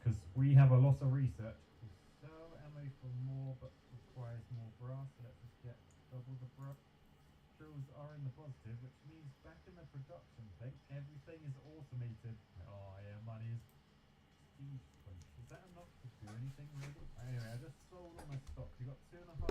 because we have a lot of research. So ammo for more, but requires more brass. So let's just get double the brass. Drills are in the positive, which means back in the production thing, everything is automated. Oh yeah, money is prestige point. Is that enough to do anything really? Anyway, I just sold all my stock. We got 2.5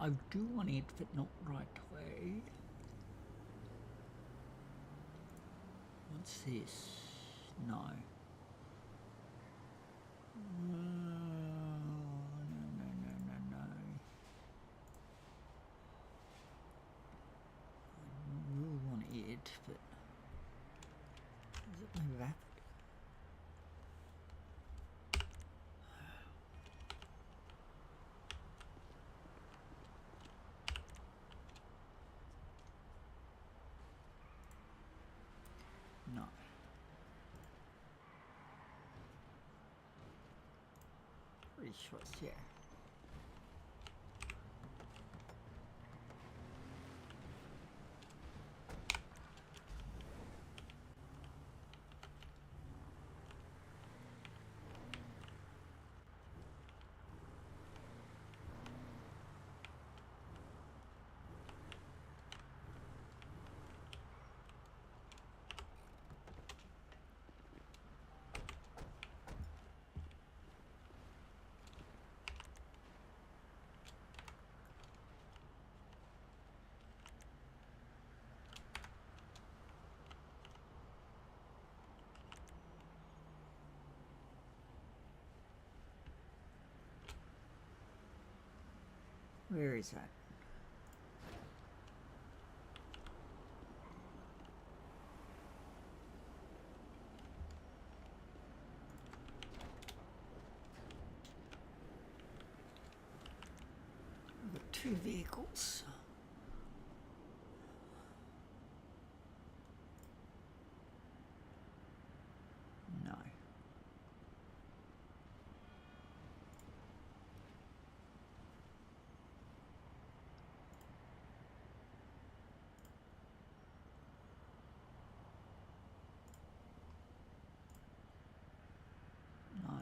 I do want it, but not right away. What's this? No. No. I will want it, but is it my rapid? No. Pretty sure it's here. Where is that? We've got 2 vehicles. No. No.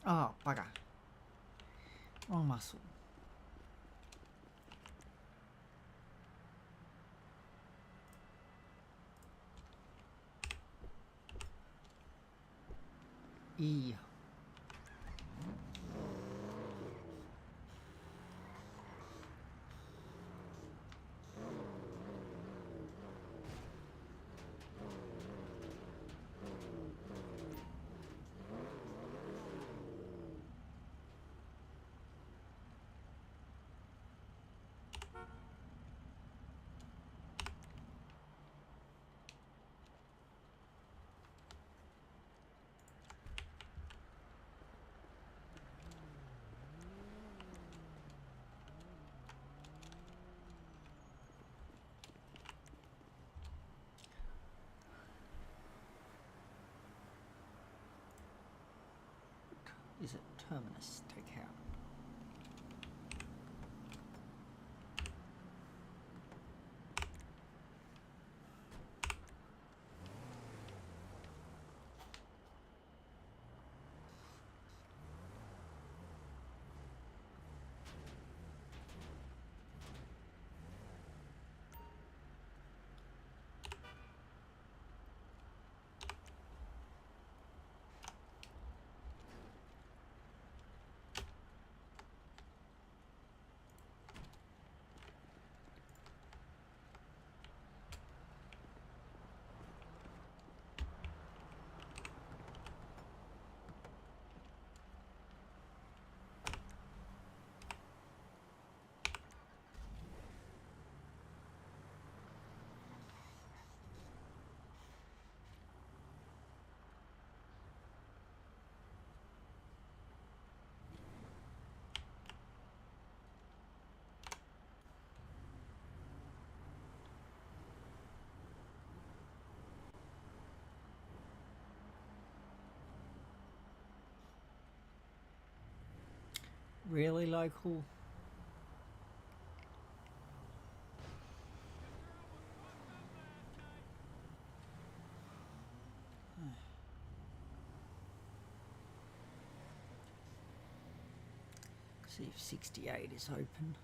Oh, bugger. Wrong muscle. E. Is it terminus? Take care. Really local? See if 68 is open.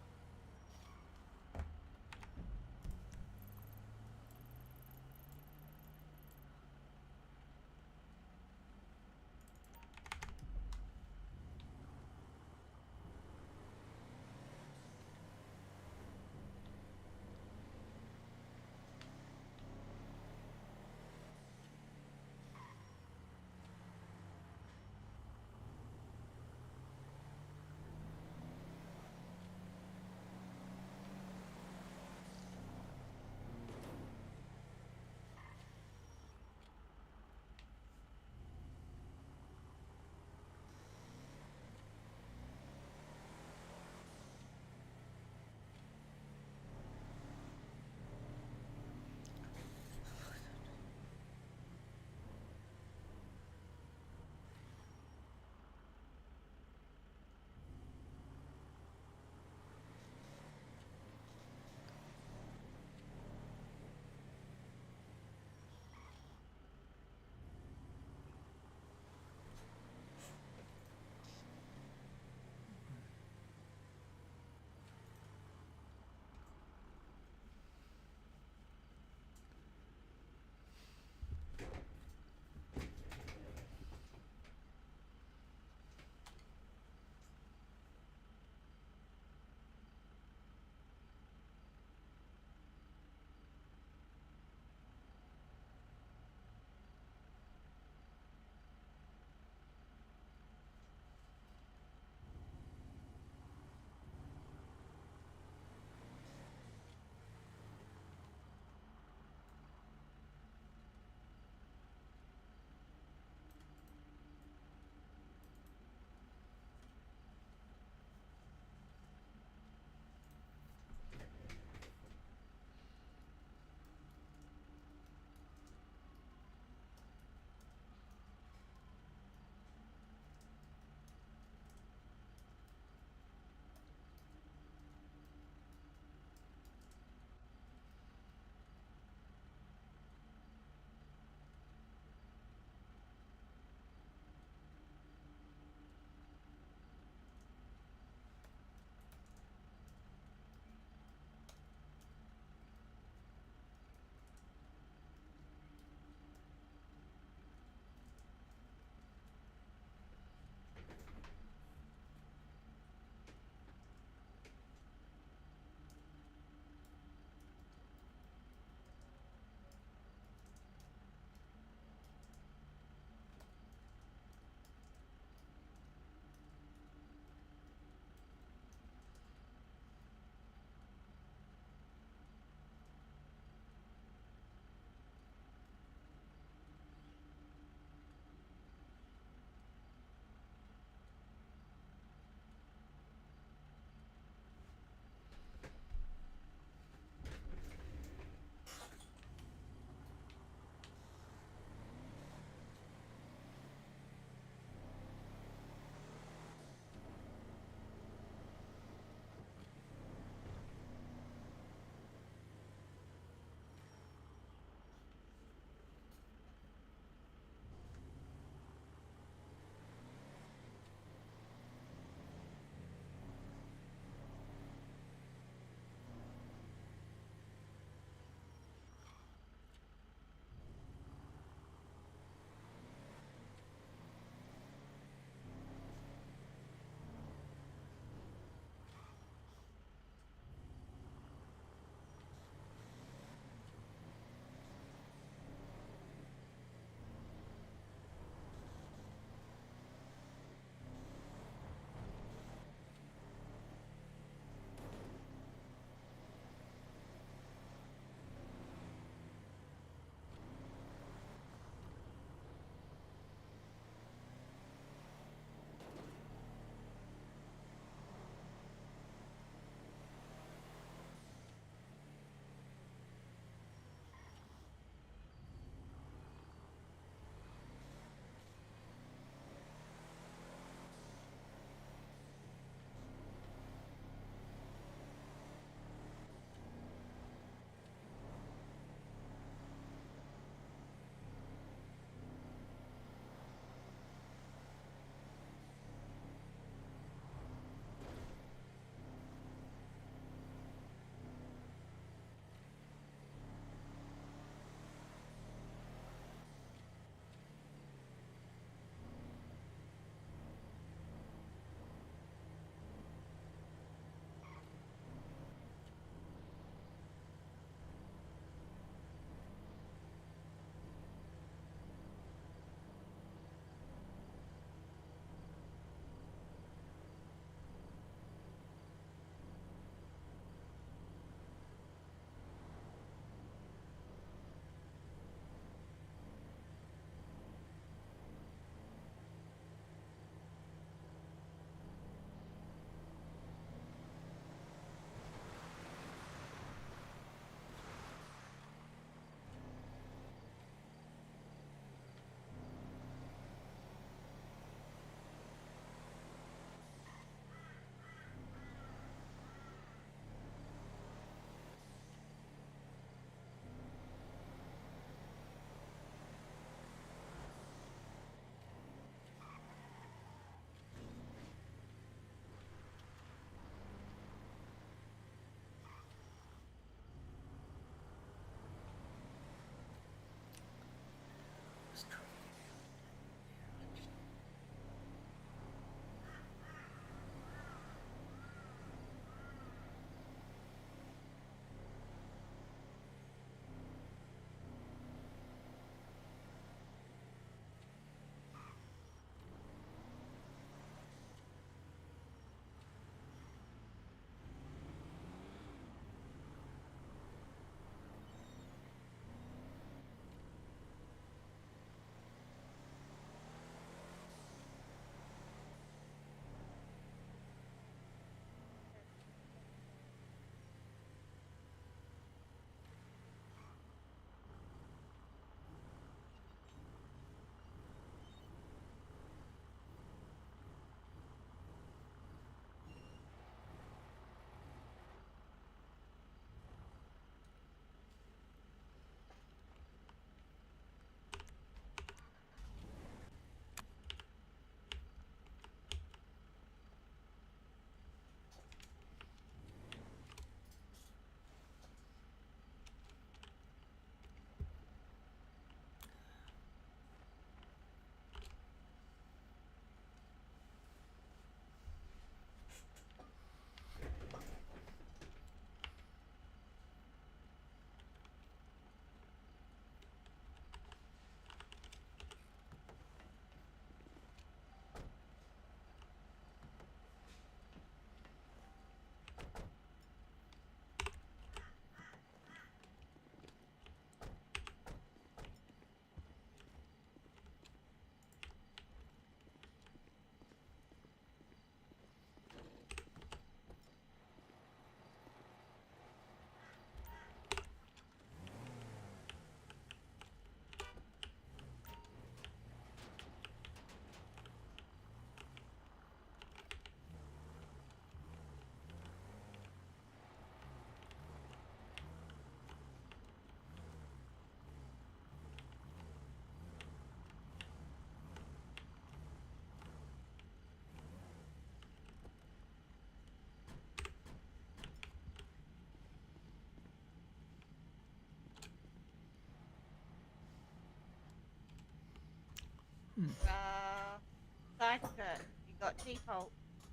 Side skirt. You got default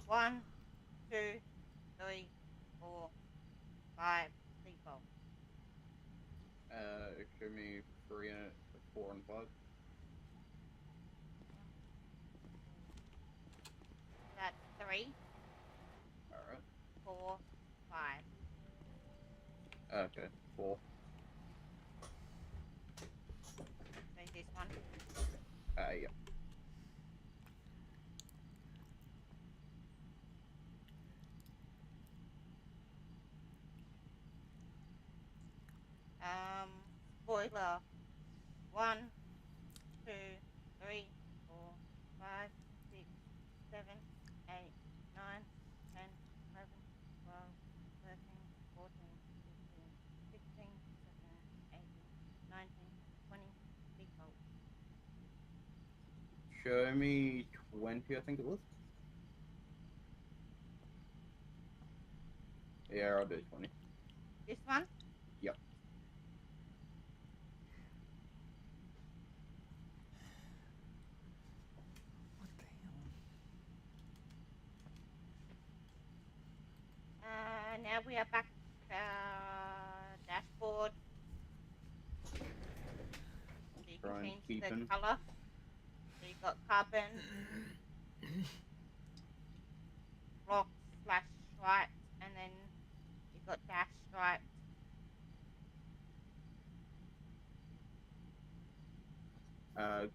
1, 2, 3, 4, 5. Default. Show me 3 and 4 and 5. That's 3, Alright. 4, 5. Okay, 4. So this one. Yeah. Spoiler 1, 2, 3, 4, 5, 6, 7, 8, 9, 10, 11, 12, 13, 14, 15, 16, 17, 18, 19, 20. Default. Show me 20, I think it was. Yeah, I'll do 20. This one? Yep. What the hell? Now we are back dashboard. So you Try can and change keep the in. color. So you got carbon, block slash striped, and then you got dash striped.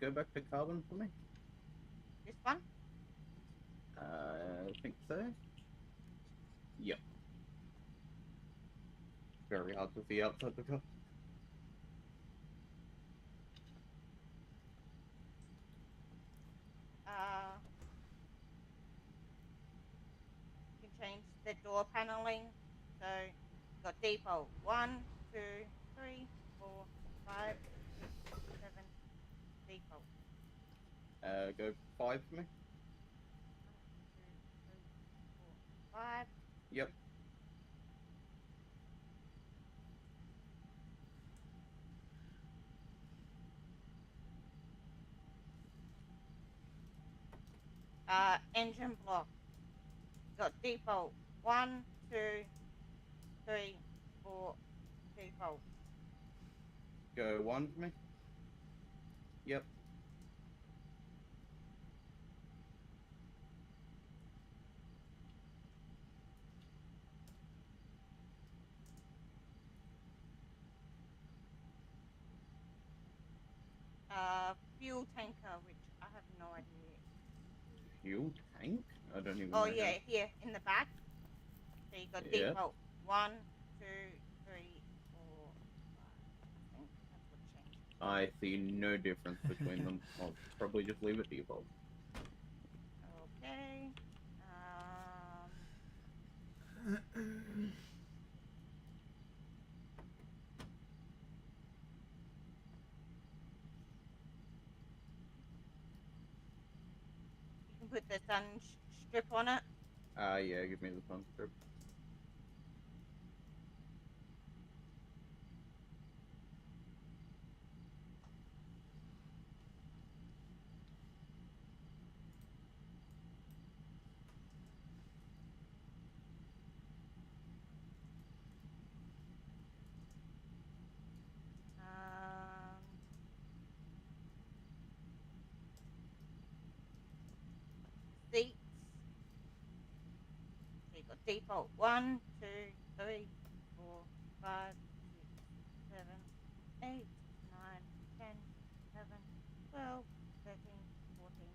Go back to carbon for me. This one? I think so. Yep. Very hard to see outside the car. You can change the door paneling. So you got default 1, 2, 3, 4, 5, 6, 7. Default. Go 5 for me. 1, 2, 3, 4, 5. Yep. Engine block. Got default 1, 2, 3, 4. Default. Go 1 for me. Yep. Fuel tanker, which I have no idea. Fuel tank? I don't even Oh know. yeah, here in the back. So you got Yeah. default 1, 2, 3, 4, 5. I think that's what changed. I see no difference between them. I'll probably just leave it default. Okay. You can put the sun strip on it. Yeah, give me the sun strip. Seats. So you got default 1, 2, 3, 4, 5, 6, 7, 8, 9, 10, 11, 12, 13, 14.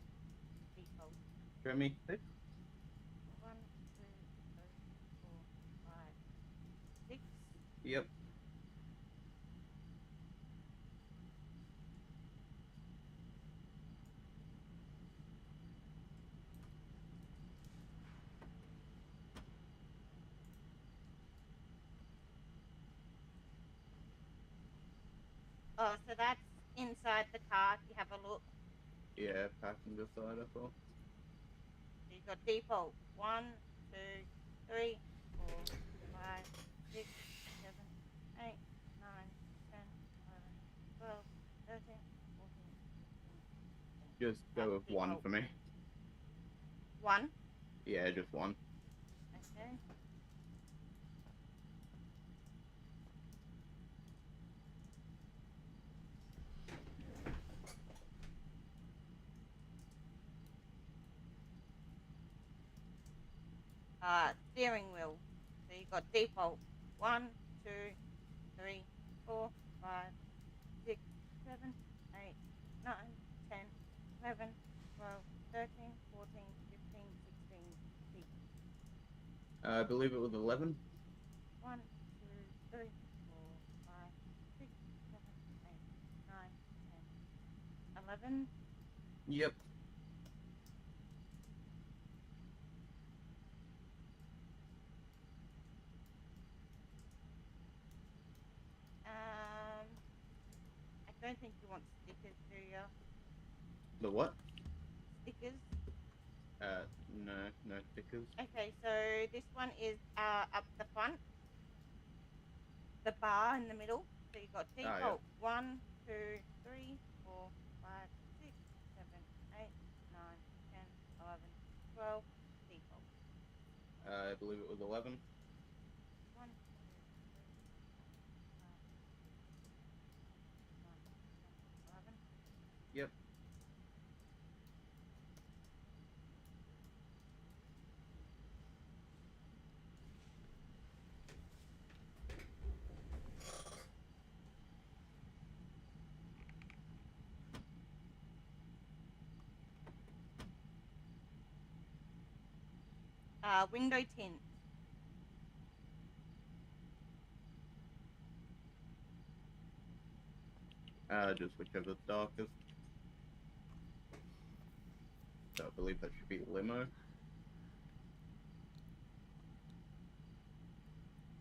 Default. Show me 6. 1, 2, 3, 4, 5, 6. Yep. Oh, so that's inside the car. If you have a look. Yeah, passenger side, I thought. So you got default 1, 2, 3, 4, 5, 6, 7, 8, 9, 10, 11, 12, 13, 14, 15, 16. Just go with one default. for me. 1. Yeah, just one. Okay. Steering wheel. So you got default 1, 2, 3, 4, 5, 6, 7, 8, 9, 10, 11, 12, 13, 14, 15, 16. Default. I believe it was 11. 1, 2, 3, 4, 5, 6, 7, 8, 9, 10, 11. Yep. I don't think you want stickers, do you? The what? Stickers. No stickers. Okay, so this one is up the front, the bar in the middle. So you got yeah. default 1, 2, 3, 4, 5, 6, 7, 8, 9, 10, 11, 12. Default. I believe it was 11. 1, 2, 3, 4, 5, 6, 7, 8, 9, 10, 11. Yep. Window tint. Just whichever's darkest. So I believe that should be limo.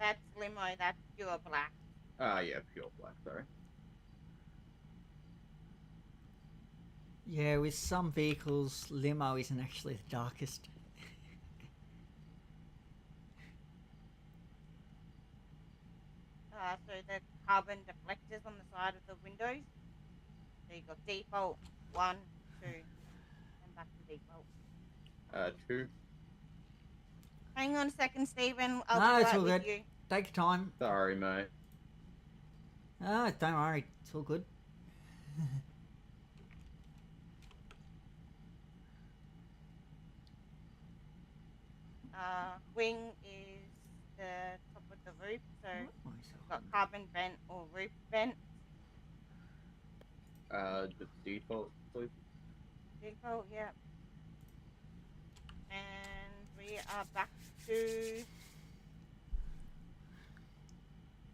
That's limo. That's pure black. Yeah, pure black, sorry. Yeah, with some vehicles, limo isn't actually the darkest. So the carbon deflectors on the side of the windows. So you got default 1, 2, and back to default. 2. Hang on a second, Stephen. I'll No, be it's right all with good. you. Take your time. Sorry, mate. Ah, don't worry. It's all good. Wing is the top of the roof, so Myself. you've got carbon vent or roof vent. Just default, please. Default, yeah. And we are back to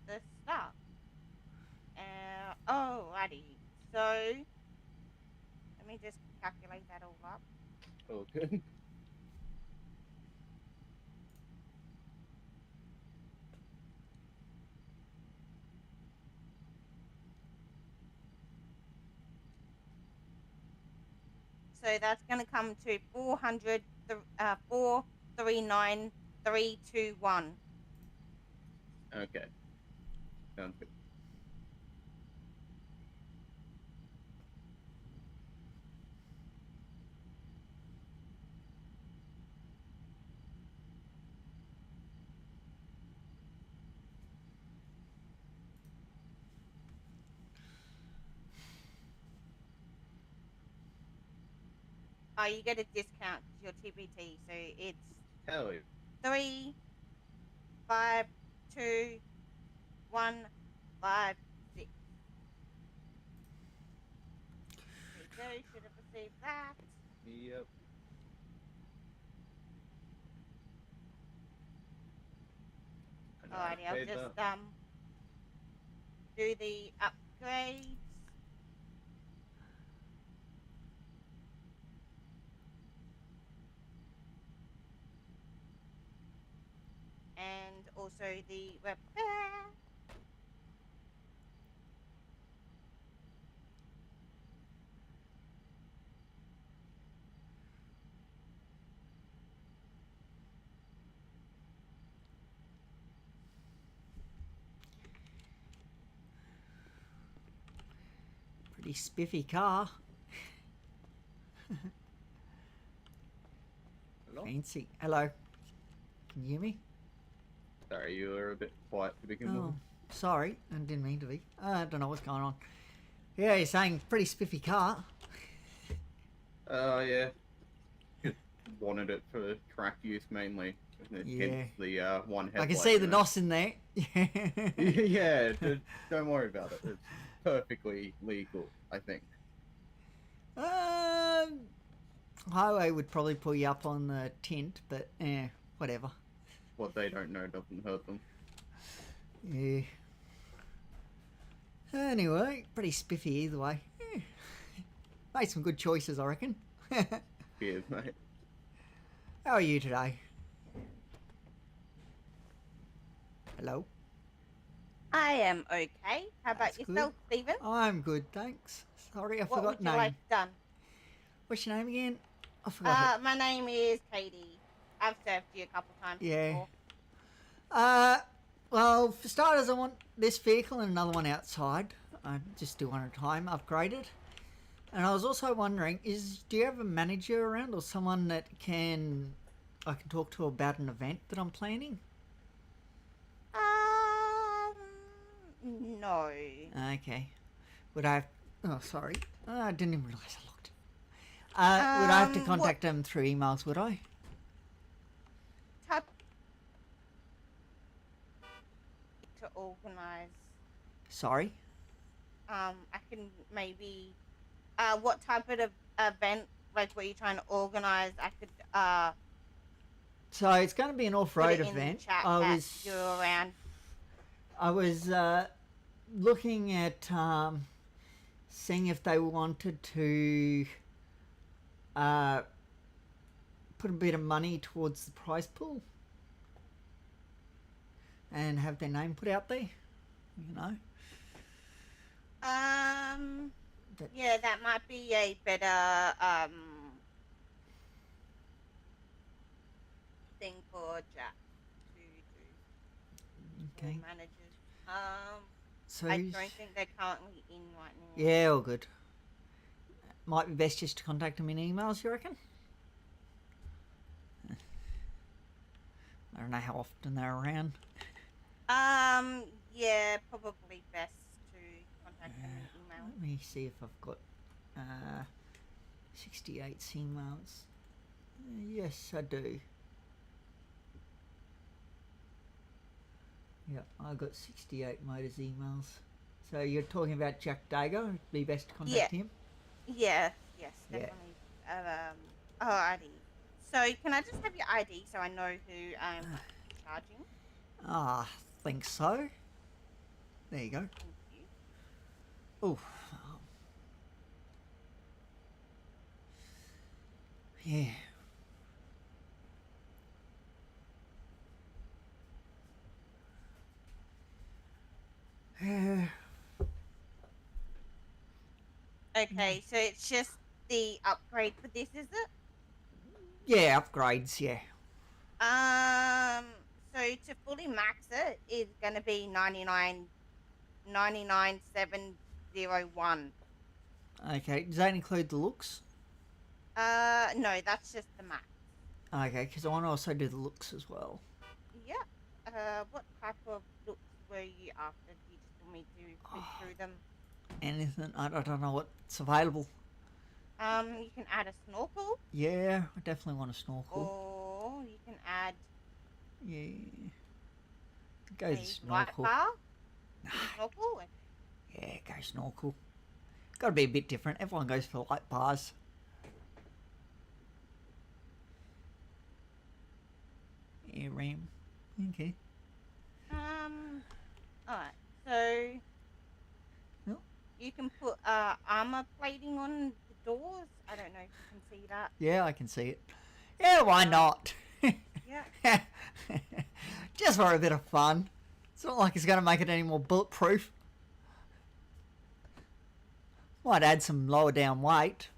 the start. Alrighty. So let me just calculate that all up. Okay. So that's going to come to 439,321. Okay. Sounds good. Oh, you get a discount because you're TBT. So it's Hell yeah. 3, 5, 2, 1, 5, 6. There you go. Should have received that. Yep. Alrighty, I'll just do the upgrades. And also the repair. Pretty spiffy car. Hello? Fancy. Hello. Can you hear me? Sorry, you were a bit quiet to begin Oh, with. sorry. I didn't mean to be. I don't know what's going on. Yeah, you're saying pretty spiffy car. Yeah. Just wanted it for track use mainly. Yeah. Hence the one headlight. I can see the you know. NOS in there. Yeah, don't worry about it. It's perfectly legal, I think. Highway would probably pull you up on the tint, but whatever. What they don't know doesn't hurt them. Yeah. Anyway, pretty spiffy either way. Made some good choices, I reckon. Cheers, mate. How are you today? Hello? I am okay. How about That's yourself, Stephen? I'm good, thanks. Sorry, I What forgot would you name. like done? What's your name again? I forgot it. My name is Katie. I've served you a couple times Yeah. before. Well, for starters, I want this vehicle and another one outside. I just do one at a time, upgraded. And I was also wondering, do you have a manager around or someone that I can talk to about an event that I'm planning? No. Okay. Would I have... Oh, sorry. I didn't even realise I looked. Would I have to contact them through emails, would I? Type to organise. Sorry? I can maybe... what type of event, like, were you trying to organise? I could, So it's going to be an put off-road it in the event. chat that you're around. I was looking at seeing if they wanted to put a bit of money towards the prize pool and have their name put out there, you know. Yeah, that might be a better thing for Jack to do. Okay. For managers. So I don't think they're currently in right now. yeah, all good. Might be best just to contact them in emails, you reckon? I don't know how often they're around. Yeah, probably best to contact them in email. Let me see if I've got 68 emails. Yes, I do. Yeah, I got 68 motors emails. So you're talking about Jack Dago? It'd be best to contact him? Yeah, yes, Yeah. definitely. Alrighty. So can I just have your ID so I know who I'm charging? I think so. There you go. Thank you. Oh. Yeah. Okay, so it's just the upgrade for this, is it? Yeah, upgrades, yeah. So to fully max it is going to be 99,701. Okay, does that include the looks? No, that's just the max. Okay, because I want to also do the looks as well. Yeah. What type of looks were you after? Do you just want me to click through them? Anything? I don't know what's available. You can add a snorkel. Yeah, I definitely want a snorkel. Or you can add Yeah. Go a the light snorkel. bar. Snorkel. Yeah, go snorkel. Got to be a bit different. Everyone goes for light bars. Yeah, RAM. Okay. Alright, so Yep. you can put armor plating on the doors. I don't know if you can see that. Yeah, I can see it. Yeah, why not? Yeah. Just for a bit of fun. It's not like it's going to make it any more bulletproof. Might add some lower down weight.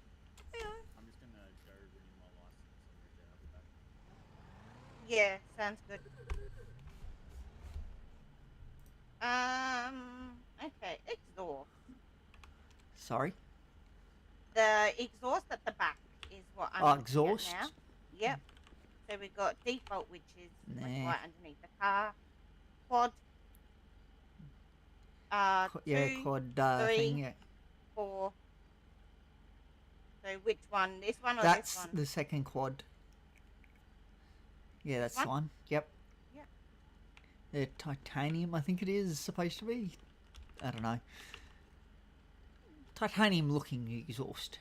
I'm just gonna go renew my license and then I'll be back. Yeah, sounds good. Okay, exhaust. Sorry. The exhaust at the back what I'm Oh, looking at exhaust? now. Yep. So we've got default, which is like Nah. right underneath the car. Quad. Yeah, 2, quad 3, thing. Yeah. 4. So which one? This one or That's this one? the second quad. Yeah, This that's the one. Yep. Yep. The titanium, I think it is supposed to be. I don't know. Titanium looking exhaust.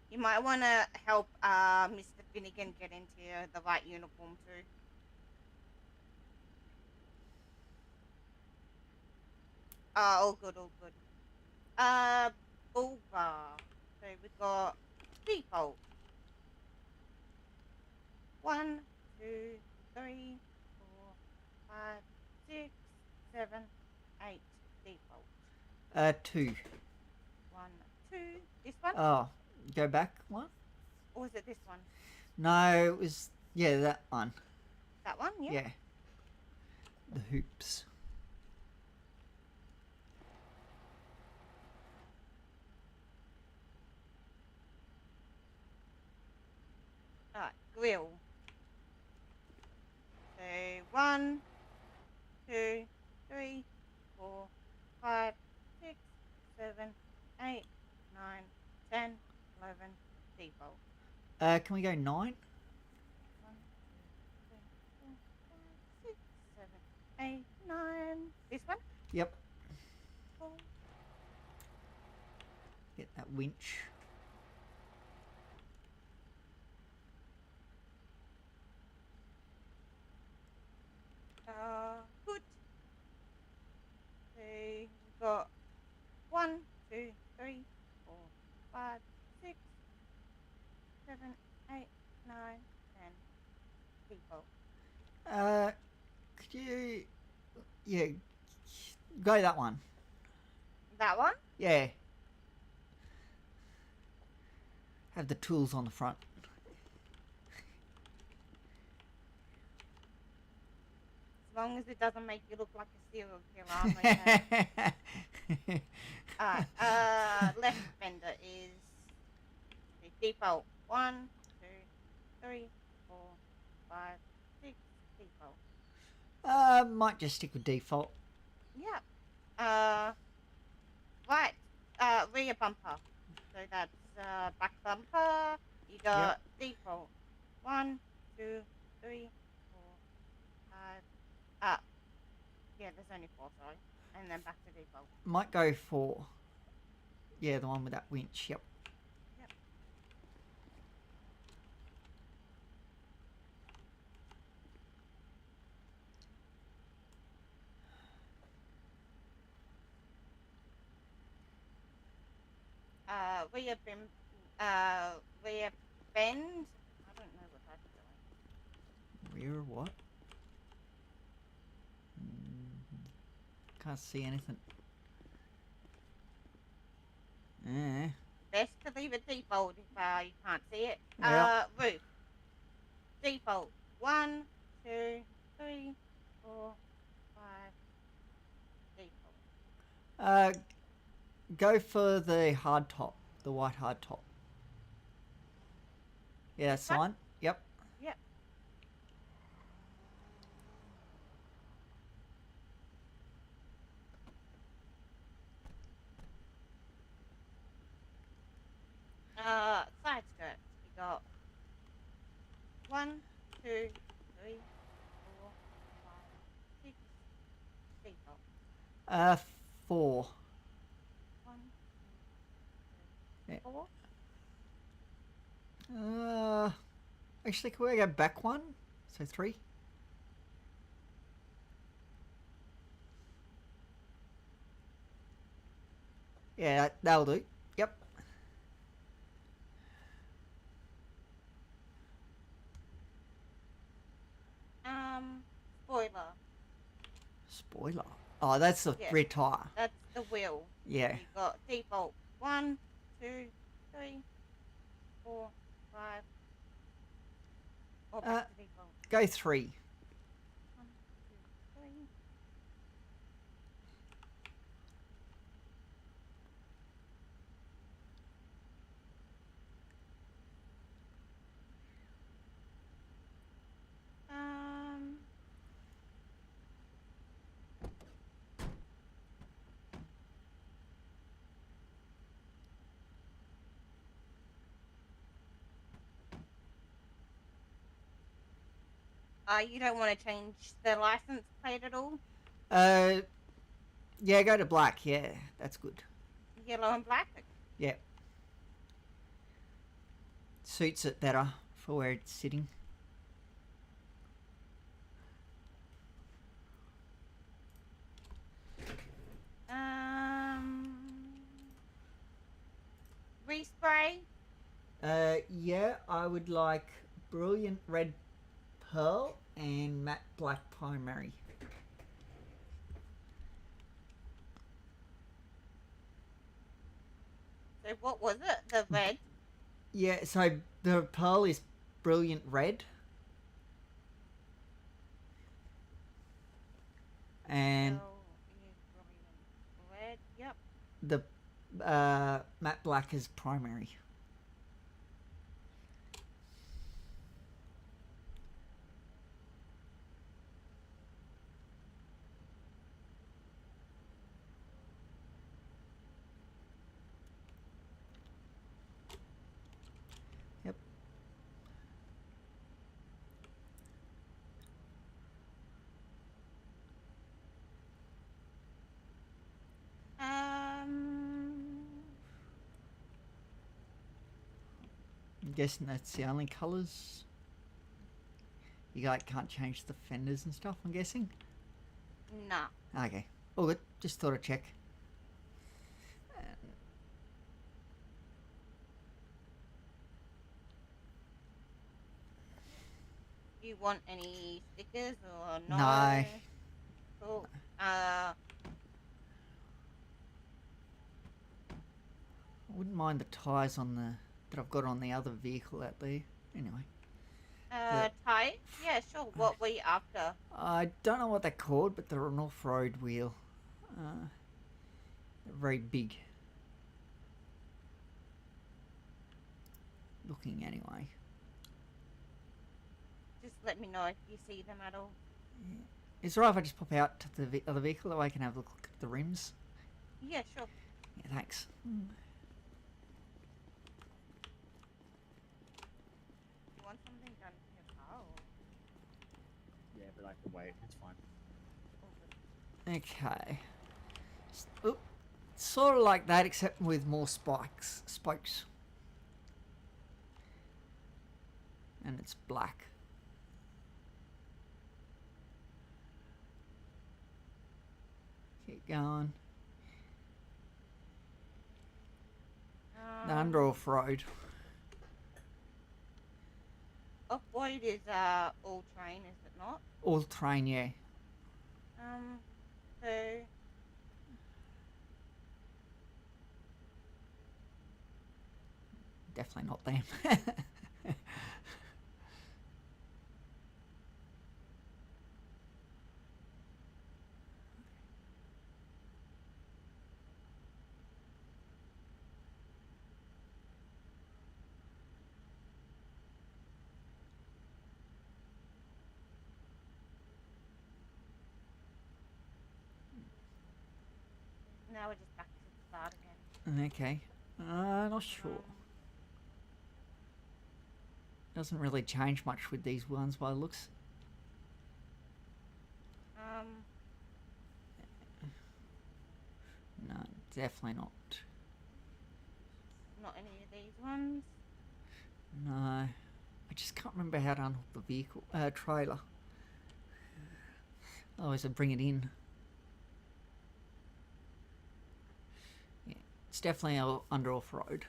You might want to help Mr. Finnegan get into the right uniform too. All good, all good. Bull bar. So we've got default. 1, 2, 3, 4, 5, 6, 7, 8. Default. 2. 1, 2. This one? Oh, go back one? Or was it this one? No, it was, yeah, that one. That one? Yeah. Yeah. The hoops. Alright, grill. So 1, 2, 3, 4, 5, 6, 7, 8, 9, 10, 11. Default. Can we go 9? 1, 2, 3, 4, 5, 6, 7, 8, 9. This one? Yep. 4. Get that winch. Good. So we've got 1, 2, 3, 4, 5, 6, 7, 8, 9, 10. Default. Could you, yeah, go that one. That one? Yeah. Have the tools on the front. As long as it doesn't make you look like a serial killer, I'm okay. Left fender is the default. 1, 2, 3, 4, 5, 6. Default. Might just stick with default. Yeah. Right. Rear bumper. So that's back bumper. You got default. 1, 2, 3, 4, 5. Yeah, there's only 4, sorry. And then back to default. Might go for, yeah, the one with that winch. Yep. Rear bend. I don't know what that's doing. Rear what? Can't see anything. Best to leave it default if you can't see it. Yeah. Roof. Default. 1, 2, 3, 4, 5. Default. Go for the hard top, the white hard top. Yeah, that's the one. Yep. Yep. Side skirt. You got 1, 2, 3, 4, 5, 6. Default. 4. 1, 2, 3, Yeah. 4. Actually, can we go back one? So 3. Yeah, that'll do. Yep. Spoiler. Spoiler. Oh, that's the Yeah. rear tire. That's the wheel. Yeah. You got default. 1, 2, 3, 4, 5. Or back to default. Go 3. 1, 2, 3. You don't want to change the license plate at all? Yeah, go to black. Yeah, that's good. Yellow and black? Yeah. Suits it better for where it's sitting. Respray? Yeah, I would like brilliant red pearl and matte black primary. So what was it? The red? Yeah, so the pearl is brilliant red. And Is brilliant red. Yep. the matte black is primary. Yep. I'm guessing that's the only colours. You like can't change the fenders and stuff, I'm guessing? No. Okay. All good. Just thought I'd check. Do you want any stickers or no? No. Cool. I wouldn't mind the tyres on the that I've got on the other vehicle out there. Anyway. Tires? Yeah, sure. What were you after? I don't know what they're called, but they're an off-road wheel. They're very big. Looking anyway. Just let me know if you see them at all. Yeah. Is it alright if I just pop out to the other vehicle that way I can have a look at the rims? Yeah, sure. Yeah, thanks. You want something done to your car? Or? Yeah, but I can wait. It's fine. Okay. Oop. Sort of like that, except with more spokes. And it's black. Keep going. They're under off-road. Off-road is all terrain, is it not? All terrain, yeah. So Definitely not them. now we're just back to the start again. Okay. Not sure. Doesn't really change much with these ones by the looks. No, definitely not. Not any of these ones. No. I just can't remember how to unhook the vehicle trailer. Otherwise I'd bring it in. Yeah, it's definitely under off-road.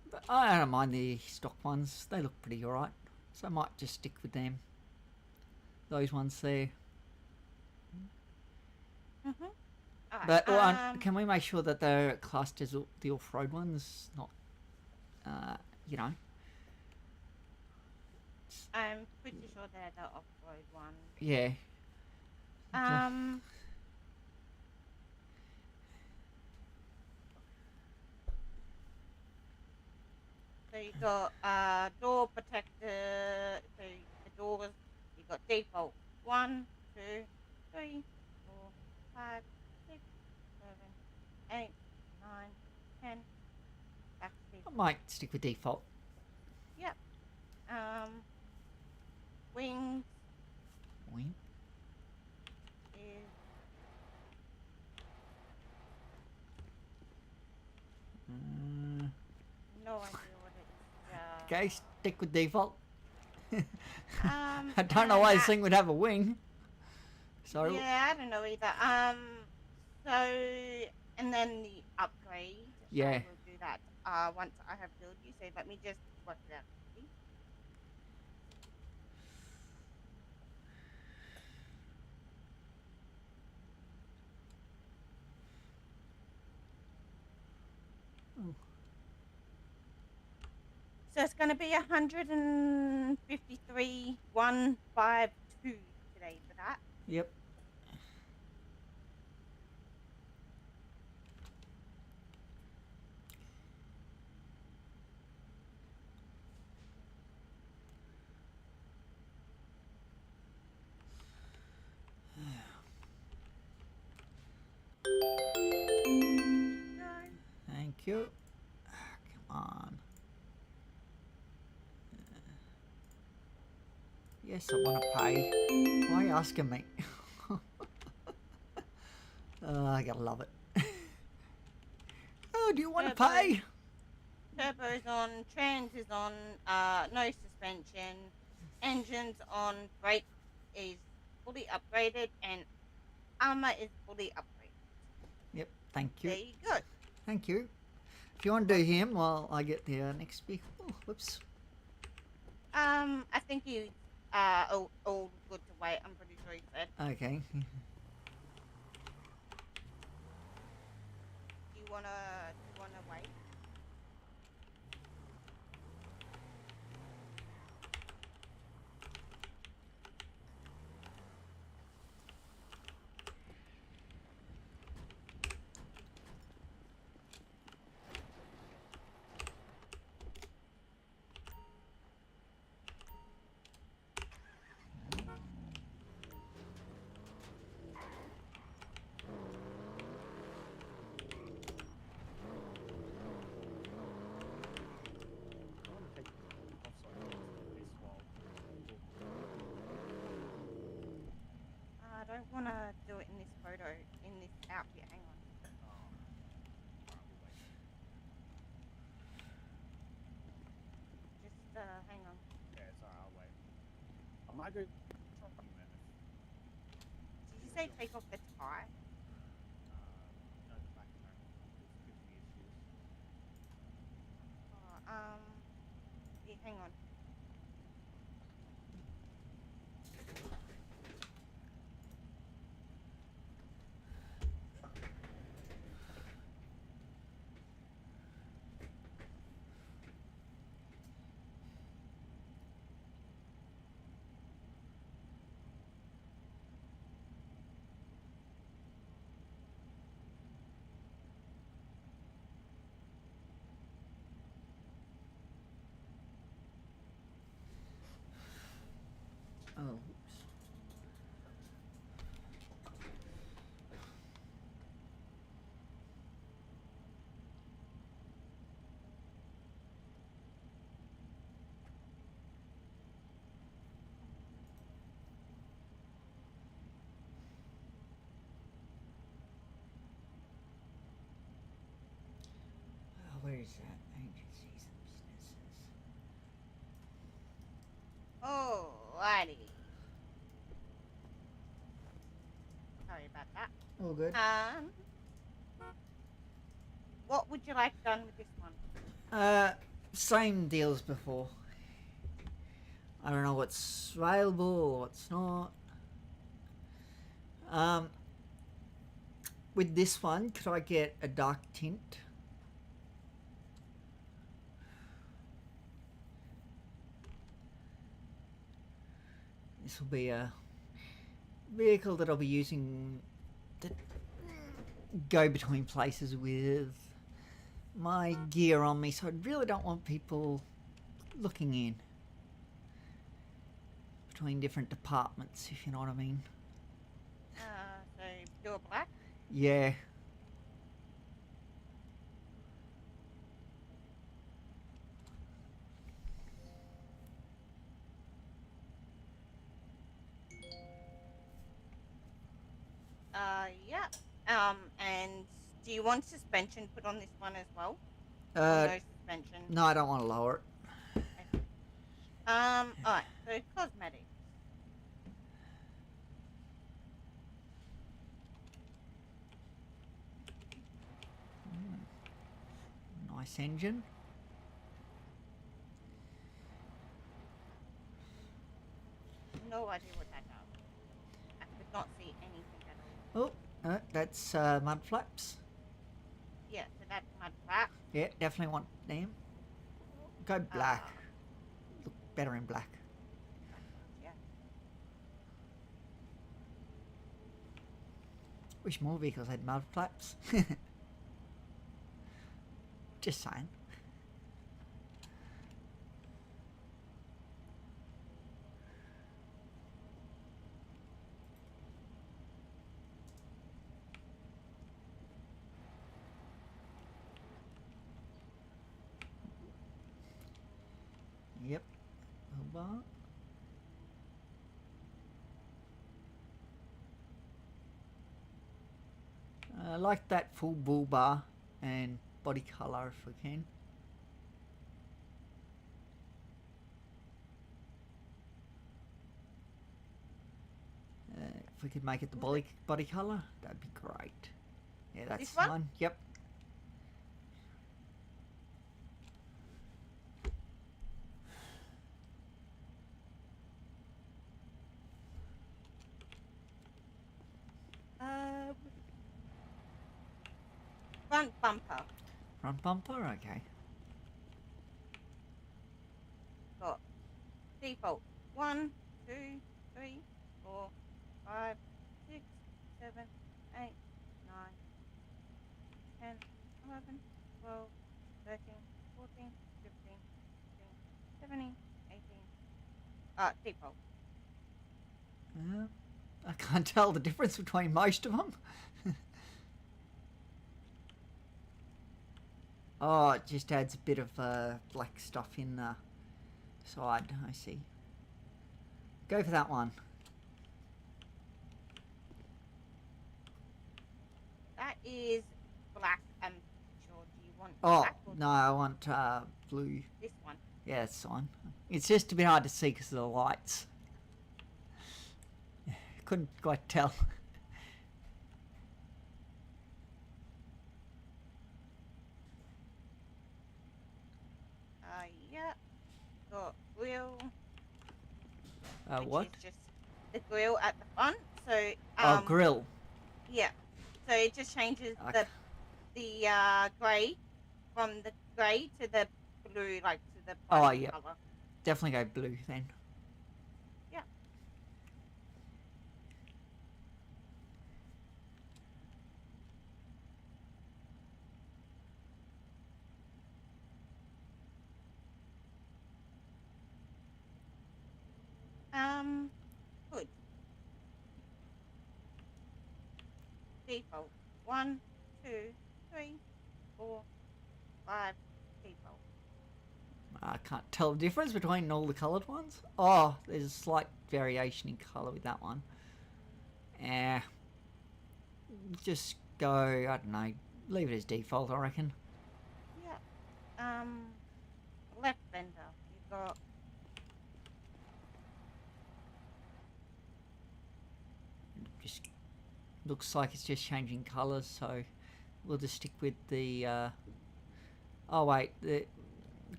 But I don't mind the stock ones. They look pretty alright. So I might just stick with them. Those ones there. Alright, But can we make sure that they're classed as the off-road ones? Not, you know. I'm pretty sure they're the off-road ones. Yeah. So you got door protector. So the doors, you got default 1, 2, 3, 4, 5, 6, 7, 8, 9, 10. Back to I default. might stick with default. Yep. Okay, stick with default. Um, I don't know why this that- thing would have a wing. So Yeah, I don't know either. So, and then the upgrade. Yeah. I will do that. Once I have built you. So let me just work it out quickly. Oh. So it's going to be 153,152 today for that. Yep. No. Thank you. Come on. Yes, I want to pay. Why are you asking me? I gotta love it. Oh, do you want to pay? Turbo's on, trans is on, no suspension, engines on, brake is fully upgraded, and armor is fully upgraded. Yep, thank you. There you go. Thank you. If you want to do him while I get the next vehicle. Oh, whoops. I think you all good to wait. I'm pretty sure you said. Okay. Do you wanna wait? I don't wanna do it in this photo, in this outfit. Hang on. Just hang on. Yeah, it's alright, I'll wait. I might go Did you say take off the tie? no, the back panel. It's giving me issues. Yeah, hang on. Oh, oops. Oh, where is that? Agencies and businesses. Alrighty. Sorry about that. All good. What would you like done with this one? Same deal as before. I don't know what's available or what's not. With this one, could I get a dark tint? This will be a vehicle that I'll be using to go between places with my gear on me, so I really don't want people looking in between different departments, if you know what I mean. So pure black. Yeah. Yeah. And do you want suspension put on this one as well? Or Uh, no suspension. no, I don't want to lower it. Alright, so cosmetics. Nice engine. No idea what that does. I could not see anything at all. Oh, that's mud flaps. Yeah, so that's mud flat. Yeah, definitely want them. Go black. Look better in black. Yeah. Wish more vehicles had mud flaps. Just saying. Yep. Bar. I like that full bull bar and body colour if we can. If we could make it the body colour, that'd be great. Yeah, that's This the one? one. Yep. Front bumper. Front bumper, okay. Got default 1, 2, 3, 4, 5, 6, 7, 8, 9, 10, 11, 12, 13, 14, 15, 16, 17, 18. Default. I can't tell the difference between most of them. Oh, it just adds a bit of black stuff in the side, I see. Go for that one. That is black. Sure. Do you want Oh, black or no, I want blue. this one? Yeah, that's fine. It's just a bit hard to see because of the lights. Couldn't quite tell. Yeah. Got grill. Which What? is just the grill at the front. So Oh, grill. yeah. So it just changes Okay. the grey from the grey to the blue, like to the Oh, body yeah. colour. Definitely go blue then. Yeah. Good. Default 1, 2, 3, 4, 5. Default. I can't tell the difference between all the coloured ones. Oh, there's a slight variation in colour with that one. Just go, I don't know, leave it as default, I reckon. Yeah. Left fender. You've got Just looks like it's just changing colours, so we'll just stick with the, oh wait,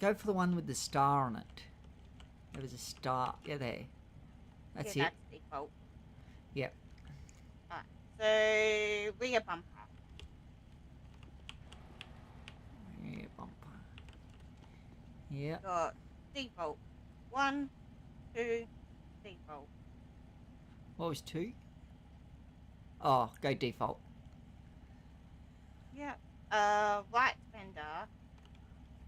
go for the one with the star on it. There was a star, yeah, there. That's it. That's default. Yep. Alright. So rear bumper. Yeah, bumper. Yeah. Got default 1, 2, default. What was 2? Oh, go default. Yeah. Right fender.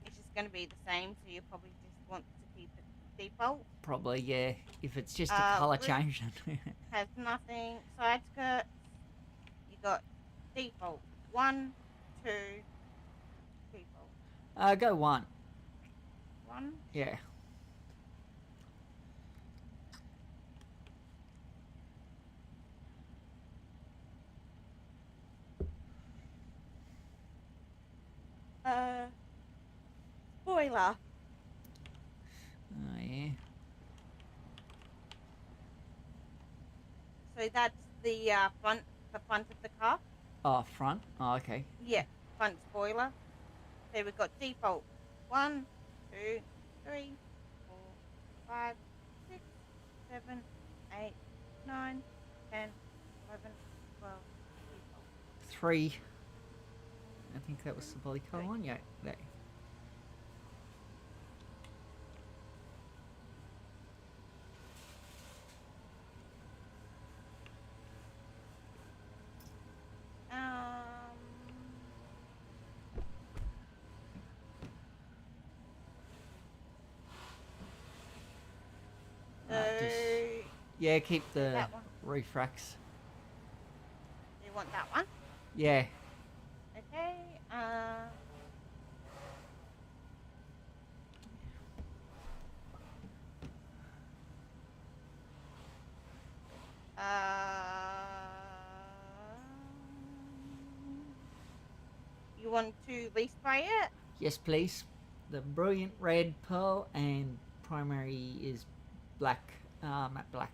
It's just going to be the same, so you probably just want to keep it default. Probably, yeah. If it's just a colour change. Has nothing. Side skirts. You got default 1, 2, default. Go 1. 1. Yeah. Spoiler. Oh, yeah. So that's the front of the car. Oh, front. Oh, okay. Yeah, front spoiler. So we've got default 1, 2, 3, 4, 5, 6, 7, 8, 9, 10, 11, 12. Default. 3. I think that was the body colour 3. one. Yeah, there. So Yeah, keep the that one. refracs. You want that one? Yeah. Okay. You want to respray it? Yes, please. The brilliant red pearl and primary is black, matte black.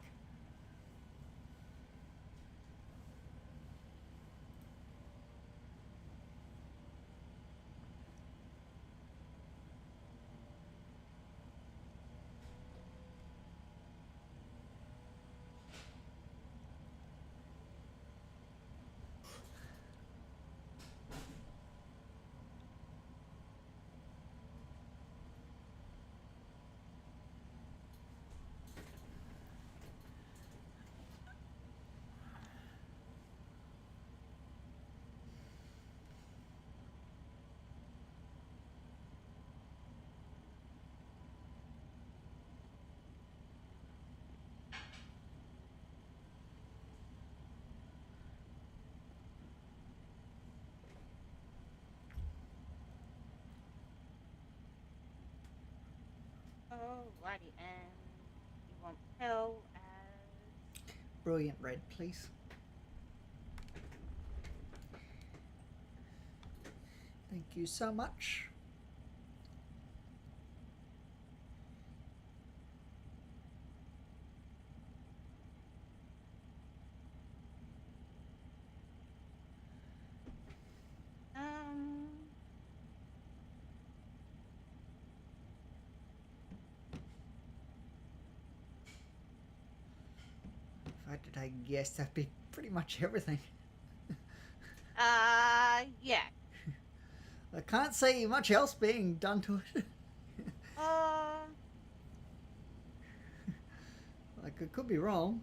Alrighty, and you want pill as Brilliant red, please. Thank you so much. If I had to take a guess, that'd be pretty much everything. yeah. I can't see much else being done to it. Like, I could be wrong.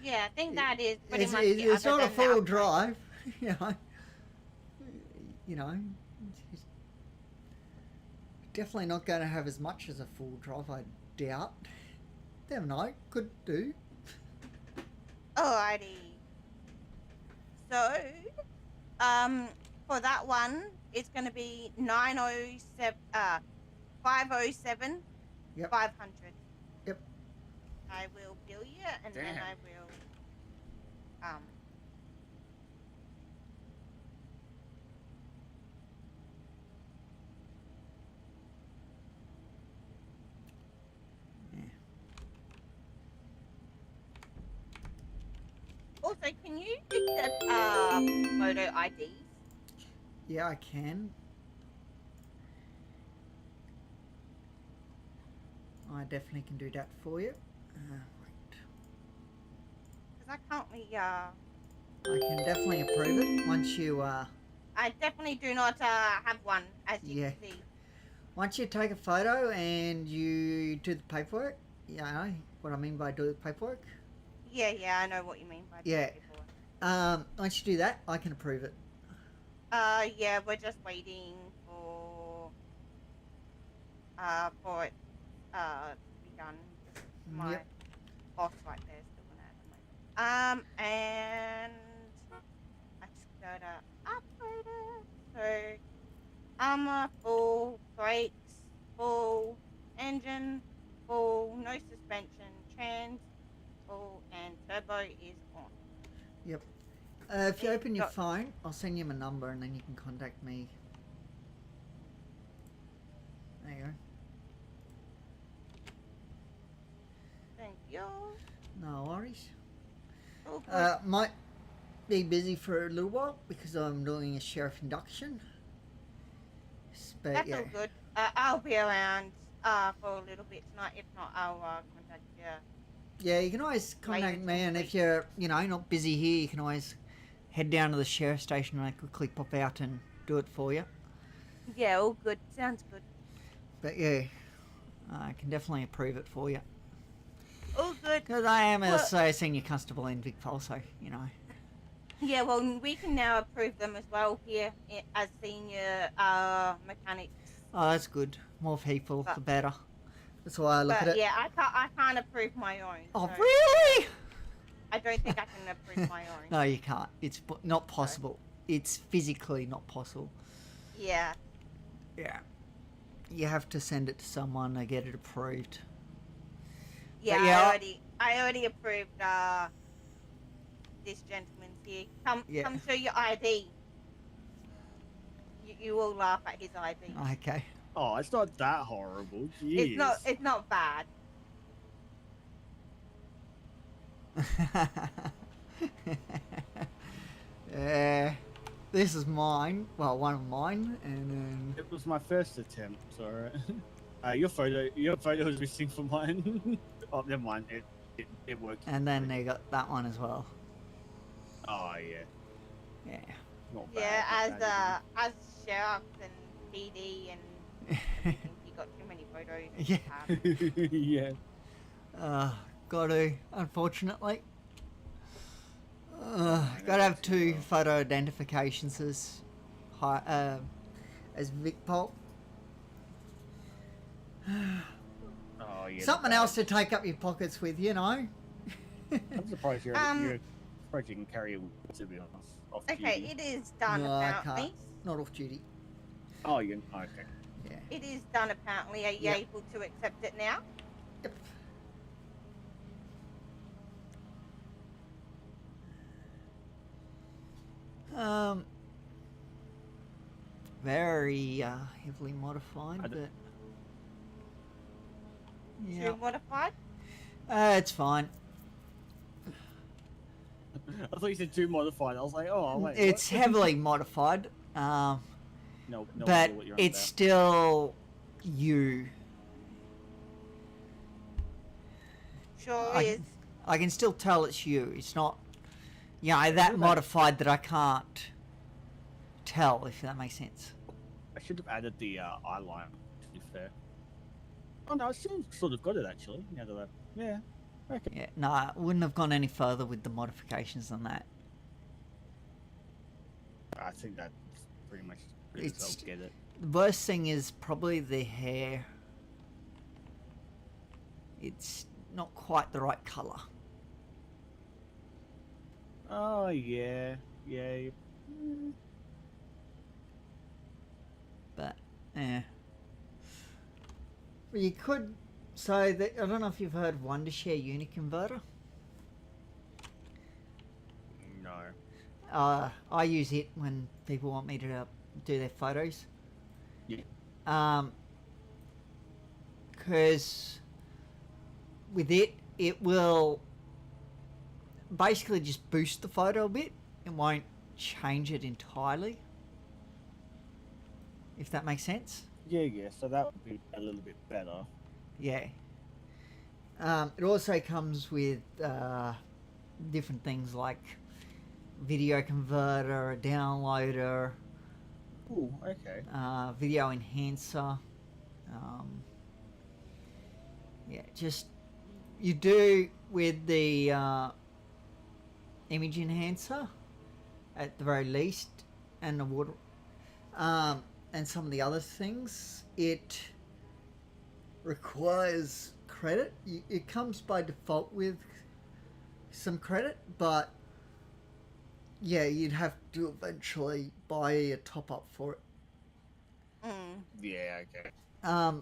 Yeah, I think that is pretty It's, much it's, it, it's other not a than the full upgrade. drive, you know. It's definitely not going to have as much as a full drive, I doubt. Never know, could do. Alrighty. So, for that one, it's going to be 507, Yep. 500. Yep. I will bill you, and then Damn. I will, Also, can you accept photo IDs? Yeah, I can. I definitely can do that for you. Right. Because I currently, I can definitely approve it once you, I definitely do not have one, as you Yeah. can see. once you take a photo and you do the paperwork. You know what I mean by do the paperwork? Yeah, I know what you mean by Yeah. the paperwork. Once you do that, I can approve it. Yeah, we're just waiting for it, to be done. My Yep. boss right there is doing it at the moment. And I just gotta upgrade it. So, armor, full, brakes, full, engine, full, no suspension, trans, full, and turbo is on. Yep. If you There open you your go. phone, I'll send you my number and then you can contact me. There you No worries. All good. Might be busy for a little while because I'm doing a sheriff induction. But That's yeah. all good. I'll be around for a little bit tonight. If not, I'll contact you. Yeah, you can always contact Later me, and this if you're, not busy here, you can always head down to the sheriff station and I quickly pop out and do it for you. Yeah, all good. Sounds good. But yeah, I can definitely approve it for you. All good. Because I am Well- a senior constable in Vicpol, so, Yeah, well, we can now approve them as well here as senior mechanics. Oh, that's good. More people, But- the better. That's why I look But at it. yeah, I can't approve my own. Oh, so really? I don't think I can approve my own. No, you can't. It's not possible. It's physically not possible. Yeah. Yeah. You have to send it to someone to get it approved. Yeah, But yeah, I already approved this gentleman's here. Come show your ID. You will laugh at his ID. Okay. Oh, it's not that horrible. Jeez. It's not bad. Yeah. This is mine. Well, one of mine, and then It was my first attempt. So, your photo is missing from mine. Oh, never mind. It worked. and then they got that one as well. Oh yeah, Yeah. not bad. Yeah, not bad, as sheriff and PD and everything, you got too many photos. Yeah. isn't it? Yeah. Got to, unfortunately. know, Got to have that's two rough. photo identifications as Vicpol. Oh yeah. Something not else to take up your pockets with, bad. I'm surprised you're surprised you can carry it to be honest. Off Okay, duty. it is done No, I apparently. can't. Not off duty. Oh, you okay. Yeah. It is done apparently. Are you Yeah. able to accept it now? Yep. Very heavily modified, I d- but yeah, Too modified? it's fine. I thought you said too modified. I was like, oh wait. It's heavily modified, no, but idea what you're on it's about. still you. Sure I- is. I can still tell it's you. It's not, that Okay. modified that I can't tell, if that makes sense. I should have added the eye line. To be fair. Oh no, I still sort of got it actually. Now that yeah. Okay. Yeah, no, I wouldn't have gone any further with the modifications than that. I think that's pretty much It's- I'll get it. The worst thing is probably the hair. It's not quite the right colour. Oh yeah, yeah. But, yeah. Well, you could say that, I don't know if you've heard of Wondershare Uniconverter. No. I use it when people want me to do their photos. Yeah. Because with it will basically just boost the photo a bit. It won't change it entirely. If that makes sense. Yeah, yeah. So that would be a little bit better. Yeah. It also comes with different things like video converter, a downloader, Ooh, okay. video enhancer. Yeah, just you do with the image enhancer at the very least, and the water, and some of the other things. It requires credit. It comes by default with some credit, but yeah, you'd have to eventually buy a top up for it. Mm. Yeah, okay.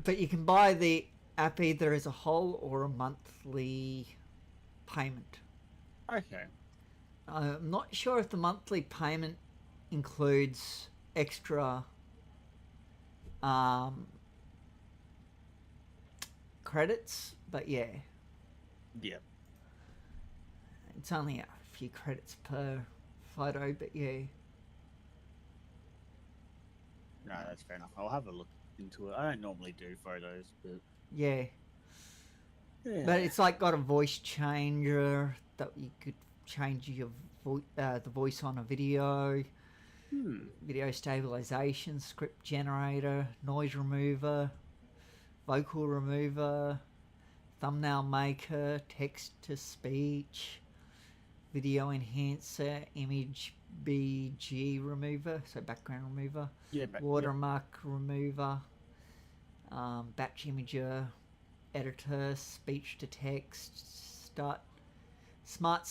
But you can buy the app either as a whole or a monthly payment. Okay. I'm not sure if the monthly payment includes extra credits, but yeah. Yeah. It's only a few credits per photo, but yeah. No, that's fair enough. I'll have a look into it. I don't normally do photos, but Yeah. yeah. But it's like got a voice changer that you could change your the voice on a video, video stabilization, script generator, noise remover, vocal remover, thumbnail maker, text to speech, video enhancer, image BG remover, so background remover, watermark remover, batch imager, editor, speech to text, smart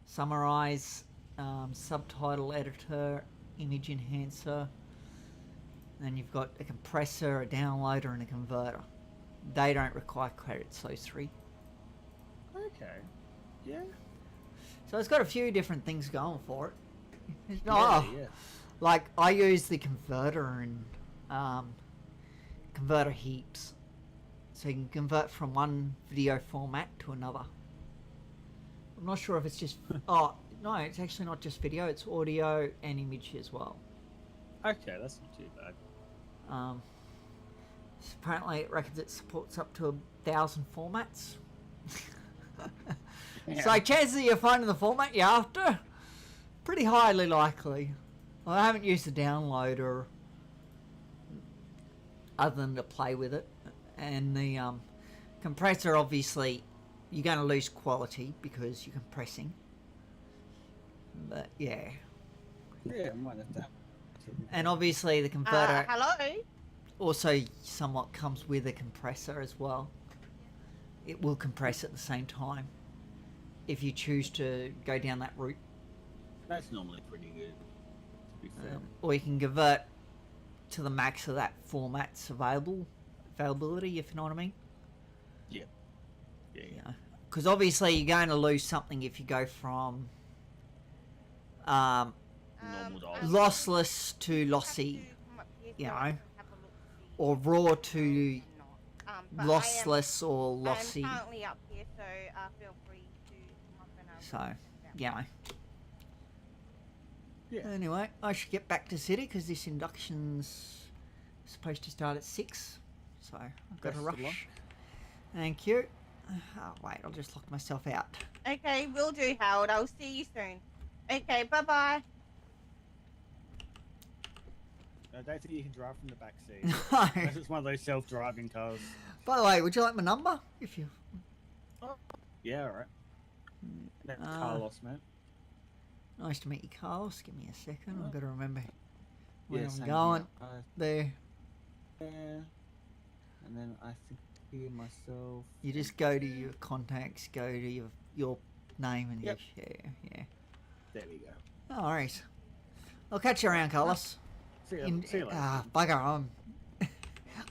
summarize, subtitle editor, image enhancer. Then you've got a compressor, a downloader, and a converter. They don't require credits, those three. Okay. Yeah. So it's got a few different things going for it. Yeah. Like I use the converter and converter heaps. So you can convert from one video format to another. I'm not sure if it's just... oh, no, it's actually not just video. It's audio and image as well. Okay, that's not too bad. So apparently it reckons it supports up to 1,000 formats. Yeah. So chances of you finding the format you're after, pretty highly likely. Well, I haven't used the downloader other than to play with it. And the compressor, obviously, you're going to lose quality because you're compressing. But yeah. Yeah, I might have that. And obviously the converter Hello? also somewhat comes with a compressor as well. It will compress at the same time if you choose to go down that route. That's normally pretty good, to be fair. Or you can convert to the max of that format's availability, if you know what I mean. Yeah. Because obviously you're going to lose something if you go from Normal dial. lossless to lossy, you know, or raw to lossless or lossy. I'm currently up here, so feel free to come up and So, check it yeah. out. Yeah. Anyway, I should get back to city because this induction's supposed to start at 6. So I've got Best to of luck. rush. Thank you. Oh, wait, I'll just lock myself out. Okay, will do, Howard. I'll see you soon. Okay, bye-bye. I don't think you can drive from the back seat. No. Unless it's one of those self-driving cars. By the way, would you like my number? If you... Yeah, alright. That's Uh, Carlos, mate. Nice to meet you, Carlos. Give me a second. Oh. I've got to remember where Yeah, I'm same going. here. There. Yeah. And then I think here myself. You just go to your contacts, go to your name and Yep. you share. Yeah. There we go. No worries. I'll catch you around, Carlos. See you later. Bugger,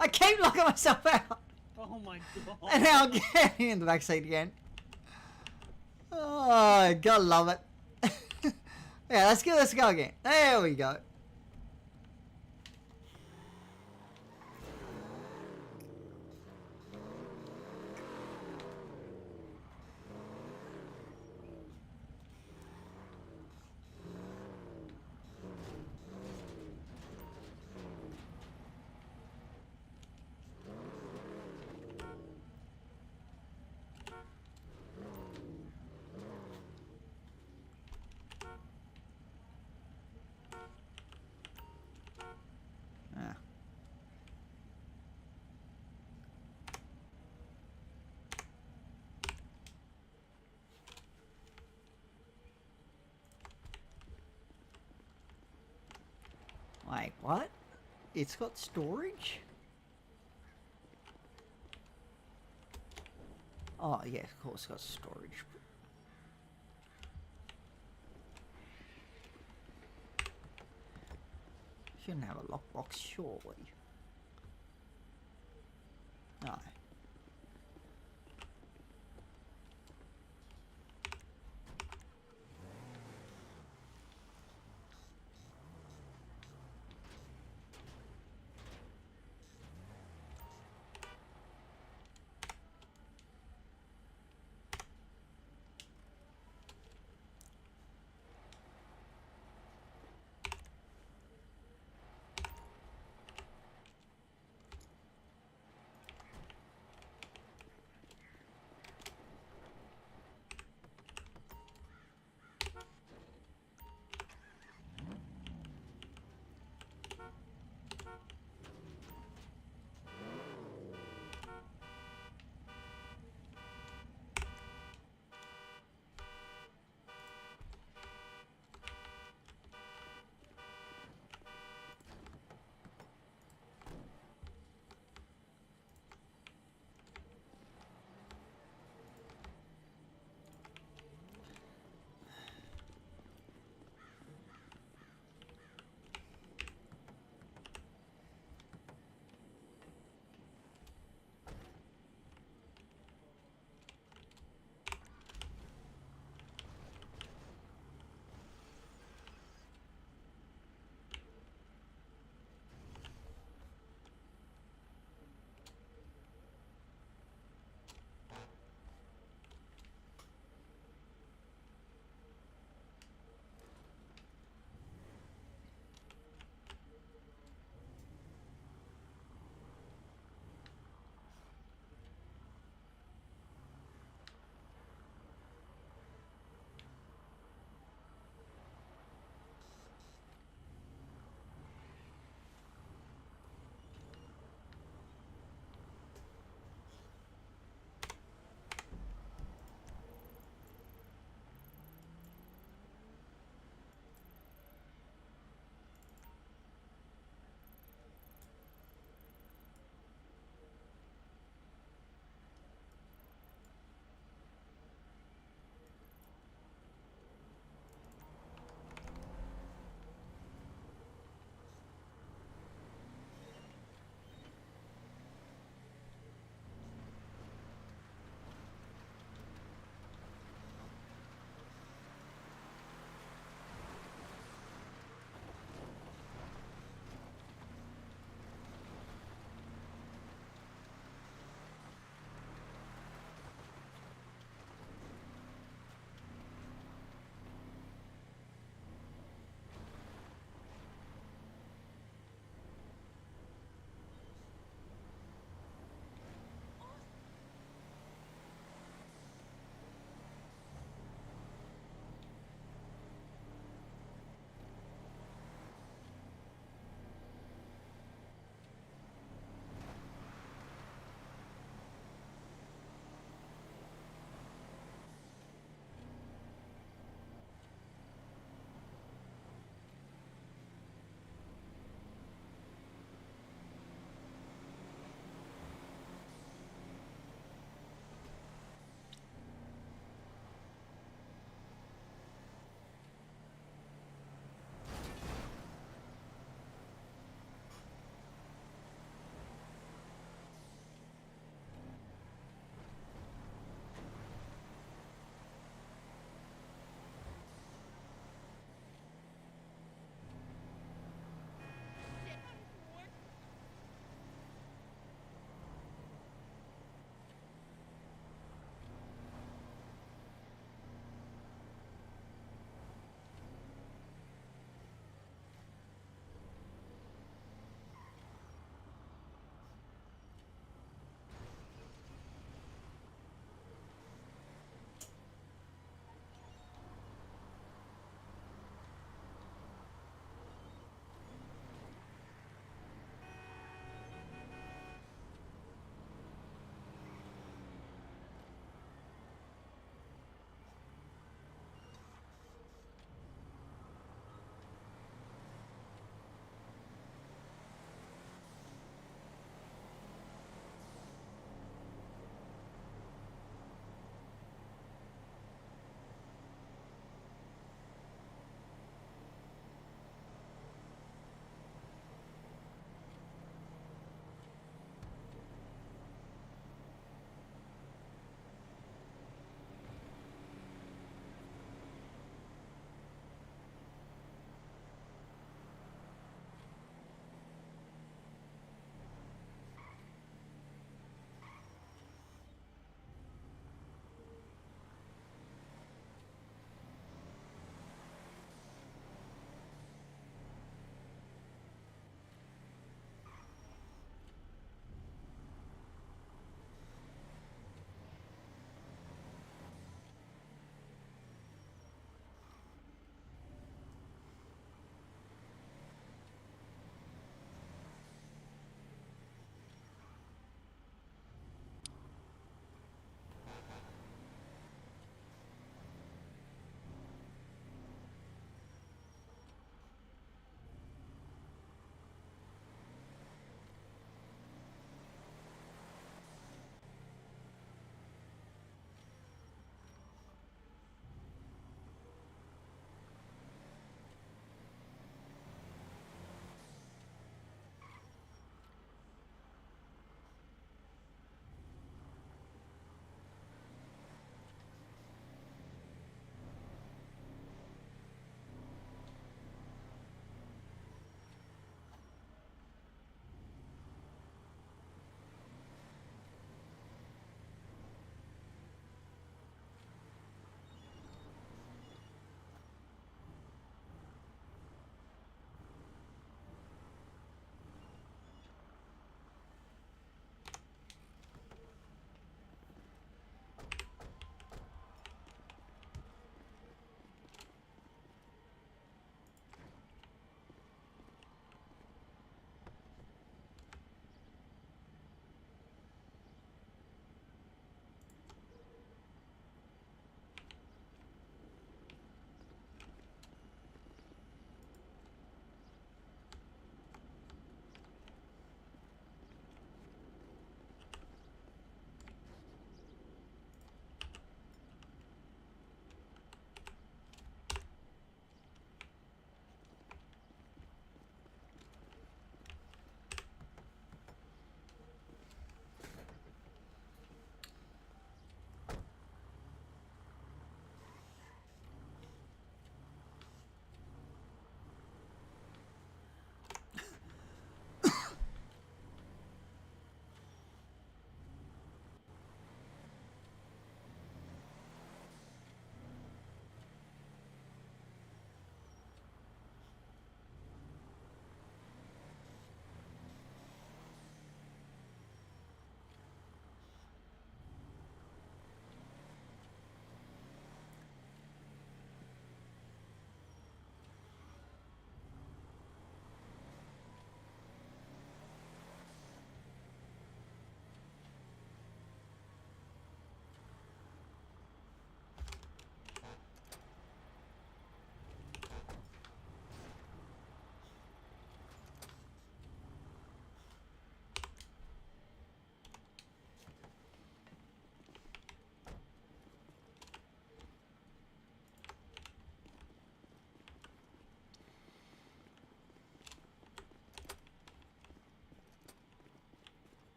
I keep locking myself out. Oh my god. And now I'm getting in the back seat again. Oh, gotta love it. Yeah, let's give this a go again. There we go. Ah. Wait, what? It's got storage? Oh, yeah, of course it's got storage. Shouldn't have a lockbox, surely. No.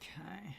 Okay.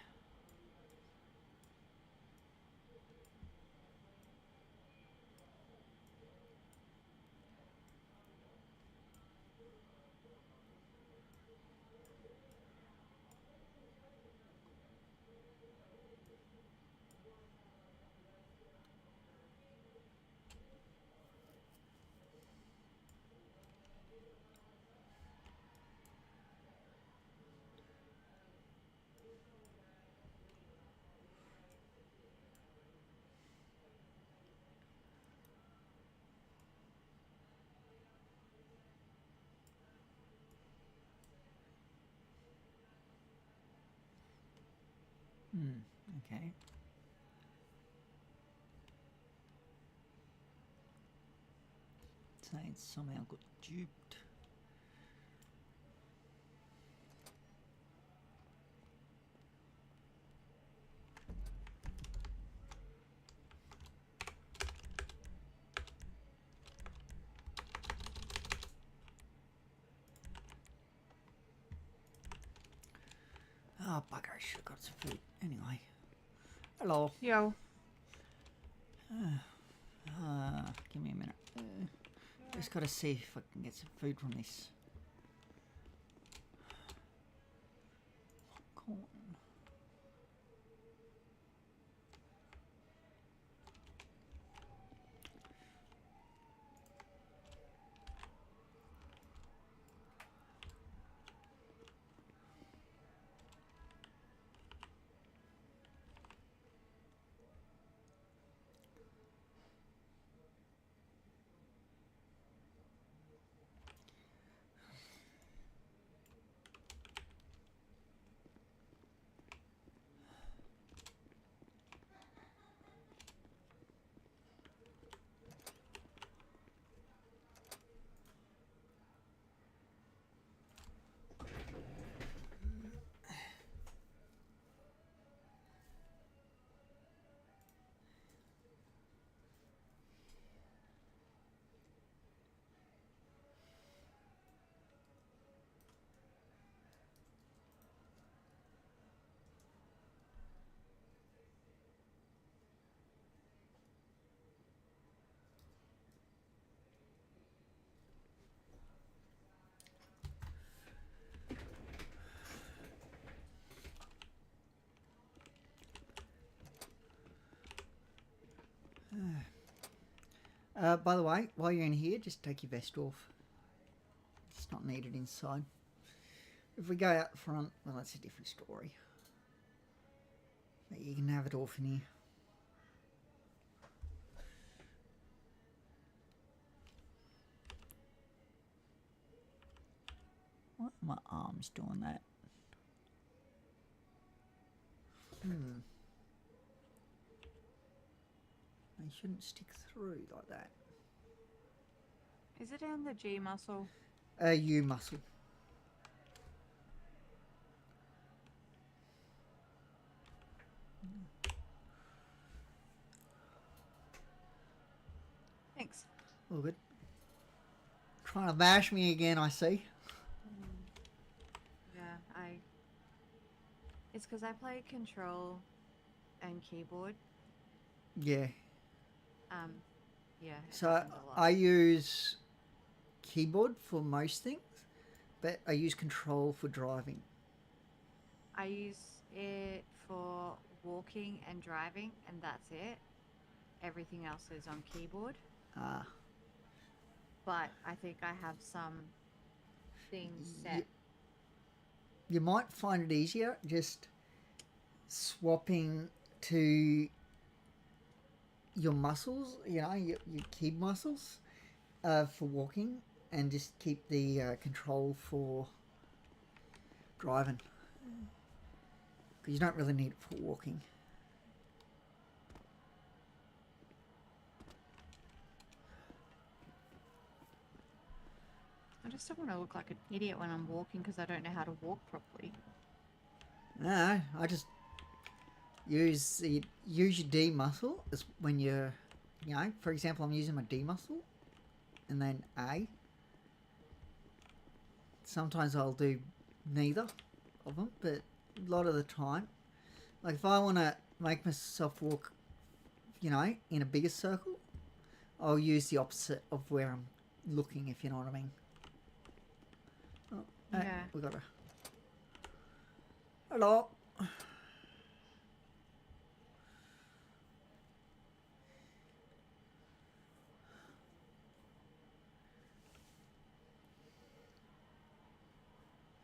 Okay. So it's somehow got duped. Oh, bugger, I should have got some food. Anyway. Hello. Yo. Give me a minute. Just got to see if I can get some food from this. Popcorn. By the way, while you're in here, just take your vest off. It's not needed inside. If we go out front, well, that's a different story. But you can have it off in here. Why are my arms doing that? They shouldn't stick through like that. Is it in the G muscle? U muscle. Thanks. All good. Trying to bash me again, I see. Yeah, It's because I play control and keyboard. Yeah. Yeah. it So happens a lot. I use keyboard for most things, but I use control for driving. I use it for walking and driving, and that's it. Everything else is on keyboard. Ah. But I think I have some things set. You might find it easier just swapping to your muscles, you know, your key muscles for walking, and just keep the control for driving. Because you don't really need it for walking. I just don't want to look like an idiot when I'm walking because I don't know how to walk properly. No, I just use your D muscle as when you're, you know, for example, I'm using my D muscle, and then A. Sometimes I'll do neither of them, but a lot of the time. Like if I want to make myself walk, you know, in a bigger circle, I'll use the opposite of where I'm looking, if you know what I mean. Oh, Yeah. we got a... Hello.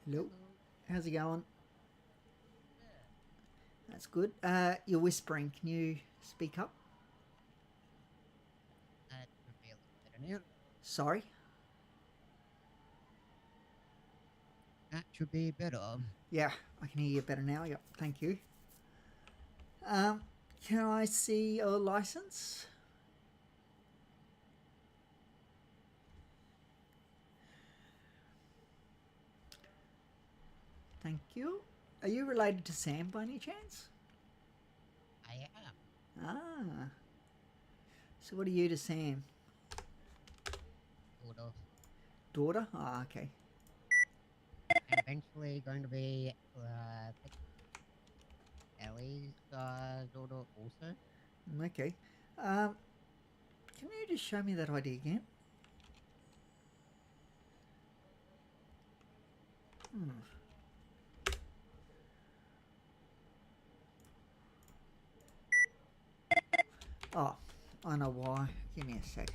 Hello. How's it going? That's good. You're whispering. Can you speak up? That would be a little better now. Sorry. That should be better. Yeah, I can hear you better now. Yep, thank you. Can I see your license? Thank you. Are you related to Sam by any chance? I am. Ah. So what are you to Sam? Sort of. Daughter? Ah, okay. And eventually going to be Ellie's daughter also. Okay. Can you just show me that ID again? Oh, I know why. Give me a sec.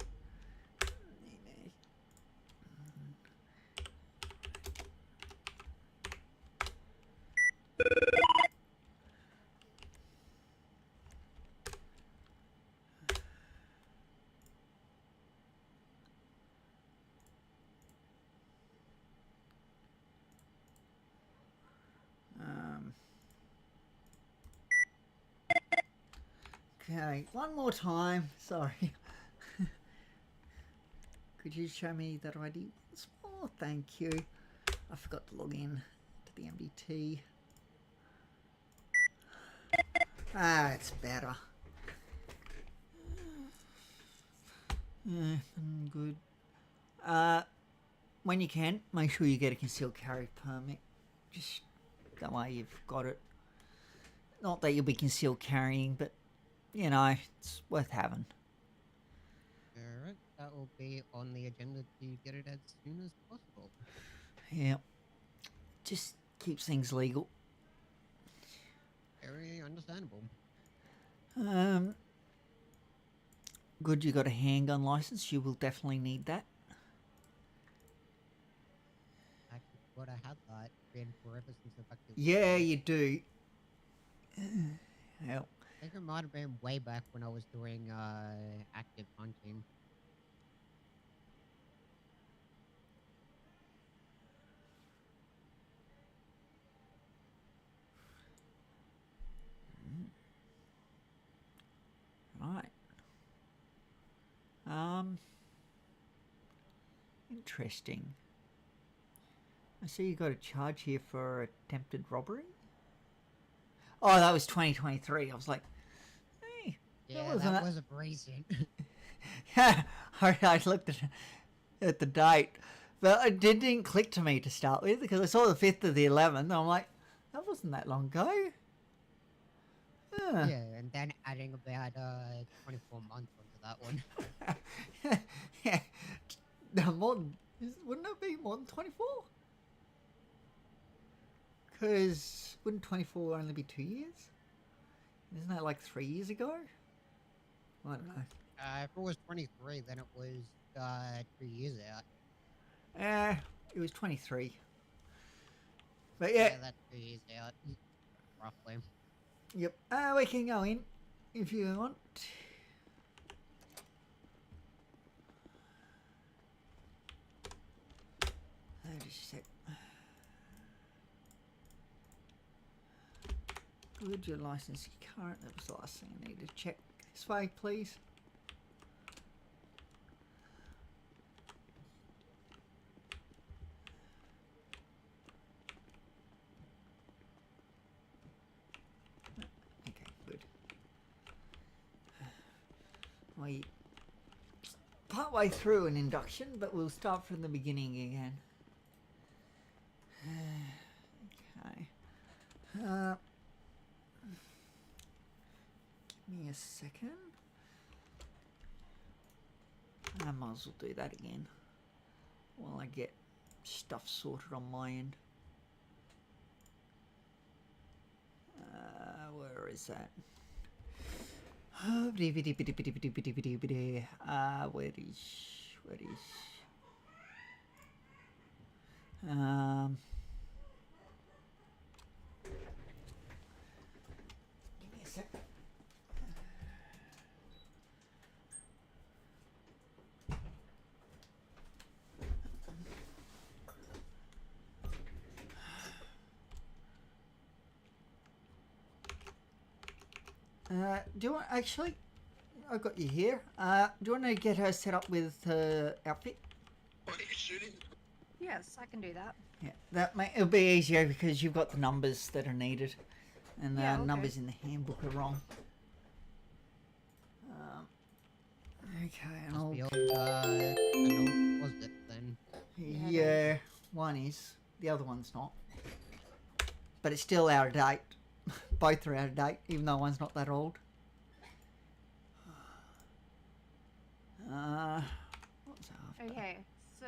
Okay, one more time. Sorry. Could you show me that ID once more? Thank you. I forgot to log in to the MDT. Ah, it's better. Yeah, good. When you can, make sure you get a concealed carry permit. Just that way you've got it. Not that you'll be concealed carrying, but you know, it's worth having. Alright, that will be on the agenda to get it as soon as possible. Yeah. Just keeps things legal. Very understandable. Good, you got a handgun license. You will definitely need that. Actually, what I have that been forever since I've actually. Yeah, you do. Yep. I think it might have been way back when I was doing active hunting. Right. Interesting. I see you got a charge here for attempted robbery. Oh, that was 2023. I was like, hey, Yeah, that was recent. yeah. I looked at the date, but it didn't click to me to start with because I saw the 5th of the 11th. And I'm like, that wasn't that long ago. Yeah. Yeah, and then adding about 24 months onto that one. Yeah. No, more than, wouldn't it be more than 24? Because wouldn't 24 only be 2 years? Isn't that like 3 years ago? I don't know. If it was 23, then it was 2 years out. It was 23. But yeah. Yeah, that's 2 years out, roughly. Yep. We can go in if you want. Just a sec. Good, your license is current. That was the last thing I need to check. This way, please. Okay, good. We partway through an induction, but we'll start from the beginning again. Okay. me a second. I might as well do that again while I get stuff sorted on my end. Where is that? Where is? Give me a sec. Do you want, actually, I got you here. Do you want to get her set up with her outfit? What are you shooting? Yes, I can do that. Yeah, it'll be easier because you've got the numbers that are needed, and the Yeah, okay. numbers in the handbook are wrong. Okay, and Must I'll... be old, an old closet then. Yeah, Yeah, one is. The other one's not. But it's still out of date. Both are out of date, even though one's not that old. What's after? Okay, so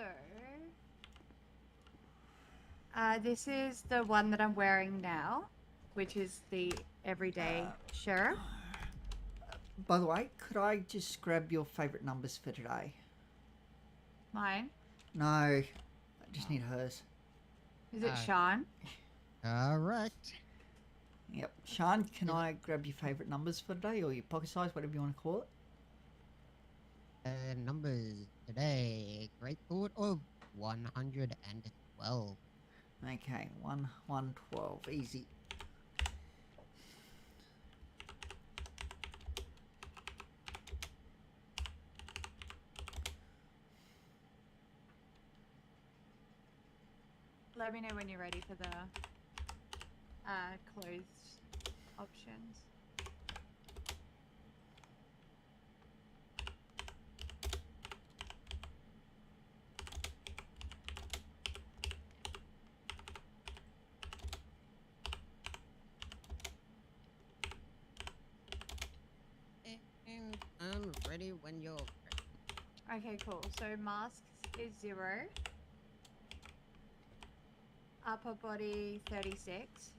this is the one that I'm wearing now, which is the everyday sheriff. By the way, could I just grab your favourite numbers for today? Mine. No, I just need hers. Is it Sean? Correct. Yep. Sean, can I grab your favourite numbers for today, or your pocket size, whatever you want to call it? Numbers today. Great thought of 112. Okay, 112, easy. Let me know when you're ready for the closed options. And I'm ready when you're ready. Okay, cool. So masks is 0. Upper body 36.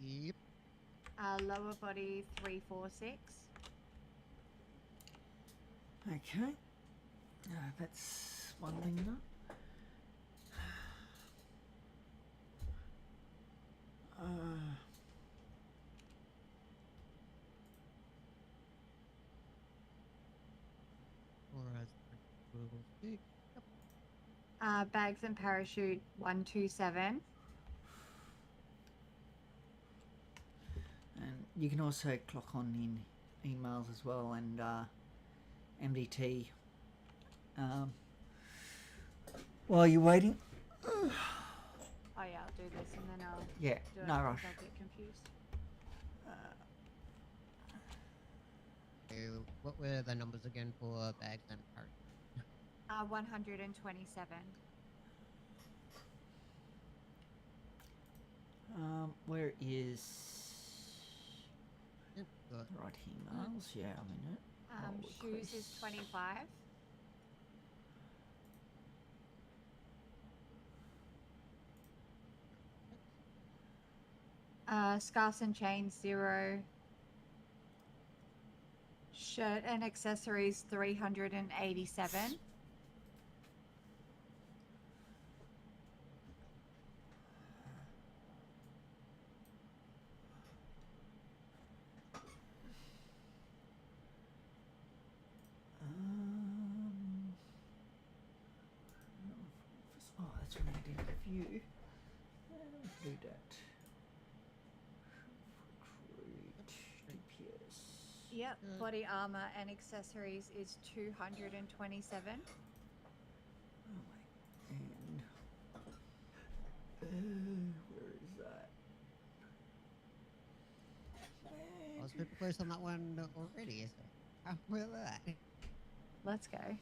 Yep. Lower body 346. Okay. That's one thing done. Bags and parachute 127. And you can also clock on in emails as well, and MDT while you're waiting. Oh yeah, I'll do this and then I'll Yeah, do it no because rush. I'll get confused. What were the numbers again for bags and parts? 127. Where is Yep, got the right emails? Yeah, I'm in it. Shoes is 25. Scarves and chains 0. Shirt and accessories 387. Oh, that's when I did a review. Do that. Recruit DPS. Yep, body armor and accessories is 227. Oh my, and where is that? I was pretty close on that one already, so how will that? Let's go.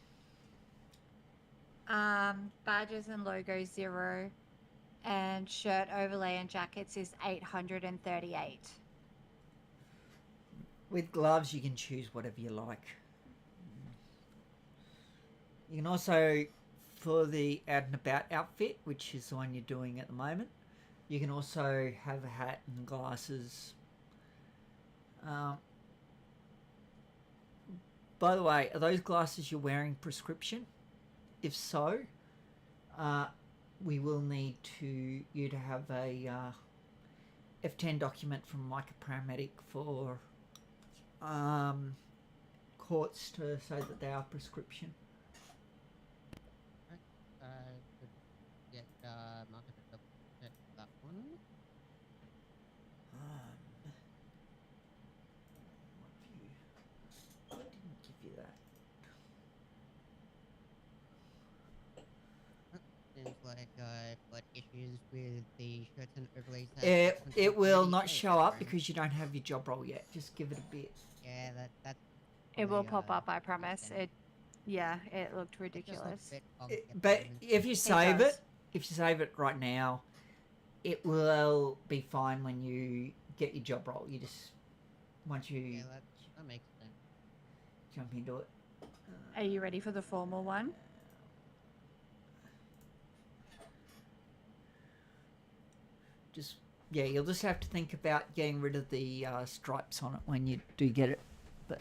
Badges and logos 0, and shirt overlay and jackets is 838. With gloves, you can choose whatever you like. You can also, for the out and about outfit, which is the one you're doing at the moment, you can also have a hat and glasses. By the way, are those glasses you're wearing prescription? If so, we will need you to have a F10 document from like a paramedic for courts to say that they are prescription. Could get market to double check that one. What view? I didn't give you that. Seems like I've got issues with the shirts and overlays. It will not show up because you don't have your job role yet. Just give it a bit. Yeah, that's. It will probably, pop up, I promise. extended. It looked It just looks ridiculous. a bit funky at the But moment. if you save does. if you save it right now, it will be fine when you get your job role. You just once you Yeah, that makes sense. jump into it. Are you ready for the formal one? You'll just have to think about getting rid of the stripes on it when you do get it. But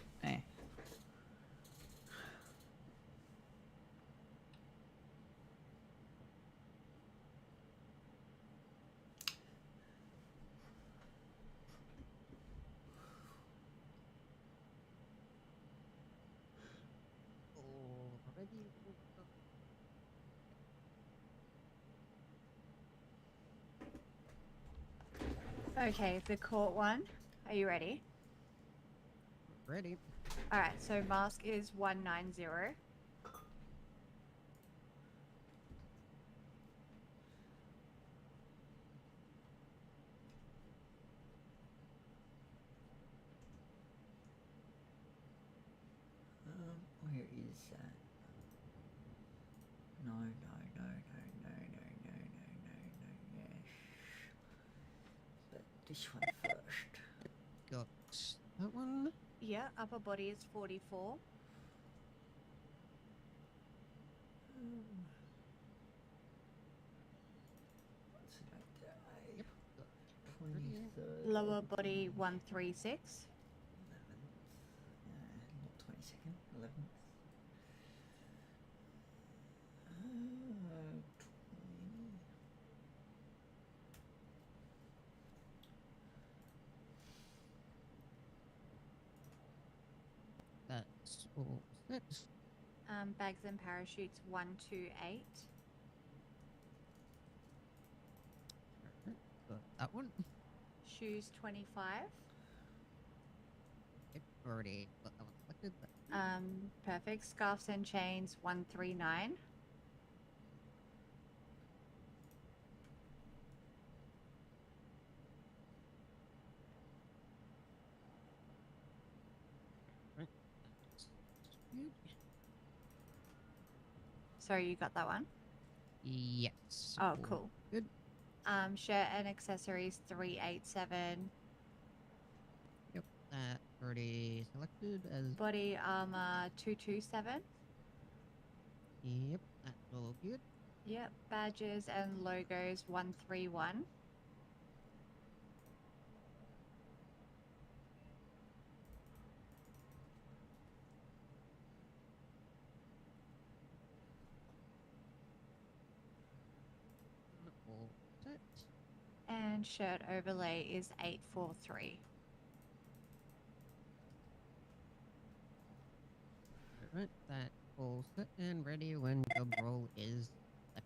Already. Okay, the court one. Are you ready? Ready. Alright, so mask is 190. where is that? No. Yes. But this one first. Got that one. Yeah, upper body is 44. What's that day? Yep. Got ready. 23rd. Lower body 136. 11th. Not 22nd. 11th. 20. That's all set. Bags and parachutes 128. Got that one. Shoes 25. Yep, already got that one selected. Perfect. Scarves and chains 139. Right. Good. Sorry, you got that one? Yes. Oh, all cool. Good. Shirt and accessories 387. Yep. That already selected as. Body armor 227. Yep. That's all good. Yep. Badges and logos 131. All set. And shirt overlay is 843. Alright, that all set and ready when job role is set.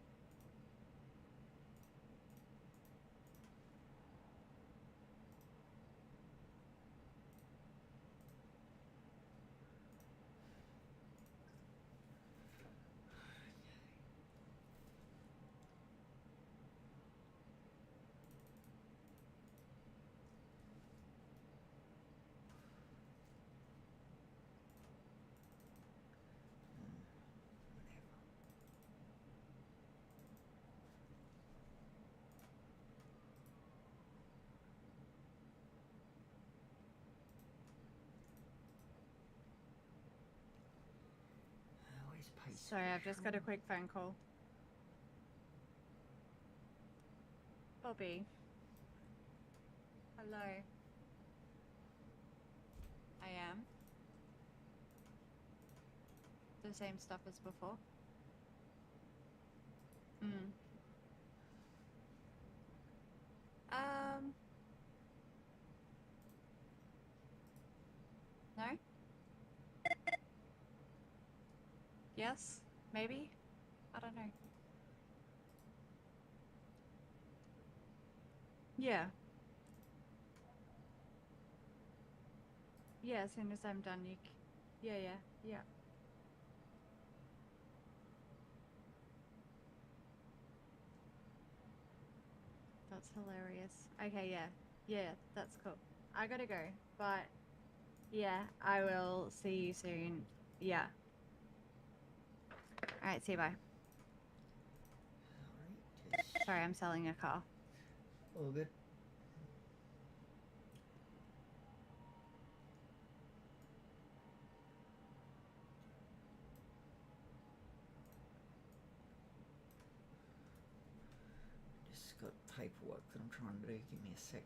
Sorry, I've just got a quick phone call. Bobby. Hello. I am. The same stuff as before. No? Yes? Maybe? I don't know. Yeah. Yeah, as soon as I'm done, yeah. That's hilarious. Okay, yeah, that's cool. I gotta go, but yeah, I will see you soon. Yeah. All right, see you, bye. Alright, just Sorry, I'm selling a car. all good. Just got paperwork that I'm trying to do. Give me a sec.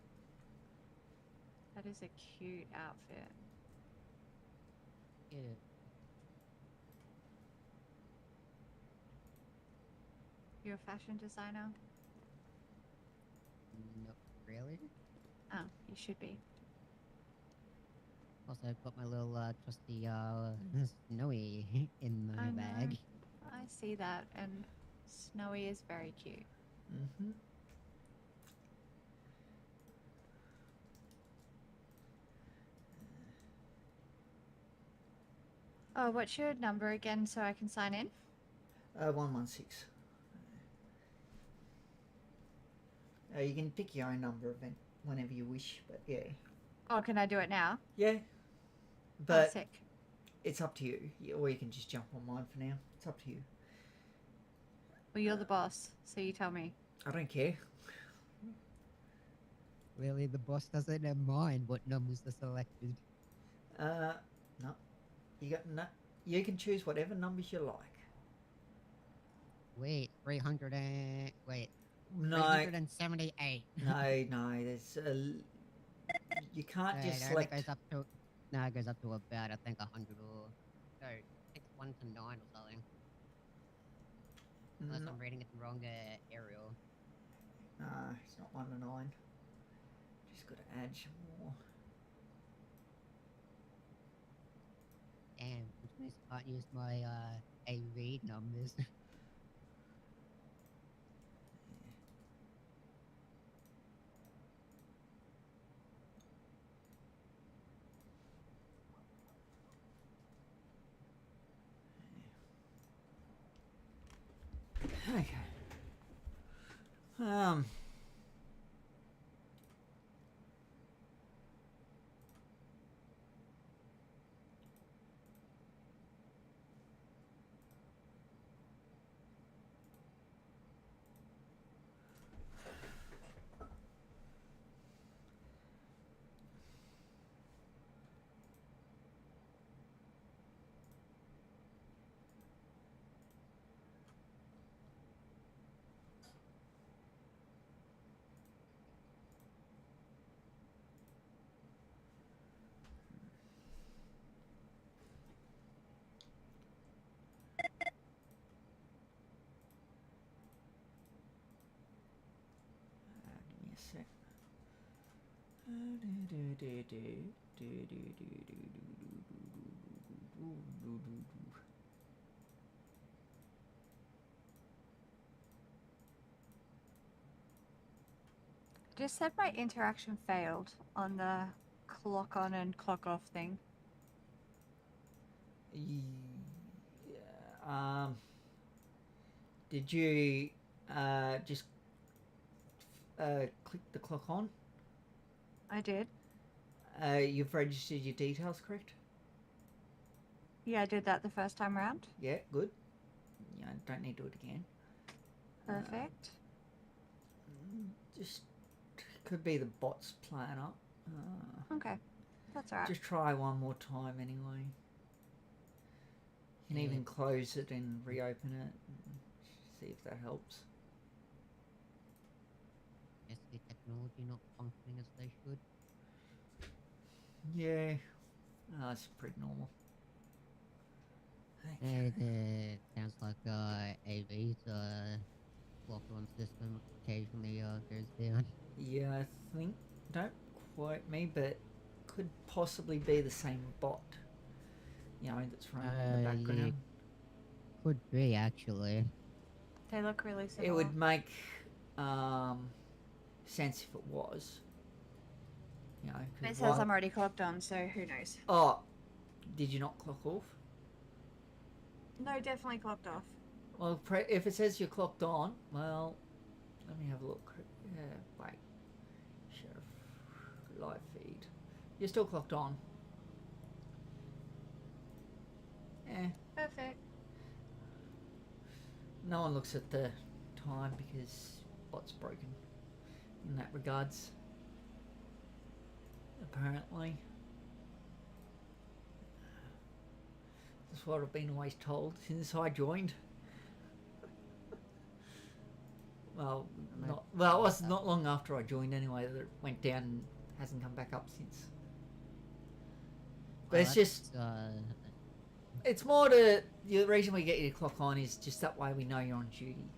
That is a cute outfit. Yeah. You're a fashion designer? Not really. Oh, you should be. Also, I've got my little trusty Snowy in my I know. bag. I see that, and Snowy is very cute. Mm-hmm. Oh, what's your number again so I can sign in? 116. You can pick your own number whenever you wish, but yeah. Oh, can I do it now? Yeah. Oh, But sick. it's up to you. Or you can just jump on mine for now. It's up to you. Well, you're the boss, so you tell me. I don't care. Really, the boss doesn't have mind what numbers are selected. No. No. You can choose whatever numbers you like. Wait, 378. No. There's you can't Wait, just it only select. goes up to. No, it goes up to about I think 100 or no, it's 1 to 9 or something. Unless No, I'm reading it the wrong aerial. it's not 1 to 9. Just got to add some more. Damn, which means I can't use my AV numbers. Okay. Give me a sec. Just said my interaction failed on the clock on and clock off thing. Yeah, did you just click the clock on? I did. You've registered your details, correct? Yeah, I did that the first time around. Yeah, good. Yeah, don't need to do it again. Perfect. Just could be the bots playing up. Okay, that's alright. Just try one more time anyway. You can even close it and reopen it. And see if that helps. Is the technology not functioning as they should? Yeah. Oh, it's pretty normal. It sounds like AV's lock-on system occasionally goes down. Yeah, I think, don't quote me, but could possibly be the same bot, you know, that's running in the Yeah, background. could be actually. They look really similar. It would make sense if it was. You know, 'cause It says I'm already clocked on, so who knows? Oh, did you not clock off? No, definitely clocked off. Well, if it says you're clocked on, well, let me have a look. Yeah, wait. Sheriff, live feed. You're still clocked on. Eh. Perfect. No one looks at the time because bot's broken in that regards. Apparently. That's what I've been always told since I joined. Well, it was not long after I joined anyway that it went down and hasn't come back up since. But it's just, it's more to, the reason we get you to clock on is just that way we know you're on duty.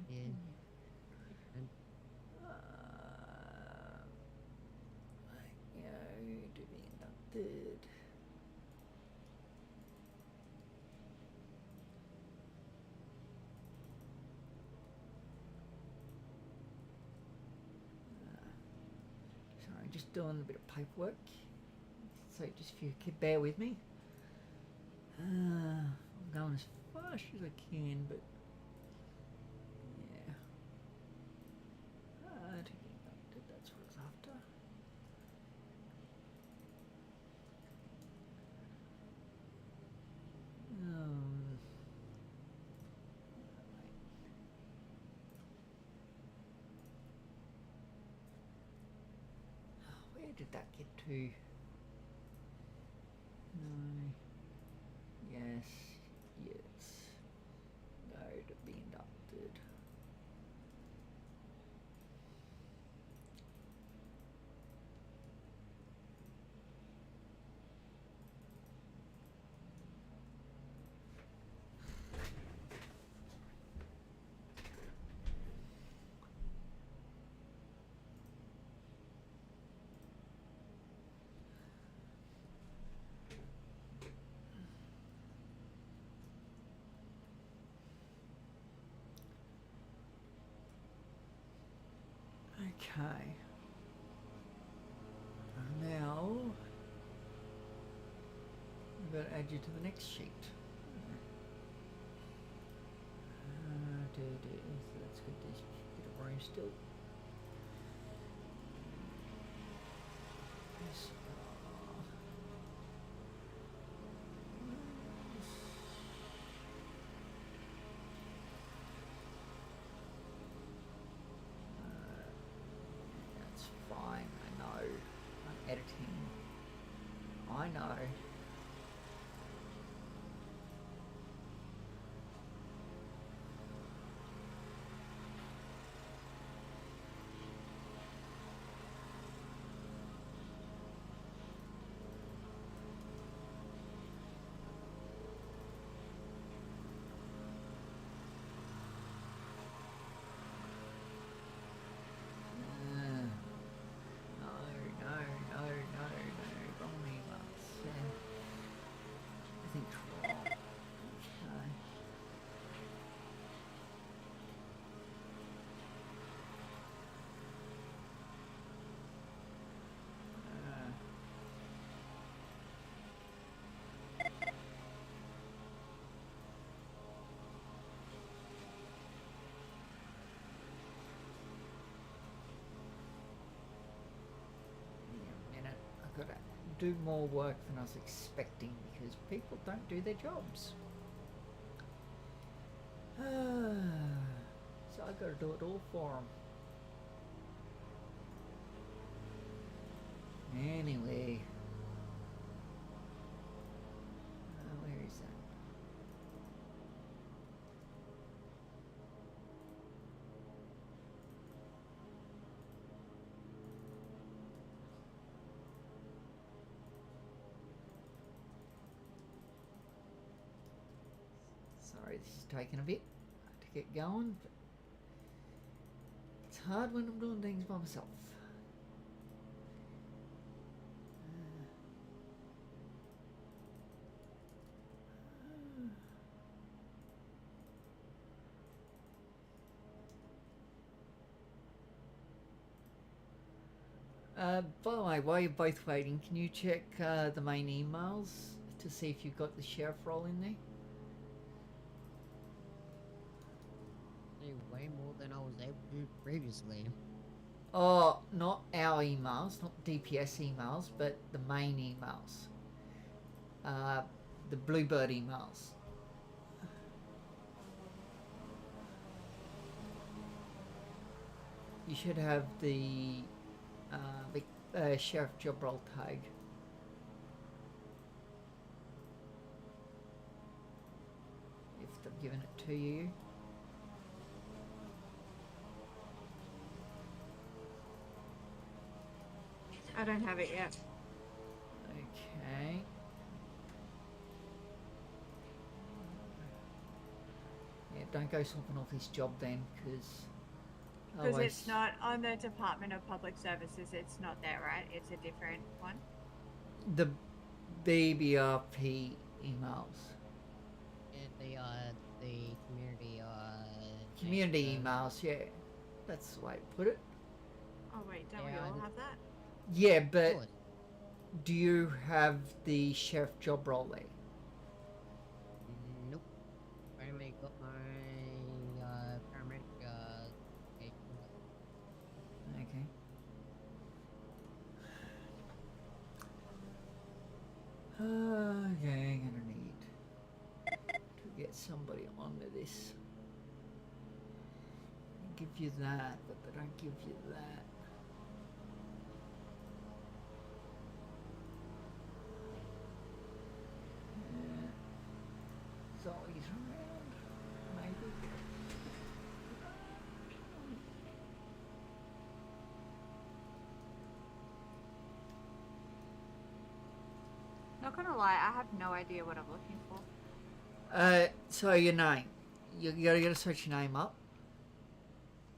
Yeah. To be inducted. Sorry, just doing a bit of paperwork. So just if you could bear with me. I'm going as fast as I can, but yeah. To be inducted, that's what it's after. Where did that get to? No. Yes. Yes. No to be inducted. Okay. Now we've got to add you to the next sheet. So let's get this bit of room still. Yes. That's fine, I know. I'm editing. I know. Got to do more work than I was expecting because people don't do their jobs. So I got to do it all for them. Anyway. Sorry, this is taking a bit to get going. But it's hard when I'm doing things by myself. By the way, while you're both waiting, can you check the main emails to see if you've got the sheriff role in there? Way more than I was able to previously. Oh, not our emails, not DPS emails, but the main emails. The Bluebird emails. You should have the sheriff job role tag. If they've given it to you. I don't have it yet. Okay. Yeah, don't go swapping off this job then, Because it's not on the Department of Public Services. It's not there, right? It's a different one. The BBRP emails. Yeah, the Community emails, yeah. That's the way to put it. Oh wait, don't we all have that? Yeah, but do you have the sheriff job role there? Nope. I only got my paramedic Okay. Okay, I'm gonna need to get somebody onto this. They give you that, but they don't give you that. Zoe's around, maybe. Not gonna lie, I have no idea what I'm looking for. So your name. You gotta search your name up.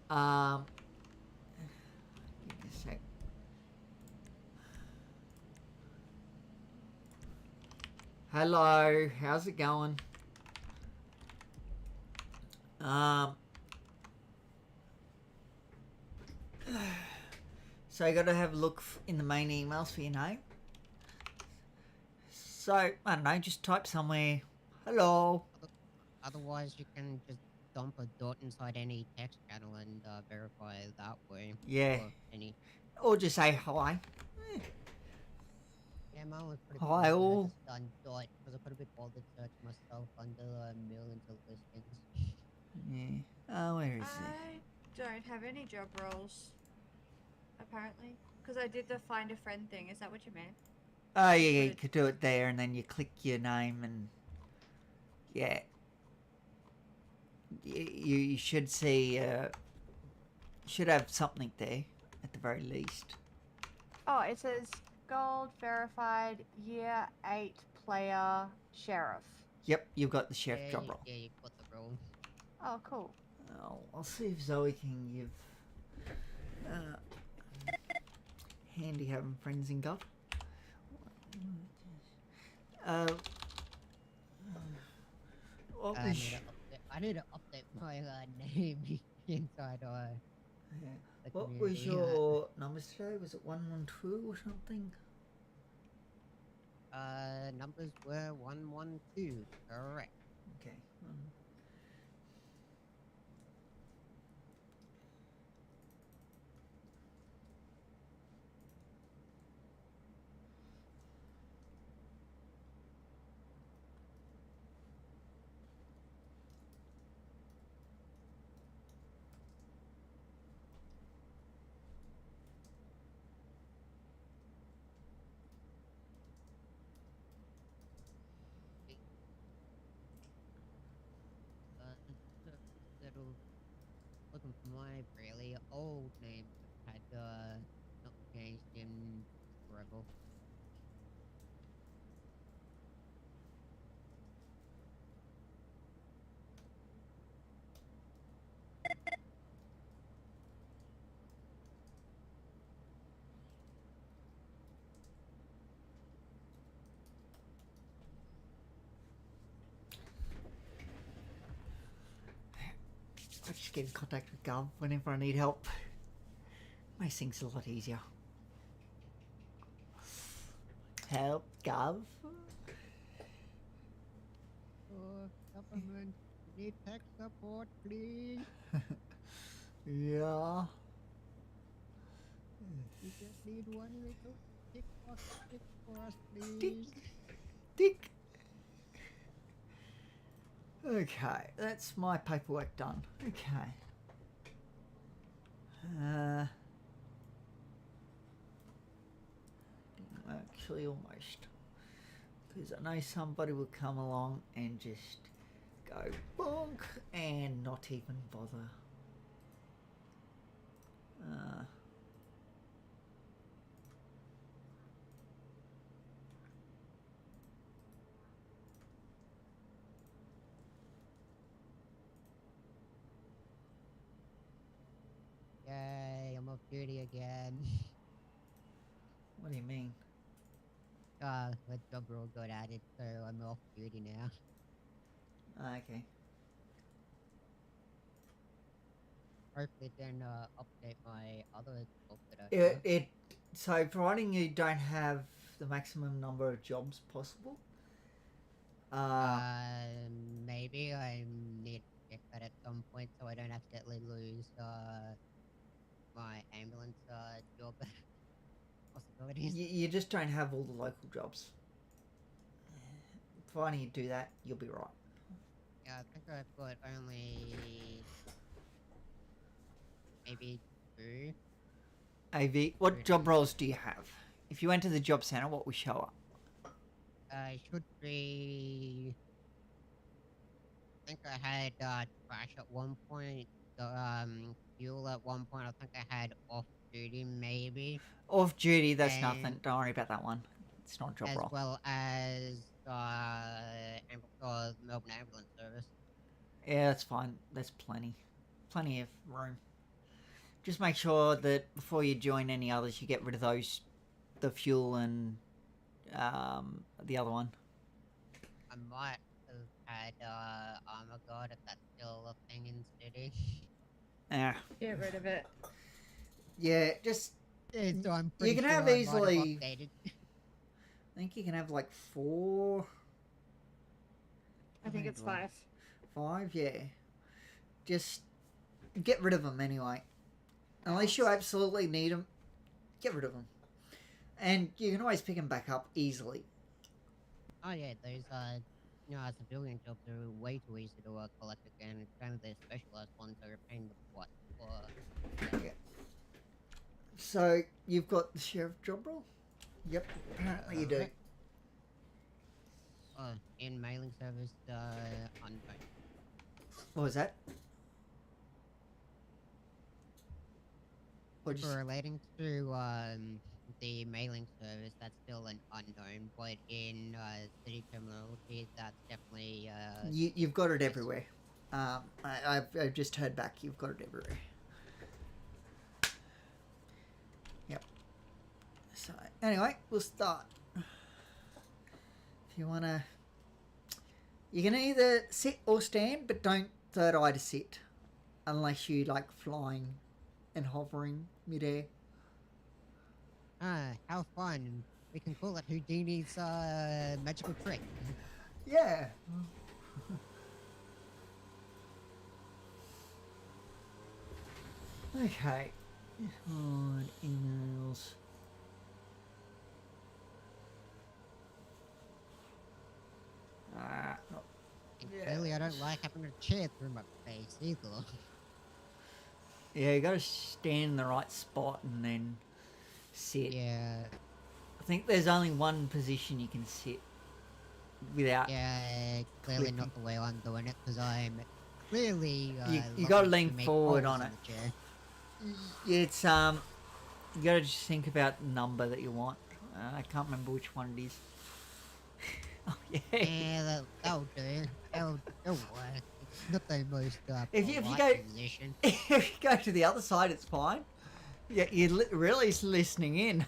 Give me a sec. Hello, how's it going? So you gotta have a look in the main emails for your name. So, I don't know, just type somewhere, hello. Otherwise, you can just dump a dot inside any text channel and verify that way. Yeah. Or any. Or just say hi. Yeah, mine was pretty Hi, cool. all. I just done dot because I put a bit bothered search myself under millions of listings. Yeah. Where is it? I don't have any job roles, apparently. Because I did the find a friend thing. Is that what you meant? Oh, yeah, you could do it there, and then you click your name, and yeah, you should see, should have something there at the very least. Oh, it says gold verified year 8 player sheriff. Yep, you've got the sheriff job role. Yeah, you got the role. Oh, cool. I'll see if Zoe can give. Handy having friends in Gov. What I was need to update my name inside the what was community. your numbers today? Was it 112 or something? Numbers were 112, correct. Okay. Little looking for my really old name had not changed in forever. just get in contact with Gov whenever I need help. Makes things a lot easier. Help, Gov. Oh, government, need tech support, please. Yeah. We just need one little tick box tick for us, Tick. please. Dick. Okay, that's my paperwork done. Okay. Actually, almost. Because I know somebody will come along and just go bonk and not even bother. Yay, I'm off duty again. What do you mean? The job role got added, so I'm off duty now. Okay. Hopefully then update my other job that I have. So providing you don't have the maximum number of jobs possible. Maybe I need to check that at some point so I don't accidentally lose my ambulance job possibilities. You just don't have all the local jobs. Providing you do that, you'll be right. Yeah, I think I've got only maybe 2. AV, what job roles do you have? If you enter the job center, what will show up? Should be. I think I had trash at one point. Fuel at one point. I think I had off duty maybe. Off duty, that's And- nothing. Don't worry about that one. It's not a job As role. well as Melbourne Ambulance Service. Yeah, that's fine. That's plenty. Plenty of room. Just make sure that before you join any others, you get rid of those, the fuel and the other one. I might have had Armor Guard if that's still a thing in City. Yeah. Get rid of it. Yeah, just So I'm You pretty can sure have I might easily- updated. I think you can have like 4, I think it's 5. 5. Yeah. Just get rid of them anyway. Unless you absolutely need them, get rid of them. And you can always pick them back up easily. Oh yeah, those civilian jobs are way too easy to collect again. It's kind of the specialized ones that are a pain in the butt. So you've got the sheriff job role? Yep, apparently you do. In mailing service, unknown. What was that? What'd you say? Relating to the mailing service, that's still an unknown, but in city terminology, that's definitely You've got it everywhere. I've just heard back. You've got it everywhere. Yep. So anyway, we'll start. If you wanna, you can either sit or stand, but don't third eye to sit, unless you like flying and hovering midair. how fun. We can call it Houdini's magical trick. Yeah. Okay. On emails. No. And Yeah. clearly I don't like having a chair through my face either. Yeah, you gotta stand in the right spot and then sit. Yeah, I think there's only one position you can sit without. yeah, clearly clicking. not the way I'm doing it, because I'm clearly You gotta looking to lean make forward holes on in it. the chair. It's you gotta just think about the number that you want. I can't remember which one it is. Oh yeah. Yeah, that'll do. That'll work. It's not the most If you polite go- position. If you go to the other side, it's fine. Yeah, you're really listening in.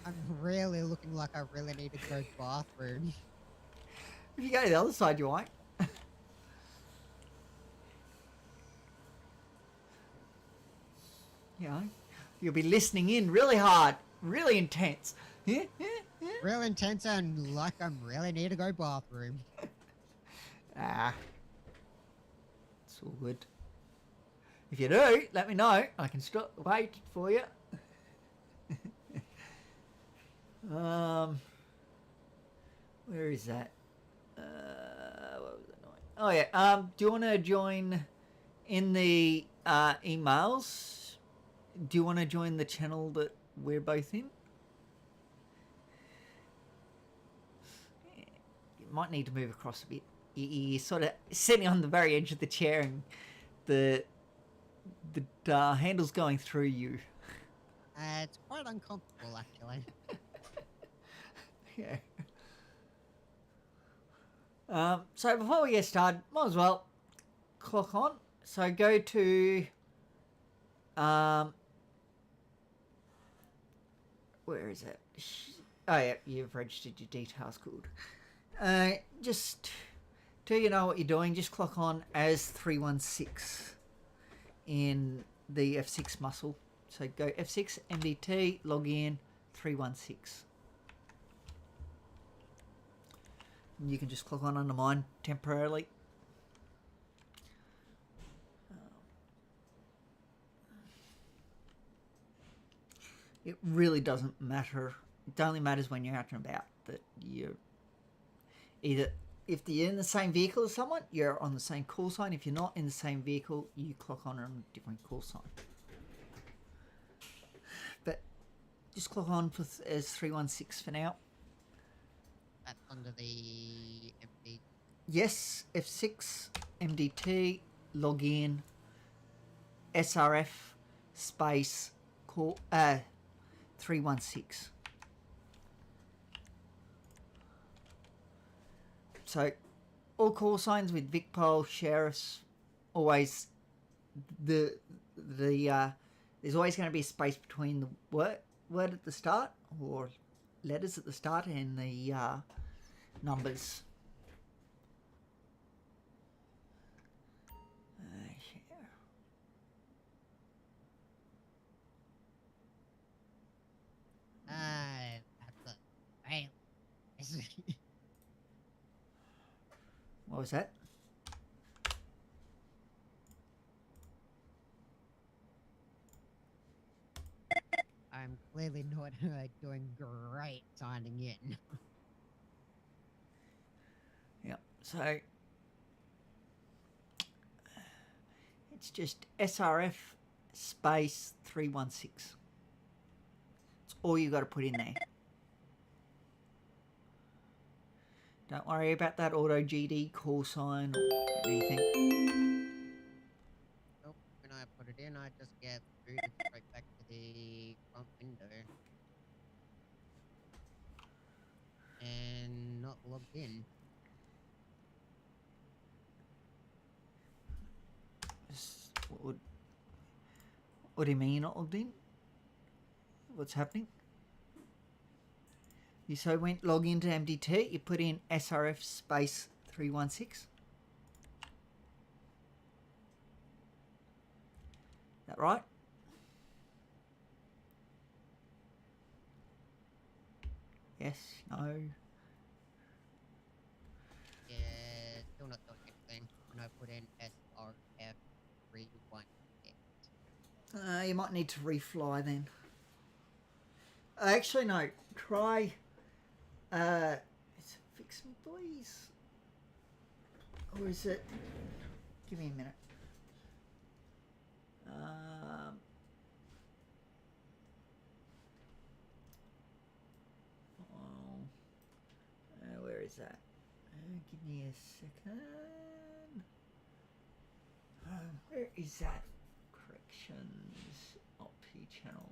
I'm really looking like I really need to go to the bathroom. If you go to the other side, you won't. You know, you'll be listening in really hard, really intense. Real intense and like I really need to go bathroom. Ah, it's all good. If you do, let me know. I can stop wait for you. Where is that? What was it? Oh yeah. Do you want to join in the emails? Do you want to join the channel that we're both in? You might need to move across a bit. You're sort of sitting on the very edge of the chair, and the handle's going through you. It's quite uncomfortable, actually. Yeah. So before we get started, might as well clock on. So go to where is it? Oh yeah, you've registered your details. Good. Just do you know what you're doing? Just clock on as 316 in the F6 muscle. So go F6 MDT, log in 316. And you can just clock on under mine temporarily. It really doesn't matter. It only matters when you're out and about that you're either, if you're in the same vehicle as someone, you're on the same call sign. If you're not in the same vehicle, you clock on a different call sign. But just clock on as 316 for now. That's under the empty. Yes, F6 MDT, log in, SRF space call 316. So all call signs with VicPol, sheriffs, always there's always going to be a space between the word at the start or letters at the start and the numbers. That's a fail. What was that? I'm clearly not doing great signing in. Yep. So it's just SRF space 316. It's all you got to put in there. Don't worry about that auto GD call sign or anything. Nope, when I put it in, I just get booted straight back to the front window. And not logged in. What do you mean you're not logged in? What's happening? You so went log into MDT, you put in SRF space 316. Is that right? Yes, no. Yeah, still not doing anything. When I put in SRF 318. You might need to refly then. Actually, no. Try. Is it fix me, please? Or is it? Give me a minute. Where is that? Give me a second. Where is that? Corrections. P channel.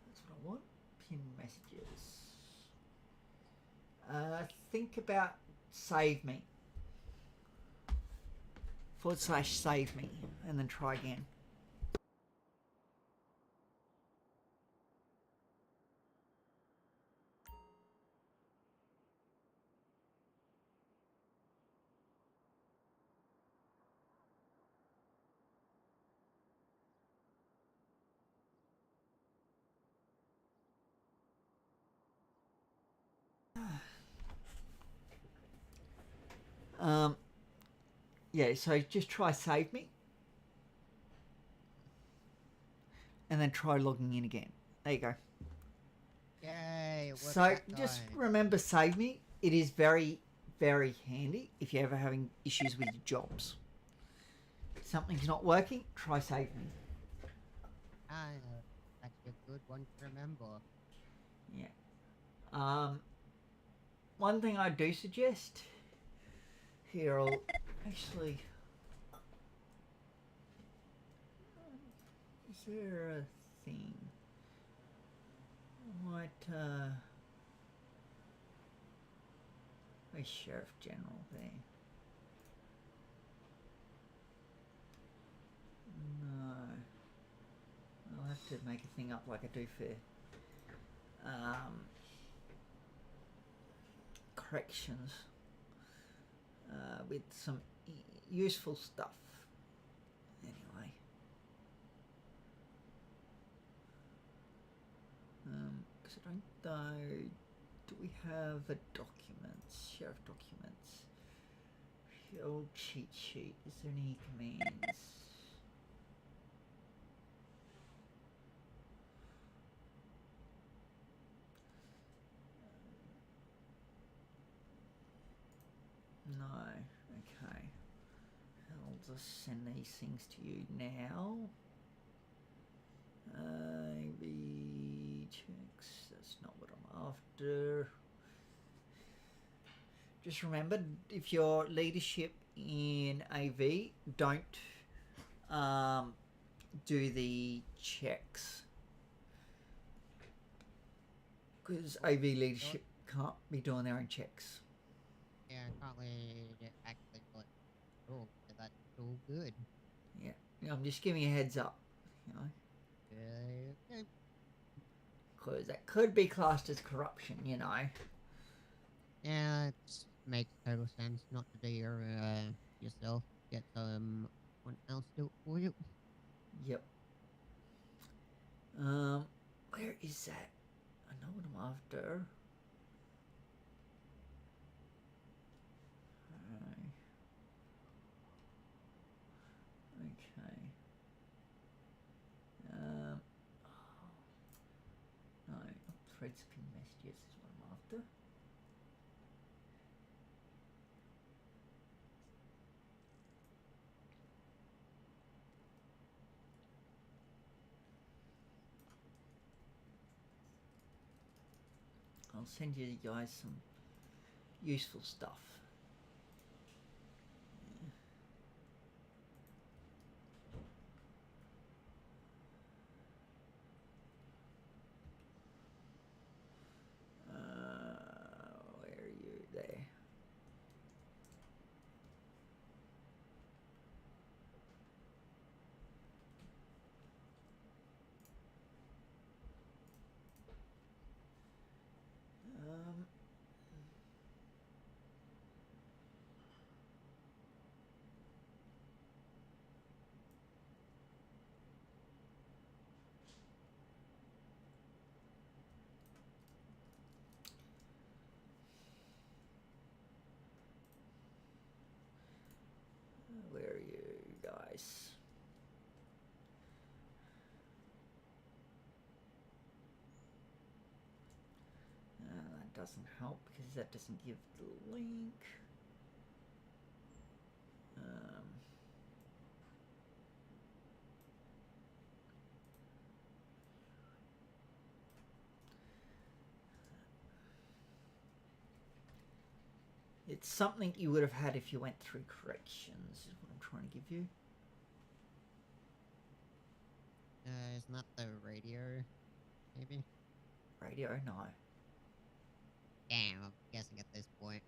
That's what I want. Pin messages. Think about save me. / save me. And then try again. Yeah, so just try save me. And then try logging in again. There you go. Yay, it worked So that just time. remember save me. It is very, very handy if you're ever having issues with your jobs. If something's not working, try save me. Ah, that's a good one to remember. Yeah. One thing I do suggest here, I'll actually. Is there a thing? I might. Where's Sheriff General there? No. I'll have to make a thing up like I do for corrections with some useful stuff. Anyway. Because I don't know. Do we have a documents? Sheriff documents. Old cheat sheet. Is there any commands? No. Okay. I'll just send these things to you now. AV checks. That's not what I'm after. Just remember, if your leadership in AV, don't do the checks. Because AV leadership can't be doing their own checks. Yeah, I can't really actually do it. Oh, so that's all good. Yeah, I'm just giving you a heads up, you know. Okay. Because that could be classed as corruption, you know. Yeah, it makes total sense not to do your yourself. Get someone else to do it for you. Yep. Where is that? I know what I'm after. Okay. No, not threads pin messages is what I'm after. I'll send you guys some useful stuff. Where are you? There. Where are you guys? That doesn't help because that doesn't give the link. It's something you would have had if you went through corrections, is what I'm trying to give you. Isn't that the radio? Maybe? Radio? No. Damn, I'm guessing at this point.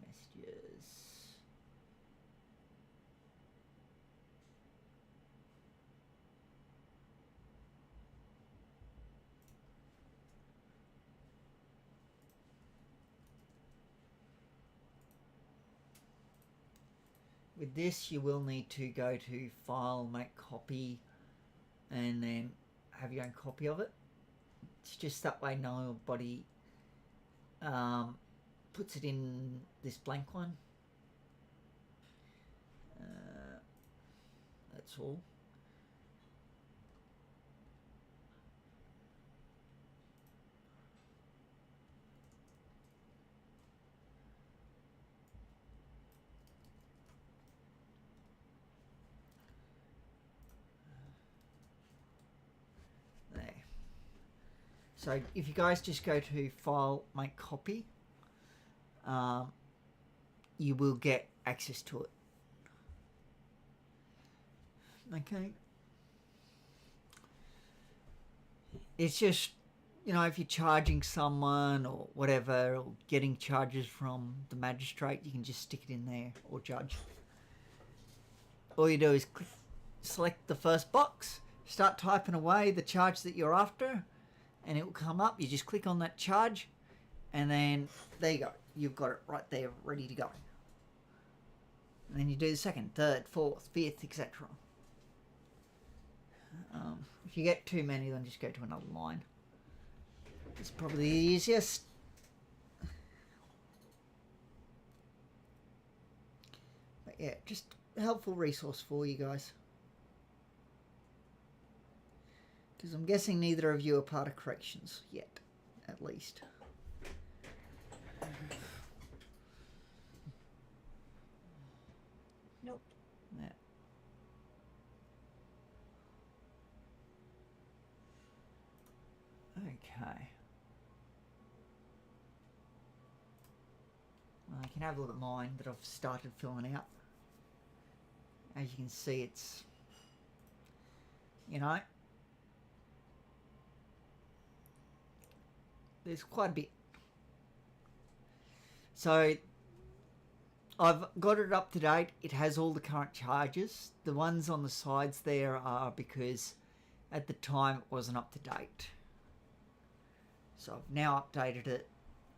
Messages. With this, you will need to go to File, Make Copy, and then have your own copy of it. It's just that way nobody puts it in this blank one. That's all. There. So if you guys just go to File, Make Copy, you will get access to it. Okay. It's just, you know, if you're charging someone or whatever, or getting charges from the magistrate, you can just stick it in there, or judge. All you do is select the first box, start typing away the charge that you're after, and it will come up. You just click on that charge, and then there you go. You've got it right there, ready to go. And then you do the second, third, fourth, fifth, etc. If you get too many, then just go to another line. It's probably the easiest. But yeah, just a helpful resource for you guys. Because I'm guessing neither of you are part of corrections yet, at least. Nope. Yeah. Okay. Well, you can have a look at mine that I've started filling out. As you can see, it's, you know, there's quite a bit. So I've got it up to date. It has all the current charges. The ones on the sides there are because at the time it wasn't up to date. So I've now updated it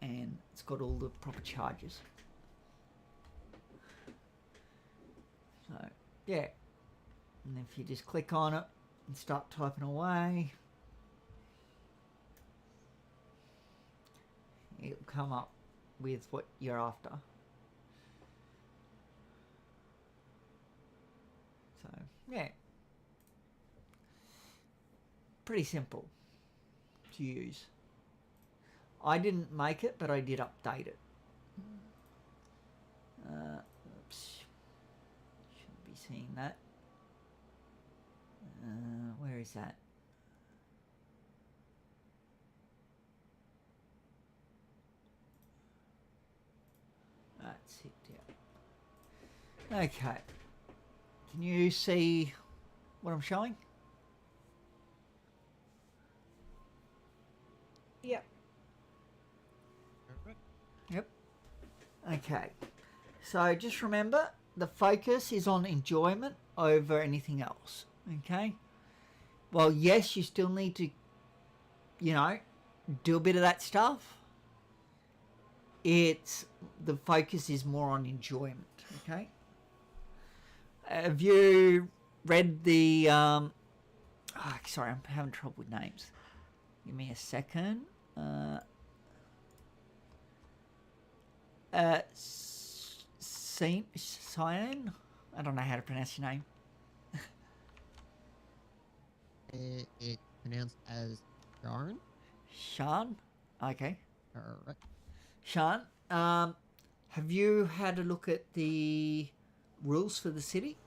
and it's got all the proper charges. So yeah, and if you just click on it and start typing away, it'll come up with what you're after. So yeah, pretty simple to use. I didn't make it, but I did update it. Oops. Shouldn't be seeing that. Where is that? That's it, yeah. Okay. Can you see what I'm showing? Yep. Yep. Okay. So just remember, the focus is on enjoyment over anything else. Okay. Well, yes, you still need to, you know, do a bit of that stuff. It's, the focus is more on enjoyment. Okay. Have you read the, sorry, I'm having trouble with names. Give me a second. Cyan? I don't know how to pronounce your name. It's pronounced as Yarn. Sean? Okay. Correct. Sean, have you had a look at the rules for the city?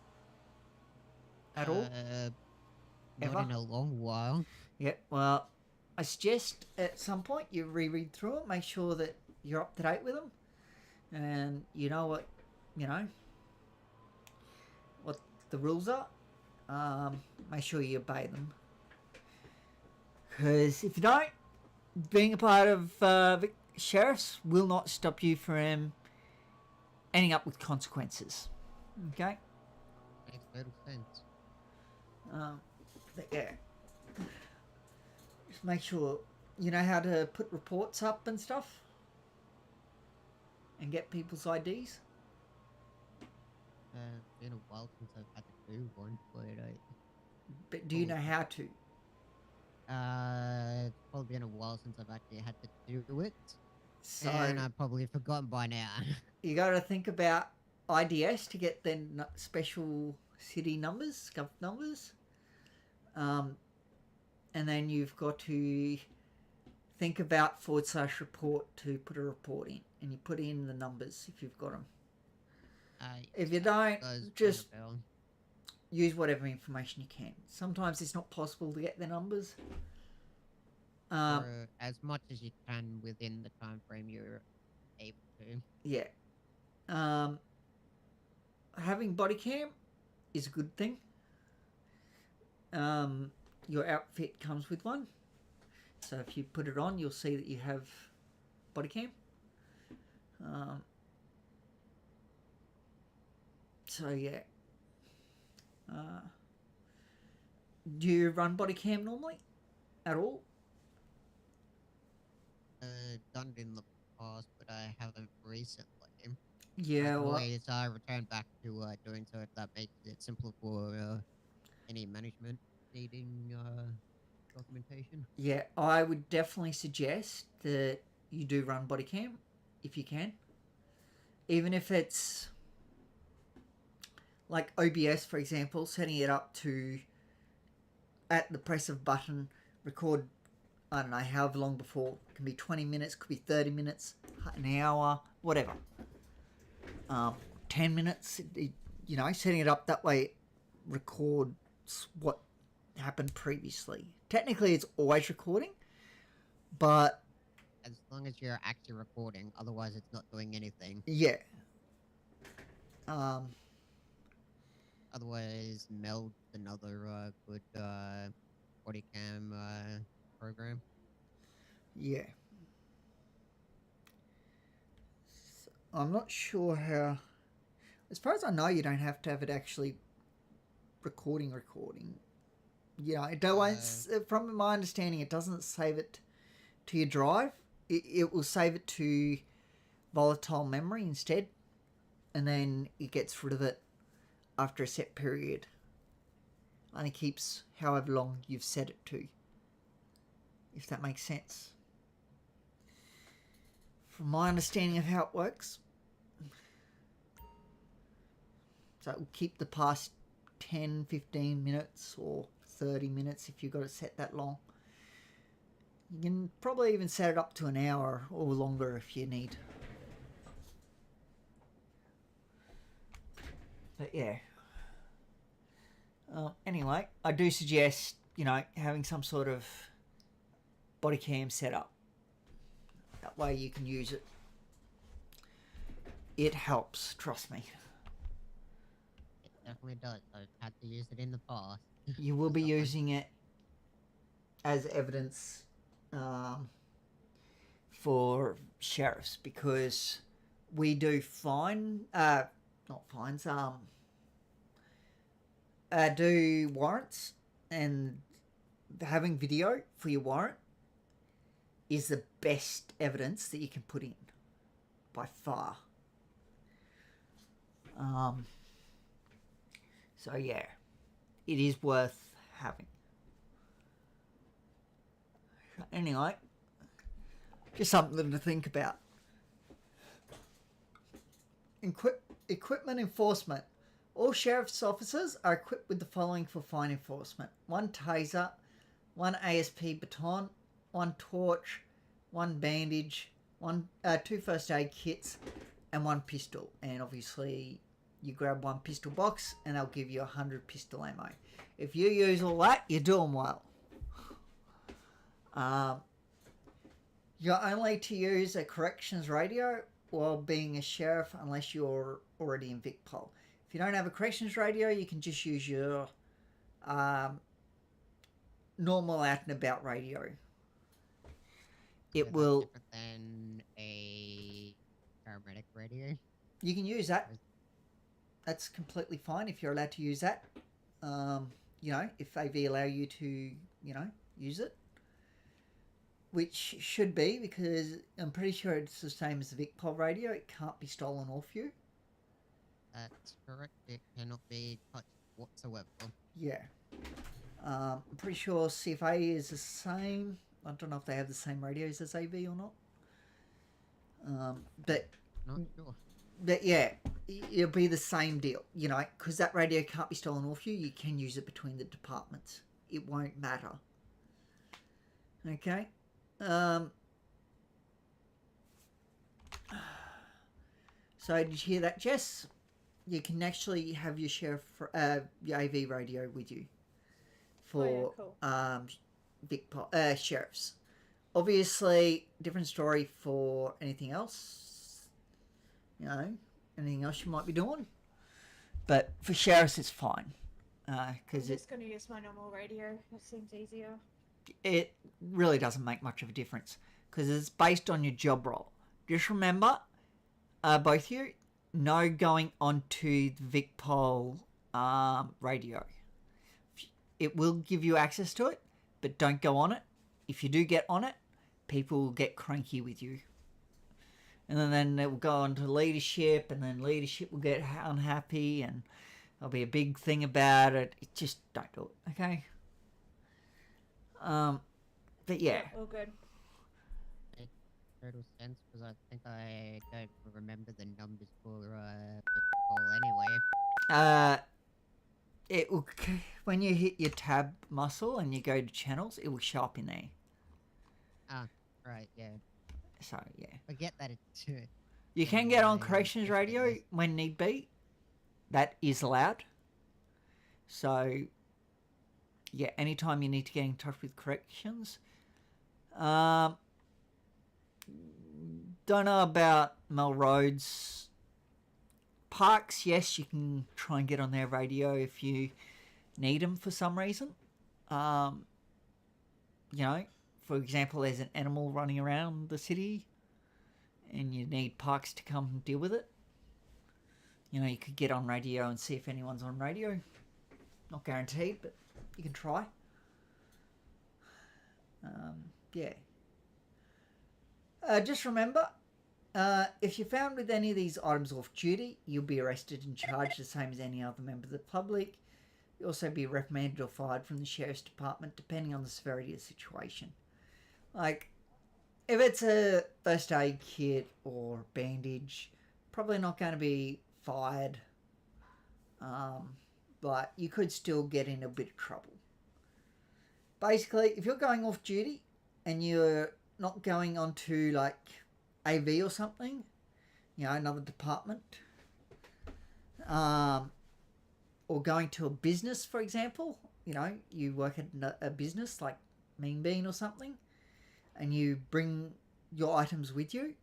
At all? Not Ever? in a long while. Yeah, well, I suggest at some point you reread through it, make sure that you're up to date with them, and you know what, what the rules are. Make sure you obey them. Because if you don't, being a part of sheriffs will not stop you from ending up with consequences. Okay? Makes total sense. But yeah. Just make sure you know how to put reports up and stuff. And get people's IDs. Been a while since I've had to do one, but But do you know how to? It's probably been a while since I've actually had to do it, So and I've probably forgotten by now. you got to think about IDS to get the special city numbers, gov numbers. And then you've got to think about /report to put a report in, and you put in the numbers if you've got them. If you don't, just use whatever information you can. Sometimes it's not possible to get the numbers. or as much as you can within the time frame you're able to. Yeah. Having body cam is a good thing. Your outfit comes with one. So if you put it on, you'll see that you have body cam. So yeah. Do you run body cam normally? At all? Done it in the past, but I haven't recently. Yeah, well, Always return back to doing so if that makes it simpler for any management needing documentation. yeah, I would definitely suggest that you do run body cam if you can. Even if it's like OBS, for example, setting it up to at the press of button record, I don't know, however long before. It can be 20 minutes, could be 30 minutes, an hour, whatever. 10 minutes, you know, setting it up that way it records what happened previously. Technically, it's always recording, but As long as you're actually recording, otherwise it's not doing anything. yeah. Otherwise, Meld's another good body cam program. Yeah. So, I'm not sure how. As far as I know, you don't have to have it actually recording. Yeah, it don't. From my understanding, it doesn't save it to your drive. It will save it to volatile memory instead, and then it gets rid of it after a set period. Only keeps however long you've set it to. If that makes sense. From my understanding of how it works. So it will keep the past 10, 15 minutes or 30 minutes if you've got it set that long. You can probably even set it up to an hour or longer if you need. But yeah. Anyway, I do suggest, you know, having some sort of body cam set up. That way you can use it. It helps, trust me. It definitely does. I've had to use it in the past. You will be using it as evidence for sheriffs, because we do do warrants, and having video for your warrant is the best evidence that you can put in by far. So yeah, it is worth having. Anyway, just something to think about. Equipment enforcement. All sheriff's officers are equipped with the following for fine enforcement: 1 taser, 1 ASP baton, 1 torch, 1 bandage, 2 first aid kits, and 1 pistol. And obviously you grab 1 pistol box and they'll give you 100 pistol ammo. If you use all that, you're doing well. You're only to use a corrections radio while being a sheriff unless you're already in VicPol. If you don't have a corrections radio, you can just use your normal out and about radio. It will. Different than a paramedic radio. You can use that. That's completely fine if you're allowed to use that. You know, if AV allow you to, you know, use it. Which should be, because I'm pretty sure it's the same as the VicPol radio. It can't be stolen off you. That's correct. It cannot be touched whatsoever. Yeah. I'm pretty sure CFA is the same. I don't know if they have the same radios as AV or not. But Not sure. yeah, it'll be the same deal, you know, because that radio can't be stolen off you. You can use it between the departments. It won't matter. Okay. So did you hear that, Jess? You can actually have your your AV radio with you for sheriffs. Obviously, different story for anything else. You know, anything else you might be doing. But for sheriffs, it's fine. Because I'm just going to use my normal radio. It seems easier. It really doesn't make much of a difference because it's based on your job role. Just remember, both of you, no going onto the VicPol radio. It will give you access to it, but don't go on it. If you do get on it, people will get cranky with you. And then it will go on to leadership, and then leadership will get unhappy, and there'll be a big thing about it. Just don't do it, okay? But yeah. All good. Makes total sense because I think I don't remember the numbers for poll anyway. It will, when you hit your tab muscle and you go to channels, it will show up in there. Ah, right, yeah. So yeah. Forget that it's You can get on corrections radio when need be. That is allowed. So yeah, anytime you need to get in touch with corrections. Don't know about Melrose. Parks, yes, you can try and get on their radio if you need them for some reason. You know, for example, there's an animal running around the city and you need Parks to come and deal with it. You know, you could get on radio and see if anyone's on radio. Not guaranteed, but you can try. Yeah. Just remember, if you're found with any of these items off duty, you'll be arrested and charged the same as any other member of the public. You'll also be reprimanded or fired from the Sheriff's Department, depending on the severity of the situation. Like, if it's a first aid kit or bandage, probably not going to be fired. But you could still get in a bit of trouble. Basically, if you're going off duty and you're not going on to like AV or something, you know, another department, or going to a business, for example, you know, you work at a business like Mean Bean or something, and you bring your items with you,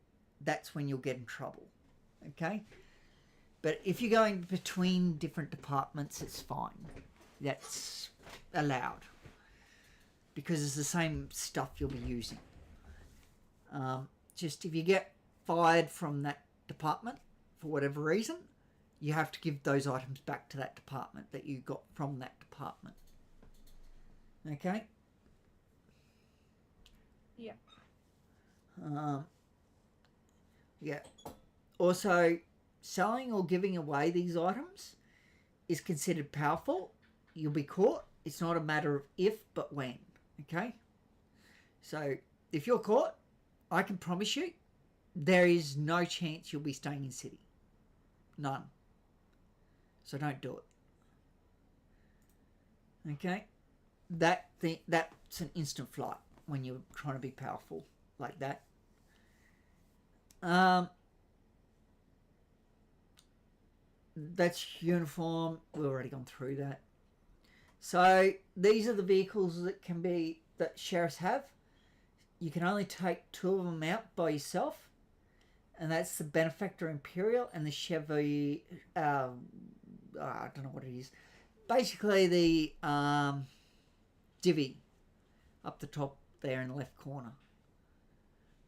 that's when you'll get in trouble, okay? But if you're going between different departments, it's fine. That's allowed. Because it's the same stuff you'll be using. Just if you get fired from that department for whatever reason, you have to give those items back to that department that you got from that department. Okay? Yeah. Yeah. Also, selling or giving away these items is considered powerful. You'll be caught. It's not a matter of if, but when. Okay? So, if you're caught, I can promise you, there is no chance you'll be staying in city. None. So don't do it. Okay? That's an instant flight when you're trying to be powerful like that. That's uniform. We've already gone through that. So these are the vehicles that sheriffs have. You can only take 2 of them out by yourself, and that's the Benefactor Imperial and the Chevy. I don't know what it is. Basically, the divvy up the top there in the left corner.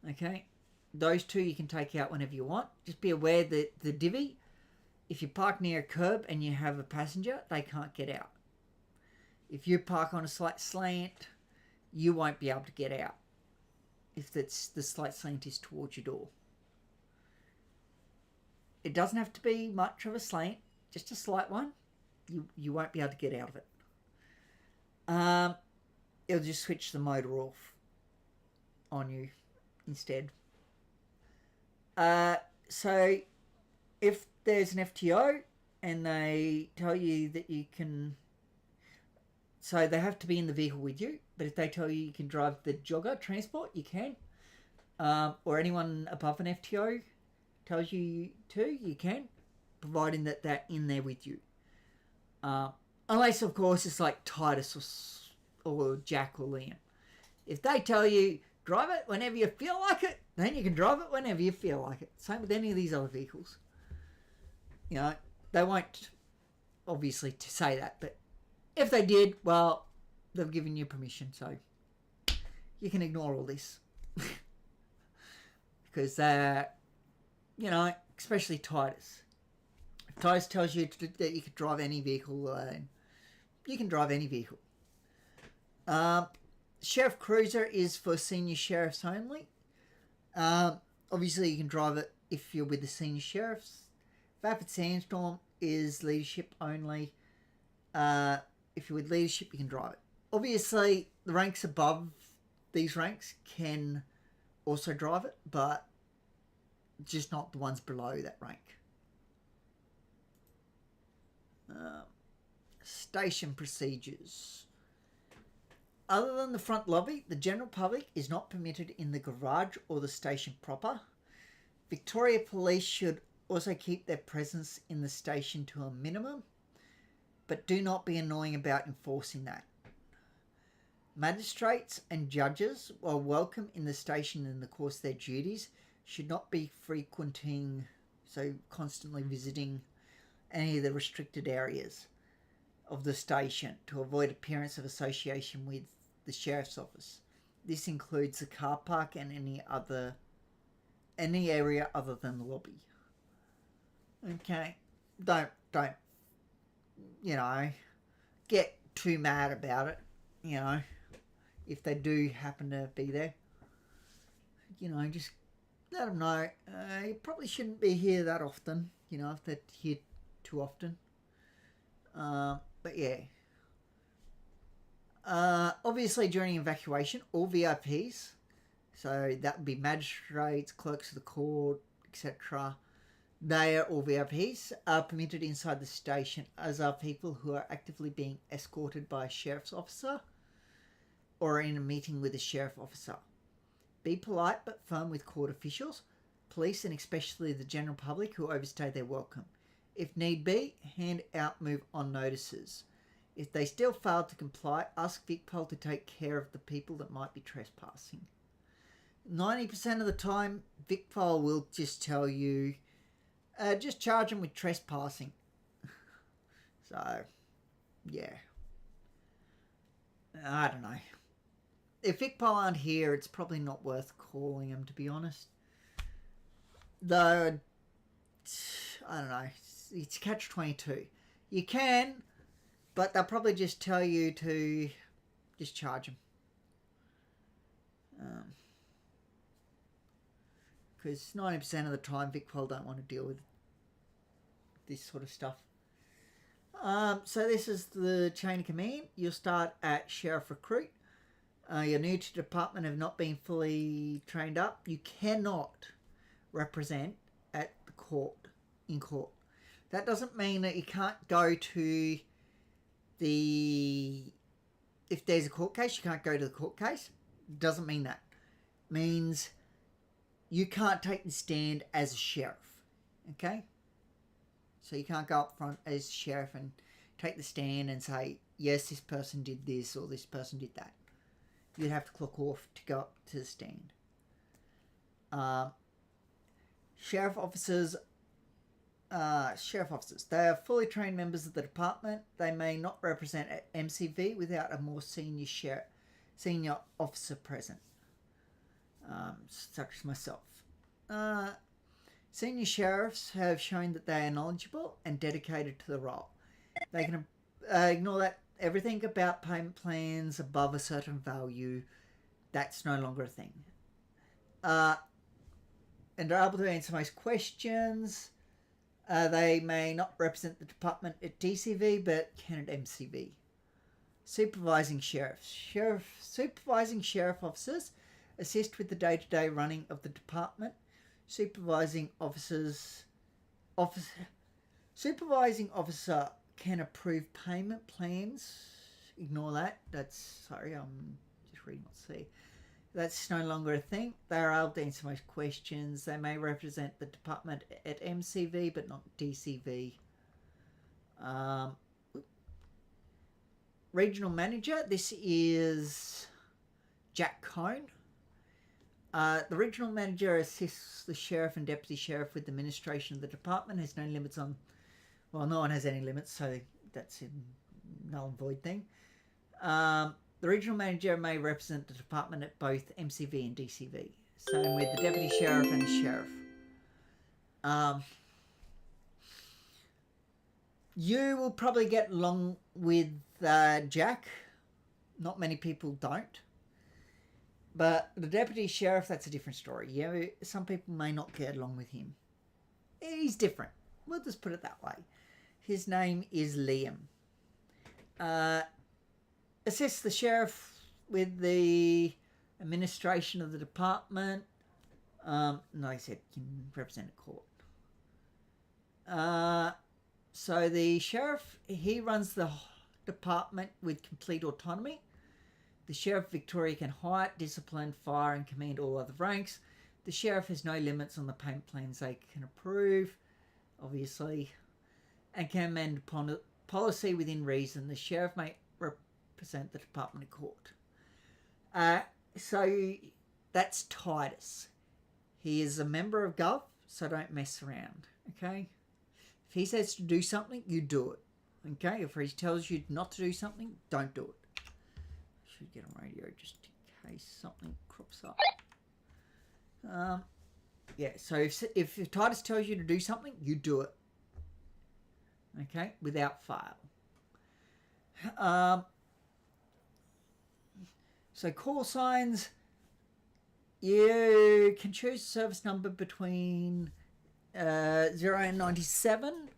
Okay, those 2 you can take out whenever you want. Just be aware that the divvy, if you park near a curb and you have a passenger, they can't get out. If you park on a slight slant, you won't be able to get out if the slight slant is towards your door. It doesn't have to be much of a slant, just a slight one. You won't be able to get out of it. It'll just switch the motor off on you instead. So if there's an FTO and they tell you that you can, so they have to be in the vehicle with you, but if they tell you you can drive the jogger transport, you can. Or anyone above an FTO tells you to, you can, providing that they're in there with you. Unless, of course, it's like Titus or Jack or Liam. If they tell you, drive it whenever you feel like it, then you can drive it whenever you feel like it. Same with any of these other vehicles. You know, they won't, obviously, to say that, but if they did, well, they've given you permission, so you can ignore all this. Because, you know, especially Titus. If Titus tells you that you can drive any vehicle, you can drive any vehicle. Sheriff Cruiser is for senior sheriffs only. Obviously, you can drive it if you're with the senior sheriffs. Vapid Sandstorm is leadership only. If you're with leadership, you can drive it. Obviously, the ranks above these ranks can also drive it, but just not the ones below that rank. Station procedures. Other than the front lobby, the general public is not permitted in the garage or the station proper. Victoria Police should also keep their presence in the station to a minimum, but do not be annoying about enforcing that. Magistrates and judges, while welcome in the station in the course of their duties, should not be constantly visiting any of the restricted areas of the station to avoid appearance of association with the sheriff's office. This includes the car park and any area other than the lobby. Okay, don't you know, get too mad about it. You know, if they do happen to be there, you know, just let them know. You probably shouldn't be here that often. You know, if they're here too often. But yeah. Obviously, during evacuation, all VIPs, so that would be magistrates, clerks of the court, etc., they are all VIPs, are permitted inside the station, as are people who are actively being escorted by a sheriff's officer or in a meeting with a sheriff officer. Be polite but firm with court officials, police, and especially the general public who overstay their welcome. If need be, hand out move on notices. If they still fail to comply, ask VicPol to take care of the people that might be trespassing. 90% of the time, VicPol will just tell you, just charge them with trespassing. So, yeah. I don't know. If VicPol aren't here, it's probably not worth calling them, to be honest. Though, I don't know. It's catch-22. You can, but they'll probably just tell you to just charge them. Because 90% of the time, VicPol don't want to deal with this sort of stuff. So this is the chain of command. You'll start at Sheriff Recruit. You're new to the department, have not been fully trained up. You cannot represent at the court, in court. That doesn't mean that you can't go to if there's a court case, you can't go to the court case. Doesn't mean that. It means you can't take the stand as a sheriff. Okay? So you can't go up front as sheriff and take the stand and say, yes, this person did this or this person did that. You'd have to clock off to go up to the stand. Sheriff officers, they are fully trained members of the department. They may not represent at MCV without a more senior officer present, such as myself. Senior sheriffs have shown that they are knowledgeable and dedicated to the role. They can ignore that everything about payment plans above a certain value, that's no longer a thing. And are able to answer most questions. They may not represent the department at DCV, but can at MCV. Supervising sheriffs. Supervising sheriff officers assist with the day-to-day running of the department. Supervising officer can approve payment plans. Ignore that. Sorry, I'm just reading what's there. That's no longer a thing. They are able to answer most questions. They may represent the department at MCV, but not DCV. Regional manager. This is Jack Cone. The regional manager assists the sheriff and deputy sheriff with the administration of the department. Has no limits on... Well, no one has any limits, so that's a null and void thing. The regional manager may represent the department at both MCV and DCV. Same with the deputy sheriff and the sheriff. You will probably get along with Jack. Not many people don't. But the deputy sheriff, that's a different story. Yeah, some people may not get along with him. He's different. We'll just put it that way. His name is Liam. Assists the sheriff with the administration of the department. Like I said, can represent a court. So the sheriff, he runs the department with complete autonomy. The Sheriff of Victoria can hire, discipline, fire and command all other ranks. The Sheriff has no limits on the payment plans they can approve, obviously, and can amend upon policy within reason. The Sheriff may represent the department in court. So that's Titus. He is a member of Gov, so don't mess around, okay? If he says to do something, you do it, okay? If he tells you not to do something, don't do it. Should get on radio just in case something crops up. Yeah, so if Titus tells you to do something, you do it. Okay, without fail. So call signs, you can choose a service number between 0 and 97,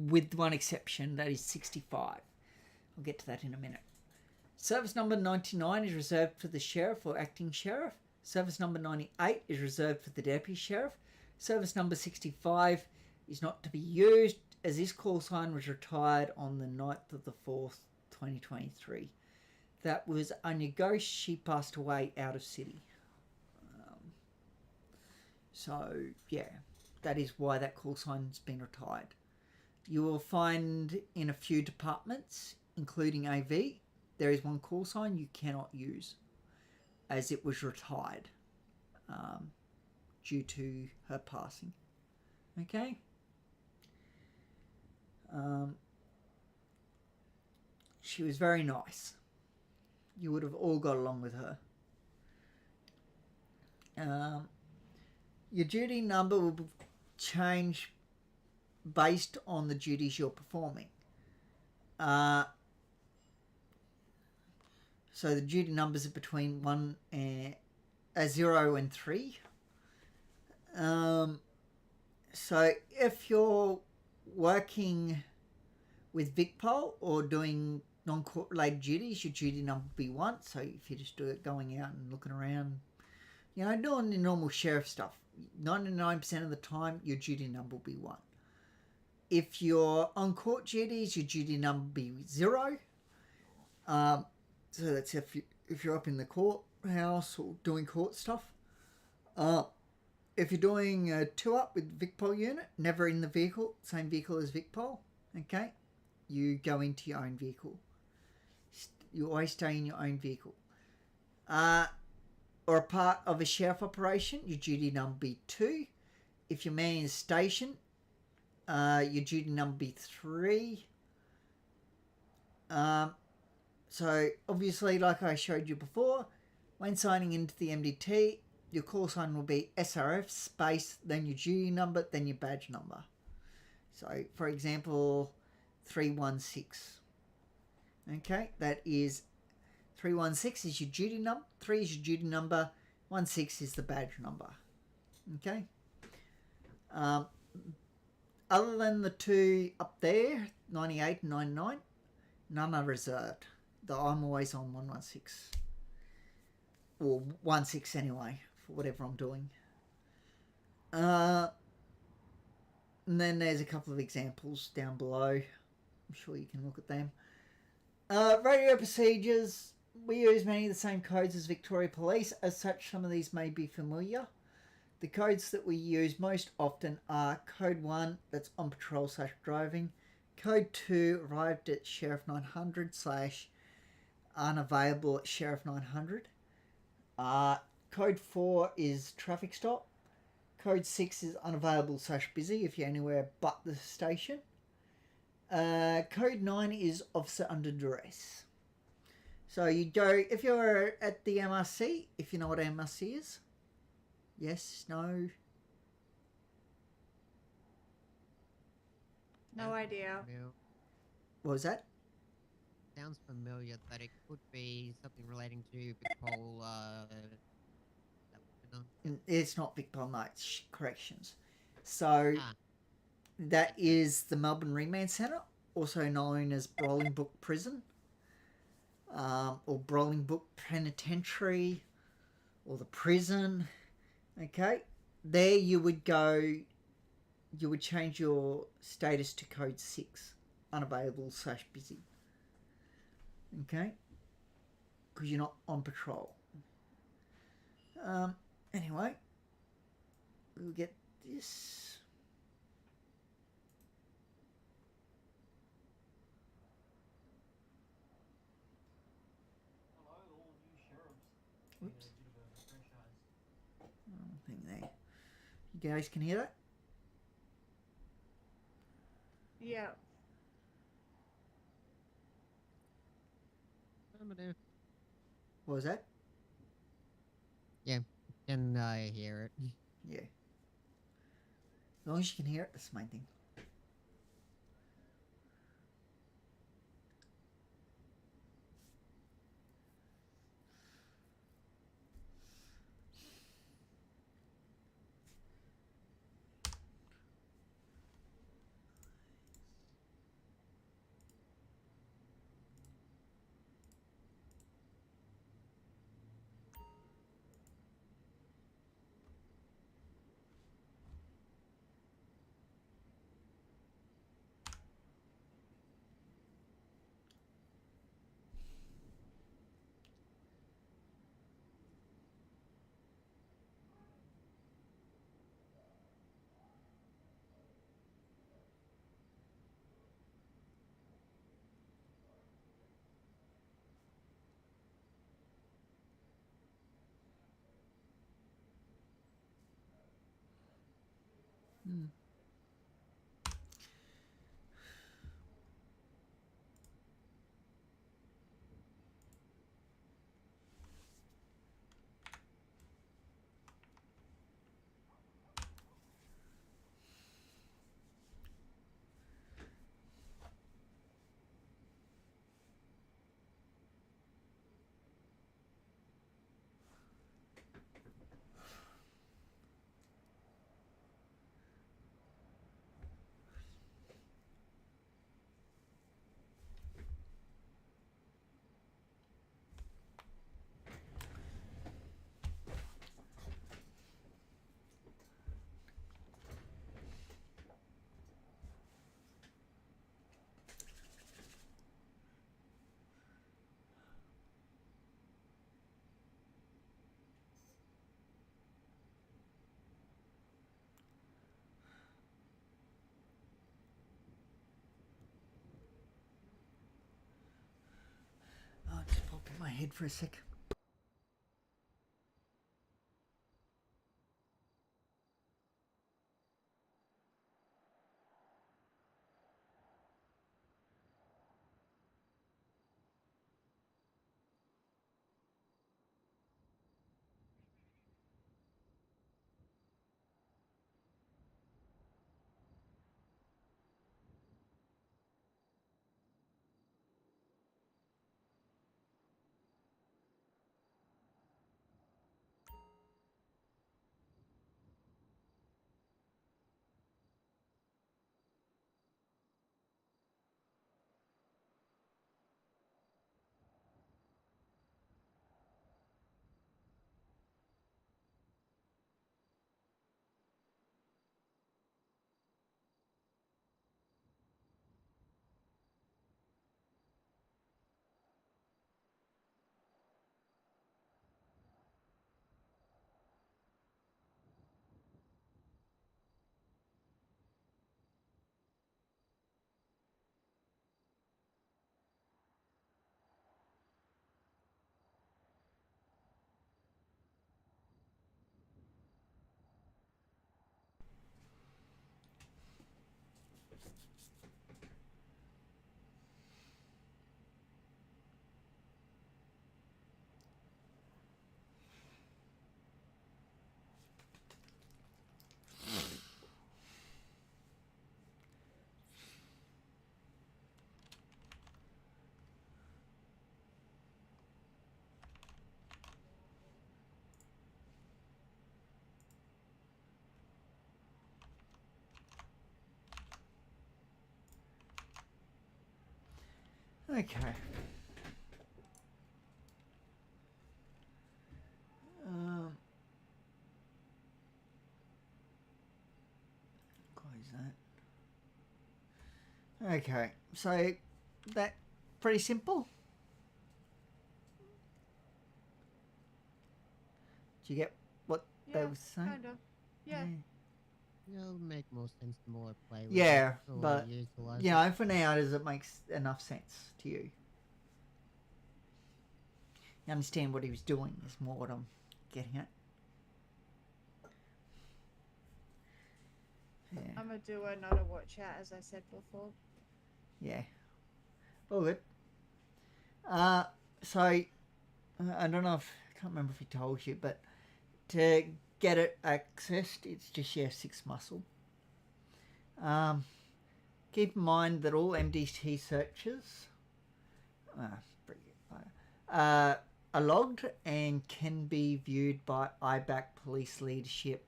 with one exception, that is 65. I'll get to that in a minute. Service number 99 is reserved for the sheriff or acting sheriff. Service number 98 is reserved for the deputy sheriff. Service number 65 is not to be used, as this call sign was retired on the 9th of the 4th, 2023. That was Anya Ghost. She passed away out of city. So, yeah, that is why that call sign's been retired. You will find in a few departments, including AV, there is one call sign you cannot use, as it was retired due to her passing. Okay? She was very nice. You would have all got along with her. Your duty number will change based on the duties you're performing. So the duty numbers are between 0 and 3. So if you're working with VicPol or doing non-court related duties, your duty number will be 1. So if you just do it going out and looking around, you know, doing the normal sheriff stuff, 99% of the time your duty number will be 1. If you're on court duties, your duty number will be 0. So that's if you're up in the courthouse or doing court stuff. If you're doing a 2-up with VicPol unit, never in the vehicle, same vehicle as VicPol, okay? You go into your own vehicle. You always stay in your own vehicle. Or a part of a sheriff operation, your duty number be 2. If you're manning a station, your duty number be 3. So obviously, like I showed you before, when signing into the MDT, your call sign will be SRF space, then your duty number, then your badge number. So for example, 316. Okay, that is 316 is your duty number, 3 is your duty number, 16 is the badge number. Okay. Other than the two up there, 98 and 99, none are reserved. I'm always on 116. Or 16 anyway, for whatever I'm doing. And then there's a couple of examples down below. I'm sure you can look at them. Radio procedures. We use many of the same codes as Victoria Police. As such, some of these may be familiar. The codes that we use most often are Code 1, that's on patrol / driving. Code 2, arrived at Sheriff 900 / unavailable at Sheriff 900. Code 4 is traffic stop. Code 6 is unavailable / busy if you're anywhere but the station. Code 9 is officer under duress. So you go, if you're at the MRC, if you know what MRC is. Yes, no. No idea. What was that? Sounds familiar that it could be something relating to Vicpol, It's not Vicpol, no, it's corrections. So that is the Melbourne Remand Centre, also known as Bolingbroke Prison, or Bolingbroke Penitentiary, or the prison. Okay, there you would go, you would change your status to code 6, unavailable / busy. Okay, because you're not on patrol. Anyway, we'll get this. Oops. Thing there. You guys can hear that? Yeah. What was that? Yeah, can hear it. Yeah. As long as you can hear it, that's the main thing. I'll just pop in my head for a sec. Okay. Close that. Okay, so that pretty simple. Do you get what they Yeah, were saying? kind of. Yeah. It'll make more sense the more I play with Yeah, it. Or but utilize you it. know, for now, does it make enough sense to you? You understand what he was doing is more what I'm getting at. Yeah. I'm a doer, not a watcher, as I said before. Yeah. All good. So, I don't know if, I can't remember if he told you, but to get it accessed, it's just your F6 muscle. Keep in mind that all MDT searches are logged and can be viewed by IBAC police leadership,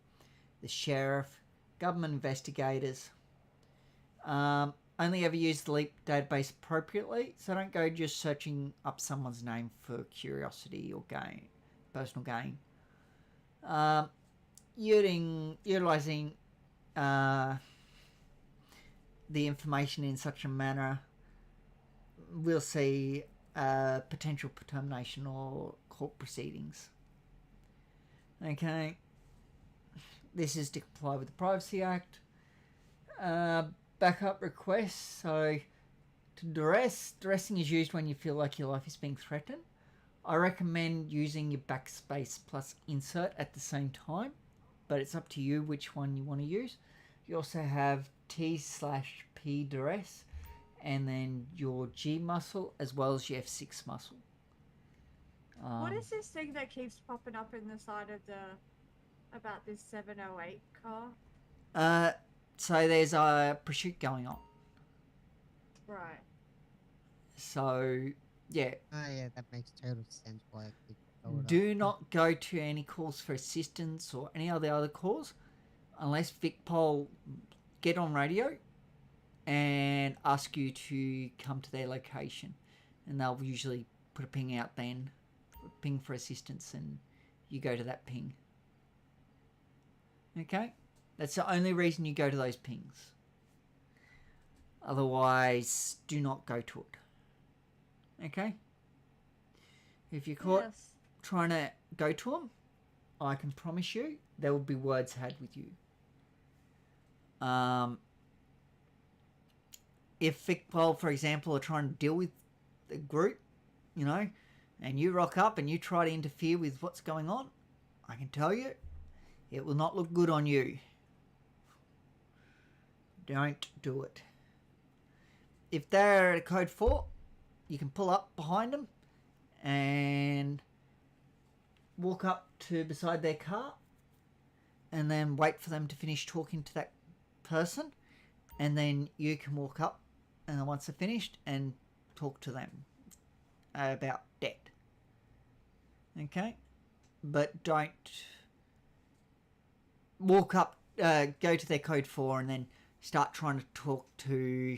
the sheriff, government investigators. Only ever use the LEAP database appropriately, so don't go just searching up someone's name for curiosity or gain, personal gain. Utilizing the information in such a manner will see potential termination or court proceedings. Okay. This is to comply with the Privacy Act. Backup requests. So, to dressing is used when you feel like your life is being threatened. I recommend using your backspace plus insert at the same time, but it's up to you which one you want to use. You also have T/P duress, and then your G muscle as well as your F6 muscle. What is this thing that keeps popping up in the side of about this 708 car? So there's a pursuit going on. Right. So, yeah. Oh yeah, that makes total sense why I keep going Do up. not go to any calls for assistance or any of the other calls unless VicPol get on radio and ask you to come to their location. And they'll usually put a ping out then, a ping for assistance, and you go to that ping. Okay? That's the only reason you go to those pings. Otherwise, do not go to it. Okay? If you're caught trying to go to them, I can promise you there will be words had with you. If VicPol, for example, are trying to deal with the group, you know, and you rock up and you try to interfere with what's going on, I can tell you, it will not look good on you. Don't do it. If they're at a code 4, you can pull up behind them and walk up to beside their car and then wait for them to finish talking to that person, and then you can walk up and once they're finished and talk to them about debt. Okay? But don't walk up, go to their code 4 and then start trying to talk to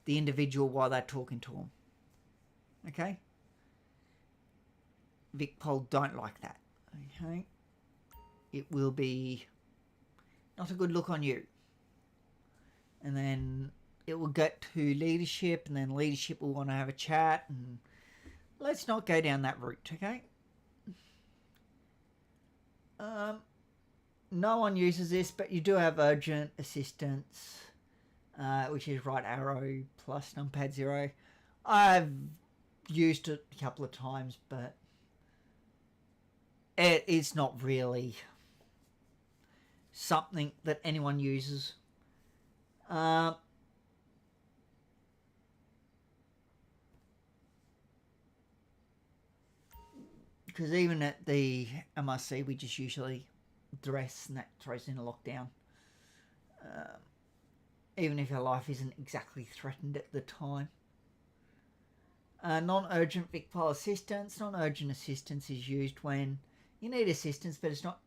the individual while they're talking to them. Okay? VicPol don't like that. Okay? It will be not a good look on you. And then it will get to leadership, and then leadership will want to have a chat, and let's not go down that route, okay? No one uses this, but you do have urgent assistance, which is right arrow plus numpad 0. I've used it a couple of times, but it is not really something that anyone uses. Because even at the MRC, we just usually dress, and that throws in a lockdown. Even if our life isn't exactly threatened at the time. Non-urgent VicPol assistance. Non-urgent assistance is used when you need assistance, but it's not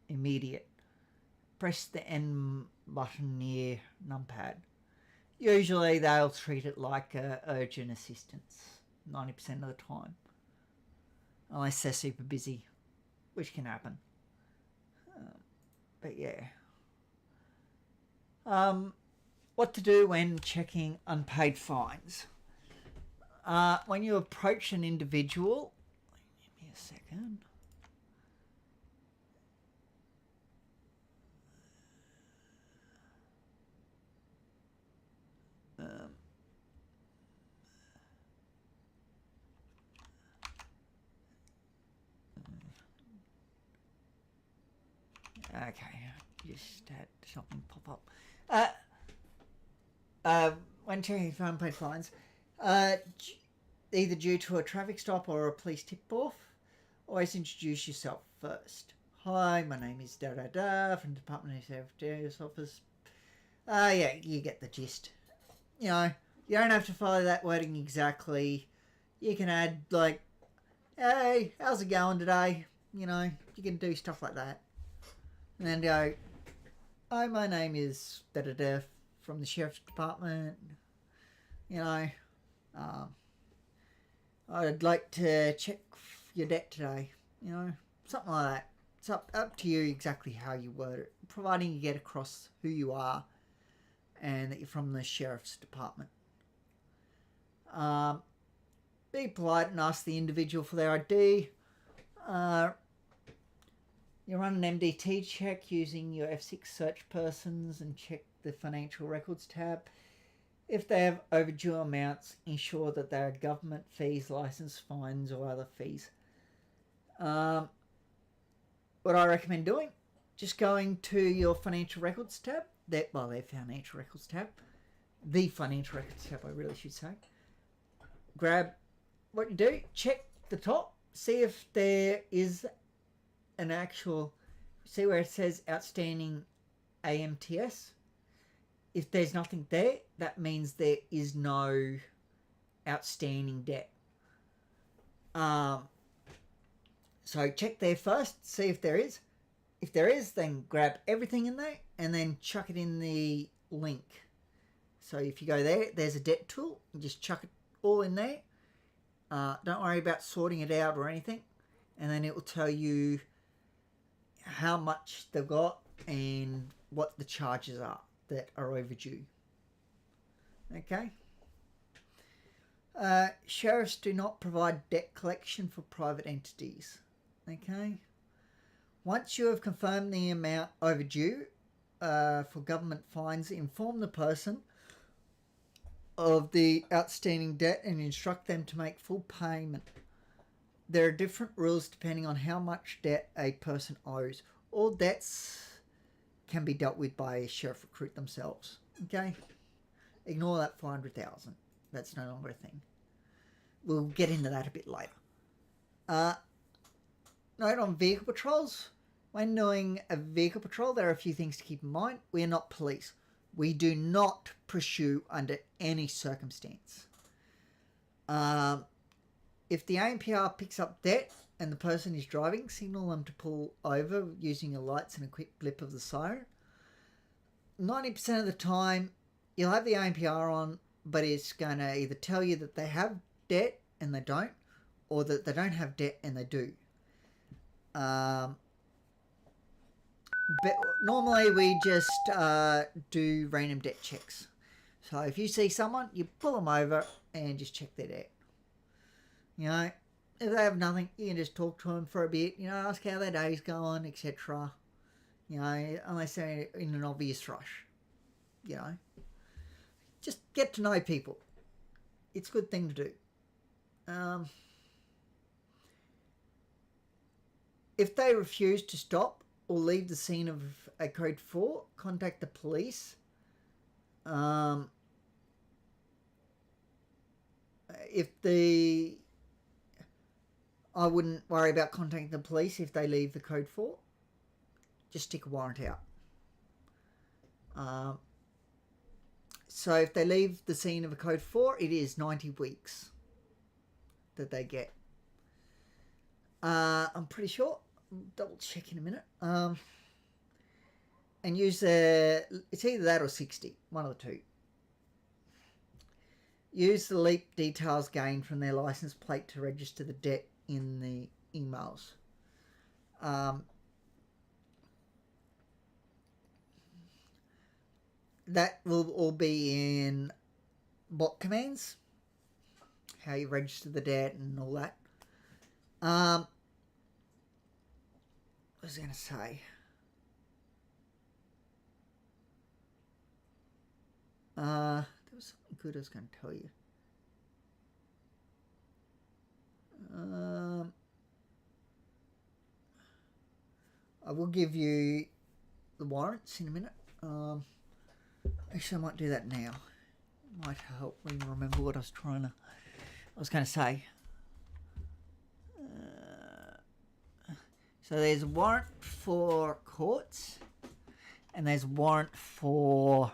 immediate. Press the N button near numpad. usually they'll treat it like urgent assistance 90% of the time. Unless they're super busy, which can happen. But yeah. What to do when checking unpaid fines? When you approach an individual, give me a second. Okay, just had something pop up. When checking for unpaid fines, either due to a traffic stop or a police tip-off, always introduce yourself first. Hi, my name is da-da-da from the Department of Safety's office. Yeah, you get the gist. You know, you don't have to follow that wording exactly. You can add, like, hey, how's it going today? You know, you can do stuff like that. And then go, hi, my name is da-da-da from the Sheriff's Department. You know, I'd like to check your debt today. You know, something like that. It's up to you exactly how you word it, providing you get across who you are and that you're from the Sheriff's Department. Be polite and ask the individual for their ID. You run an MDT check using your F6 search persons and check the financial records tab. If they have overdue amounts, ensure that they are government fees, license fines, or other fees. What I recommend doing, just going to your financial records tab, their financial records tab, the financial records tab, I really should say. Grab what you do, check the top, see if there is an actual, see where it says outstanding AMTS. If there's nothing there, that means there is no outstanding debt. So check there first, see if there is. If there is, then grab everything in there and then chuck it in the link. So if you go there, there's a debt tool. You just chuck it all in there. Don't worry about sorting it out or anything. And then it will tell you how much they've got and what the charges are that are overdue. Okay. Sheriffs do not provide debt collection for private entities. Okay. Once you have confirmed the amount overdue for government fines, inform the person of the outstanding debt and instruct them to make full payment. There are different rules depending on how much debt a person owes. All debts can be dealt with by a sheriff recruit themselves. Okay? Ignore that 400,000. That's no longer a thing. We'll get into that a bit later. Note on vehicle patrols. When doing a vehicle patrol, there are a few things to keep in mind. We are not police. We do not pursue under any circumstance. If the ANPR picks up debt and the person is driving, signal them to pull over using your lights and a quick blip of the siren. 90% of the time, you'll have the ANPR on, but it's going to either tell you that they have debt and they don't, or that they don't have debt and they do. But normally we just do random debt checks. So if you see someone, you pull them over and just check their debt. You know, if they have nothing, you can just talk to them for a bit, you know, ask how their day's going, etc. You know, unless they're in an obvious rush. You know, just get to know people. It's a good thing to do. If they refuse to stop or leave the scene of a code 4, contact the police. I wouldn't worry about contacting the police if they leave the code 4. Just stick a warrant out. So if they leave the scene of a code 4, it is 90 weeks that they get. I'm pretty sure. Double check in a minute. And use it's either that or 60, one of the two. Use the leap details gained from their license plate to register the debt in the emails. That will all be in bot commands. How you register the debt and all that. What was I going to say? There was something good I was going to tell you. I will give you the warrants in a minute. Actually, I might do that now. It might help me remember what I was going to say. So there's a warrant for courts, and there's a warrant for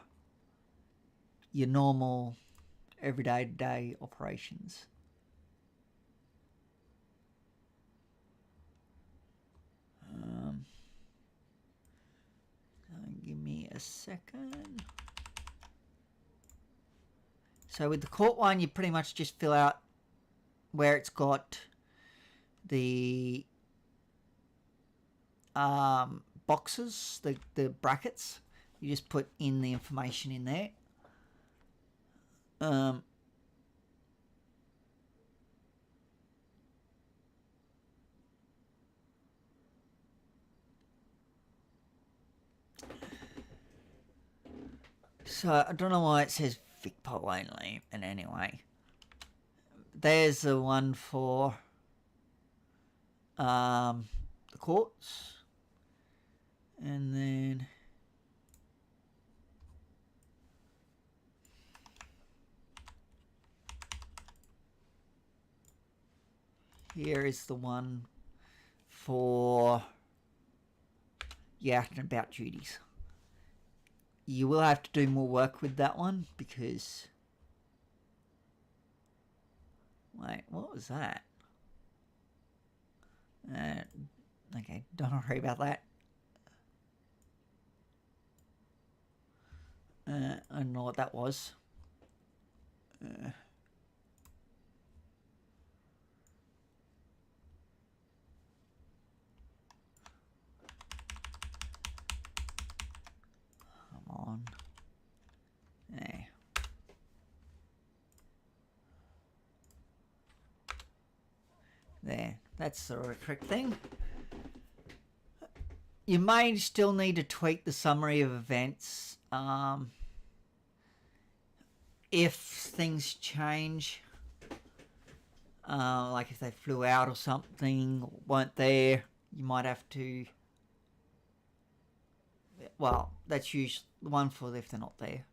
your normal everyday operations. Give me a second. So with the court one, you pretty much just fill out where it's got the boxes, the brackets. You just put in the information in there. So I don't know why it says VicPol only, and anyway. There's the one for the courts. And then here is the one for your out and about duties. You will have to do more work with that one because... Wait, what was that? Okay, don't worry about that. I don't know what that was. Come on. There. There. That's the correct thing. You may still need to tweak the summary of events. If things change, like if they flew out or something, weren't there, you might have to, well, that's usually the one for if they're not there.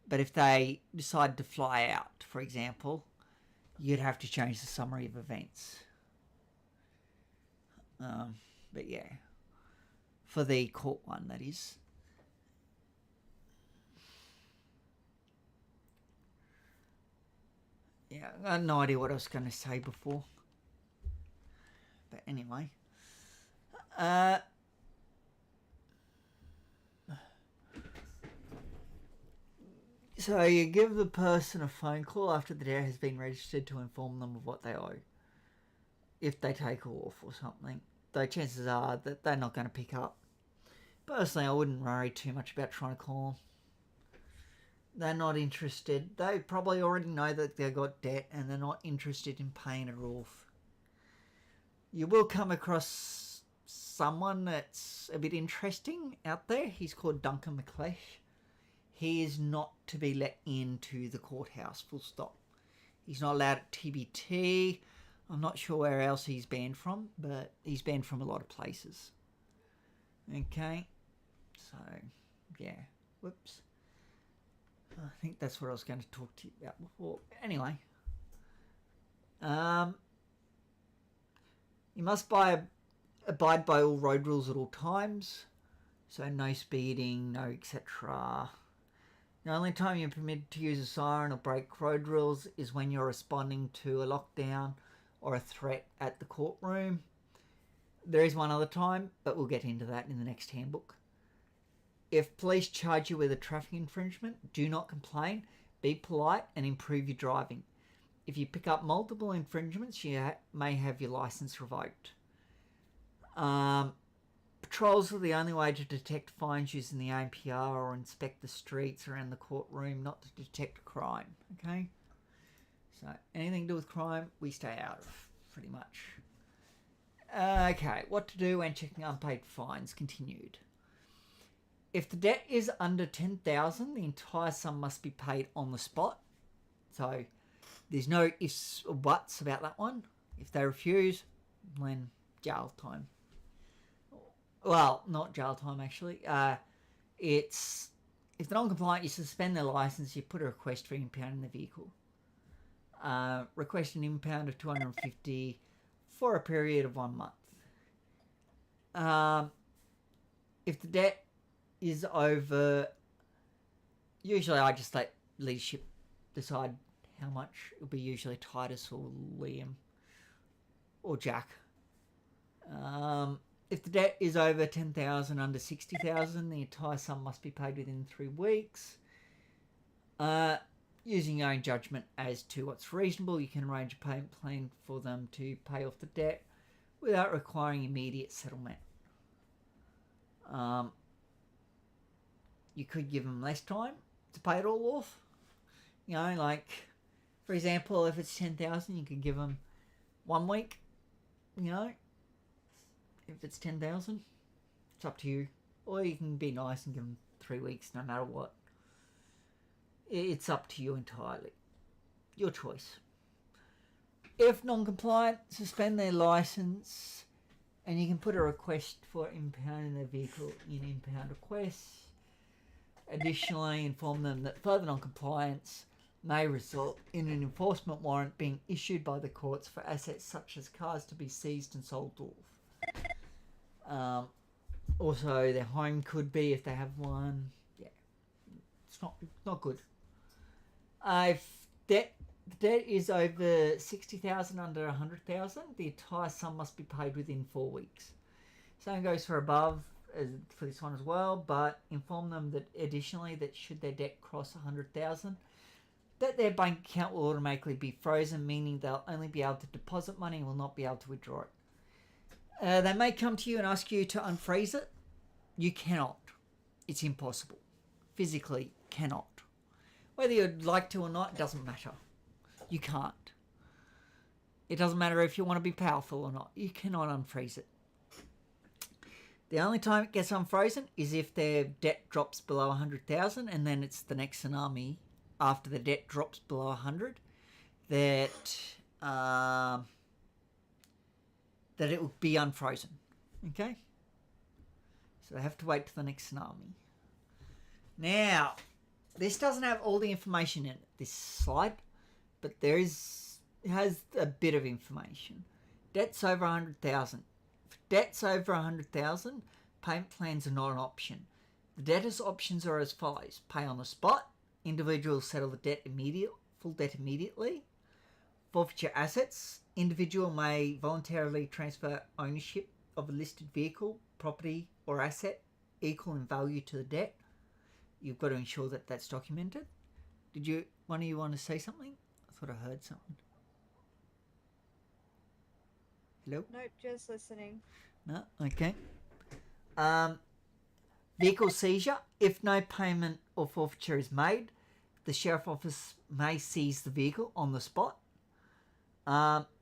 But if they decide to fly out, for example, you'd have to change the summary of events. But yeah, for the court one, that is. Yeah, I had no idea what I was going to say before. But anyway. So you give the person a phone call after the debt has been registered to inform them of what they owe. If they take off or something. Though chances are that they're not going to pick up. Personally, I wouldn't worry too much about trying to call them. They're not interested. They probably already know that they've got debt and they're not interested in paying it off. You will come across someone that's a bit interesting out there. He's called Duncan McLeish. He is not to be let into the courthouse, full stop. He's not allowed at TBT. I'm not sure where else he's banned from, but he's banned from a lot of places. Okay. So, yeah. Whoops. I think that's what I was going to talk to you about before. Anyway. You must abide by all road rules at all times. So no speeding, no etc. The only time you're permitted to use a siren or break road rules is when you're responding to a lockdown or a threat at the courtroom. There is one other time, but we'll get into that in the next handbook. If police charge you with a traffic infringement, do not complain. Be polite and improve your driving. If you pick up multiple infringements, you may have your license revoked. Patrols are the only way to detect fines using the ANPR or inspect the streets around the courtroom, not to detect a crime, okay? So anything to do with crime, we stay out of, pretty much. Okay, what to do when checking unpaid fines, continued. If the debt is under $10,000, the entire sum must be paid on the spot. So there's no ifs or buts about that one. If they refuse, then jail time. Well, not jail time, actually. It's if they're non-compliant, you suspend their license, you put a request for impounding the vehicle. Request an impound of $250 for a period of 1 month. If the debt is over, usually I just let leadership decide how much. It'll be usually Titus or Liam or Jack. If the debt is over $10,000, under $60,000, the entire sum must be paid within 3 weeks. Using your own judgment as to what's reasonable, you can arrange a payment plan for them to pay off the debt without requiring immediate settlement. You could give them less time to pay it all off. You know, like, for example, if it's $10,000, you could give them 1 week. You know, if it's $10,000, it's up to you. Or you can be nice and give them 3 weeks, no matter what. It's up to you entirely. Your choice. If non-compliant, suspend their license, and you can put a request for impounding their vehicle in impound requests. Additionally, inform them that further non-compliance may result in an enforcement warrant being issued by the courts for assets such as cars to be seized and sold off. Also, their home could be, if they have one. Yeah, it's not good. If the debt is over $60,000, under $100,000, the entire sum must be paid within 4 weeks. Same goes for above, for this one as well, but inform them that additionally that should their debt cross $100,000, that their bank account will automatically be frozen, meaning they'll only be able to deposit money and will not be able to withdraw it. They may come to you and ask you to unfreeze it. You cannot. It's impossible. Physically cannot. Whether you'd like to or not, it doesn't matter. You can't. It doesn't matter if you want to be powerful or not. You cannot unfreeze it. The only time it gets unfrozen is if their debt drops below 100,000, and then it's the next tsunami after the debt drops below 100 that it will be unfrozen. Okay? So they have to wait till the next tsunami. Now, this doesn't have all the information in it, this slide, but it has a bit of information. Debts over 100,000. For debts over 100,000, payment plans are not an option. The debtor's options are as follows: pay on the spot, individual settle the debt full debt immediately, forfeiture assets, individual may voluntarily transfer ownership of a listed vehicle, property, or asset equal in value to the debt. You've got to ensure that that's documented. Did one of you want to say something? I thought I heard something. Hello? Nope, just listening. No? Okay. Vehicle seizure. If no payment or forfeiture is made, the Sheriff Office may seize the vehicle on the spot.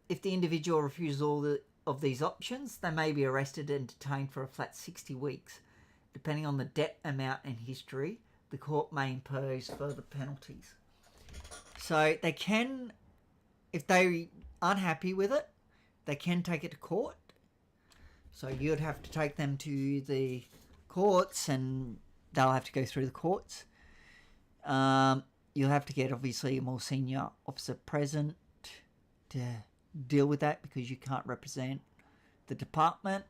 If the individual refuses all of these options, they may be arrested and detained for a flat 60 weeks. Depending on the debt amount and history, the court may impose further penalties. So they can, if they aren't happy with it, they can take it to court. So you'd have to take them to the courts and they'll have to go through the courts. You'll have to get obviously a more senior officer present to deal with that because you can't represent the department.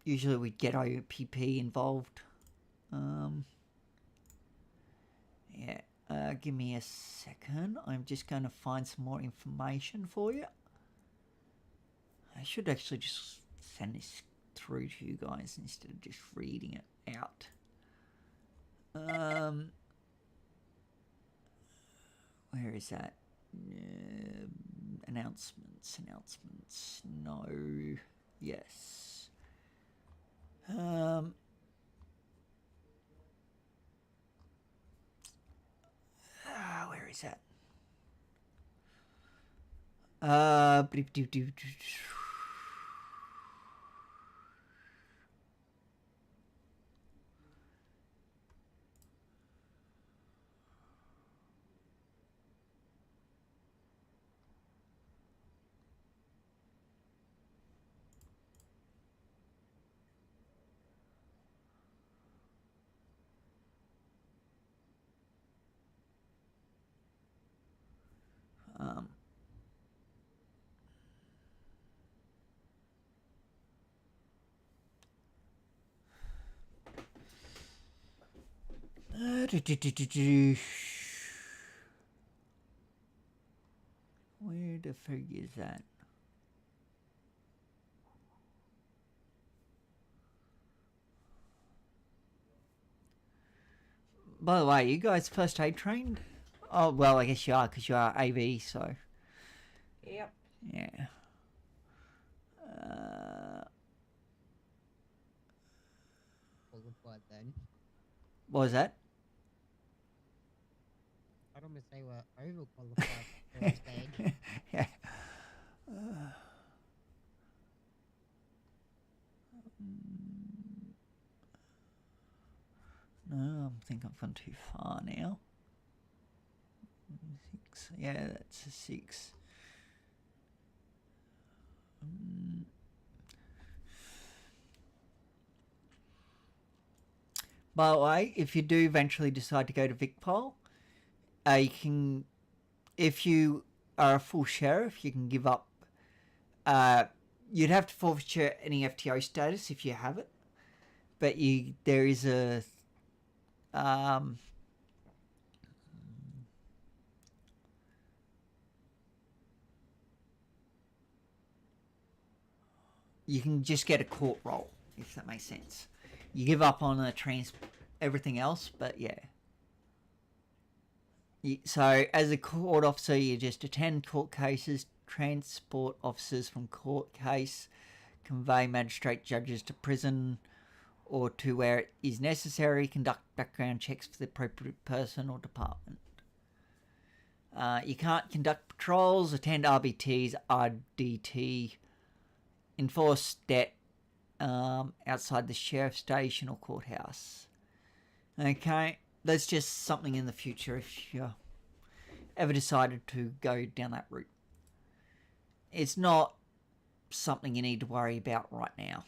Usually we'd get OPP involved. Give me a second. I'm just going to find some more information for you. I should actually just send this through to you guys instead of just reading it out. Where is that? Announcements. No. Yes. Where is that? Where the frig is that? By the way, you guys first aid trained? Oh, well, I guess you are, because you are AV, so... Yep. Yeah. Qualified then. What was that? I don't say we're overqualified for first aid. Yeah. No, I think I've gone too far now. 6. Yeah, that's a 6. By the way, if you do eventually decide to go to VicPol, you can, if you are a full sheriff, you can give up. You'd have to forfeit any FTO status if you have it, but there is a you can just get a court roll, if that makes sense. You give up on everything else, but yeah. So as a court officer, you just attend court cases, transport officers from court case, convey magistrate judges to prison or to where it is necessary, conduct background checks for the appropriate person or department. You can't conduct patrols, attend RBTs, RDT, enforce debt outside the sheriff's station or courthouse. Okay, that's just something in the future if you ever decided to go down that route. It's not something you need to worry about right now.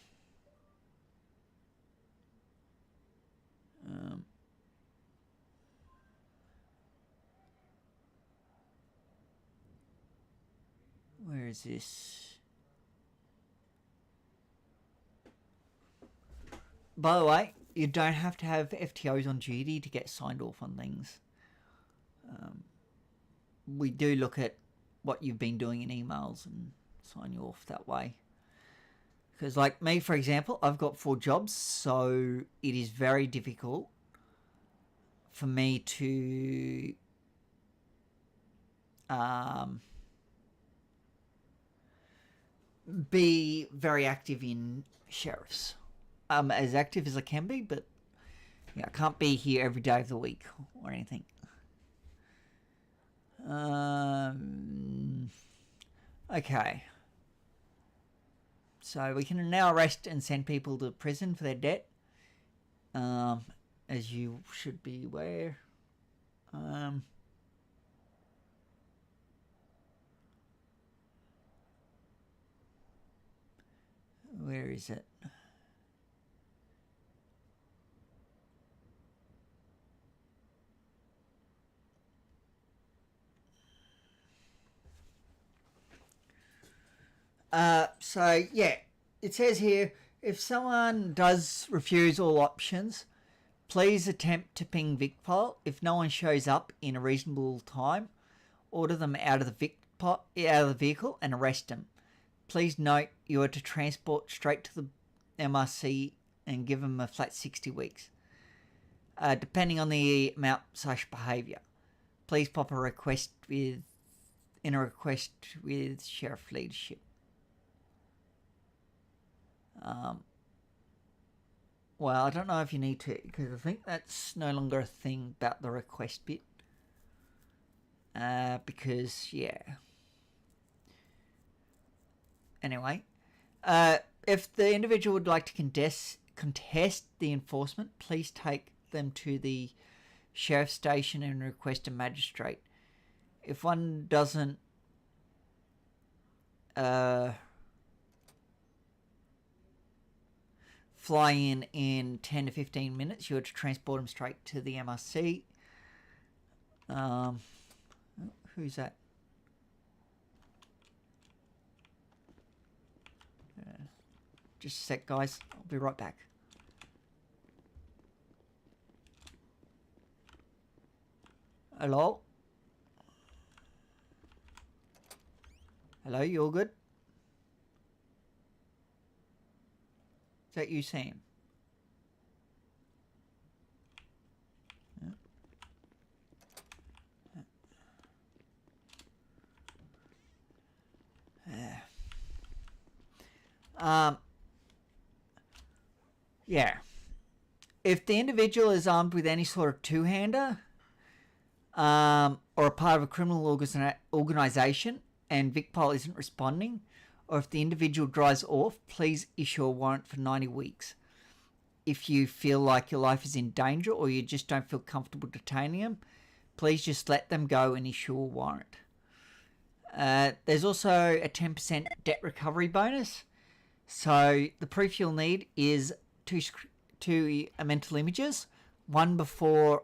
Where is this? By the way, you don't have to have FTOs on duty to get signed off on things. We do look at what you've been doing in emails and sign you off that way. Because like me, for example, I've got 4 jobs, so it is very difficult for me to be very active in sheriffs. As active as I can be, but yeah, I can't be here every day of the week or anything. Okay. So we can now arrest and send people to prison for their debt. As you should be aware. Where is it? So yeah, it says here, if someone does refuse all options, please attempt to ping VicPol. If no one shows up in a reasonable time, order them out of the vehicle and arrest them. Please note you are to transport straight to the MRC and give them a flat 60 weeks, depending on the amount / behaviour. please pop a request with sheriff leadership. Well, I don't know if you need to, because I think that's no longer a thing about the request bit. Because, yeah. Anyway. If the individual would like to contest the enforcement, please take them to the sheriff's station and request a magistrate. If one doesn't fly in 10 to 15 minutes, you are to transport them straight to the MRC. Who's that? Just a sec, guys. I'll be right back. Hello? Hello, you all good? Is that you, Sam? Yeah. If the individual is armed with any sort of two-hander, or a part of a criminal organisation, and VicPol isn't responding, or if the individual drives off, please issue a warrant for 90 weeks. If you feel like your life is in danger or you just don't feel comfortable detaining them, please just let them go and issue a warrant. There's also a 10% debt recovery bonus. So the proof you'll need is two mental images, one before,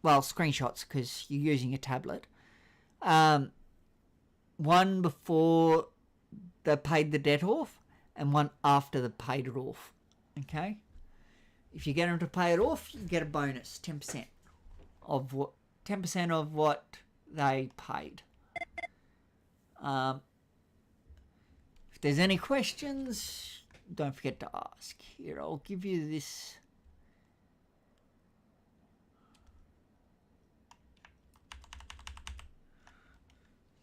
well, screenshots because you're using a tablet. One before they paid the debt off and one after they paid it off. Okay? If you get them to pay it off, you get a bonus, 10% of what they paid. If there's any questions, don't forget to ask. Here, I'll give you this.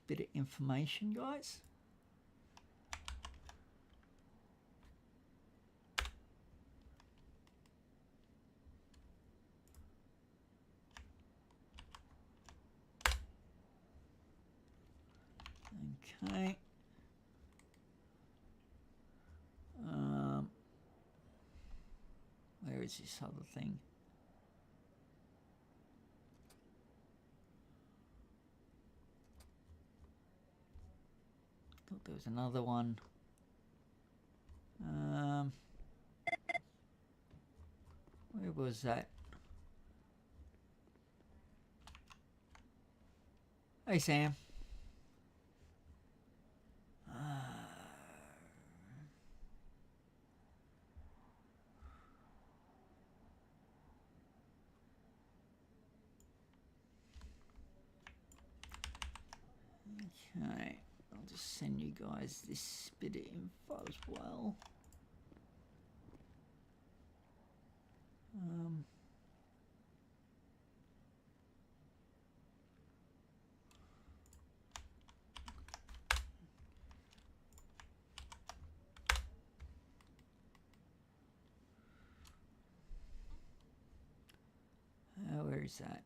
Bit of information, guys. Okay. Where is this other thing? Thought there was another one. Where was that? Hey, Sam. Okay, I'll just send you guys this bit of info as well. Where is that?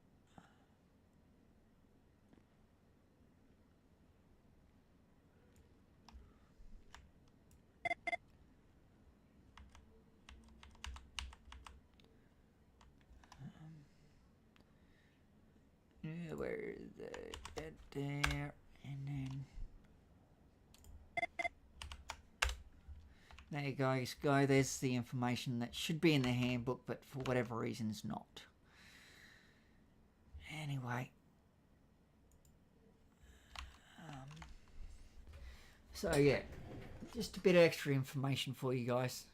Yeah, where is it? There, and then there you guys go. There's the information that should be in the handbook, but for whatever reason is not. Anyway, so yeah, just a bit of extra information for you guys.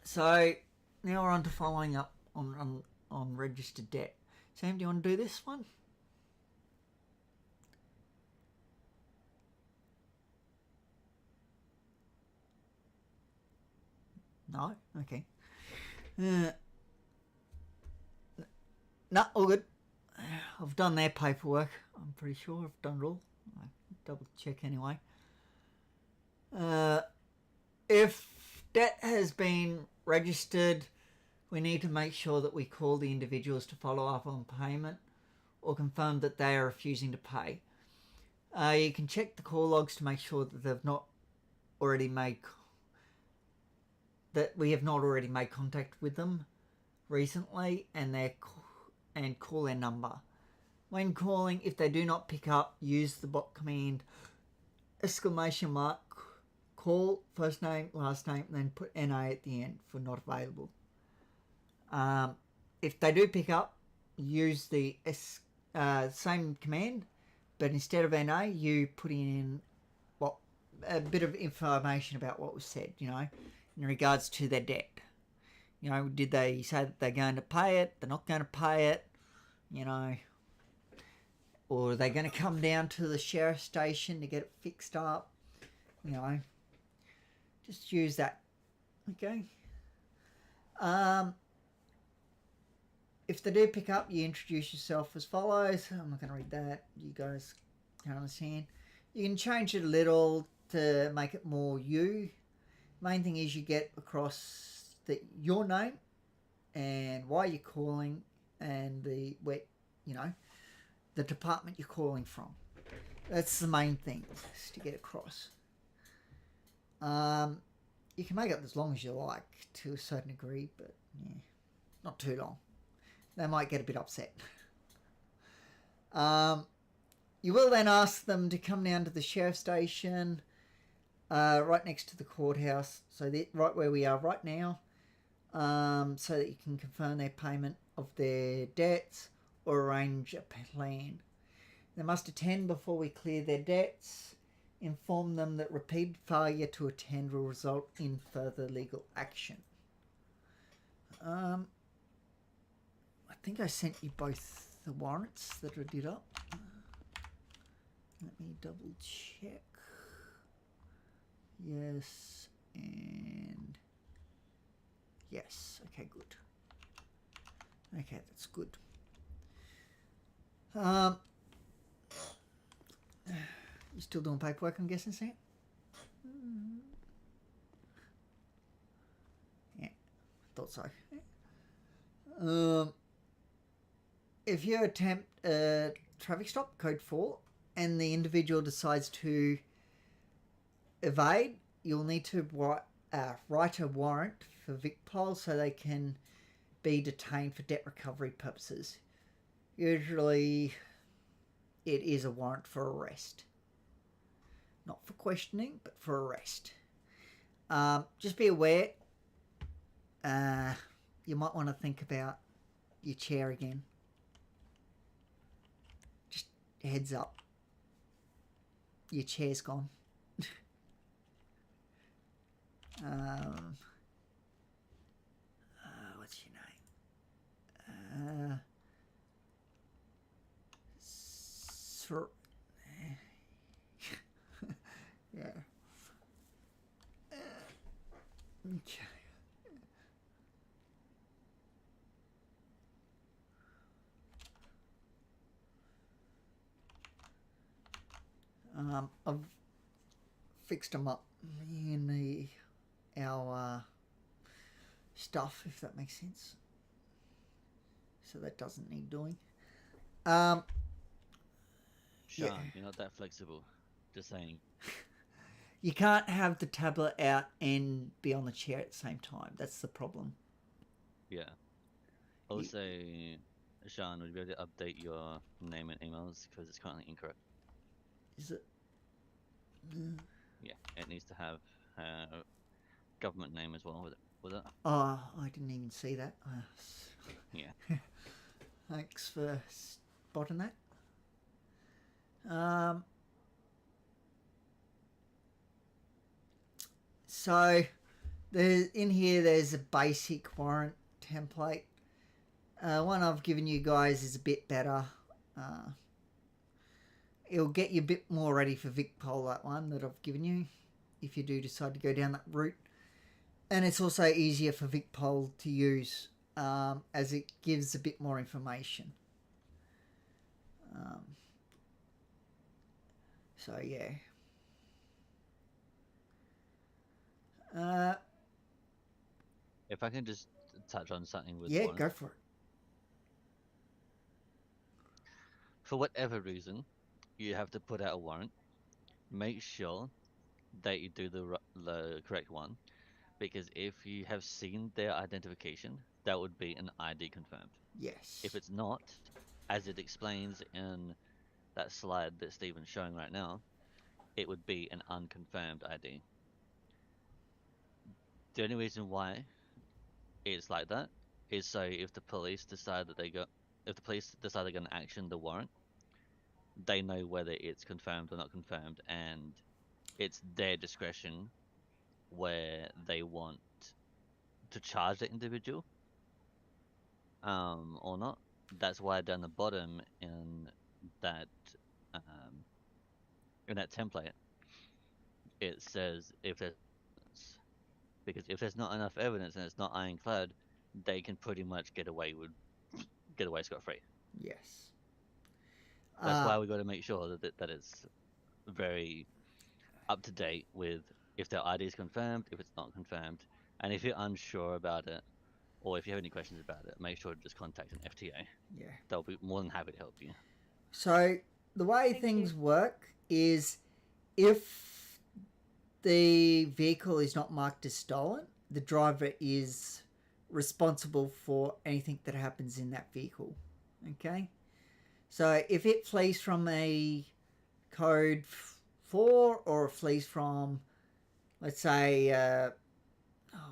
So now we're on to following up on registered debt. Sam, do you want to do this one? No? Okay. No, all good. I've done their paperwork. I'm pretty sure I've done it all. I double check anyway. If debt has been registered, we need to make sure that we call the individuals to follow up on payment or confirm that they are refusing to pay. You can check the call logs to make sure that they've not already made that we have not already made contact with them recently, and call their number. When calling, if they do not pick up, use the bot command ! Call first name, last name, and then put NA at the end for not available. If they do pick up, use the same command, but instead of NA, you put in a bit of information about what was said, in regards to their debt. Did they say that they're going to pay it, they're not going to pay it, or are they going to come down to the sheriff's station to get it fixed up, just use that, okay? If they do pick up, you introduce yourself as follows. I'm not going to read that, you guys can understand. You can change it a little to make it more you. Main thing is you get across your name and why you're calling and the department you're calling from. That's the main thing to get across. You can make it as long as you like to a certain degree, but yeah, not too long. They might get a bit upset. You will then ask them to come down to the sheriff's station, right next to the courthouse, so right where we are right now, so that you can confirm their payment of their debts or arrange a plan. They must attend before we clear their debts. Inform them that repeated failure to attend will result in further legal action. I think I sent you both the warrants that I did up. Let me double check. Yes, and yes. Okay, good. Okay, that's good. You still doing paperwork, I'm guessing, Sam? Yeah, thought so. If you attempt a traffic stop, code 4, and the individual decides to evade, you'll need to write a warrant for VicPol so they can be detained for debt recovery purposes. Usually it is a warrant for arrest. Not for questioning, but for arrest. Just be aware, you might want to think about your chair again. Just heads up. Your chair's gone. What's your name? Yeah. Okay. I've fixed them up in our stuff, if that makes sense. So that doesn't need doing. Sean, yeah. You're not that flexible. Just saying. You can't have the tablet out and be on the chair at the same time. That's the problem. Yeah. Also, Sean, would you be able to update your name and emails because it's currently incorrect? Is it? Yeah, it needs to have government name as well with it. Oh, I didn't even see that. Yeah. Thanks for spotting that. So in here there's a basic warrant template. One I've given you guys is a bit better. It'll get you a bit more ready for VicPol, that one that I've given you, if you do decide to go down that route. And it's also easier for VicPol to use. as it gives a bit more information. So yeah. If I can just touch on something with Yeah, warrant. go for it. For whatever reason, you have to put out a warrant. Make sure that you do the correct one, because if you have seen their identification, that would be an ID confirmed. Yes. If it's not, as it explains in that slide that Stephen's showing right now, it would be an unconfirmed ID. The only reason why it's like that is so if the police decide that they're going to action the warrant, they know whether it's confirmed or not confirmed, and it's their discretion where they want to charge the individual or not. That's why down the bottom that um, in that template it says if there's, because if there's not enough evidence and it's not ironclad, they can pretty much get away scot-free. Yes. That's why we got to make sure that it's very up to date with if their ID is confirmed, if it's not confirmed, and if you're unsure about it, or if you have any questions about it, make sure to just contact an FTA. Yeah. They'll be more than happy to help you. So the way things work is if the vehicle is not marked as stolen, the driver is responsible for anything that happens in that vehicle. Okay? So if it flees from a code 4 or flees from, let's say,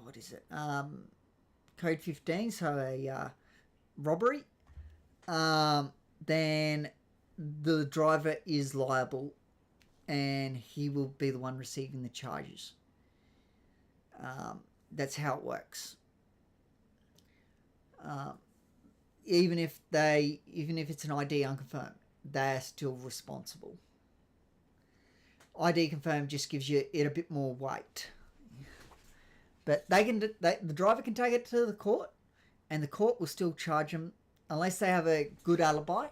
what is it? Code 15, so a robbery, then the driver is liable and he will be the one receiving the charges. That's how it works. Even if it's an ID unconfirmed, they're still responsible. ID confirmed just gives you it a bit more weight. But the driver can take it to the court, and the court will still charge them unless they have a good alibi.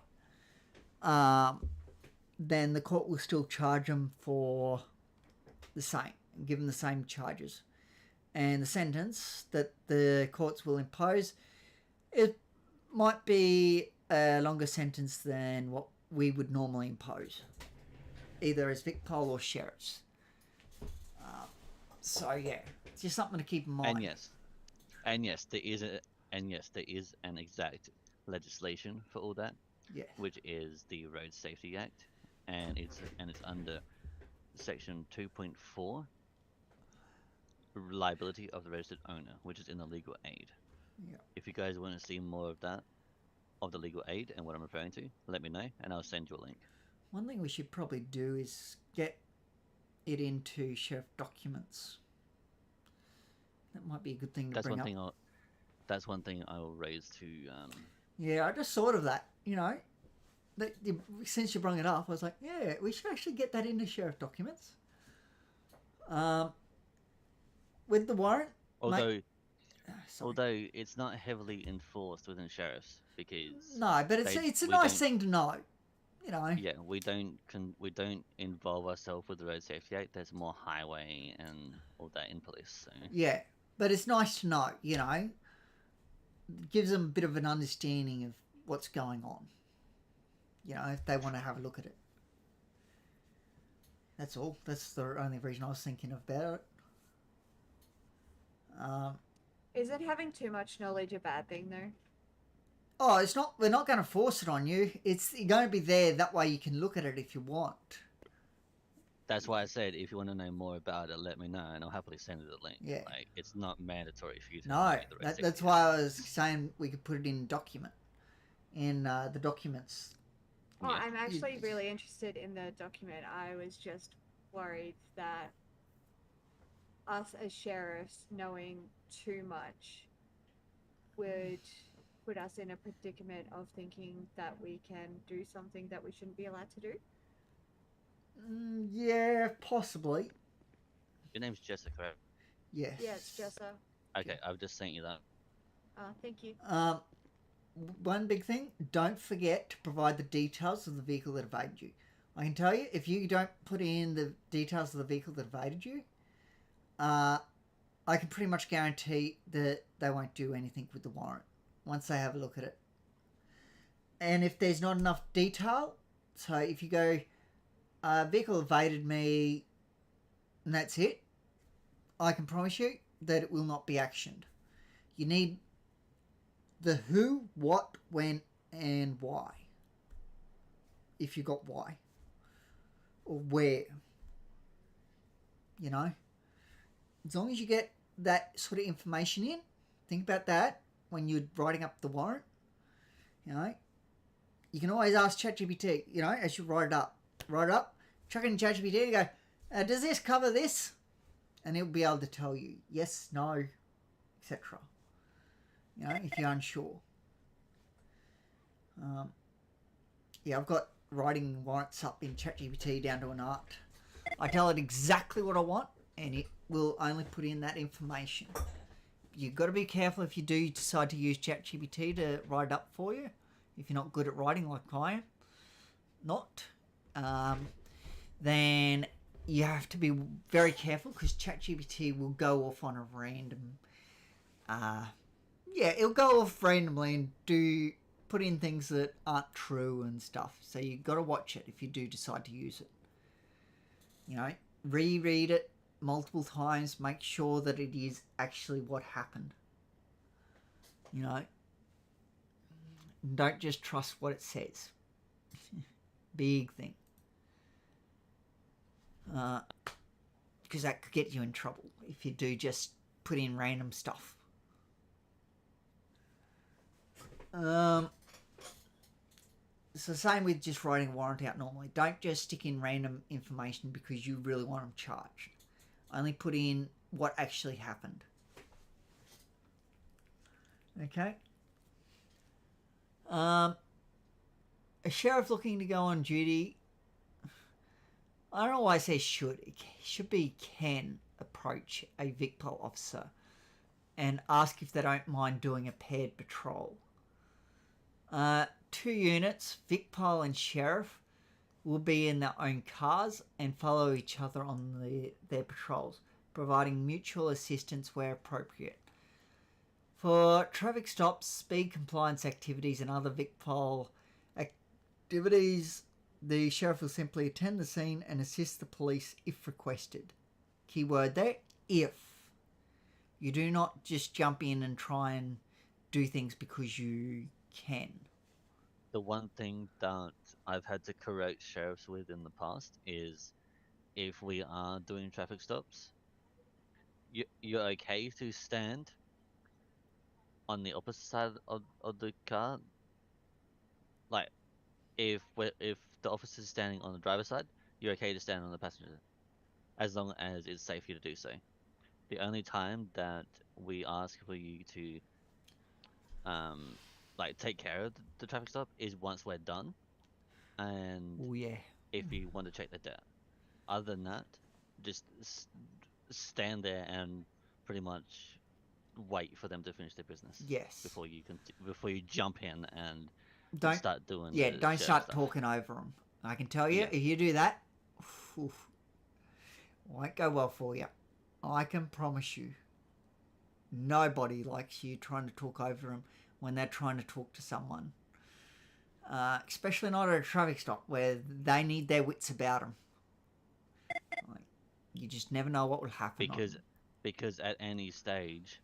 Then the court will still charge them for the same, give them the same charges, and the sentence that the courts will impose, it might be a longer sentence than what we would normally impose, either as VicPol or sheriffs. So yeah, it's just something to keep in mind. And yes, there is an exact legislation for all that. Yeah. Which is the Road Safety Act, and it's under section 2.4, liability of the registered owner, which is in the legal aid. Yeah. If you guys want to see more of that, of the legal aid and what I'm referring to, let me know and I'll send you a link. One thing we should probably do is get it into sheriff documents. That might be a good thing to bring up. That's one thing I'll raise to. Yeah, I just thought of that. Since you brought it up, I was like, yeah, we should actually get that into sheriff documents. With the warrant. Although it's not heavily enforced within sheriffs because. No, but it's a nice thing to know. Yeah, we don't involve ourselves with the Road Safety Act. There's more highway and all that in police. So. Yeah, but it's nice to know. It gives them a bit of an understanding of what's going on. If they want to have a look at it. That's all. That's the only reason I was thinking about it. Is it having too much knowledge a bad thing though? Oh, it's not. We're not going to force it on you. It's going to be there. That way you can look at it if you want. That's why I said if you want to know more about it, let me know, and I'll happily send you the link. Yeah. Like it's not mandatory for you to. No, that's why I was saying we could put it in document, in the documents. Oh, yeah. I'm actually really interested in the document. I was just worried that us as sheriffs knowing too much would put us in a predicament of thinking that we can do something that we shouldn't be allowed to do. Yeah, possibly. Your name's Jessica, right? Yes. Yeah, it's Jessa. Okay, I've just sent you that. Thank you. One big thing, don't forget to provide the details of the vehicle that evaded you. I can tell you, if you don't put in the details of the vehicle that evaded you, I can pretty much guarantee that they won't do anything with the warrant once they have a look at it. And if there's not enough detail, so if you go, vehicle evaded me, and that's it, I can promise you that it will not be actioned. You need the who, what, when, and why. If you got why. Or where. You know? As long as you get that sort of information in, think about that when you're writing up the warrant. You know? You can always ask ChatGPT, you know, as you write it up. Write it up, chuck it in ChatGPT and go, does this cover this? And it'll be able to tell you yes, no, etc. You know, if you're unsure. Yeah, I've got writing warrants up in ChatGPT down to an art. I tell it exactly what I want, and it will only put in that information. You've got to be careful if you do decide to use ChatGPT to write it up for you. If you're not good at writing like I am, then you have to be very careful because ChatGPT will go off on a random. It'll go off randomly and put in things that aren't true and stuff. So you've got to watch it if you do decide to use it. You know, reread it multiple times. Make sure that it is actually what happened. You know, don't just trust what it says. Big thing. Because that could get you in trouble if you do just put in random stuff. So same with just writing a warrant out normally. Don't just stick in random information because you really want them charged. Only put in what actually happened. Okay. A sheriff looking to go on duty. I don't know why I say should. It should be can approach a VicPol officer and ask if they don't mind doing a paired patrol. 2 units, VicPol and sheriff, will be in their own cars and follow each other on their patrols, providing mutual assistance where appropriate. For traffic stops, speed compliance activities and other VicPol activities, the sheriff will simply attend the scene and assist the police if requested. Keyword there, if. You do not just jump in and try and do things because you can. The one thing that I've had to correct sheriffs with in the past is if we are doing traffic stops, you're okay to stand on the opposite side of the car. Like, if the officer's standing on the driver's side, you're okay to stand on the passenger, as long as it's safe for you to do so. The only time that we ask for you to take care of the traffic stop is once we're done, and if you want to check the data. Other than that, just stand there and pretty much wait for them to finish their business. Yes. Before you jump in and start doing. Yeah, don't start stuff. talking over them. I can tell you, if you do that, won't go well for you. I can promise you. Nobody likes you trying to talk over them when they're trying to talk to someone. Especially not at a traffic stop where they need their wits about them. You just never know what will happen. Because at any stage,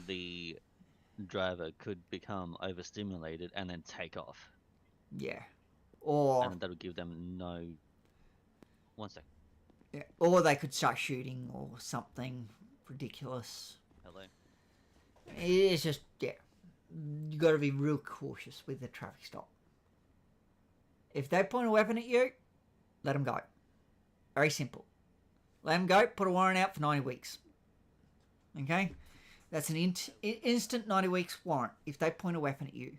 the driver could become overstimulated and then take off. Yeah. And that'll give them no... 1 sec. Yeah. Or they could start shooting or something ridiculous. Hello. It's just, you got to be real cautious with the traffic stop. If they point a weapon at you, let them go. Very simple. Let them go, put a warrant out for 90 weeks. Okay? That's an instant 90 weeks warrant if they point a weapon at you.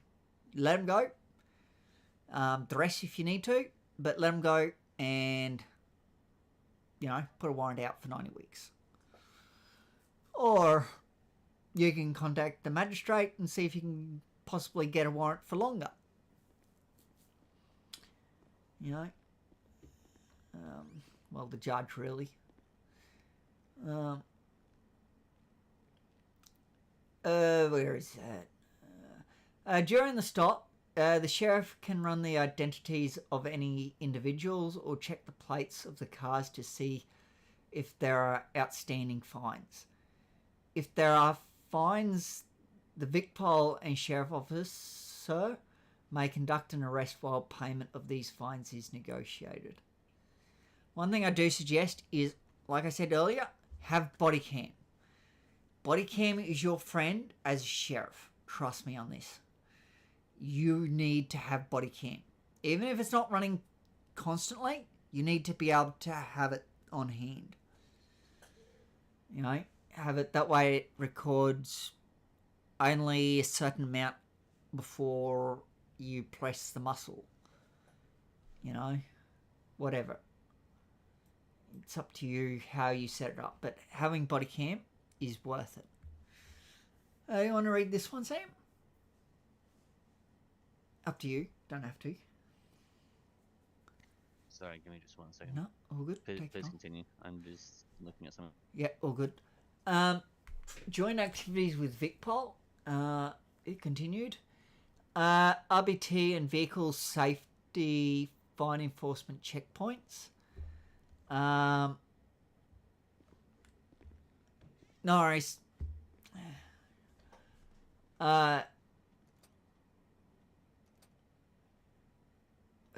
Let them go. The rest if you need to, but let them go and, put a warrant out for 90 weeks. Or, you can contact the magistrate and see if you can possibly get a warrant for longer. You know, well, the judge really. Where is that? During the stop, the sheriff can run the identities of any individuals or check the plates of the cars to see if there are outstanding fines. If there are fines, the VicPol and sheriff officer may conduct an arrest while payment of these fines is negotiated. One thing I do suggest is, like I said earlier, have body cam. Body cam is your friend as a sheriff. Trust me on this. You need to have body cam. Even if it's not running constantly, you need to be able to have it on hand. You know, have it that way it records only a certain amount before you press the muscle. You know, whatever. It's up to you how you set it up, but having body cam is worth it. You want to read this one, Sam? Up to you. Don't have to. Sorry, give me just 1 second. No, all good. Please Take it on. continue. I'm just looking at something. Yeah, all good. Joint activities with VicPol. It continued. RBT and vehicle safety fine enforcement checkpoints. No worries. It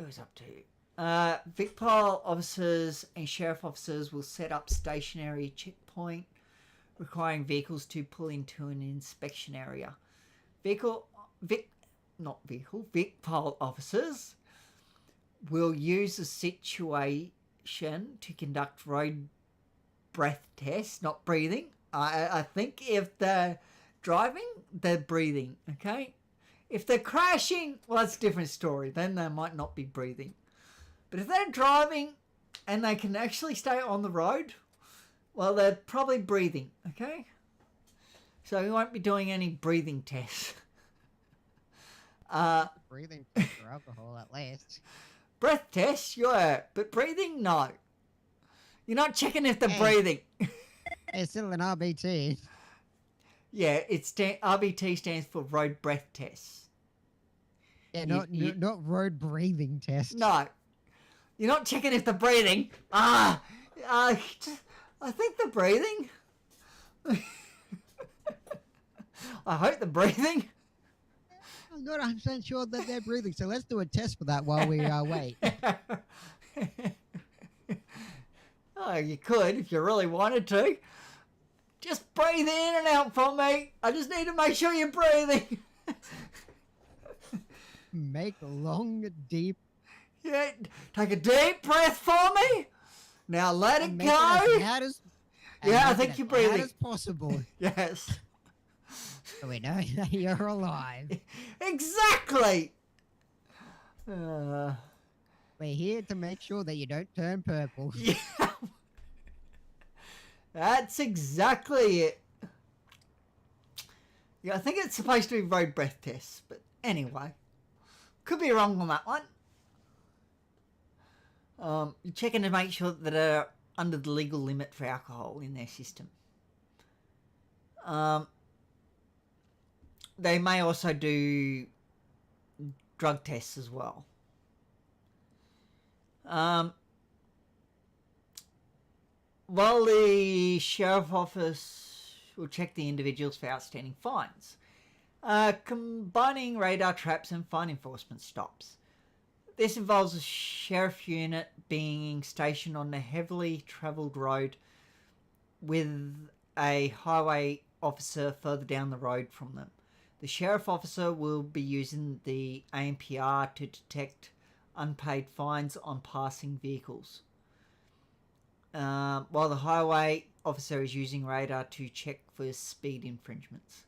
was up to you. VicPol officers and sheriff officers will set up stationary checkpoint requiring vehicles to pull into an inspection area. VicPol officers will use the situation to conduct road breath tests, not breathing. I think if they're driving, they're breathing, okay? If they're crashing, well, that's a different story. Then they might not be breathing. But if they're driving and they can actually stay on the road, well, they're probably breathing, okay? So we won't be doing any breathing tests. Breathing test for alcohol, at least. Breath tests, yeah, but breathing, no. You're not checking if they're breathing. It's still an RBT. Yeah, RBT stands for road breath tests. Yeah, not road breathing test. No. You're not checking if they're breathing. I think they're breathing. I hope they're breathing. I'm not 100% sure that they're breathing, so let's do a test for that while we wait. Oh, you could if you really wanted to. Just breathe in and out for me. I just need to make sure you're breathing. Make long, deep... Yeah, take a deep breath for me. Now let it make go. It as loud as, yeah, I make think it you're as loud breathing. as possible. Yes. So we know that you're alive. Exactly. We're here to make sure that you don't turn purple. Yeah. That's exactly it. Yeah, I think it's supposed to be road breath tests, but anyway. Could be wrong on that one. You're checking to make sure that they're under the legal limit for alcohol in their system. They may also do drug tests as well. While the sheriff office will check the individuals for outstanding fines, combining radar traps and fine enforcement stops. This involves a sheriff unit being stationed on a heavily travelled road with a highway officer further down the road from them. The sheriff officer will be using the ANPR to detect unpaid fines on passing vehicles, while the highway officer is using radar to check for speed infringements.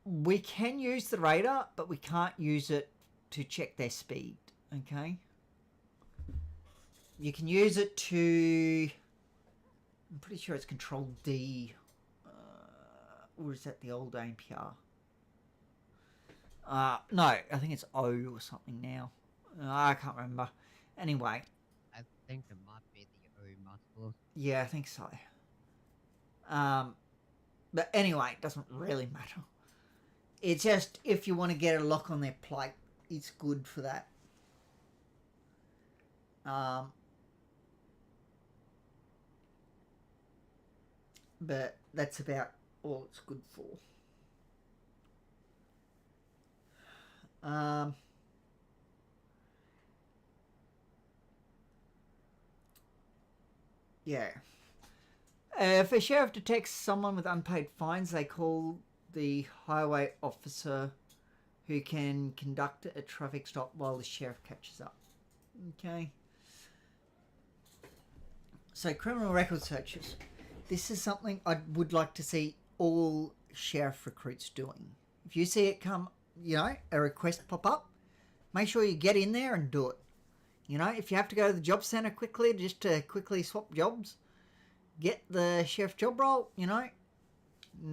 We can use the radar, but we can't use it to check their speed, okay? You can use it to... I'm pretty sure it's Control D. or is that the old ANPR? No, I think it's O or something now. I can't remember. Anyway, I think it might be the O muscles. yeah, I think so. But anyway, it doesn't really matter. It's just if you want to get a lock on their plate, it's good for that. But that's about all it's good for. Yeah. If a sheriff detects someone with unpaid fines, they call the highway officer who can conduct a traffic stop while the sheriff catches up. Okay. So criminal record searches. This is something I would like to see all sheriff recruits doing. If you see it come, a request pop up, make sure you get in there and do it. If you have to go to the job centre quickly just to quickly swap jobs, get the sheriff job role, and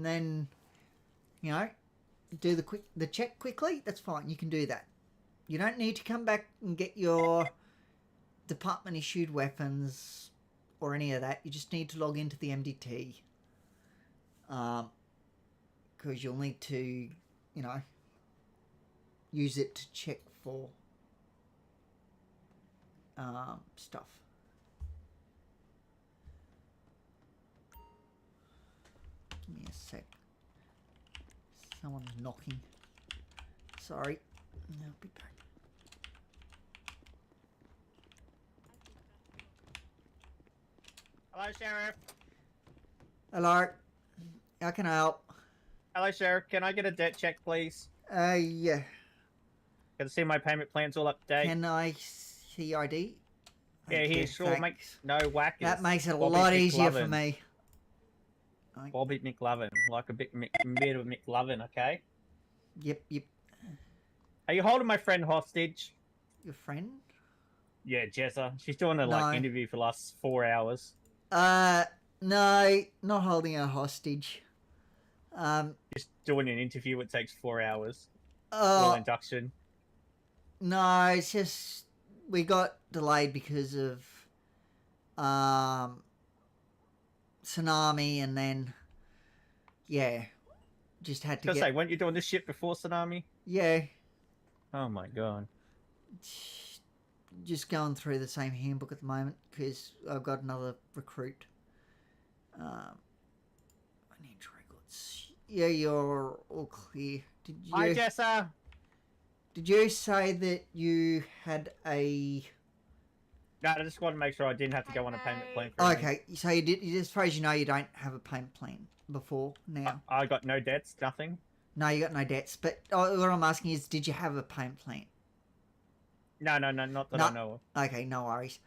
then, do the check quickly. That's fine. You can do that. You don't need to come back and get your department issued weapons or any of that. You just need to log into the MDT. Because you'll need to, use it to check for stuff. Give me a sec. Someone's knocking. Sorry. I'll be back. Hello, Sheriff. Hello. How can I help? Hello, Sheriff. Can I get a debt check, please? Yeah. Can I see my payment plans all up to date? Can I see ID? Yeah, here, sure. Thanks. No whackers. That makes it a Bobby lot easier for McLovin. me. Bobby McLovin, like a bit of McLovin, okay? Yep. Are you holding my friend hostage? Your friend? Yeah, Jessa. She's doing a No. interview for the last 4 hours. No, not holding her hostage. Just doing an interview. It takes 4 hours. Oh, Induction. no, it's just we got delayed because of tsunami, and then just had to Just say, weren't you doing this shit before tsunami? Yeah, Oh my god. just going through the same handbook at the moment because I've got another recruit. I need records. Yeah, you're all clear. Hi, Jessa. Did you say that you had a... No, I just want to make sure I didn't have to go on a payment plan for anything. Okay, so you did. As far as you know, you don't have a payment plan before now. I got no debts, nothing. No, you got no debts. But what I'm asking is, did you have a payment plan? No, not that I know of. Okay, no worries.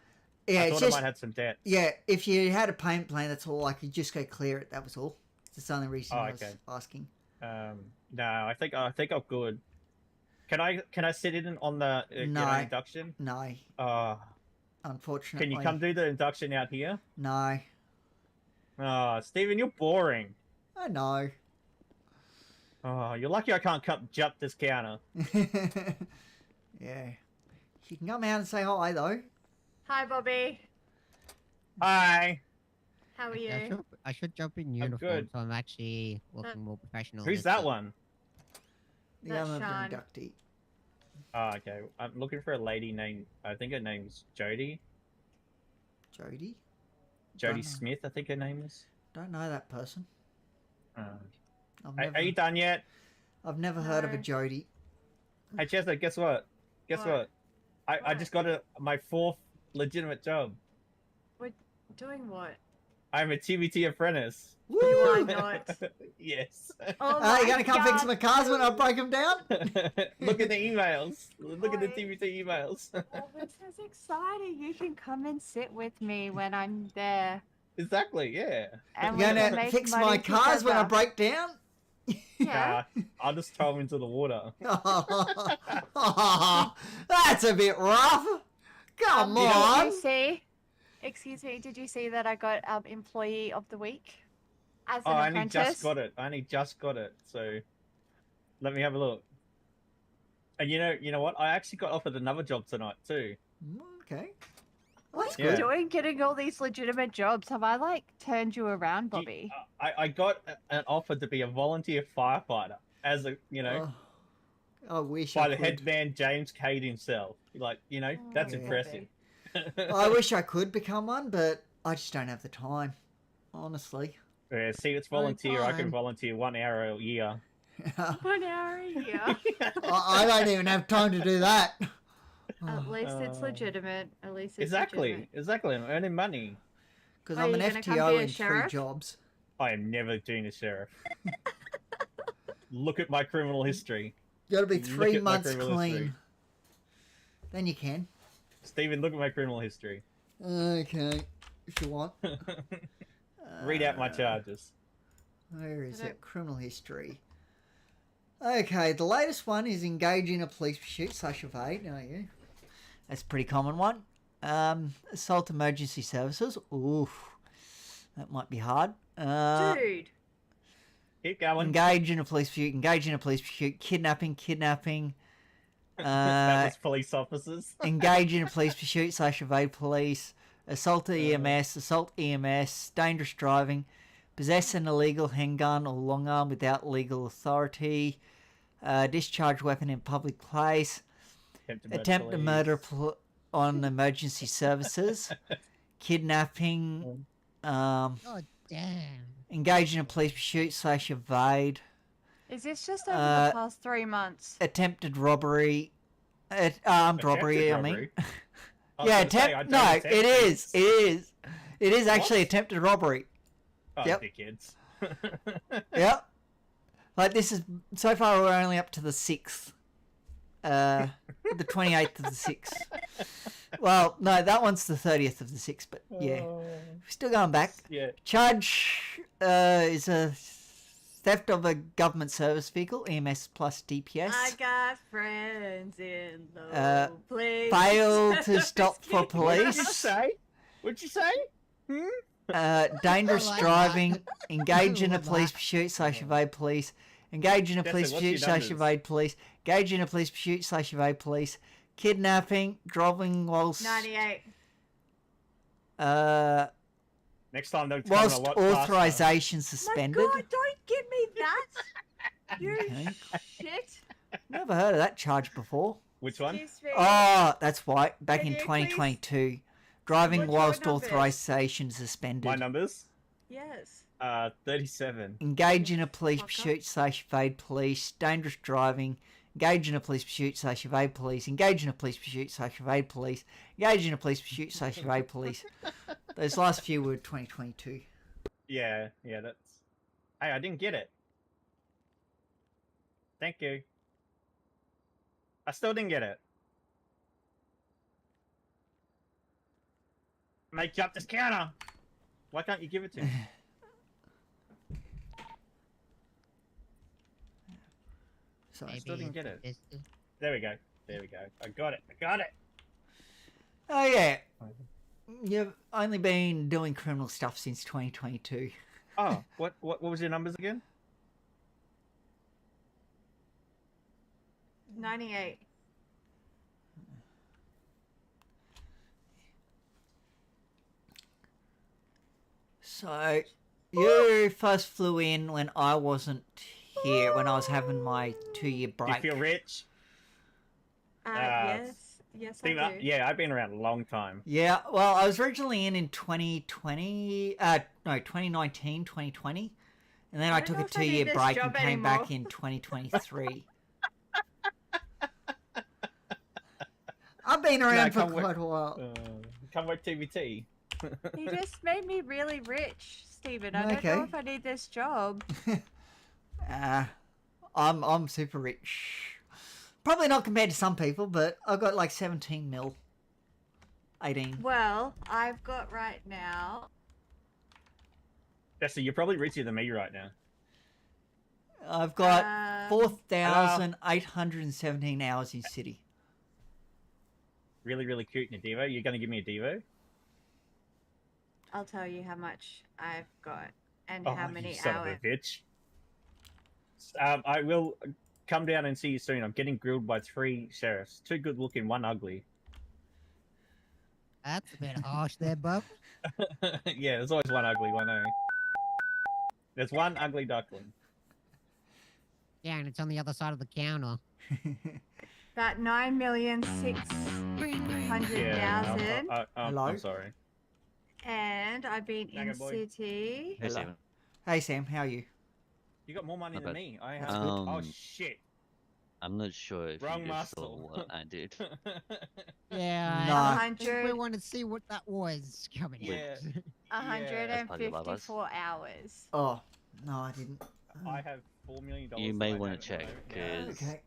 Yeah, I it's thought just, I might have some debts. Yeah, if you had a payment plan, that's all. I could just go clear it. That was all. That's the only reason I was asking. No, I think I'm good. Can I sit in on the induction? No. Unfortunately. Can you come do the induction out here? No. Oh, Stephen, you're boring. I know. Oh, you're lucky I can't jump this counter. Yeah. You can come out and say hi, though. Hi, Bobby. Hi. How are you? I should jump in uniform, good. so I'm actually looking more professional. Who's this that time. one? The That's other Sean. inductee. Oh, okay. I'm looking for a lady named, I think her name's Jody. Jody? Jody know. Smith, I think her name is. Don't know that person. Are you done yet? I've never heard of a No. Jody. Hey, Chester, guess what? What? I just got my 4th legitimate job. Doing what? I'm a TBT apprentice. Woo! You are not. Yes. Oh you gonna come fix my cars when I break them down? Look at the emails. Look at the TBT emails. Oh, this is exciting. You can come and sit with me when I'm there. Exactly, yeah. And You're we can gonna make fix money my cars when I together. break down? Yeah. I'll just throw them into the water. That's a bit rough. Come Did on. you see? Excuse me. Did you see that I got employee of the week? As Oh, an I apprentice. only just got it. I only just got it. So let me have a look. And you know what? I actually got offered another job tonight too. Okay. What That's are you good. doing getting all these legitimate jobs? Have I like turned you around, Bobby? I got an offer to be a volunteer firefighter as a I wish by I the could. head man James Cade himself. Like that's Yeah. impressive. I wish I could become one, but I just don't have the time. Honestly. Yeah, see, it's volunteer. I can volunteer 1 hour a year. 1 hour a year. I don't even have time to do that. At least it's legitimate. At least it's Exactly. I'm earning money. Because Are I'm you an gonna come FTO be a in 3 sheriff? jobs. I am never doing a sheriff. Look at my criminal history. You gotta be Look 3 at my months criminal clean. history. Then you can. Stephen, look at my criminal history. Okay. If you want. Read out my charges. Where is it? Criminal history. Okay, the latest one is engage in a police pursuit / evade. Oh, yeah. That's a pretty common one. Assault emergency services. Oof. That might be hard. Dude. Keep going. Engage in a police pursuit. Kidnapping. That was police officers. Engage in a police pursuit / evade police. Assault EMS. Dangerous driving. Possess an illegal handgun or long arm without legal authority. Discharge weapon in public place. Attempt to murder on emergency services. Kidnapping. Oh, damn. Engage in a police pursuit / evade. Is this just over the past 3 months? Attempted robbery. Armed robbery, I mean. Yeah, it is. It is actually attempted robbery. Oh, Yep. dickheads. Yep. Like this is so far we're only up to the 6th. The 28th of the 6th. Well, no, that one's the 30th of the 6th, but yeah. We're still going back. Yeah. Charge is a theft of a government service vehicle, EMS plus DPS. I got friends in low places. Fail to stop for What did you police. say? What'd you say? Dangerous like driving. that. Engage in a Like police that. pursuit / evade police. Engage in a Jesse, police what's your pursuit / numbers? evade police. Engage in a police pursuit / evade police. Kidnapping. Driving whilst 98. Next time they'll whilst a lot faster. authorization My suspended. God, don't give me that. You Okay. shit. Never heard of that charge before. Which one? Excuse me. Oh, that's why. Back Can in you please- 2022. Driving What's your whilst numbers? authorization suspended. My numbers? Yes. 37. Engage in a police Fucker. pursuit / evade police. Dangerous driving. Engage in a police pursuit / evade police. Engage in a police pursuit / evade police. Engage in a police pursuit / evade police. Those last few were 2022. Yeah, that's... Hey, I didn't get it. Thank you. I still didn't get it. Make you up this counter. Why can't you give it to me? Sorry. I still didn't get it. This- There we go. I got it. Oh yeah. You've only been doing criminal stuff since 2022. Oh, what was your numbers again? 98. So, you first flew in when I wasn't here, when I was having my 2-year Do break. you feel rich? Yes. Yes, Steve, I do. yeah, I've been around a long time. Yeah, well, I was originally in 2020, 2020, and then I don't took know a if I need 2-year this break job and came back anymore. in 2023. I've been around for come with- quite a while. Come work TBT. He just made me really rich, Stephen. I don't know Okay. if I need this job. I'm super rich. Probably not compared to some people, but I've got like 17 mil. 18. Well, I've got right now. Jesse, you're probably richer than me right now. I've got Um, 4,817 hours in city. Really, really cute in a Devo. You're going to give me a Devo? I'll tell you how much I've got. and Oh, how you many son of hours? a bitch. I will come down and see you soon. I'm getting grilled by 3 sheriffs. 2 good looking, 1 ugly. That's a bit harsh there, bub. Yeah, there's always 1 ugly one, eh? There's 1 ugly duckling. Yeah, and it's on the other side of the counter. About 9,600,000. Yeah, Hello? I'm sorry. And I've been Hang in on, boy. city. Hey, Hello. Steven. Hey Sam, how are you? You got more money Not than bad. me. I have. That's good. Oh shit! I'm not sure if Wrong you just saw muscle. what I did. Yeah, No. I think we 100. want to see what that was coming Yeah. out. That's part of your life, 154 hours. Oh, no, I didn't. I have $4 million. You that may I want have to at the check moment. because Okay.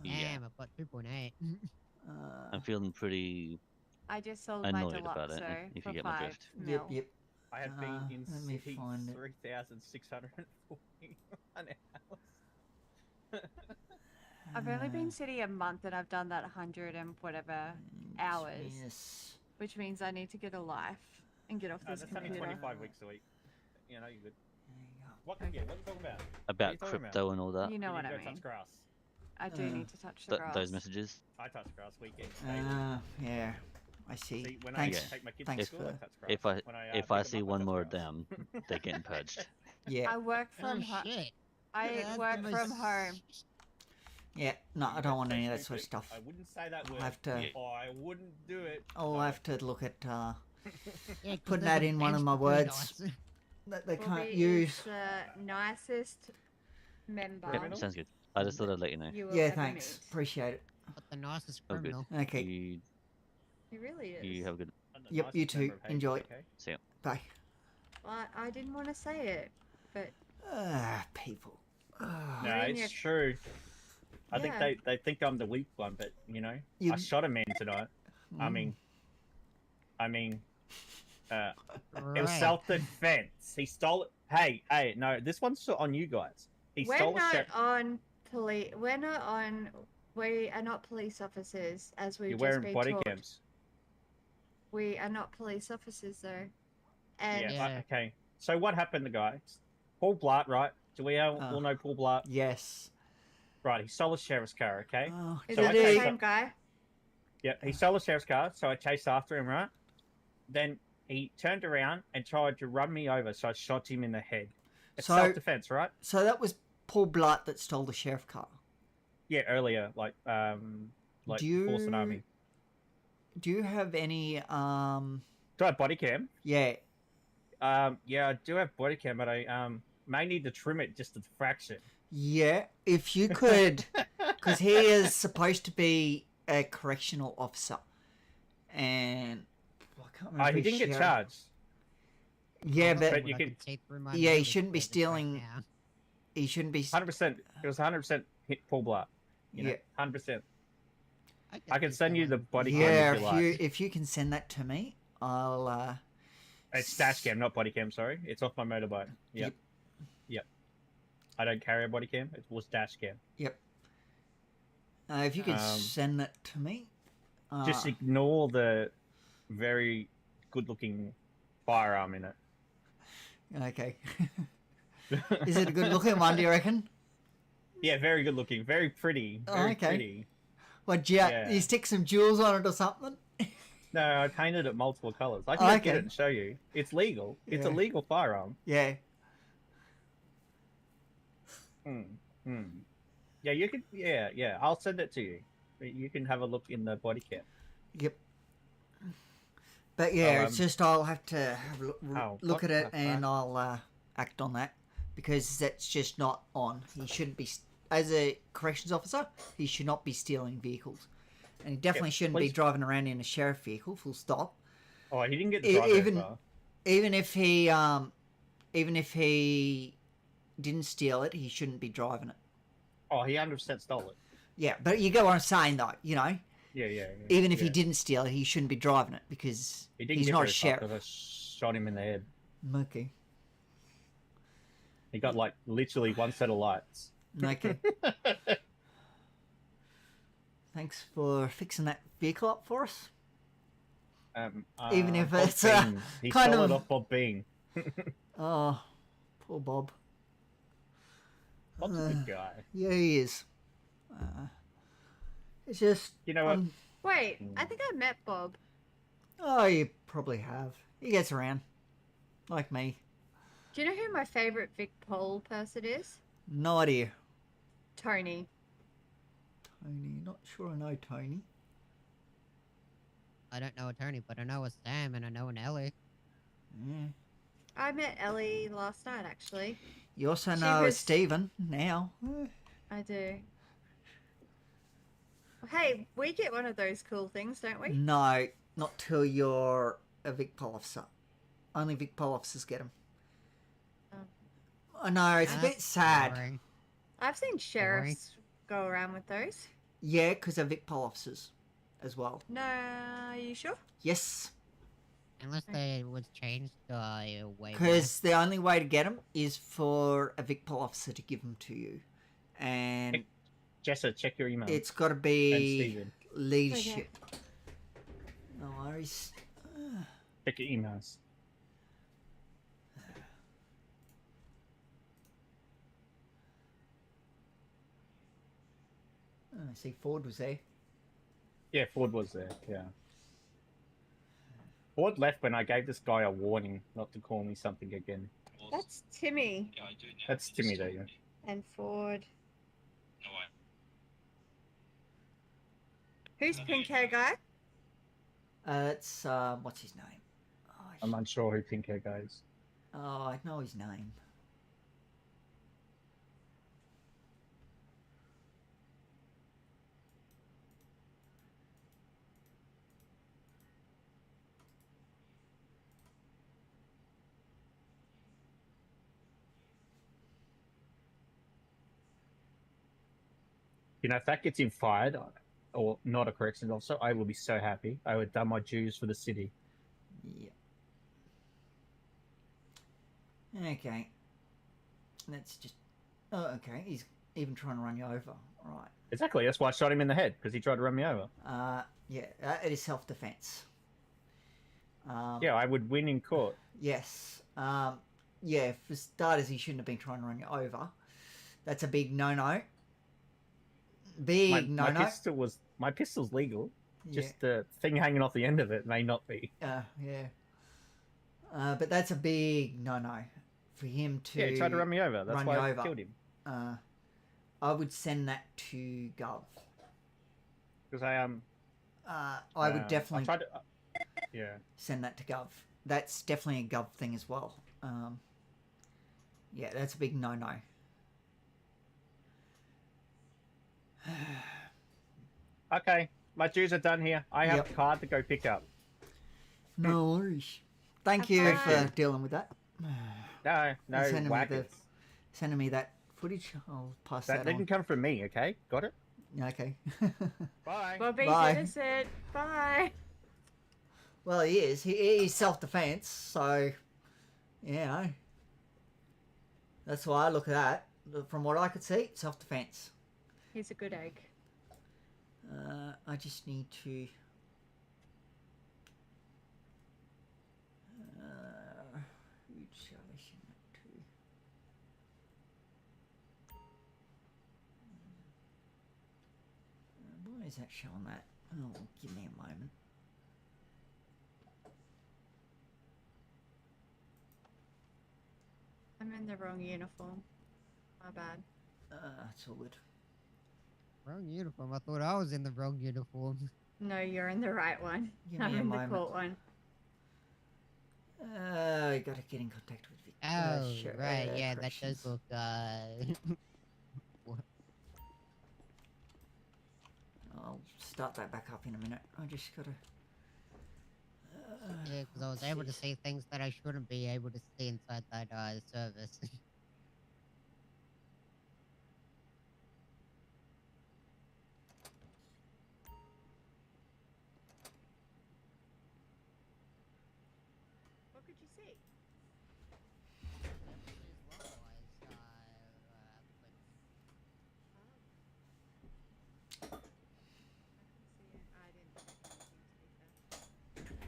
Damn, I've got 2.8. I'm feeling pretty I just sold my annoyed about deluxe it. If you for get my 5 drift. mil. Yep, yep. I have been in let me city find it. 3,641 hours. I've only been city a month and I've done that 100 and whatever hours, Yes. which means I need to get a life and get off this That's only computer. 25 weeks a week. You know, you're good. There you go. What are you talking about? About you talking crypto and all that. You know You what need I to go mean. touch grass. I do Uh, need to touch the grass. Those messages. I touch grass weekend. Yeah, I see. See, when Thanks. I take my kids Thanks to school, I for- touch grass. If I When if pick I them see up, one touch more of grass. them, they're getting purged. Yeah, I work Oh, from home. shit. I That's work the from most- home. yeah. No, I don't want any of that sort of Stupid. stuff. I wouldn't say that word. have to- Oh, I wouldn't do it. I'll have to look at Yeah, 'cause putting there's that a in one of bench my between words us. that they can't Bobby use. is the nicest member Yep, sounds good. I just thought I'd let you know. you will Yeah, ever thanks. meet. Appreciate it. But the nicest Oh, good. criminal. Okay. You He really is. you have a good. I'm the Yep, you nicest member too. of Hades, Enjoy. okay? See ya. Bye. I didn't want to say it, but People. No, You're in it's your- true. I think Yeah. they think I'm the weak one, but you know, You- I shot a man tonight. I mean, it was Right. self-defense. He stole it. Hey, no, this one's on you guys. He we're stole a not sheriff. on police. We're not on. We are not police officers, as we've You're just wearing been body taught. cams. We are not police officers, though. And Yeah. Yeah. Okay. So what happened, the guy? Paul Blart, right? Do we all know Paul Blart? Yes. Right. He stole a sheriff's car. Okay. Oh, is So it I the chased same up- guy? Yeah. He stole a sheriff's car, so I chased after him. Right. Then he turned around and tried to run me over, so I shot him in the head. It's So- self-defense, right? So that was Paul Blart that stole the sheriff car. Yeah. Earlier, like Do you- Force and Army. Do you have any Do I have body cam? yeah, Yeah, I do have body cam, but I may need to trim it just a fraction. yeah, if you could, because he is supposed to be a correctional officer, and I can't remember. He if didn't get sheriff- charged. Yeah, That's but But what you I could- see through my yeah, he motor shouldn't be screen right stealing- now. he shouldn't be. 100%. It was 100% hit Paul Blart. You know, Yeah. 100%. I guess can he's send you the stealing- body Yeah, cam if if you like. if you can send that to me, I'll. It's dash cam, not body cam. Sorry, it's off my motorbike. Yep. I don't carry a body cam. It was dash cam. Yep. If you could Um, send that to me. Just ignore the very good-looking firearm in it. Okay. Is it a good looking one? Do you reckon? Yeah, very good-looking, very pretty. Oh, Very okay. pretty. What? Yeah. You stick some jewels on it or something? No, I painted it multiple colors. I can Oh, go get okay. it and show you. It's legal. It's a Yeah. legal firearm. Yeah. Yeah, you can. Yeah. I'll send it to you. You can have a look in the body cam. Yep. But yeah, Oh, it's just I'll have to have a look what at it the and fuck? I'll act on that because that's just not on. He shouldn't be, as a corrections officer, he should not be stealing vehicles, and he definitely shouldn't be please. driving around in a sheriff vehicle. Full stop. Oh, he didn't get the drive Even over. even if he didn't steal it, he shouldn't be driving it. Oh, he 100% stole it. Yeah, but you get what I'm saying though. You know, Yeah. even if he yeah. didn't steal it, he shouldn't be driving it because He didn't he's get not a very far sheriff. 'cause I shot him in the head. Okay. He got like literally one set of lights. Okay. Thanks for fixing that vehicle up for us. Even Even if Bob it's, Bean. He kind stole of- it off Bob Bean. Oh, Poor Bob. Bob's a good guy. Yeah, he is. It's just... You know what? Wait, I think I met Bob. Oh, you probably have. He gets around. Like me. Do you know who my favorite Vic Pol person is? No idea. Tony. Tony. Not sure I know Tony. I don't know a Tony, but I know a Sam and I know an Ellie. Yeah. I met Ellie last night, actually. You also She know was- Stephen now. I do. Hey, we get one of those cool things, don't we? No, not till you're a Vic Pol officer. Only Vic Pol officers get them. Oh. I know, it's a bit That's sad. boring. I've seen sheriffs go around with those. Yeah, because they're Vic Pol officers as well. No, are you sure? Yes, Unless they was changed way back. because the only way to get them is for a Vic Pol officer to give them to you. And Jessa, check your email. it's got to And be Stephen, leadership. No worries. check your emails. I see Ford was there. Yeah, Ford was there. Yeah. Ford left when I gave this guy a warning not to call me something again. That's Timmy That's Timmy there, yeah. and Ford. Who's pink hair guy? It's, what's his name? Oh, I'm unsure who pink hair guy is. oh, I know his name. You know, if that gets him fired or not a corrections officer, I will be so happy. I would have done my dues for the city. Yeah. Okay. Let's just... Oh, okay. He's even trying to run you over. Right. Exactly. That's why I shot him in the head, because he tried to run me over. Yeah. It is self-defense. Yeah, I would win in court. Yes. Yeah, for starters, he shouldn't have been trying to run you over. That's a big no-no. Big My no-no. my pistol's legal. Yeah. Just the thing hanging off the end of it may not be. Yeah. But that's a big no-no for him to... Yeah, he tried to run me over. That's run why you I over. killed him. I would send that to Gov. Because I I would definitely tried to, yeah. send that to Gov. That's definitely a Gov thing as well. Yeah, that's a big no-no. Okay, my dues are done here. I have Yep. a card to go pick up. No worries. Thank you Have for fun. dealing with that. No, Sending me whackers. Sending me that footage. I'll pass That that, didn't come from me, okay? Got it? on. Okay. Bye. Bobby's Bye. innocent. Bye. Well, he is. He's self-defense, so you know. That's why I look at that. From what I could see, self-defense. He's a good egg. I just need to. Who shall I send that to? Why is that showing that? Oh, give me a moment. I'm in the wrong uniform. My bad. It's all good. Wrong uniform. I thought I was in the wrong uniform. No, you're in the right one. Give I'm me a in the moment. court one. I gotta get in contact with Vic. Oh, Sure, right. Yeah, that corrections. does look, I'll start that back up in a minute. I just gotta. yeah, because I was able to see things that I shouldn't be able to see inside that, service. What could you see? I didn't check anything, to be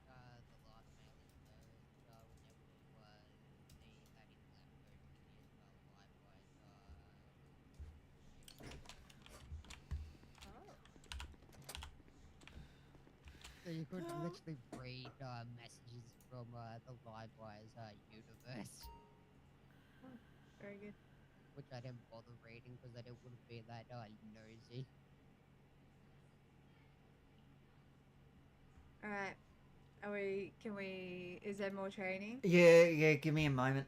fair. you could literally read messages from the Livewise universe, Very good. which I didn't bother reading because I didn't want to be that nosy. All right. Is there more training? Yeah, give me a moment.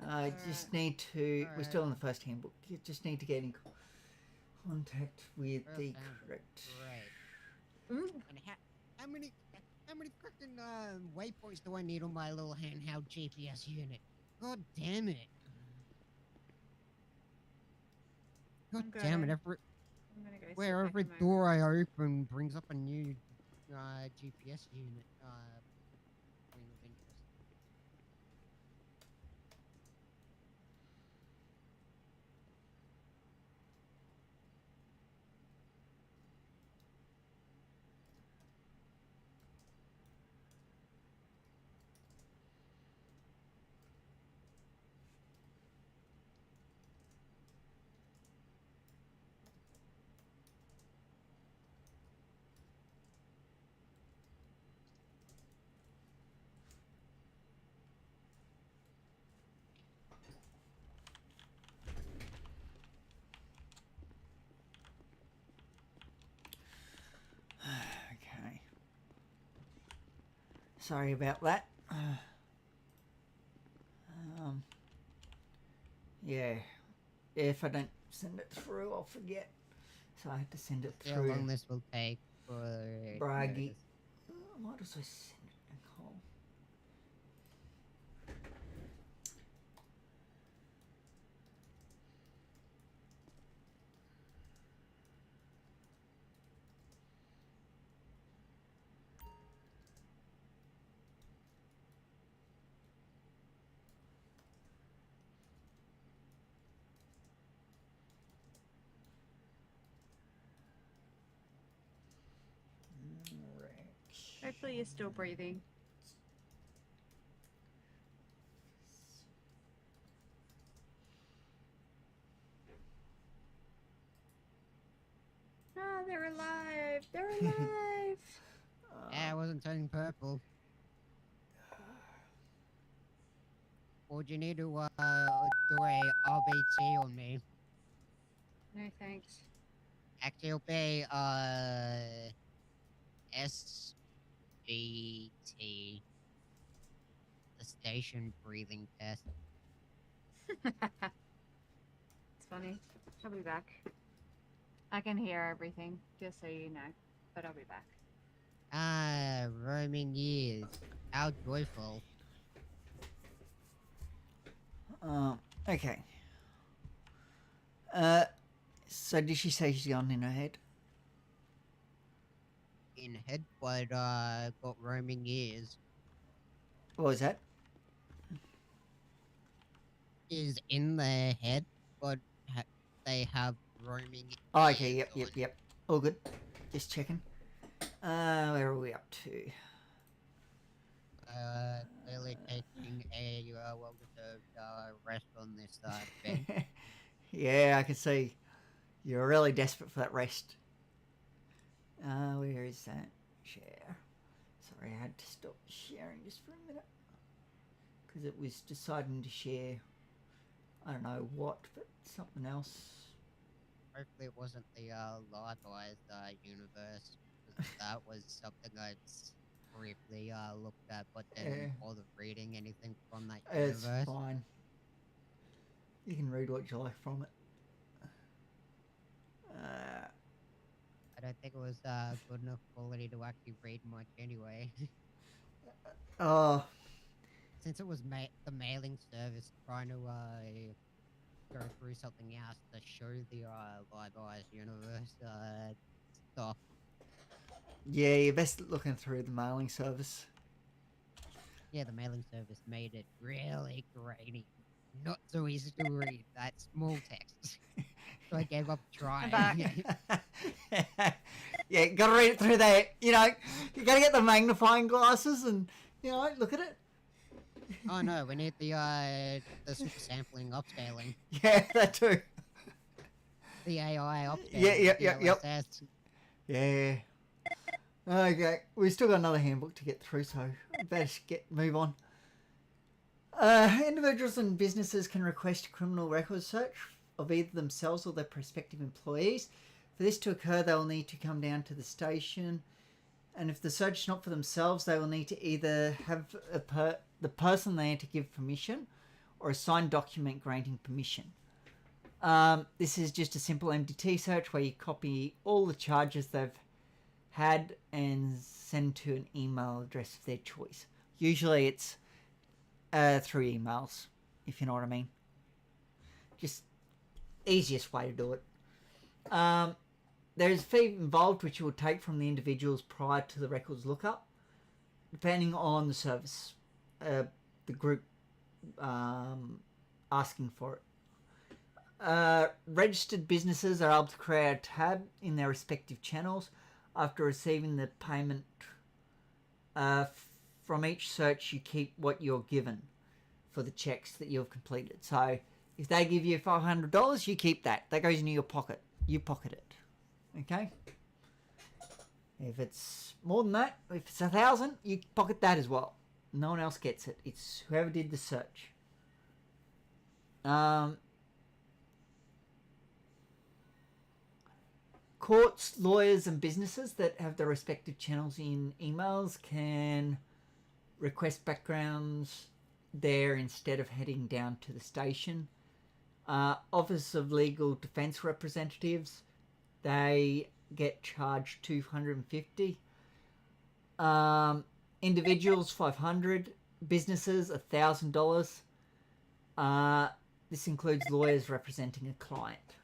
I just Alright. need to. We're still in Alright. the first handbook. You just need to get in contact with First the handbook, correct. Right. And how many freaking waypoints do I need on my little handheld GPS unit? God damn it! God I'm damn it! gonna- Every I'm gonna go sit where back every in my door room. I open brings up a new GPS unit. Point of interest. Okay. Sorry about that. Yeah. If I don't send it through, I'll forget. So I had to send it See how through. long this will take for Braggy. notice. Why does I send it, Nicole? Hopefully you're still breathing. Ah, they're alive! They're alive! Yeah, I wasn't turning purple. Would you need to do a RBT on me? No thanks. Actually, it'll be SBT, the station breathing test. It's funny. I'll be back. I can hear everything, just so you know. But I'll be back. Ah, roaming years. How joyful. Okay. So did she say she's gone in her head? In head, but got roaming ears. What was that? Is in their head, but they have roaming Oh, okay, ears yep. All good. Just checking. Where are we up to? Clearly taking a well-deserved rest on this bed. Yeah, I can see. You're really desperate for that rest. Where is that? Share. Sorry, I had to stop sharing just for a minute. Because it was deciding to share, I don't know what, but something else. Hopefully it wasn't the Livewise universe, because that was something I'd briefly looked at, but didn't bother reading anything from that universe. It's fine. You can read what you like from it. I don't think it was good enough quality to actually read much anyway. Oh. Since it was the mailing service trying to go through something else to show the Livewise universe stuff. Yeah, you're best looking through the mailing service. Yeah, the mailing service made it really grainy. Not so easy to read. That small text. So I gave up trying. Yeah, gotta read it through there. You know, you gotta get the magnifying glasses and, you know, look at it. Oh no, we need the super sampling upscaling. Yeah, that too. The AI upscaling. Yep. DLSS. Yeah. Okay, we've still got another handbook to get through, so better move on. Individuals and businesses can request a criminal record search of either themselves or their prospective employees. For this to occur, they will need to come down to the station, and if the search is not for themselves, they will need to either have the person there to give permission or a signed document granting permission. This is just a simple MDT search where you copy all the charges they've had and send to an email address of their choice. Usually it's through emails, if you know what I mean. Just easiest way to do it. There is a fee involved which you will take from the individuals prior to the records lookup, depending on the service, the group asking for it. Registered businesses are able to create a tab in their respective channels after receiving the payment. From each search, you keep what you're given for the checks that you've completed. So if they give you $500, you keep that. That goes into your pocket. You pocket it. Okay? If it's more than that, if it's 1,000, you pocket that as well. No one else gets it. It's whoever did the search. Courts, lawyers, and businesses that have their respective channels in emails can request backgrounds there instead of heading down to the station. Office of Legal Defence Representatives, they get charged $250. Individuals $500. Businesses $1,000. This includes lawyers representing a client.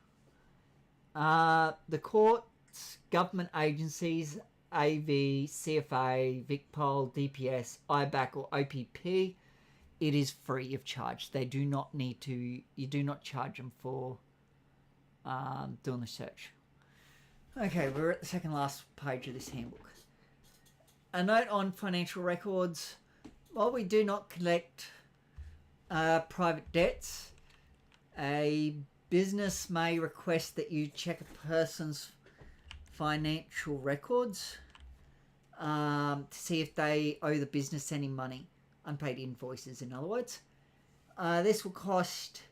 The courts, government agencies, AV, CFA, VicPol, DPS, IBAC or OPP, it is free of charge. They do not need to, you do not charge them for doing the search. Okay, we're at the second last page of this handbook. A note on financial records. While we do not collect private debts, a business may request that you check a person's financial records to see if they owe the business any money. Unpaid invoices, in other words. This will cost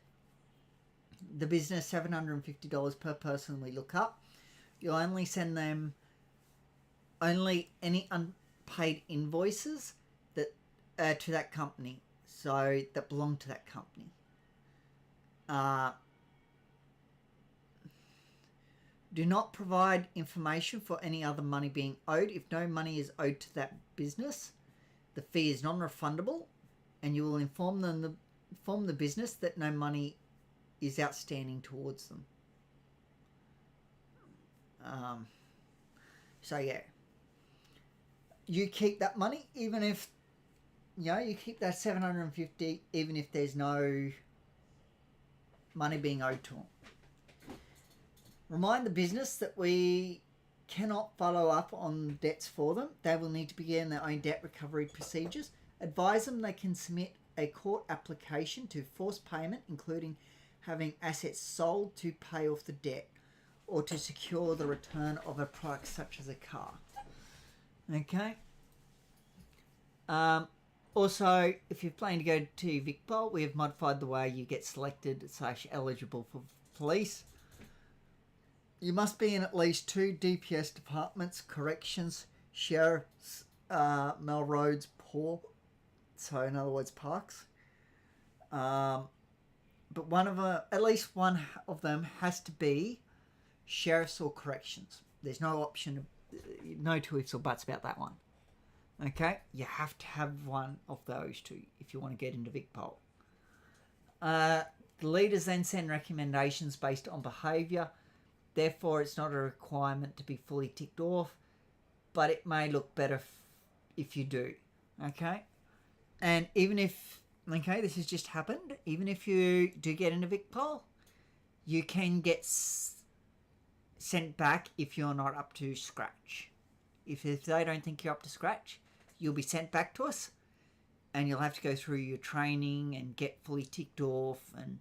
the business $750 per person we look up. You'll only send them only any unpaid invoices that to that company, so that belong to that company. Do not provide information for any other money being owed. If no money is owed to that business, the fee is non-refundable, and you will inform the business that no money is outstanding towards them. So yeah, you keep that money, even if you keep that $750, even if there's no money being owed to them. Remind the business that we cannot follow up on debts for them. They will need to begin their own debt recovery procedures. Advise them they can submit a court application to force payment, including having assets sold to pay off the debt or to secure the return of a product such as a car. Okay. Also, if you're planning to go to VicPol, we have modified the way you get selected / eligible for police. You must be in at least 2 DPS departments, corrections, sheriffs, Melrose, Port, so in other words, parks. But at least one of them has to be sheriffs or corrections. There's no option, no two ifs or buts about that one. Okay, you have to have one of those two if you want to get into VicPol. The leaders then send recommendations based on behaviour. Therefore, it's not a requirement to be fully ticked off, but it may look better if you do. Okay, and even if this has just happened, even if you do get into VicPol, you can get sent back if you're not up to scratch. If they don't think you're up to scratch, you'll be sent back to us, and you'll have to go through your training and get fully ticked off. And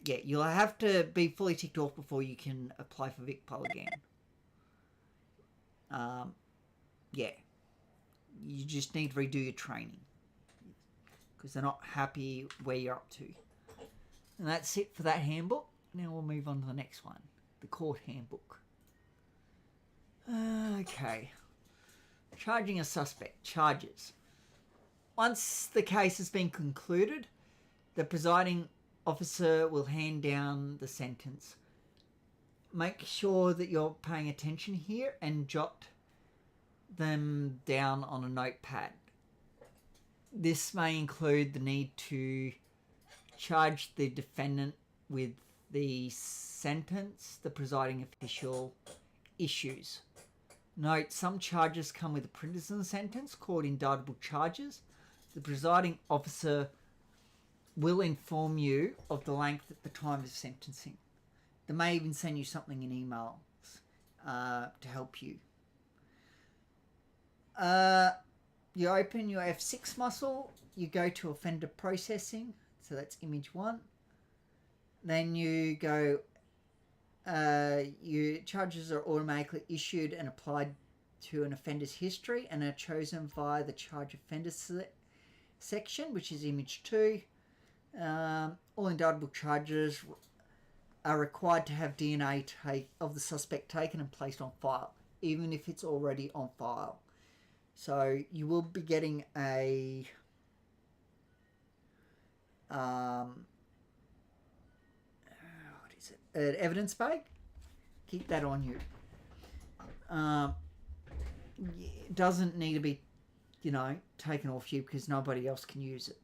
yeah, you'll have to be fully ticked off before you can apply for VicPol again. yeah, you just need to redo your training because they're not happy where you're up to. And that's it for that handbook. Now we'll move on to the next one, the court handbook. Okay. Charging a suspect. Charges. Once the case has been concluded, the presiding officer will hand down the sentence. Make sure that you're paying attention here and jot them down on a notepad. This may include the need to charge the defendant with the sentence the presiding official issues. Note, some charges come with a prison sentence called indictable charges. The presiding officer will inform you of the length at the time of sentencing. They may even send you something in emails to help you. You open your F6 muscle, you go to offender processing, so that's image 1. Then you go, your charges are automatically issued and applied to an offender's history and are chosen via the charge offender section, which is image 2. All indictable charges are required to have DNA of the suspect taken and placed on file, even if it's already on file. So you will be getting a what is it? An evidence bag. Keep that on you. It doesn't need to be, taken off you because nobody else can use it.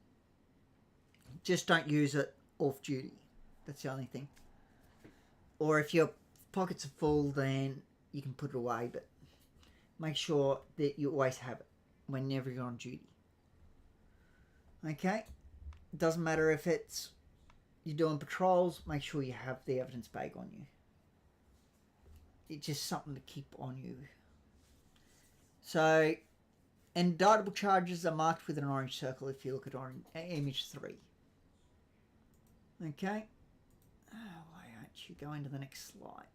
Just don't use it off duty. That's the only thing. Or if your pockets are full, then you can put it away, but make sure that you always have it whenever you're on duty. Okay? It doesn't matter if it's you're doing patrols, make sure you have the evidence bag on you. It's just something to keep on you. So, indictable charges are marked with an orange circle if you look at image 3. Okay? Why aren't you going to the next slide?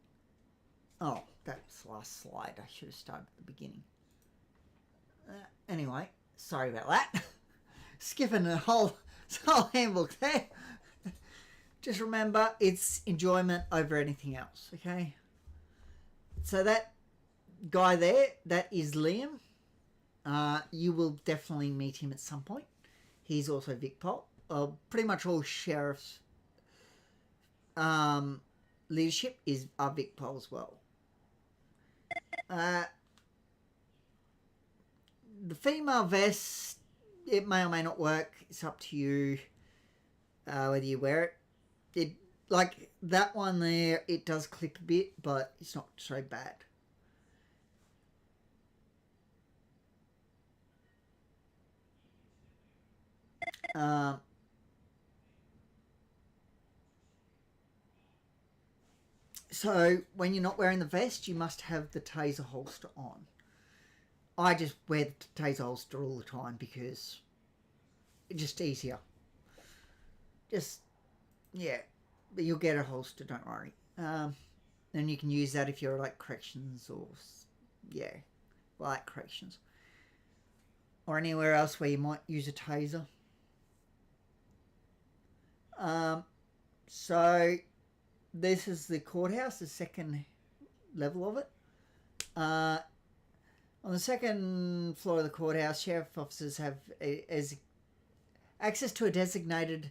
Oh, that was the last slide. I should have started at the beginning. Anyway, sorry about that. Skipping the whole handbook there. Just remember, it's enjoyment over anything else, okay? So that guy there, that is Liam. You will definitely meet him at some point. He's also Vic Pol. Pretty much all sheriffs' leadership are Vic Pol as well. The female vest, it may or may not work. It's up to you whether you wear it. Like that one there, it does clip a bit, but it's not so bad. So when you're not wearing the vest, you must have the taser holster on. I just wear the taser holster all the time because it's just easier. Yeah, but you'll get a holster, don't worry. Then you can use that if you're like corrections or, like corrections. Or anywhere else where you might use a taser. So this is the courthouse, the second level of it. On the second floor of the courthouse, sheriff officers have access to a designated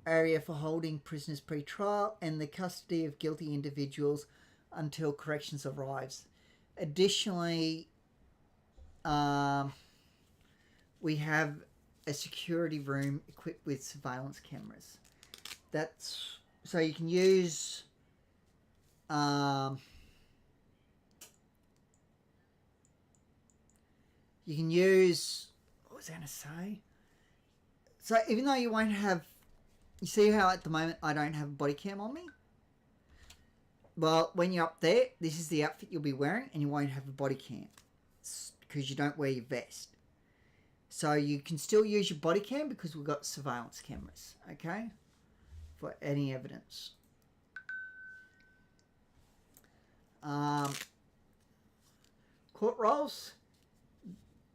area for holding prisoners pre-trial and the custody of guilty individuals until corrections arrives. Additionally, we have a security room equipped with surveillance cameras. That's so you can use what was I going to say? So even though you won't have, you see how at the moment I don't have a body cam on me? Well, when you're up there, this is the outfit you'll be wearing and you won't have a body cam because you don't wear your vest. So you can still use your body cam because we've got surveillance cameras, okay? For any evidence. Court rolls.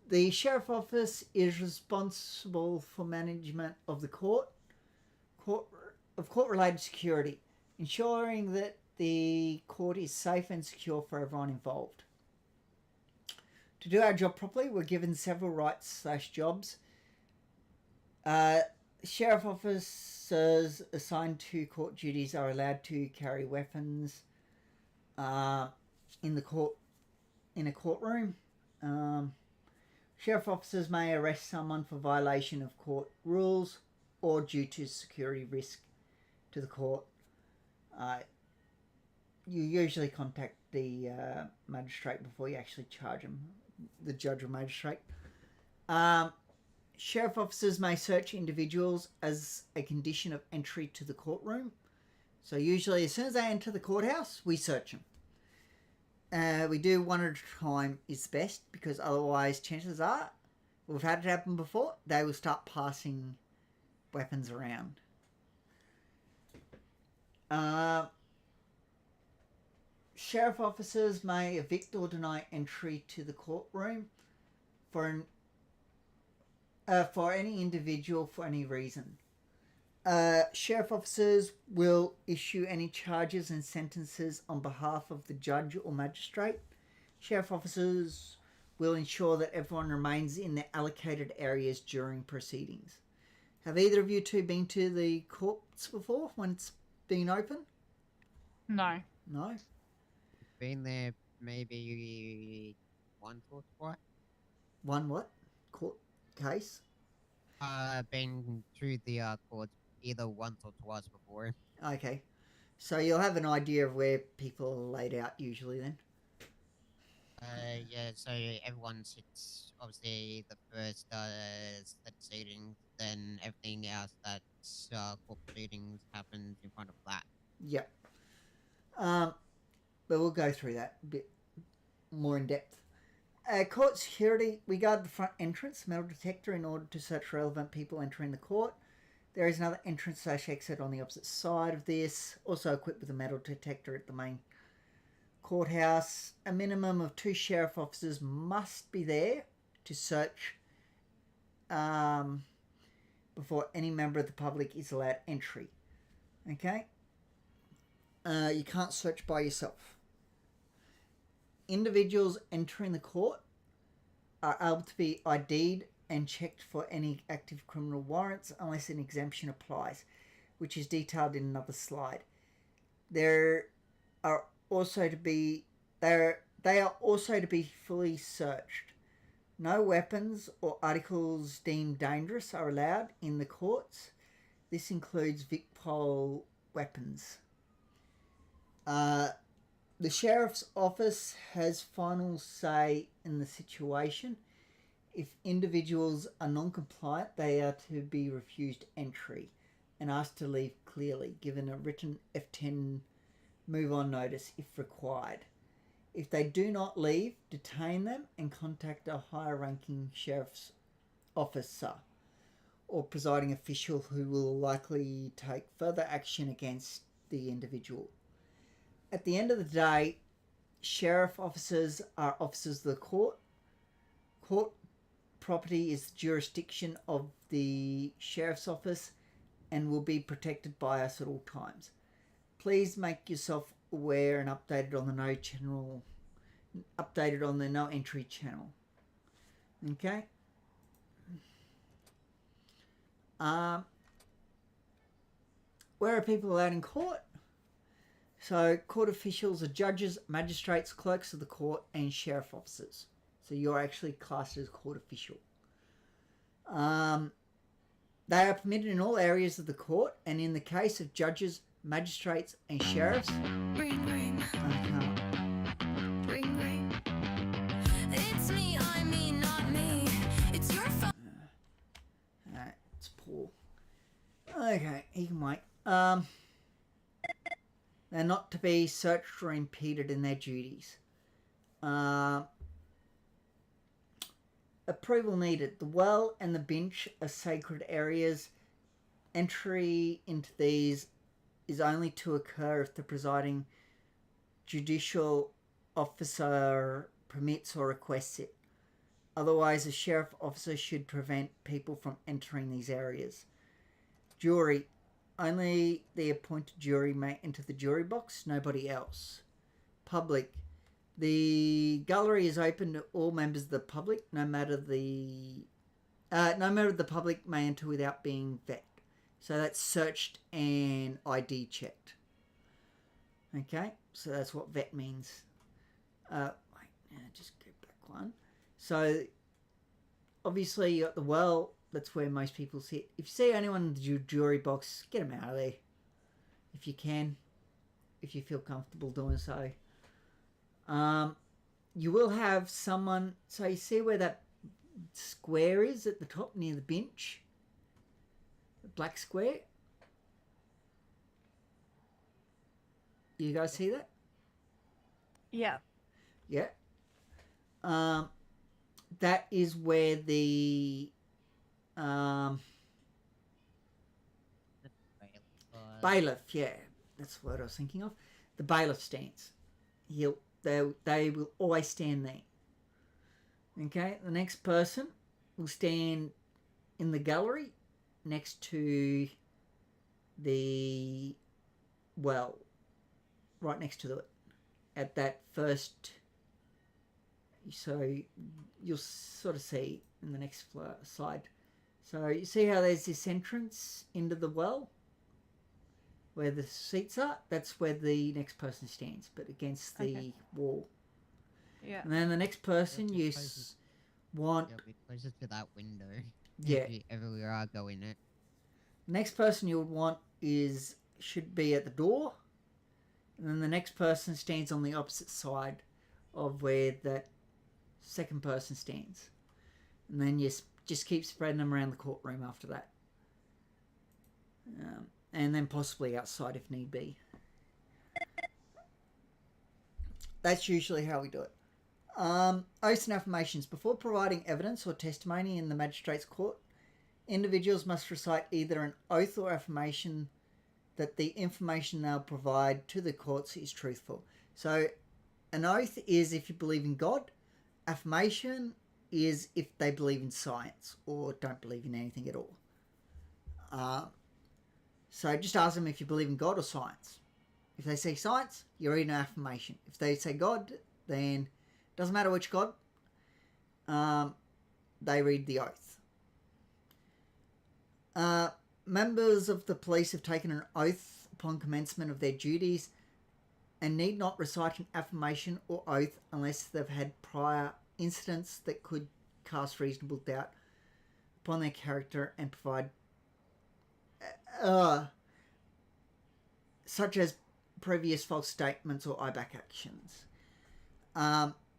The Sheriff Office is responsible for management of the court-related security, ensuring that the court is safe and secure for everyone involved. To do our job properly, we're given several rights/jobs. Sheriff officers assigned to court duties are allowed to carry weapons in a courtroom. Sheriff officers may arrest someone for violation of court rules or due to security risk to the court. You usually contact the magistrate before you actually charge them, the judge or magistrate. Sheriff officers may search individuals as a condition of entry to the courtroom. So usually as soon as they enter the courthouse, we search them. We do one at a time is best, because otherwise chances are, we've had it happen before, they will start passing weapons around. Sheriff officers may evict or deny entry to the courtroom for any individual for any reason. Sheriff officers will issue any charges and sentences on behalf of the judge or magistrate. Sheriff officers will ensure that everyone remains in their allocated areas during proceedings. Have either of you two been to the courts before when it's been open? No. No? Been there maybe once or twice. One what? Court case? Been through the courts either once or twice before. Okay. So you'll have an idea of where people are laid out usually then? Yeah, so everyone sits, obviously, the first set seating, then everything else that's court proceedings happens in front of that. Yep. But we'll go through that a bit more in depth. Court security, we guard the front entrance metal detector in order to search relevant people entering the court. There is another entrance/exit on the opposite side of this, also equipped with a metal detector at the main courthouse. A minimum of 2 sheriff officers must be there to search before any member of the public is allowed entry. Okay? You can't search by yourself. Individuals entering the court are able to be ID'd and checked for any active criminal warrants unless an exemption applies, which is detailed in another slide. They are also to be fully searched. No weapons or articles deemed dangerous are allowed in the courts. This includes Vic-Pol weapons. The Sheriff's Office has final say in the situation. If individuals are non-compliant, they are to be refused entry and asked to leave clearly, given a written F10 move-on notice if required. If they do not leave, detain them and contact a higher-ranking Sheriff's Officer or presiding official who will likely take further action against the individual. At the end of the day, sheriff officers are officers of the court. Court property is the jurisdiction of the sheriff's office and will be protected by us at all times. Please make yourself aware and updated on the no entry channel. Okay. Where are people allowed in court? So court officials are judges, magistrates, clerks of the court, and sheriff officers. So you're actually classed as a court official. They are permitted in all areas of the court, and in the case of judges, magistrates, and sheriffs. Ring, ring. Ring, ring. It's me, I mean, not me. It's your fault. Alright, it's Paul. Okay, he can wait. They're not to be searched or impeded in their duties. Approval needed. The well and the bench are sacred areas. Entry into these is only to occur if the presiding judicial officer permits or requests it. Otherwise, a sheriff officer should prevent people from entering these areas. Jury. Only the appointed jury may enter the jury box, nobody else. Public. The gallery is open to all members of the public, no matter the public may enter without being vetted. So that's searched and ID checked. Okay, so that's what vet means. Just go back one. So obviously you got the well. That's where most people sit. If you see anyone in the jury box, get them out of there. If you can. If you feel comfortable doing so. You will have someone... So you see where that square is at the top near the bench? The black square? You guys see that? Yeah. Yeah. That is where the... bailiff, yeah, that's what I was thinking of. The bailiff stands. They will always stand there. Okay, the next person will stand in the gallery next to the well, right next to it, at that first. So you'll sort of see in the next slide. So you see how there's this entrance into the well where the seats are? That's where the next person stands, but against the wall. Yeah. And then the next person you want... Yeah, be closer to that window. Yeah. If you ever are going it. Next person you would want should be at the door. And then the next person stands on the opposite side of where that second person stands. And then you just keep spreading them around the courtroom after that. And then possibly outside if need be. That's usually how we do it. Oaths and affirmations. Before providing evidence or testimony in the magistrate's court, individuals must recite either an oath or affirmation that the information they'll provide to the courts is truthful. So an oath is if you believe in God. Affirmation is if they believe in science or don't believe in anything at all. So just ask them if you believe in God or science. If they say science, you read an affirmation. If they say God, then doesn't matter which God, they read the oath. Members of the police have taken an oath upon commencement of their duties and need not recite an affirmation or oath unless they've had prior incidents that could cast reasonable doubt upon their character and provide such as previous false statements or IBAC actions.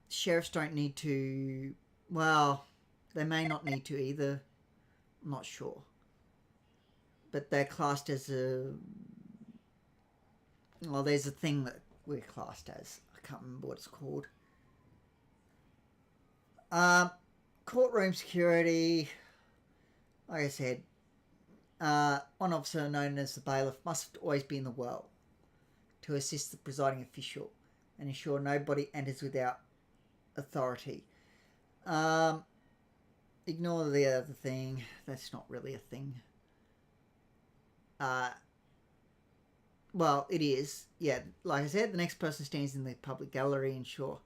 Sheriffs don't need to... Well, they may not need to either. I'm not sure. But they're classed as a... Well, there's a thing that we're classed as. I can't remember what it's called. Courtroom security. Like I said, one officer known as the bailiff must always be in the well to assist the presiding official and ensure nobody enters without authority. Ignore the other thing. That's not really a thing. Well, it is. Yeah, like I said, the next person stands in the public gallery. Ensure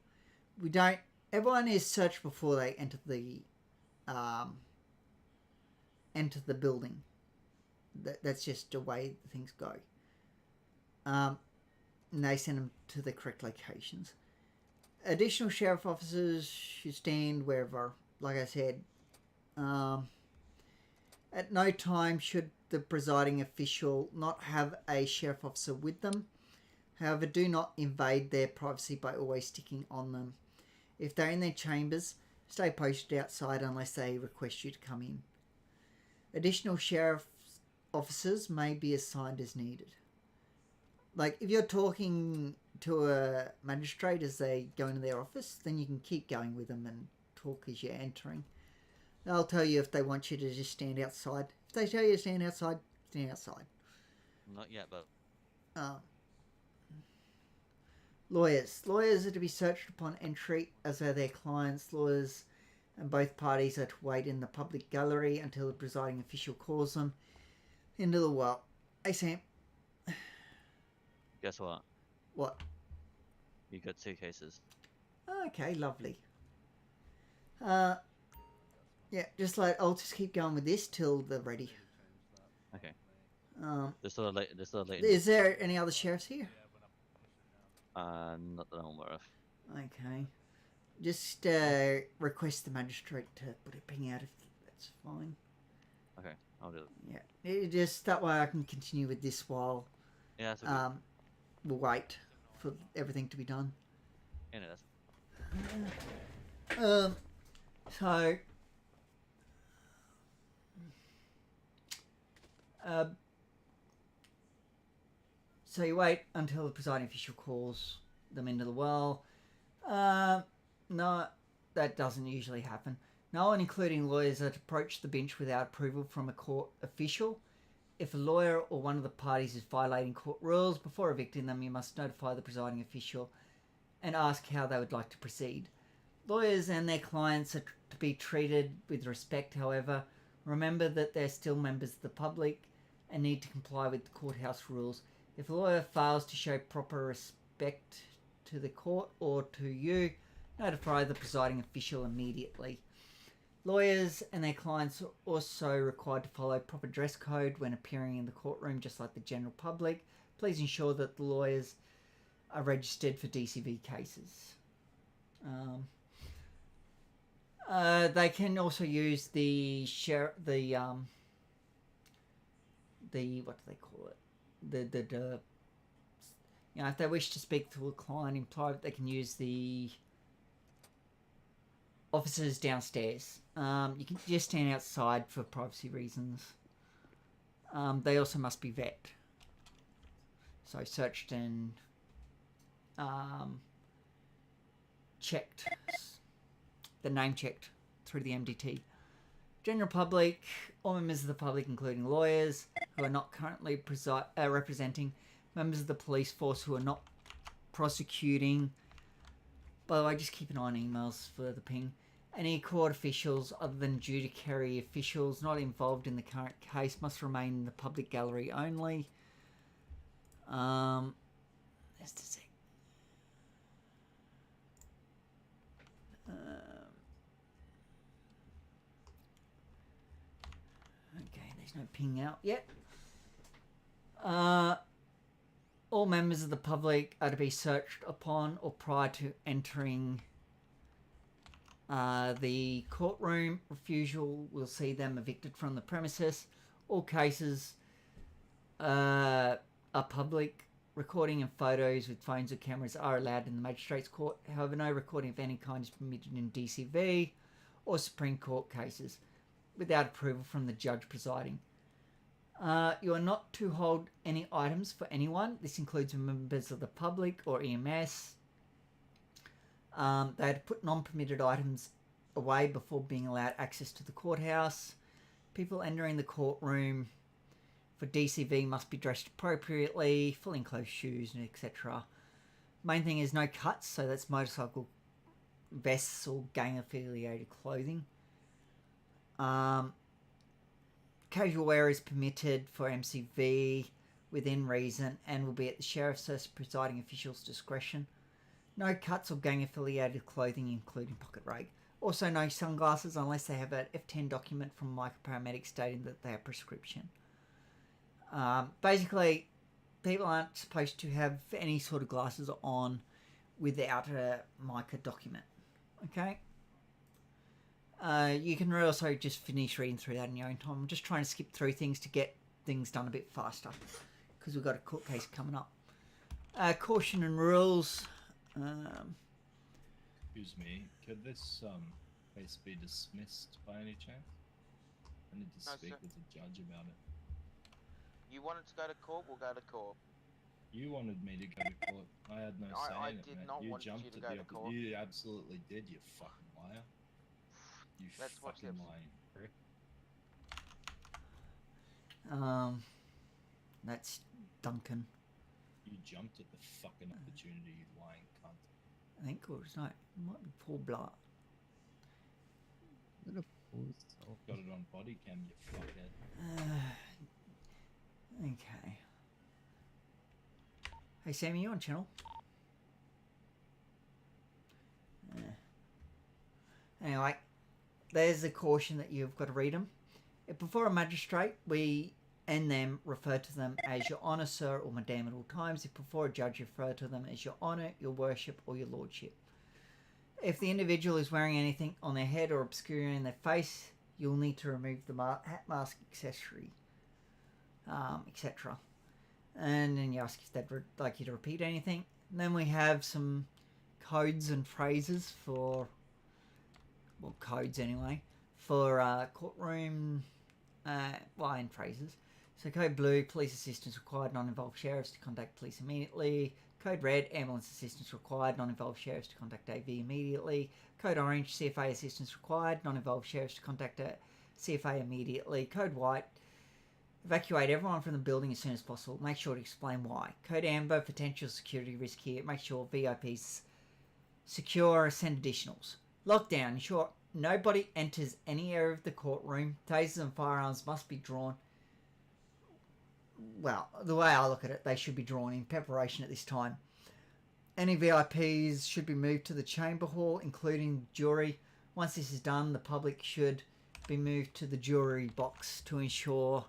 we don't... Everyone is searched before they enter the building. That's just the way things go. And they send them to the correct locations. Additional sheriff officers should stand wherever. Like I said, at no time should the presiding official not have a sheriff officer with them. However, do not invade their privacy by always sticking on them. If they're in their chambers, stay posted outside unless they request you to come in. Additional sheriff officers may be assigned as needed. Like, if you're talking to a magistrate as they go into their office, then you can keep going with them and talk as you're entering. They'll tell you if they want you to just stand outside. If they tell you to stand outside, stand outside. Not yet, but... Lawyers. Lawyers are to be searched upon entry, as are their clients. Lawyers and both parties are to wait in the public gallery until the presiding official calls them into the well. Hey, Sam. Guess what? What? You got 2 cases. Okay, lovely. Yeah, I'll just keep going with this till they're ready. Okay. Is Is there any other sheriffs here? Not that I'm aware of. Okay. Just request the magistrate to put a ping out if that's fine. Okay, I'll do it. Yeah. Just that way I can continue with this while Yeah, that's okay. we'll wait for everything to be done. Yeah, no, that's... So you wait until the presiding official calls them into the well. No, that doesn't usually happen. No one, including lawyers, are to approach the bench without approval from a court official. If a lawyer or one of the parties is violating court rules, before evicting them, you must notify the presiding official and ask how they would like to proceed. Lawyers and their clients are to be treated with respect, however. Remember that they're still members of the public and need to comply with the courthouse rules. If a lawyer fails to show proper respect to the court or to you, notify the presiding official immediately. Lawyers and their clients are also required to follow proper dress code when appearing in the courtroom, just like the general public. Please ensure that the lawyers are registered for DCV cases. They can also use the what do they call it? If they wish to speak to a client in private, they can use the officers downstairs. You can just stand outside for privacy reasons. They also must be vet. So searched and checked. The name checked through the MDT. General public, all members of the public, including lawyers who are not currently representing, members of the police force who are not prosecuting. By the way, just keep an eye on emails for the ping. Any court officials other than judiciary officials not involved in the current case must remain in the public gallery only. Just a sec. Okay, there's no ping out yet. All members of the public are to be searched upon or prior to entering the courtroom. Refusal will see them evicted from the premises. All cases are public. Recording and photos with phones or cameras are allowed in the magistrate's court. However, no recording of any kind is permitted in DCV or Supreme Court cases without approval from the judge presiding. You are not to hold any items for anyone. This includes members of the public or EMS. They are to put non-permitted items away before being allowed access to the courthouse. People entering the courtroom for DCV must be dressed appropriately, fully enclosed shoes, etc. Main thing is no cuts, so that's motorcycle vests or gang-affiliated clothing. Casual wear is permitted for MCV within reason and will be at the sheriff's presiding official's discretion. No cuts or gang-affiliated clothing, including pocket rake. Also, no sunglasses unless they have an F10 document from microparamedic stating that they are prescription. Basically, people aren't supposed to have any sort of glasses on without a MICA document. Okay? You can also just finish reading through that in your own time. I'm just trying to skip through things to get things done a bit faster because we've got a court case coming up. Caution and rules. Excuse me, could this case be dismissed by any chance? I need to speak with the judge about it. You wanted to go to court, we'll go to court. You wanted me to go to court. I had no say I in it, did mate. not You want jumped you to at go the to court. You absolutely did, you fucking liar. You Let's watch fucking this. lying prick. That's Duncan. You jumped at the fucking opportunity, you lying cunt. I think it was no, it might be Paul Blart. Little pools. So Got it on body cam, you fuckhead. Okay. Hey, Sammy, you on channel? Anyway, there's the caution that you've got to read them. If before a magistrate, we and them refer to them as your honour, sir, or madam at all times. If before a judge, you refer to them as your honour, your worship, or your lordship. If the individual is wearing anything on their head or obscuring their face, you'll need to remove the hat, mask, accessory, etc. And then you ask if they'd like you to repeat anything. And then we have some codes and phrases for, well, codes anyway, for courtroom, and phrases. So code blue, police assistance required, non-involved sheriffs to contact police immediately. Code red, ambulance assistance required, non-involved sheriffs to contact AV immediately. Code orange, CFA assistance required, non-involved sheriffs to contact a CFA immediately. Code white, evacuate everyone from the building as soon as possible. Make sure to explain why. Code amber, potential security risk here. Make sure VIPs secure, send additionals. Lockdown, ensure nobody enters any area of the courtroom. Tasers and firearms must be drawn. Well, the way I look at it, they should be drawn in preparation at this time. Any VIPs should be moved to the chamber hall, including jury. Once this is done, the public should be moved to the jury box to ensure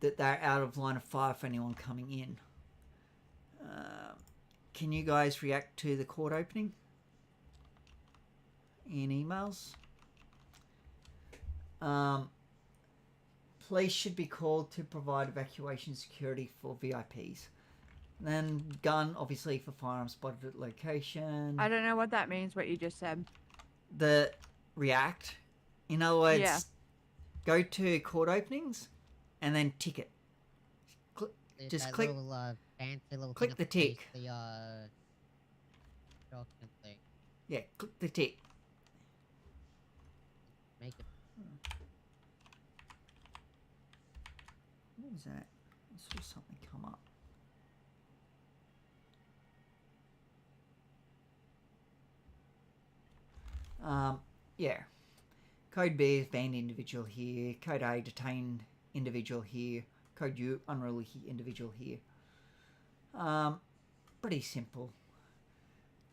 that they're out of line of fire for anyone coming in. Can you guys react to the court opening in emails? Police should be called to provide evacuation security for VIPs. Then gun, obviously, for firearms spotted at location. I don't know what that means, what you just said. The react. In other words, go to court openings and then tick it. Just Just click. Little, fancy little click the tick. The document thing. Yeah, click the tick. Make it. What was that? I saw something come up. Yeah. Code B is banned individual here. Code A, detained individual here. Code U, unruly individual here. Pretty simple.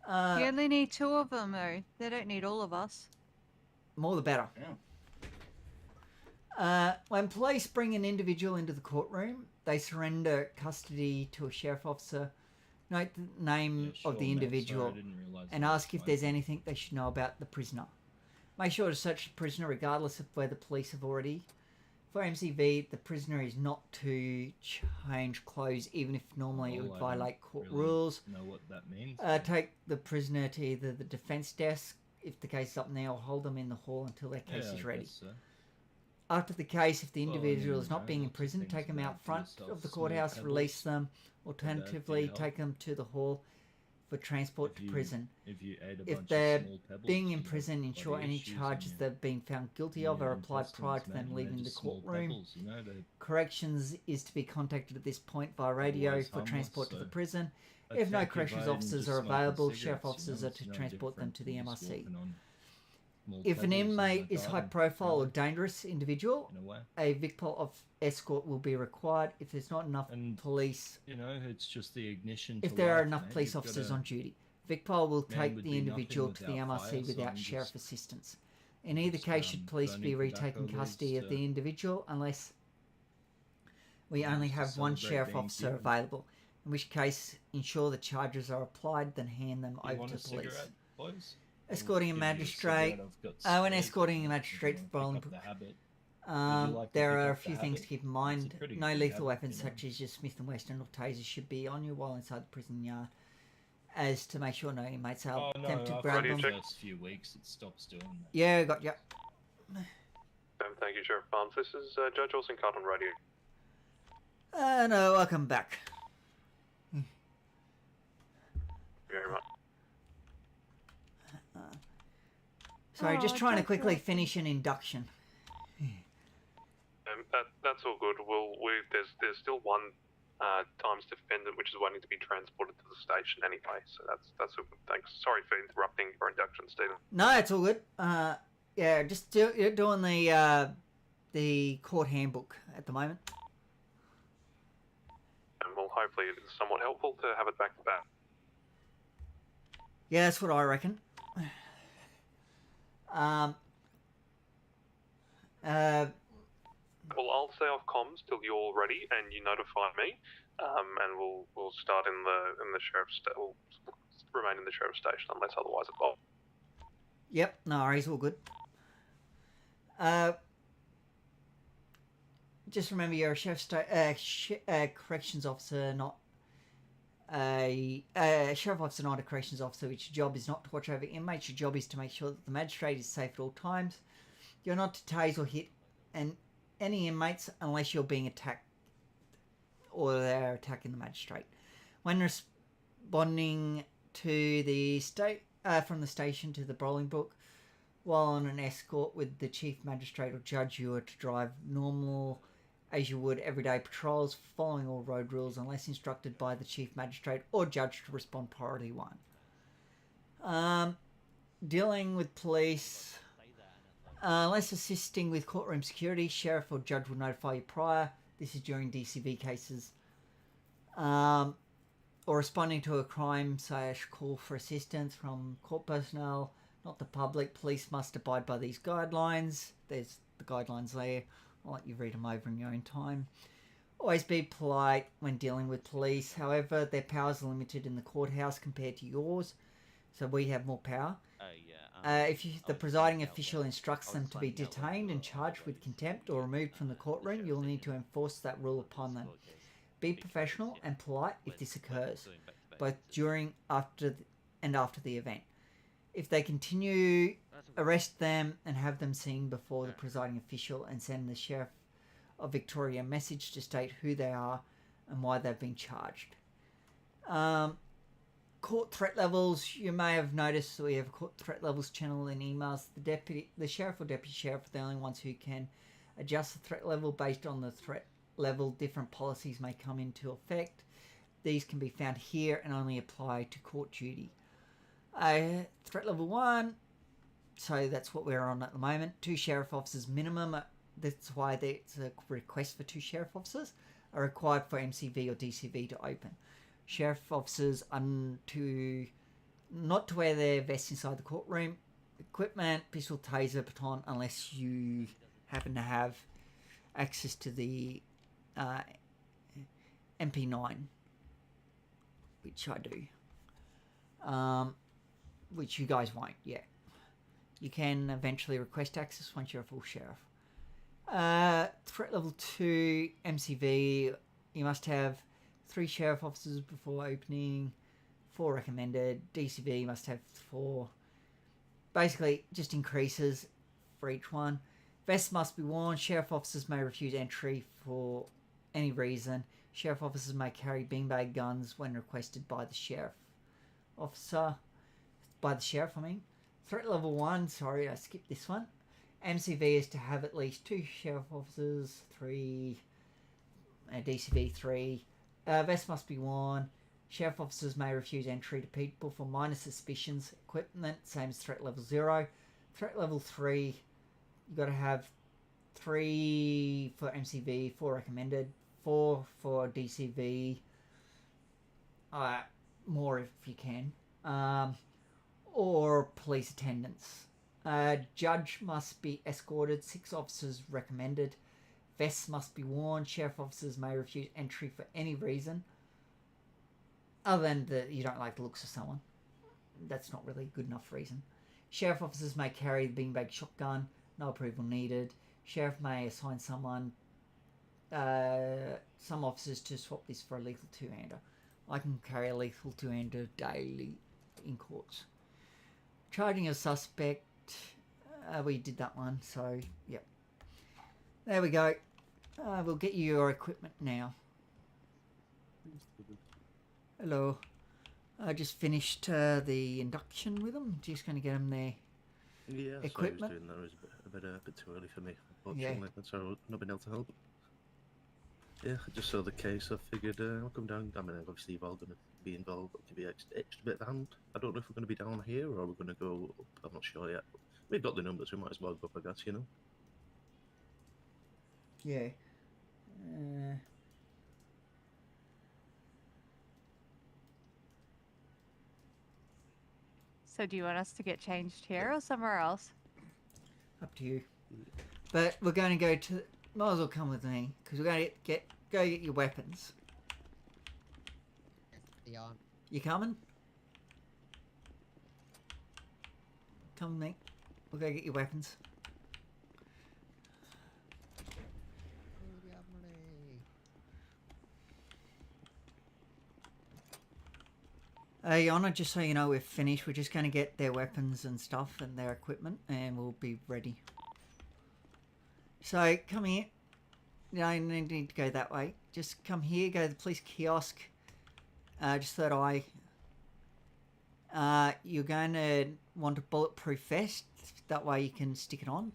You only need 2 of them, though. They don't need all of us. More the better. When police bring an individual into the courtroom, they surrender custody to a sheriff officer. Note the name of the individual and ask if there's anything they should know about the prisoner. Make sure to search the prisoner regardless of where the police have already. For MCV, the prisoner is not to change clothes, even if normally it would violate court rules. Know what that means? Take the prisoner to either the defence desk, if the case is up there, or hold them in the hall until their case is ready. So. After the case, if the individual is not being imprisoned, take them out front of the courthouse, release them. Alternatively, take them to the hall for transport to prison. If they're being imprisoned, ensure any charges they've been found guilty of are applied prior to them leaving the courtroom. Corrections is to be contacted at this point via radio for transport to the prison. If no corrections officers are available, sheriff officers are to transport them to the MRC. If an inmate is high profile or dangerous individual, a VICPOL of escort will be required. If there's not enough police, it's just the ignition. If there are enough police officers on duty, VICPOL will take the individual to the MRC without sheriff assistance. In either case, should police be retaking custody of the individual unless we only have one sheriff officer available, in which case ensure the charges are applied, then hand them over to police. Escorting a magistrate. When escorting a magistrate for Bolingbroke, there are a few things to keep in mind. No lethal weapons such as your Smith & Wesson or taser should be on you while inside the prison yard, as to make sure no inmates are tempted to grab them. The first few weeks it stops doing that. Yeah, got ya. Thank you, Sheriff Barnes. This is Judge Olsen Card on radio. No, welcome back. Very much. Sorry, just trying to quickly finish an induction. That's all good. There's still one times defendant which is waiting to be transported to the station anyway, so that's all good. Thanks. Sorry for interrupting your induction, Stephen. No, it's all good. Yeah, just doing the court handbook at the moment. And well, hopefully it is somewhat helpful to have it back to back. Yeah, that's what I reckon. Well, I'll stay off comms till you're ready and you notify me, and we'll start in the sheriff's. We'll remain in the sheriff's station unless otherwise advised. Yep, no worries, all good. Just remember you're a corrections officer, not a sheriff officer, not a corrections officer, which your job is not to watch over inmates. Your job is to make sure that the magistrate is safe at all times. You're not to tase or hit any inmates unless you're being attacked or they're attacking the magistrate. When responding to the from the station to the Bolingbroke, while on an escort with the chief magistrate or judge, you are to drive normal as you would everyday patrols, following all road rules unless instructed by the chief magistrate or judge to respond priority 1. Dealing with police, unless assisting with courtroom security, sheriff or judge will notify you prior. This is during DCV cases. Or responding to a crime/call for assistance from court personnel, not the public. Police must abide by these guidelines. There's the guidelines there. I'll let you read them over in your own time. Always be polite when dealing with police. However, their powers are limited in the courthouse compared to yours, so we have more power. If the presiding official instructs them to be detained and charged with contempt or removed from the courtroom, you'll need to enforce that rule upon them. Be professional and polite if this occurs, both during, after the event. If they continue, arrest them and have them seen before the presiding official and send the Sheriff of Victoria a message to state who they are and why they've been charged. Court threat levels. You may have noticed that we have a court threat levels channel in emails. The sheriff or deputy sheriff are the only ones who can adjust the threat level based on the threat level. Different policies may come into effect. These can be found here and only apply to court duty. Threat level 1, so that's what we're on at the moment. 2 sheriff officers minimum. That's why there's a request for 2 sheriff officers are required for MCV or DCV to open. Sheriff officers are not to wear their vests inside the courtroom. Equipment, pistol, taser, baton, unless you happen to have access to the MP9, which I do. Which you guys won't yet. You can eventually request access once you're a full sheriff. Threat level 2, MCV, you must have 3 sheriff officers before opening, 4 recommended. DCV, you must have 4. Basically, just increases for each one. Vests must be worn. Sheriff officers may refuse entry for any reason. Sheriff officers may carry beanbag guns when requested by the sheriff. Threat level 1, sorry, I skipped this one. MCV is to have at least 2 sheriff officers, 3 DCV 3. Vests must be worn. Sheriff officers may refuse entry to people for minor suspicions. Equipment, same as threat level 0. Threat level 3, you got to have 3 for MCV, 4 recommended, 4 for DCV, more if you can, or police attendance. Judge must be escorted, 6 officers recommended. Vests must be worn. Sheriff officers may refuse entry for any reason, other than that you don't like the looks of someone. That's not really a good enough reason. Sheriff officers may carry the beanbag shotgun, no approval needed. Sheriff may assign some officers to swap this for a lethal 2-hander. I can carry a lethal 2-hander daily in courts. Charging a suspect, we did that one, so yep. There we go. We'll get you your equipment now. Hello. I just finished the induction with them. Just going to get them their equipment. Yeah, I was doing that. It was a bit too early for me, unfortunately. That's why I've not been able to help. Yeah, I just saw the case. I figured I'll come down. I mean, obviously you're all going to be involved, but give you extra bit of hand. I don't know if we're going to be down here or we're going to go up. I'm not sure yet. We've got the numbers. We might as well go up, I guess. You know. Yeah. So do you want us to get changed here or somewhere else? Up to you. But we're going to go to. Might as well come with me because we're going to go get your weapons. Yeah. You coming? Come with me. We'll go get your weapons. Yana, just so you know, we're finished. We're just going to get their weapons and stuff and their equipment, and we'll be ready. So, come here. You don't need to go that way. Just come here, go to the police kiosk. Just third eye. You're going to want a bulletproof vest. That way you can stick it on.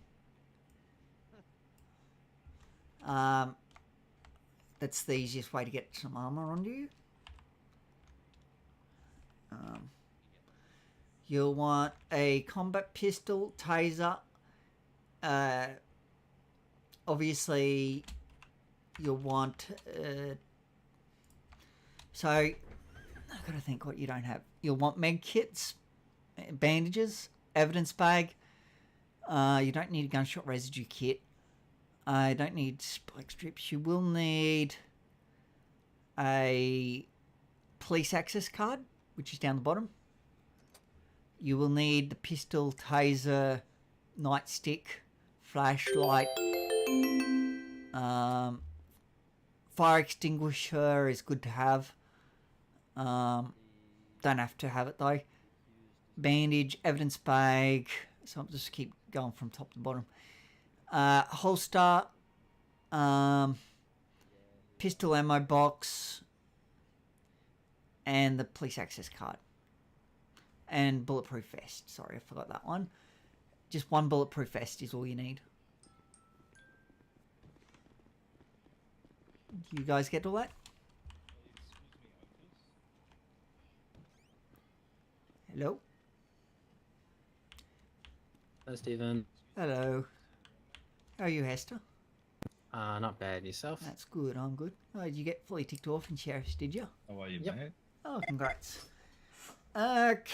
That's the easiest way to get some armor onto you. You'll want a combat pistol, taser. Obviously, you'll want... so, I've got to think what you don't have. You'll want med kits, bandages, evidence bag. You don't need a gunshot residue kit. I don't need spike strips. You will need a police access card, which is down the bottom. You will need the pistol, taser, nightstick, flashlight. Fire extinguisher is good to have. Don't have to have it though. Bandage, evidence bag. So I'll just keep going from top to bottom. Holster. Pistol ammo box. And the police access card. And bulletproof vest. Sorry, I forgot that one. Just one bulletproof vest is all you need. You guys get all that? Hello? Hi, Stephen. Hello. How are you, Hester? Not bad. Yourself? That's good, I'm good. Oh, did you get fully ticked off in Sheriff's, did you? How are you, Yep. mate? Oh, congrats. Okay.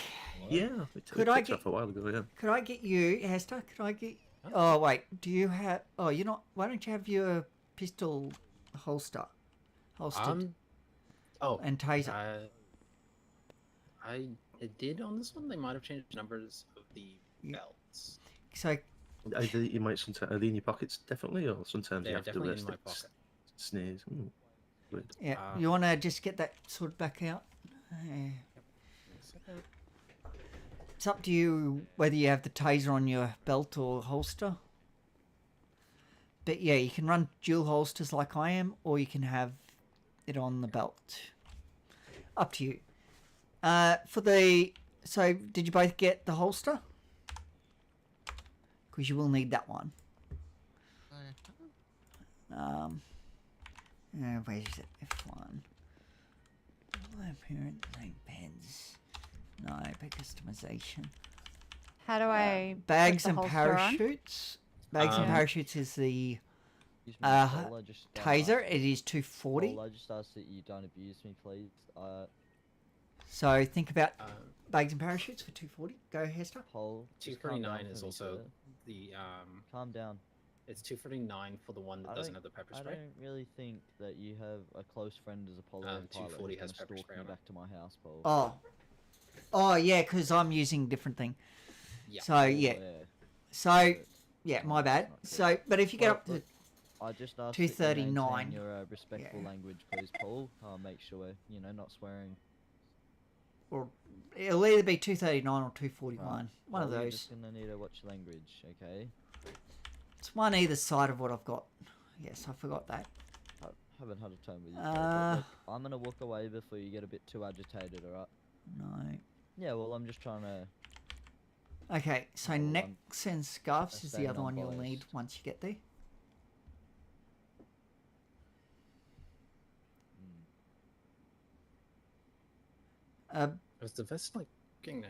Yeah. Could I get off a while ago? Yeah. Could I get you, Hester? Could I get... Oh, wait. Do you have... Oh, you're not... Why don't you have your pistol holstered? Oh. And taser. I did on this one. They might have changed numbers of the belts. So... You might sometimes... Are they in your pockets, definitely? Or sometimes They're you have to definitely in rest my it. pocket. Sneeze. Good. Yeah. You want to just get that sort of back out? It's up to you whether you have the taser on your belt or holster. But yeah, you can run dual holsters like I am, or you can have it on the belt. Up to you. So, did you both get the holster? Because you will need that one. Where is it? F1. Apparent name pens. No, bag customization. How do I bags put and the holster on? parachutes? Bags and parachutes is the taser. It is 240. I just ask that you don't abuse me, please. So think about bags and parachutes for 240. Go, Hester. 239 is also the Calm down. It's 239 for the one that doesn't have the pepper spray. I don't really think that you have a close friend as a Polo pilot 240 who's has gonna pepper stalk spray me on it. back to my house, Paul. Oh yeah, because I'm using different thing. Yeah. So yeah. So yeah, my bad. So, but if you get up to I just ask 239, your respectful language, please, Paul. Make sure not swearing. Or it'll either be 239 or 241. Right. One of You're those. just gonna need to watch language, okay? It's one either side of what I've got. Yes, I forgot that. I haven't had a turn with you. Paul, but look, I'm gonna walk away before you get a bit too agitated, alright? No. Yeah, well, I'm just trying to... Okay, so Well, necks and scarves is the staying other one you'll unbiased. need once you get there. Is the vest like getting now?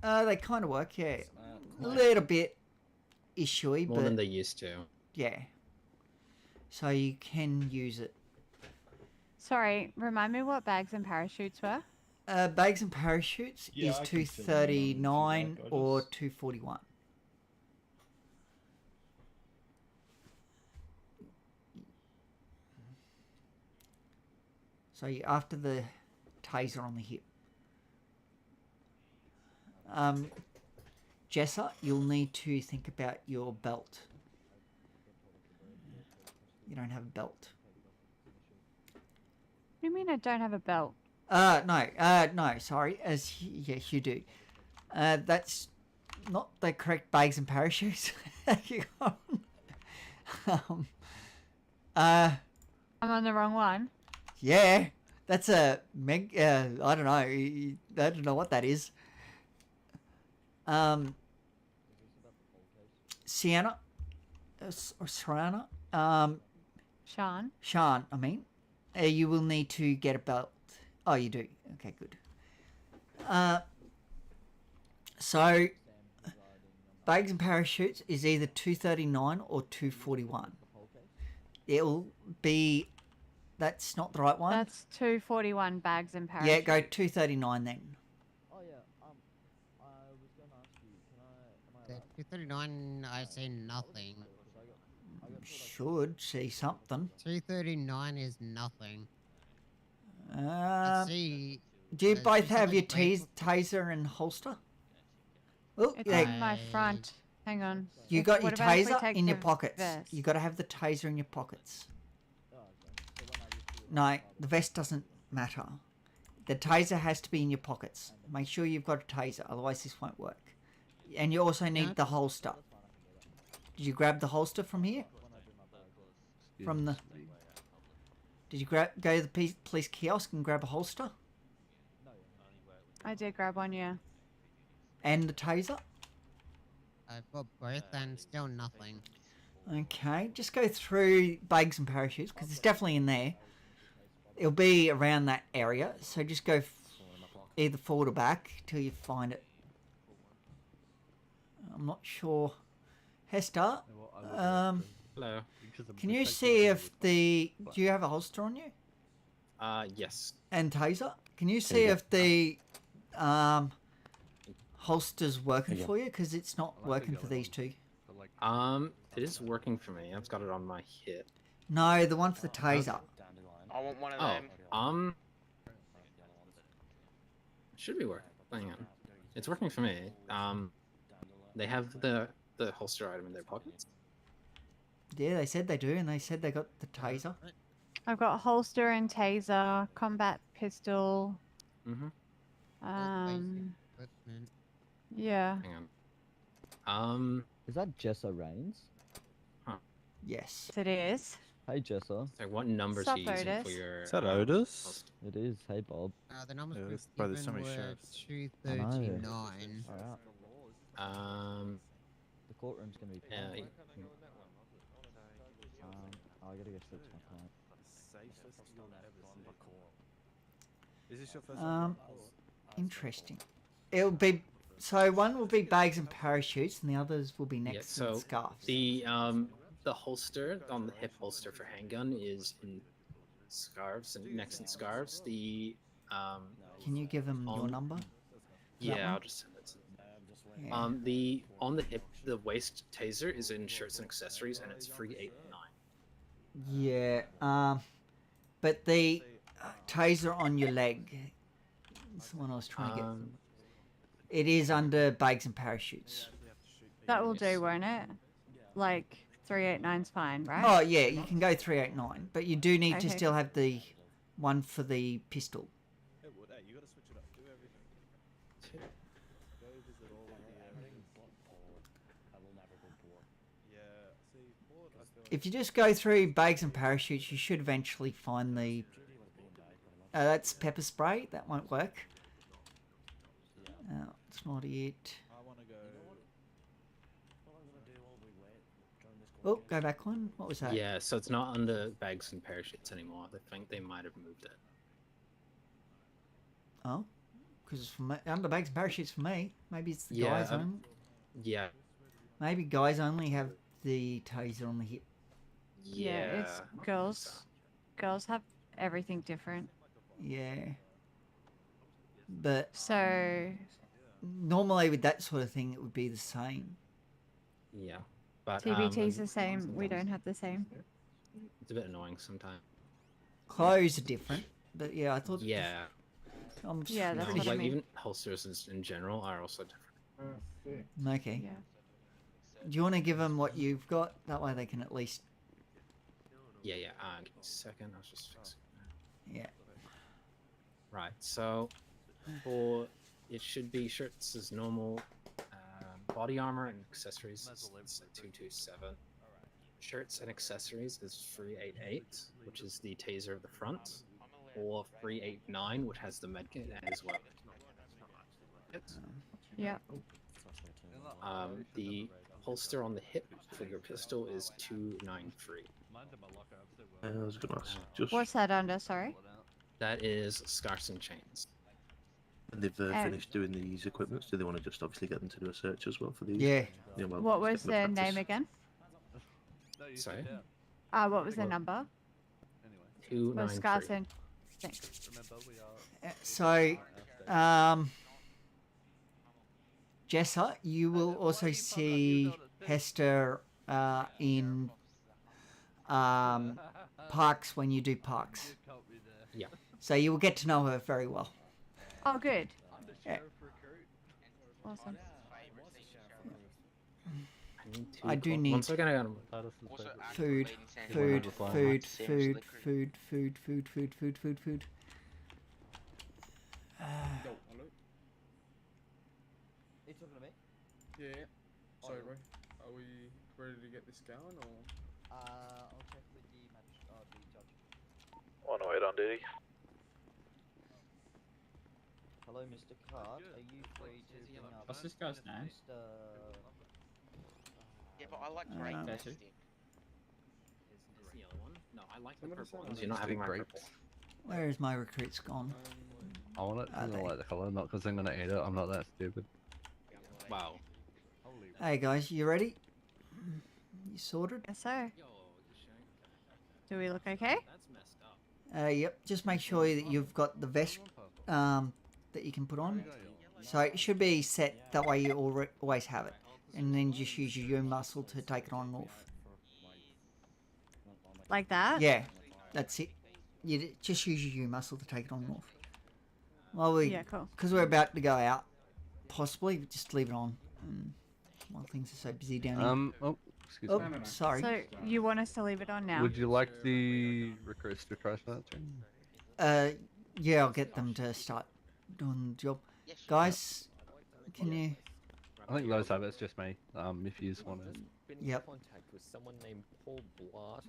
They kind of work, yeah. A little bit issuey, More but than they used to. yeah. So you can use it. Sorry, remind me what bags and parachutes were? Bags and parachutes Yeah, is I can fill you in on it if you 239 like, or Rogers. 241. So you're after the taser on the hip. Jessa, you'll need to think about your belt. You don't have a belt. What do you mean I don't have a belt? No, sorry. Yes, you do. That's not the correct bags and parachutes. I'm on the wrong one. Yeah, that's a I don't know. I don't know what that is. Sienna, or Serana. Sean, I mean, you will need to get a belt. Oh, you do. Okay, good. So, bags and parachutes is either 239 or 241. It'll be. That's not the right one. That's 241 bags and parachutes. Yeah, go 239 then. Oh yeah. I was gonna ask you. Am I allowed? 239, I see nothing. Should see something. 239 is nothing. I see. Do you there's both have your 238 taser and holster? Oh, It's yeah. in my front. Hang on. You got your What about if we taser take in your the pockets. vest? You got to have the taser in your pockets. No, the vest doesn't matter. The taser has to be in your pockets. Make sure you've got a taser, otherwise this won't work. And you also need the holster. Did you grab the holster from here? From the... Did you go to the police kiosk and grab a holster? I did grab one, yeah. And the taser? I've got both and still nothing. Okay, just go through bags and parachutes, because it's definitely in there. It'll be around that area, so just go either forward or back till you find it. I'm not sure. Hester, Hello. can you see if the... Do you have a holster on you? Yes. And taser? Can you see if the holster's working for you? Because it's not working for these two. It is working for me. I've got it on my hip. No, the one for the taser. I want one of Oh, them. should be working. Hang on. It's working for me. They have the holster item in their pockets. Yeah, they said they do, and they said they got the taser. I've got holster and taser, combat pistol. Mm-hmm. Yeah. Hang on. Is that Jessa Rains? Huh. Yes. It is. Hey Jessa. So what numbers Sup, are you using for Otis? your... Is that Otis? It is. Hey Bob. The numbers Yeah, we've bro, there's so given many were sheriffs. 239. Alright. The courtroom's gonna be packed. Yeah. I gotta go speak to my client. Is this your first Interesting. It'll be... So one will be bags and parachutes, and the others will be Yeah, necks so and scarves. the holster on the hip holster for handgun is in scarves and necks and scarves. The Can you give them your on- number? Yeah, I'll just send it to them. Yeah. The on the hip, the waist taser is in shirts and accessories, and it's free 8.9. Yeah, but the taser on your leg, that's the one I was trying to get. It is under bags and parachutes. That will do, won't it? Like 389's fine, right? Oh yeah, you can go 389, but you do need to Okay. still have the one for the pistol. If you just go through bags and parachutes, you should eventually find the... that's pepper spray. That won't work. No, it's not it. Oh, go back one. What was that? Yeah, so it's not under bags and parachutes anymore. I think they might have moved it. Oh, Because for me, underbags and parachutes for me. Maybe it's the Yeah, guys only. Yeah. Maybe guys only have the taser on the hip. Yeah, it's girls. Girls have everything different. Yeah. But So normally with that sort of thing, it would be the same. Yeah. But TBT's the same. We don't have the same. it's a bit annoying sometimes. Clothes are different, but yeah, I thought. Yeah. Yeah, that's No, what I like mean. even holsters in general are also different. Okay. Yeah. Do you want to give them what you've got? That way they can at least. Yeah, yeah. Give me a second. I was just fixing that. Yeah. Right. So, for it should be shirts as normal, body armor and accessories is 227. Shirts and accessories is 388, which is the taser of the front, or 389, which has the medkit as well. Yeah. The holster on the hip for your pistol is 293. I was going to ask. Just What's that under? Sorry. That is scarves and chains. and they've finished doing these equipments. Do they want to just obviously get them to do a search as well for these? Yeah. Yeah. Well, What just was get the them to name practice. again? Sorry. What was the number? 293. Scars and thanks. So, Jessa, you will also see Hester in parks when you do parks. Yeah. So you will get to know her very well. Oh, good. Yeah. Awesome. I do need One second, I got food, food, food, food, food, food, food, food, food, food, food. You talking to me? Yeah. Sorry, bro. Are we ready to get this going, or? I'll check with the judge. 108 on duty. Hello, Mr. Cart. Are you free to bring up? What's this guy's name? Yeah, but I like great Is the yellow one? No, I like the purple ones. You're not having my purple. Where is my recruits gone? I want it Are because I they? like the colour, not because I'm gonna eat it. I'm not that stupid. Wow. Hey guys, you ready? You sorted? Yes, sir. Do we look okay? Yep. Just make sure that you've got the vest that you can put on. So it should be set that way you always have it, and then just use your U muscle to take it on and off. Like that? Yeah, that's it. You just use your U muscle to take it on and off. Well, Yeah, cool. Because we're about to go out, possibly just leave it on. While things are so busy down here. Oh, excuse Oh, me. sorry. So you want us to leave it on now? Would you like the recruits to try that too? Yeah, I'll get them to start doing the job. Guys, can you? I think those have it. It's just me. If you just want to. Been in Yep. contact with someone named Paul Blart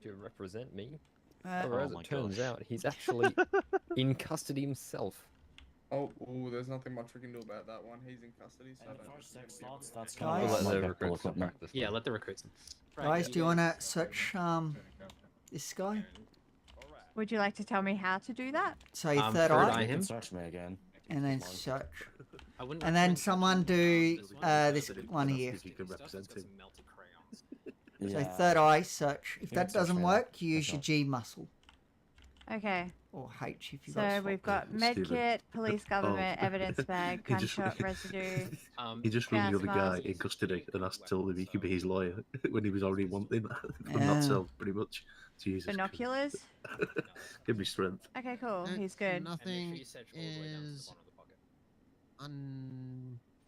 to represent me. Uh, or as Oh my it turns gosh. out, he's actually in custody himself. Oh, there's nothing much we can do about that one. He's in custody, so I don't. Guys? We'll let the recruits practice. Yeah, let the recruits. Guys, do you want to search this guy? Would you like to tell me how to do that? So your Third third eye eye, him. Search me again. and then search, I wouldn't and then recommend someone do this one here. If you can represent him. melted crayons. So third eye search. If Yeah, that search doesn't me work, then. you use your Okay. G muscle Okay. or H if you So got. we've got Steven. medkit, police government, Oh. evidence bag, He just- gunshot residue. He just rang the gas other guy mask. in custody and told him he could be his lawyer when he was already wanting that for Yeah. not self, pretty much. Jesus. Binoculars. Give me strength. Okay, cool. He's good. Nothing is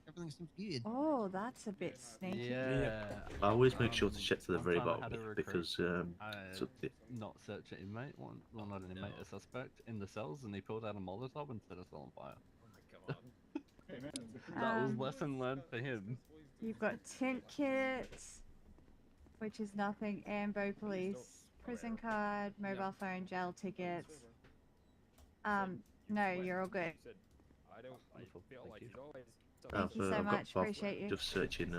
everything seems good. Oh, that's a bit sneaky. Yeah. I always make sure to check to the very One time I bottom had a because so not search an inmate, well not an inmate, a suspect in the cells, and he pulled out a Molotov and set us all on fire. Oh That was Um, lesson learned for him. You've got tint kits, which is nothing. Ambo police, prison card, mobile phone, jail tickets. No, you're all good. Thank you so I've much. got Appreciate you. just searching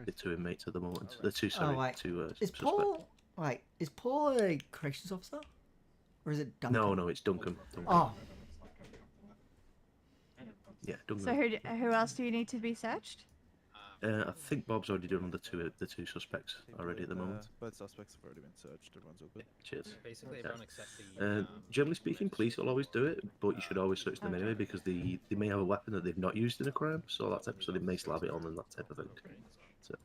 the two inmates at the moment. The two, sorry, wait. two Is suspects. Paul? Wait, is Paul a corrections officer, or is it Duncan? No, it's Duncan. Oh, Yeah, done So with. who else do you need to be searched? I think Bob's already done the two suspects already at the moment. Both suspects have already been searched. Everyone's all good. Cheers. Basically, Yeah. everyone except the. Generally speaking, police will always do it, but you should always search them anyway because they may have a weapon that they've not used in a crime, so that type, so they may slab it on and that type of thing. So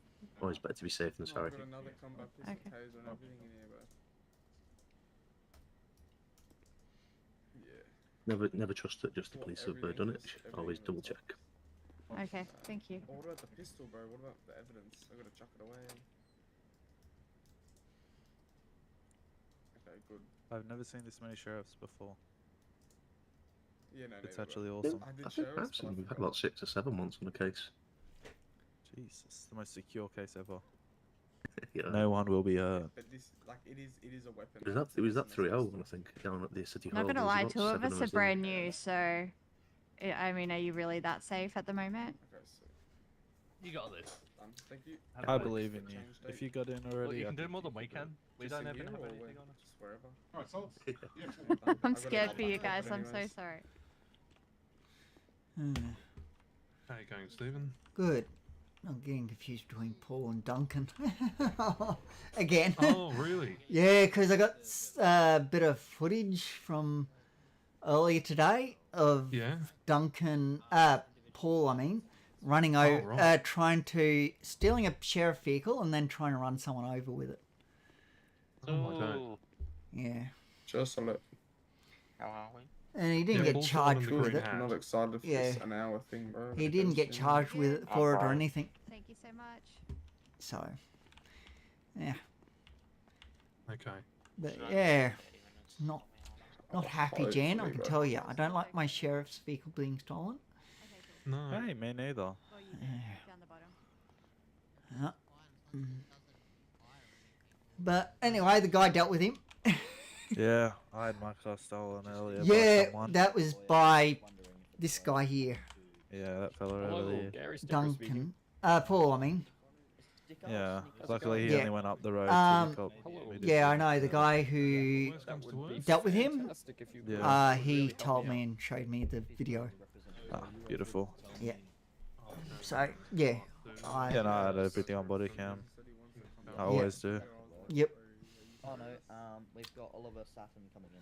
always better to be safe than sorry. I've got another combat pistol, taser, and everything in here, but Never trust that just the police have done it. Always double check. Okay, thank you. what about the pistol, bro? What about the evidence? I gotta chuck it away. Okay, good. I've never seen this many sheriffs before. Yeah, no, It's neither, actually bro. awesome. I did I think sheriffs, perhaps but I we've had forgot. about 6 or 7 months on the case. Jeez, it's the most secure case ever. Yeah. No one will be hurt. But this, like, it is a weapon. It was that 3-0 I think down at the city hall. Not gonna There was lie, about 2 of 7 us are there. brand new, so I mean, are you really that safe at the moment? Okay, so You got this. thank you. I believe in you. If you got in already, Well, you I can do think more you than we can. We Just don't in even here have or anything where? on us. Just wherever. Alright, so I'm I gotta scared go for you back guys. up I'm so anyways. sorry. How you going, Stephen? Good. I'm getting confused between Paul and Duncan. Again. Oh, really? Yeah, because I got a bit of footage from earlier today of Duncan, Paul, I mean, running over, right. stealing a sheriff vehicle and then trying to run someone over with it. Oh, Yeah. Just a look. How are we? And he didn't get charged with it. I'm not excited for this an hour thing, bro. He didn't get charged with it for it or anything. Thank you so much. So, yeah. Okay. But yeah, not happy, Jan. I can tell you. I don't like my sheriff's vehicle being stolen. No. Hey, me neither. But anyway, the guy dealt with him. Yeah, I had my car stolen earlier. by Yeah, someone. that was by this guy here, Yeah, that fella over there. Duncan. Paul, I mean. Yeah, luckily he Yeah. only went up the road. Yeah, I know the guy who dealt with him. Yeah. He told me and showed me the video. Ah, beautiful. Yeah. So yeah, Yeah, no, I had everything on body cam. I always do. Yep. Oh no, we've got Oliver Saturn coming in.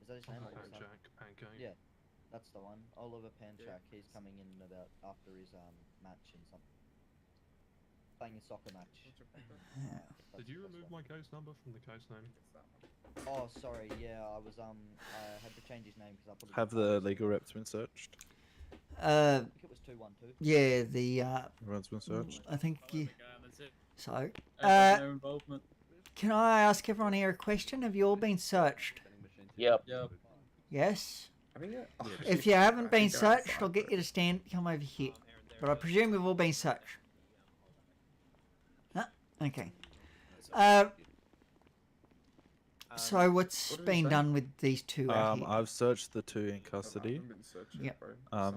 Is that his name? Oliver Saturn? Pancake. Yeah, that's the one. Oliver Panchak. He's coming in about after his match and something. Playing a soccer match. Did you remove my case number from the case name? Oh, sorry. Yeah, I was I had to change his name because I put. Have the legal reps been searched? I think it was 212. Yeah, the Everyone's been searched. I think you. So, no involvement. can I ask everyone here a question? Have you all been searched? Yep. Yes. I think If you haven't been searched, I'll get you to come over here. But I presume you've all been searched. Huh? Okay. So what's been done with these two out here? I've searched the 2 in custody. Yep.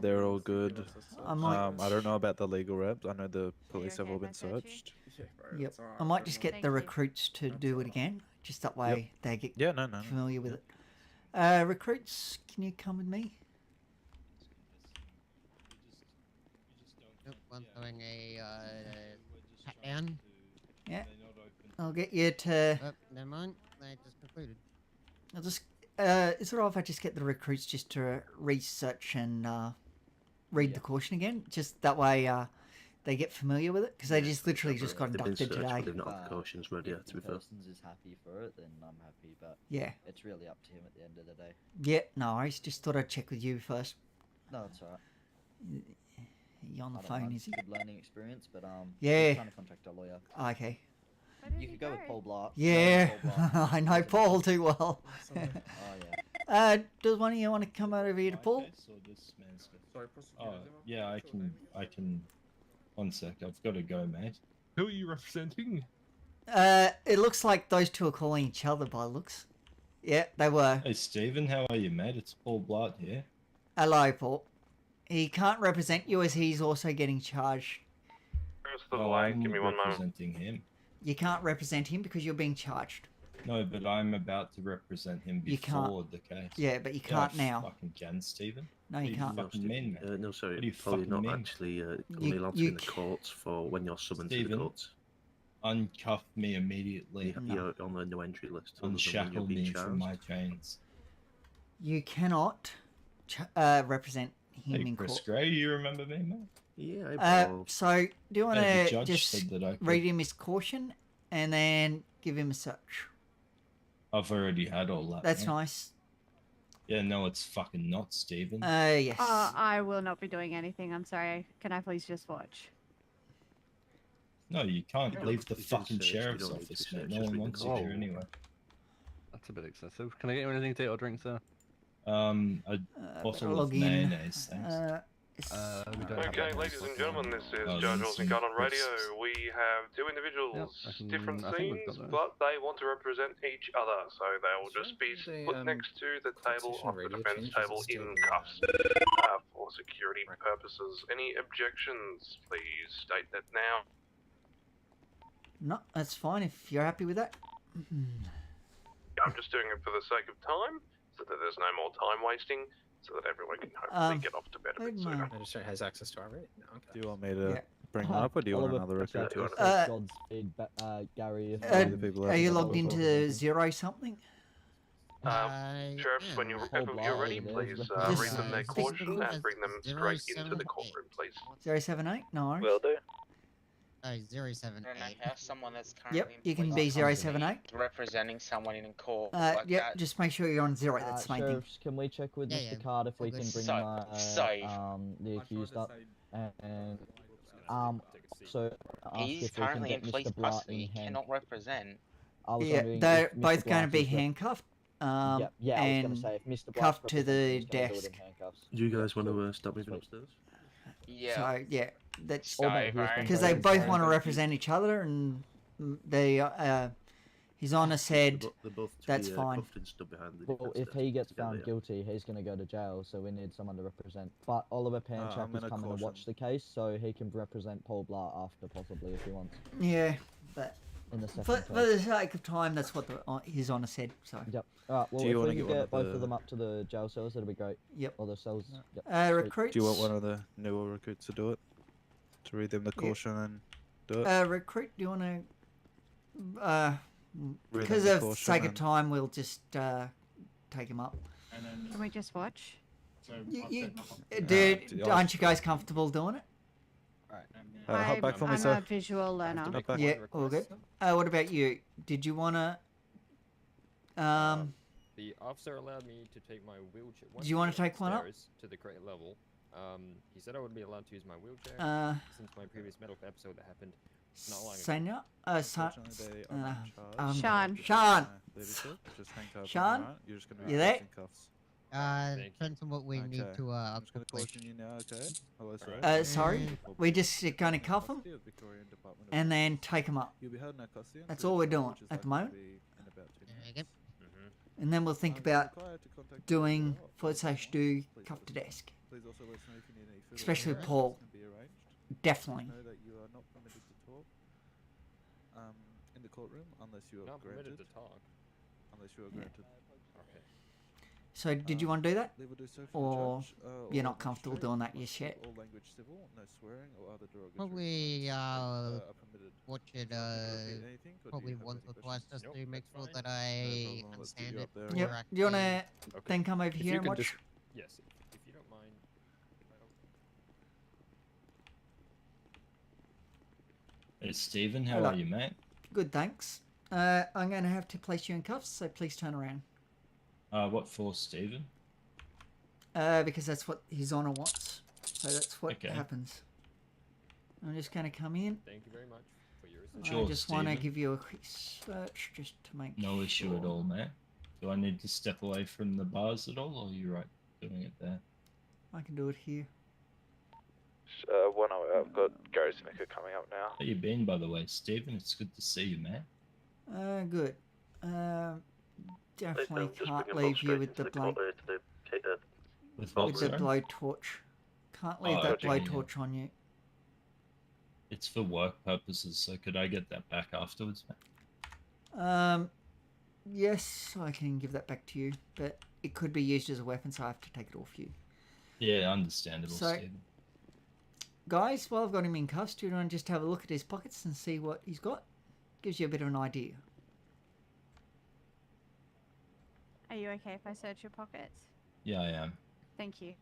They're all good. I might- I don't know about the legal reps. I know the police have all been searched. Yep. I might just get the recruits to do it again, just that way they get No. familiar with it. Recruits, can you come with me? Nope, I'm doing a pat down. Yeah. I'll get you to. Oh, never mind. I just concluded. I'll just. Is it alright if I just get the recruits just to research and read the caution again? Just that way they get familiar with it? Because they just literally just got They've been inducted searched, today. but they've not had the cautions ready yet, If to be the fair. person's is happy for it, then I'm happy. But Yeah. it's really up to him at the end of the day. Yeah, no worries. Just thought I'd check with you first. No, it's alright. You on the I don't phone, mind. is he? Good learning experience, but Yeah. we're trying to contract a lawyer. Okay. You could go with Paul Blart. Yeah, I know Paul too well. Oh yeah. Does one of you want to come over here to Paul? Oh, yeah, I can. 1 sec, I've got to go, mate. Who are you representing? It looks like those two are calling each other by looks. Yeah, they were. Hey, Stephen, how are you, mate? It's Paul Blart here. Hello, Paul. He can't represent you as he's also getting charged. Where's the delay? Give me 1 moment. Representing him. You can't represent him because you're being charged. No, but I'm about to represent him You can't. before the case. Yeah, but you can't I now. fucking can, Stephen. No, you You can't. fucking mean, man? No, sorry. What do you Probably fucking not mean? actually only allowed to be in the courts for when you're summoned to the Stephen, courts. uncuff me immediately. You're on the no entry list. other than when Unshackle you're being me from charged. my chains. You cannot represent him Hey, in Chris court. Gray, you remember me, man? Yeah, So do you want Hey, the to judge just said that I could- read him his caution and then give him a search? I've already had all that. That's man. nice. Yeah, no, it's fucking not, Stephen. Yes. I will not be doing anything. I'm sorry. Can I please just watch? No, you can't You leave the don't- you fucking searched, you sheriff's don't need to office, search, mate. No just one read the wants you call. here anyway. That's a bit excessive. Can I get you anything to eat or drink, sir? A bottle of log in. mayonnaise, thanks. We don't have Okay, that ladies and gentlemen, this is Oh, Judge these Olsen Gun on crisps. Radio. We have two individuals, different I think we've scenes, got those. but they want to represent each other, so they will just be They, put next to the table competition of the radio defense changes table still in the, cuffs for security purposes. Any objections, please state that now. No, that's fine if you're happy with that. I'm just doing it for the sake of time, so that there's no more time wasting, so that everyone can hopefully get off to bed a bit sooner. Magistrate has access to our rate. No, okay. Do you want me to Yeah. bring one up, or do you want another record? Gary, are you logged into zero something? Sheriffs, when you're ready, please read them their caution and bring them straight into the courtroom, please. 078? No worries. Will do. 078. And I have someone that's currently Yep, you can in be place 078. representing someone in court. like Yep, that. just make sure you're on zero. That's the main thing. Sheriffs, can we check with Mr. Card if we can bring the accused up? And so ask He's if we can currently in get police Mr. Blatt custody. in He hand. cannot represent. I was Yeah, wondering they're if Mr. both going to Blatt be is rep- handcuffed. yeah, I was gonna and say if Mr. Blatt's cuffed to the representing, he's gonna do it in desk. handcuffs. Do you guys want to stop moving upstairs? Yeah. So yeah, that's So, right. because they both want to represent each other, and they His Honour said They're both to that's be, fine. cuffed and stood behind the Well, defense if desk he gets together, found yeah. guilty, he's going to go to jail, so we need someone to represent. But Oliver Panchak I'm is gonna coming to watch the case, so he can represent Paul Blatt after, possibly, if he wants. Yeah, but In the second for case. the sake of time, that's what His Honour said. So Yep. Alright, well, Do you if wanna we get can one get of both the- of them up to the jail cells, that'd be great. Yep. Or the cells. Yep. Sweet. recruits. Do you want one of the newer recruits to do it? To read them the caution and do it? Recruit, do you want to? Read Because them the of caution sake of and- time, we'll just take him up. Can we just watch? Dude, aren't you guys comfortable doing it? hop back for me, I'm sir. a visual learner. Hop back. Yeah, all good. What about you? Did you want to? The officer allowed me to take my wheelchair. Do you wanna take one up? upstairs to the correct level. He said I would be allowed to use my wheelchair since my previous medical episode that happened not long ago. Sanya? Unfortunately, they are not charged. Sean. Sean. Just handcuff them, Sean? alright? You're just gonna be You placed there? in cuffs. Depends on what we need Okay. to I'm just gonna caution you now, okay? Hello, sir. Sorry, we're just going to cuff him and then take him up. You'll be held in our custody That's until all we're your trial, doing which is at the likely to moment. be in about 2 minutes. Yep. And then we'll think about doing what I should do, cup to desk. Please also let us know if you need any further Especially arrangements Paul. can be arranged. Definitely. Know that you are not permitted to talk in the courtroom unless you are Not permitted granted. to talk. Unless you are granted. Okay. So, did you want to do that? Leave will do so for the Or judge, you're not language comfortable free, doing that must just yet? keep all language civil, no swearing or other derogatory Probably are permitted. watch it Would you like me to repeat anything, or do probably you have once any or twice questions? just to make sure that No I problem, let's get understand you it. up there. Yep. Do you want to then come over If here you and can watch? just- Yes, if you don't mind. Hey, Stephen, how Hello. are you, mate? Good, thanks. I'm going to have to place you in cuffs, so please turn around. What for, Stephen? Because that's what His Honour wants. So that's what Okay. happens. I'm just going to come in. Thank you very much for your I assistance. Sure, just want to Stephen. give you a quick search just to make No issue at sure. all, mate. Do I need to step away from the bars at all, or are you right doing it there? I can do it here. 1 hour, I've got Gary Snicker coming up now. How you been, by the way, Stephen? It's good to see you, man. Good. Definitely can't leave you with the blood. With what, With the sorry? blowtorch. Can't leave Oh, that okay, yeah. blowtorch on you. It's for work purposes, so could I get that back afterwards, mate? Yes, I can give that back to you, but it could be used as a weapon, so I have to take it off you. Yeah, understandable, So- Stephen. Guys, while I've got him in cuffs, do you want to just have a look at his pockets and see what he's got? Gives you a bit of an idea. Are you okay if I search your pockets? Yeah, I am. Thank you.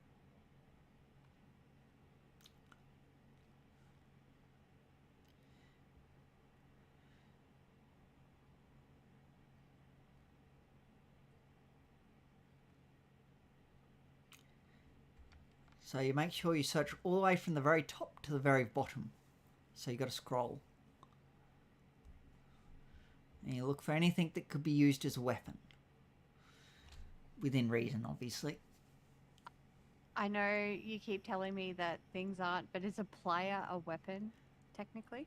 So you make sure you search all the way from the very top to the very bottom. So you got to scroll. And you look for anything that could be used as a weapon. Within reason, obviously. I know you keep telling me that things aren't, but is a plier a weapon, technically?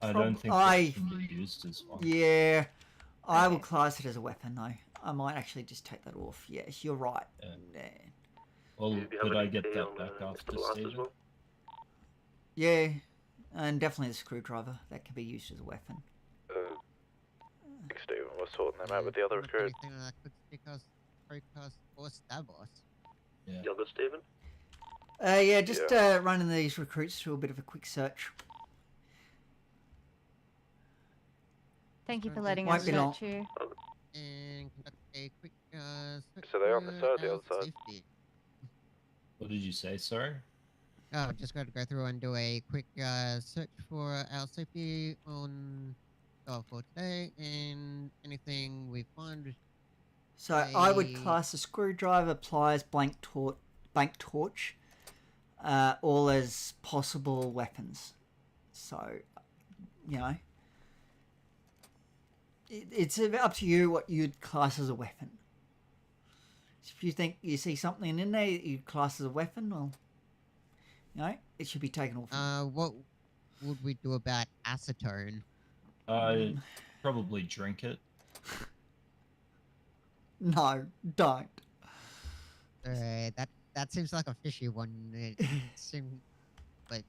I don't think I- it can be used as one. Yeah, I will class it as a weapon though. I might actually just take that off. Yes, you're right. Yeah. Well, Do you have could any I get key that on, back Mr. after Last as Stephen? well? Yeah, and definitely the screwdriver. That can be used as a weapon. Stephen was sorting them out with the other recruits. Anything that could stick us, break us, or stab us. Yeah. The other Stephen? Yeah, just running these recruits through a bit of a quick search. Thank you for letting Won't us be long. search you. And conduct a quick search So they're on the for side, the our other side. safety. What did you say, sorry? Oh, just got to go through and do a quick search for our safety on for today, and anything we find. So I would class a screwdriver, pliers, blank torch, all as possible weapons. So, you know, it's up to you what you'd class as a weapon. If you think you see something in there that you'd class as a weapon, well, you know, it should be taken off. What would we do about acetone? Probably drink it. No, don't. That seems like a fishy one. It seems like,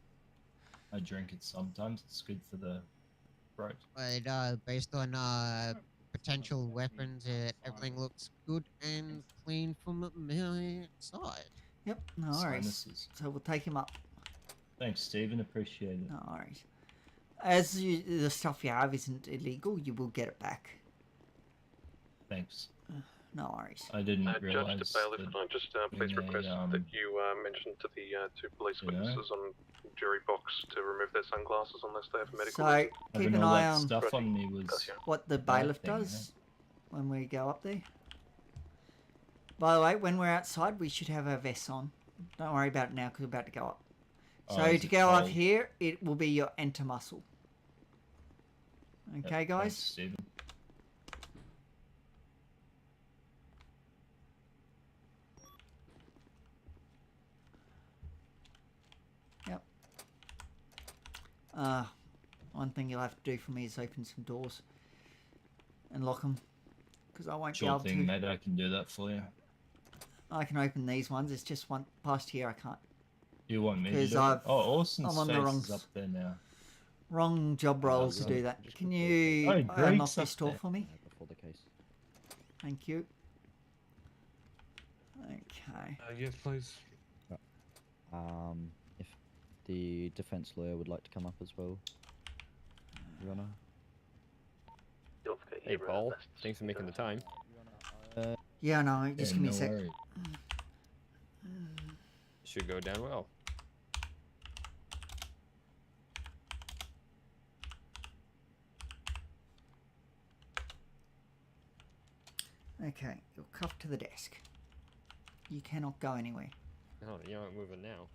I drink it sometimes. It's good for the throat. but based on potential weapons, everything looks good and clean from my side. Yep, no worries. Sinuses. So we'll take him up. Thanks, Stephen. Appreciate it. No worries. As the stuff you have isn't illegal, you will get it back. Thanks. No worries. I didn't Judge realize the bailiff, that can I just please being a, request that you mention to the two police witnesses on jury box to remove their sunglasses unless they have medical So reason? keep having an all eye that on stuff on me was what the a bad bailiff thing, does when we go up there. By the way, when we're outside, we should have our vests on. Don't worry about it now because we're about to go up. Oh, So is to it go up cold? here, it will be your enter muscle. Okay, Yep, guys? thanks, Stephen. Yep. One thing you'll have to do for me is open some doors and lock them because I won't be Sure able thing, to. mate. I can do that for you. I can open these ones. It's just one past here I can't. You want me to 'Cause do it? I've- Oh, Orson's I'm on the face wrong is up there now. Wrong job roles to do that. Can you Oh, unlock Greg's this up door there. for me? Before the case. Thank you. Okay. Yes, please. If the defense lawyer would like to come up as well, Your Honor. Hey, Paul. Thanks for making the time. Yeah, no, just give me a sec. worries. Should go down well. Okay, you're cuffed to the desk. You cannot go anywhere. Oh, you aren't moving now.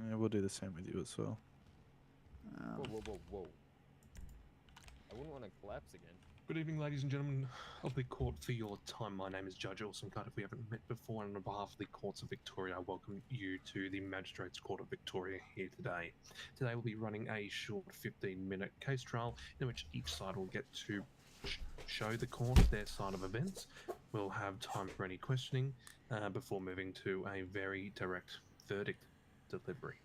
Yeah, we'll do the same with you as well. Whoa, whoa, whoa, whoa. I wouldn't want to collapse again. Good evening, ladies and gentlemen of the court. For your time, my name is Judge Olsenkart. If we haven't met before, and on behalf of the courts of Victoria, I welcome you to the Magistrates Court of Victoria here today. Today we'll be running a short 15-minute case trial in which each side will get to show the court their side of events. We'll have time for any questioning before moving to a very direct verdict delivery.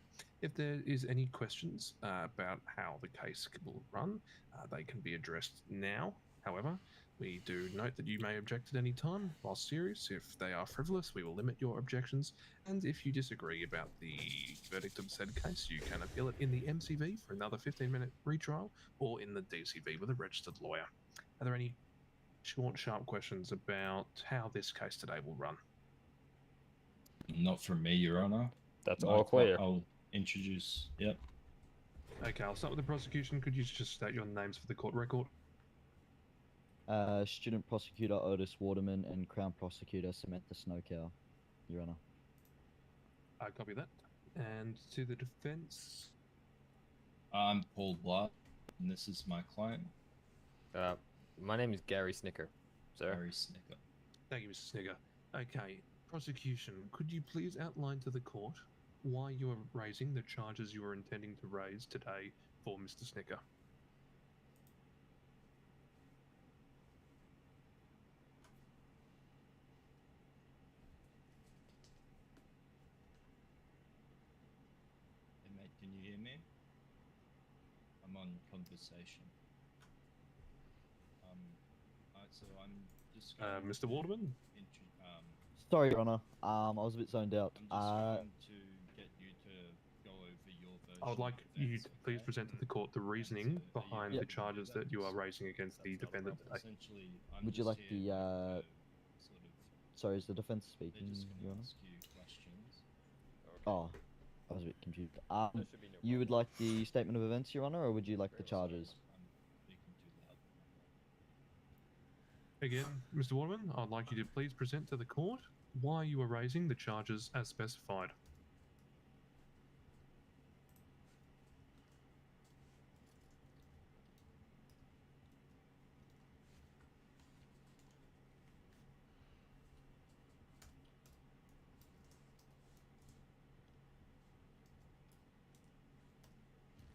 If there is any questions about how the case will run, they can be addressed now. However, We do note that you may object at any time. While serious, if they are frivolous, we will limit your objections. And if you disagree about the verdict of said case, you can appeal it in the MCV for another 15-minute retrial or in the DCV with a registered lawyer. Are there any short, sharp questions about how this case today will run? Not from me, Your Honor. That's all clear. I'll introduce. Yep. Okay, I'll start with the prosecution. Could you just state your names for the court record? Student Prosecutor Otis Waterman and Crown Prosecutor Samantha Snowcow, Your Honor. I copy that. And to the defense? I'm Paul Blatt, and this is my client. My name is Gary Snicker, sir. Gary Snicker. Thank you, Mr. Snigger. Okay, prosecution, could you please outline to the court why you are raising the charges you are intending to raise today for Mr. Snicker? Hey, mate, can you hear me? I'm on conversation. Alright, so I'm just going Mr. Waterman? Sorry, Your Honor. I was a bit zoned out. I'm just trying to get you to go over your version. I would like you to please present to the court the reasoning behind Yep. the charges that you are raising against the defendant today. Would you like the, Sorry, is the defense speaking, Your Honor? Oh, I was a bit confused. You would like the statement of events, Your Honor, or would you like the charges? Again, Mr. Waterman, I'd like you to please present to the court why you are raising the charges as specified.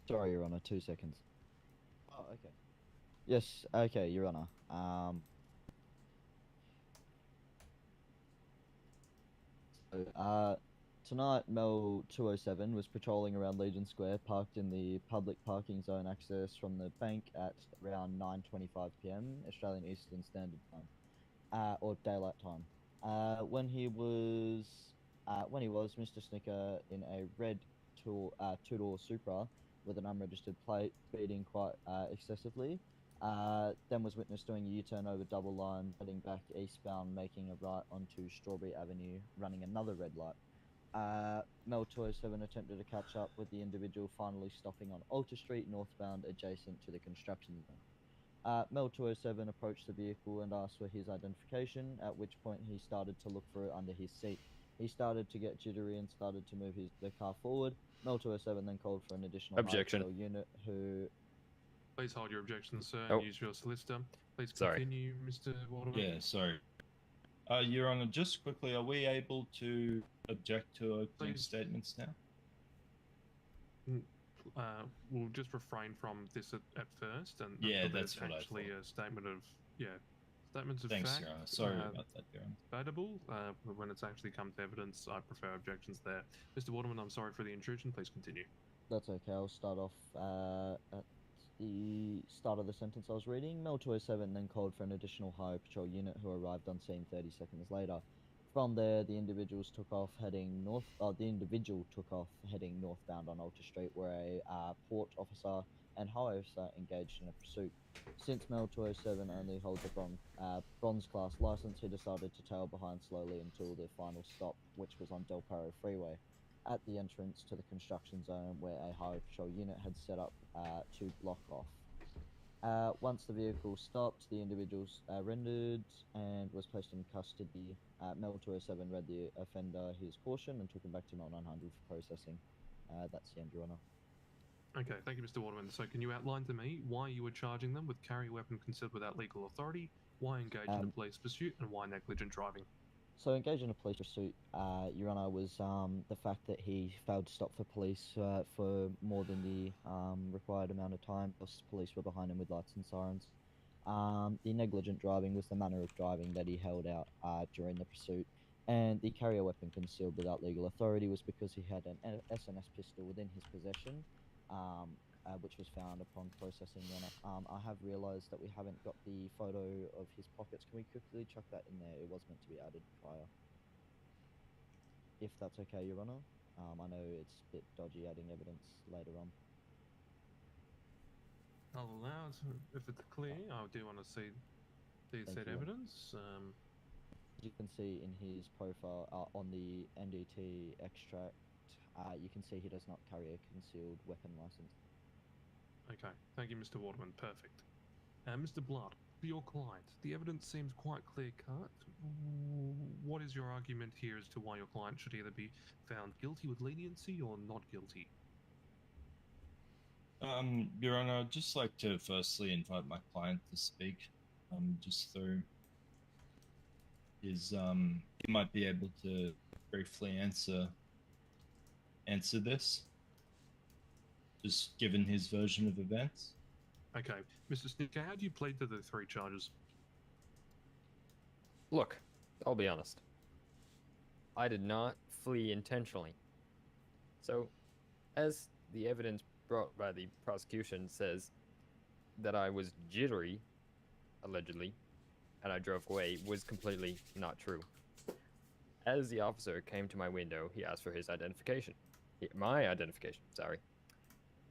Sorry, Your Honor, 2 seconds. Oh, okay. Yes, okay, Your Honor. Tonight, Mel 207 was patrolling around Legion Square, parked in the public parking zone access from the bank at around 9:25 p.m. Australian Eastern Standard Time, or daylight time. When he was Mr. Snicker in a red two-door Supra with an unregistered plate, speeding quite excessively. Then was witnessed doing a U-turn over double line, heading back eastbound, making a right onto Strawberry Avenue, running another red light. Mel 207 attempted to catch up with the individual, finally stopping on Alta Street, northbound, adjacent to the construction zone. Mel 207 approached the vehicle and asked for his identification, at which point he started to look for it under his seat. He started to get jittery and started to move the car forward. Mel 207 then called for an additional Objection. unit who... Please hold your objection, sir, Oh. and use your solicitor. Please Sorry. continue, Mr. Waterman. Yeah, sorry. Your Honor, just quickly, are we able to object to opening Please. statements now? We'll just refrain from this at first, and Yeah, until that's there's what I actually thought. a statement of statements of Thanks, fact. Your Honor. Sorry about that, Your Honor. Debatable. But when it's actually come to evidence, I prefer objections there. Mr. Waterman, I'm sorry for the intrusion. Please continue. That's okay. I'll start off at the start of the sentence I was reading. Mel 207 then called for an additional highway patrol unit who arrived on scene 30 seconds later. From there, the individual took off heading northbound on Alta Street, where a port officer and highway officer engaged in a pursuit. Since Mel 207 only holds a bronze class license, he decided to tail behind slowly until the final stop, which was on Del Perro Freeway, at the entrance to the construction zone where a highway patrol unit had set up to block off. Once the vehicle stopped, the individual rendered and was placed in custody. Mel 207 read the offender his caution and took him back to Mel 900 for processing. That's the end, Your Honor. Okay, thank you, Mr. Waterman. So can you outline to me why you were charging them with carrying a weapon concealed without legal authority, why engage in a police pursuit, and why negligent driving? So engaged in a police pursuit, Your Honour, was the fact that he failed to stop for police for more than the required amount of time. Plus, police were behind him with lights and sirens. The negligent driving was the manner of driving that he held out during the pursuit. And the carry a weapon concealed without legal authority was because he had an SNS pistol within his possession which was found upon processing Your Honour. I have realised that we haven't got the photo of his pockets. Can we quickly chuck that in there? It was meant to be added prior. If that's okay, Your Honour. I know it's a bit dodgy adding evidence later on. I'll allow it if it's clear. I do want to see the said you, evidence. As you can see in his profile on the NDT extract, you can see he does not carry a concealed weapon license. Okay, thank you, Mr. Waterman. Perfect. Mr. Blood, for your client, the evidence seems quite clear-cut. What is your argument here as to why your client should either be found guilty with leniency or not guilty? Your Honor, I'd just like to firstly invite my client to speak. Just through his, he might be able to briefly answer this, just given his version of events. Okay, Mr. Snicker, how do you plead to the 3 charges? Look, I'll be honest. I did not flee intentionally. So, as the evidence brought by the prosecution says that I was jittery, allegedly, and I drove away, was completely not true. As the officer came to my window, he asked for his identification. My identification, sorry.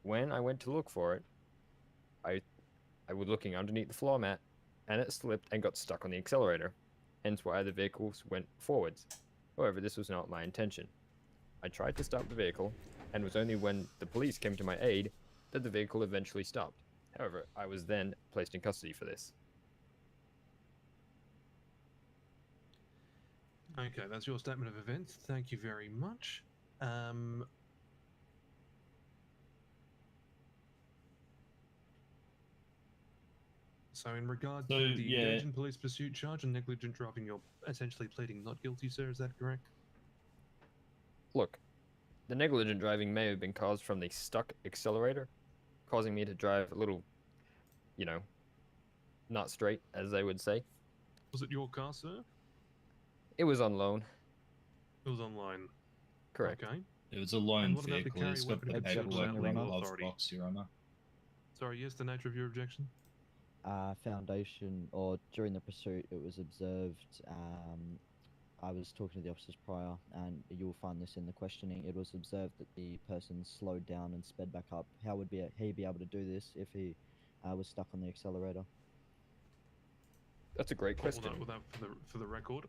When I went to look for it, I was looking underneath the floor mat, and it slipped and got stuck on the accelerator, hence why the vehicles went forwards. However, this was not my intention. I tried to stop the vehicle, and it was only when the police came to my aid that the vehicle eventually stopped. However, I was then placed in custody for this. Okay, that's your statement of events. Thank you very much. So in regard to the engaging police pursuit charge and negligent driving, you're essentially pleading not guilty, sir, is that correct? Look, the negligent driving may have been caused from the stuck accelerator, causing me to drive a little, you know, not straight, as they would say. Was it your car, sir? It was on loan. It was on loan. Correct. Okay. It was a loan vehicle. It's got the paperwork in the glove box, Your Honor. Sorry, yes, the nature of your objection? Foundation, or during the pursuit, it was observed. I was talking to the officers prior, and you'll find this in the questioning. It was observed that the person slowed down and sped back up. How would he be able to do this if he was stuck on the accelerator? That's a great question. Well, for the record,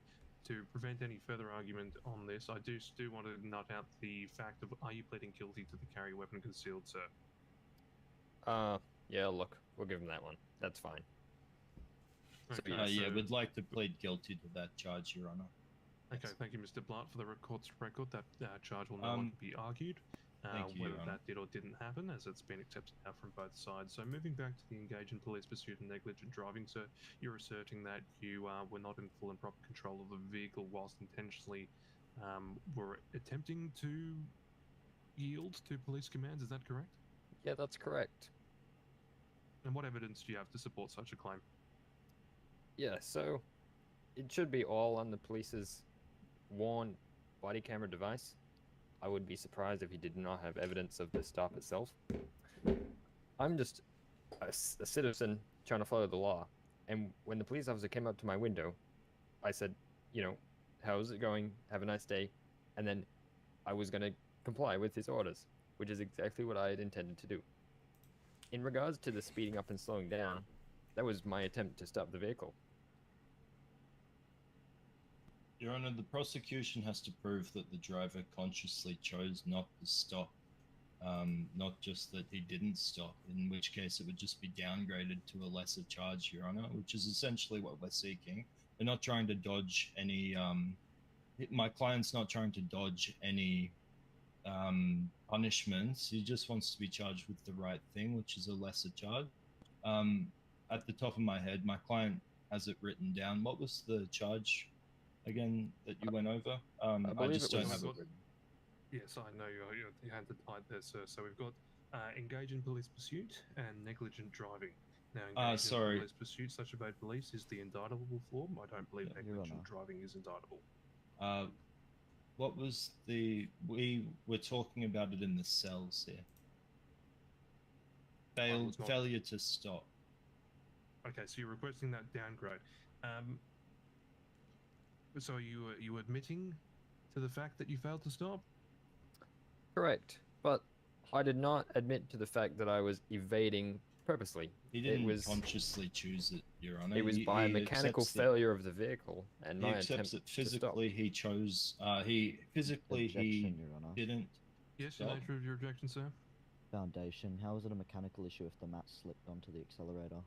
to prevent any further argument on this, I do want to nut out the fact of, are you pleading guilty to the carry weapon concealed, sir? Yeah, look, we'll give him that one. That's fine. Okay, yeah, we'd like to plead guilty to that charge, Your Honor. Okay, thank you, Mr. Blart. For the court's record, that charge will no longer be argued. Thank you, whether Your Honor. that did or didn't happen, as it's been accepted now from both sides. So moving back to the engage in police pursuit and negligent driving, sir, you're asserting that you were not in full and proper control of the vehicle whilst intentionally were attempting to yield to police commands. Is that correct? Yeah, that's correct. And what evidence do you have to support such a claim? Yeah, so it should be all on the police's worn body camera device. I would be surprised if he did not have evidence of the stop itself. I'm just a citizen trying to follow the law. And when the police officer came up to my window, I said, you know, how's it going? Have a nice day. And then I was going to comply with his orders, which is exactly what I had intended to do. In regards to the speeding up and slowing down, that was my attempt to stop the vehicle. Your Honor, the prosecution has to prove that the driver consciously chose not to stop, not just that he didn't stop, in which case it would just be downgraded to a lesser charge, Your Honor, which is essentially what we're seeking. We're not trying to dodge any, my client's not trying to dodge any punishments. He just wants to be charged with the right thing, which is a lesser charge. At the top of my head, my client has it written down. What was the charge again that you went over? I just don't have it written. Yes, I know your hands are tied there, sir. So we've got engage in police pursuit and negligent driving. Now, engage in police pursuit, such evade police, is the indictable form. I don't believe negligent driving is indictable. What was we were talking about it in the cells here. was not- Failure to stop. Okay, so you're requesting that downgrade. So are you admitting to the fact that you failed to stop? Correct, but I did not admit to the fact that I was evading purposely. He didn't it was consciously choose it, Your Honor. It was by a mechanical accepts that- failure of the vehicle and He my accepts attempt that to stop. physically he chose. He physically he Objection, Your Honor. didn't. Yes, the stop. nature of your objection, sir. Foundation. How is it a mechanical issue if the mat slipped onto the accelerator?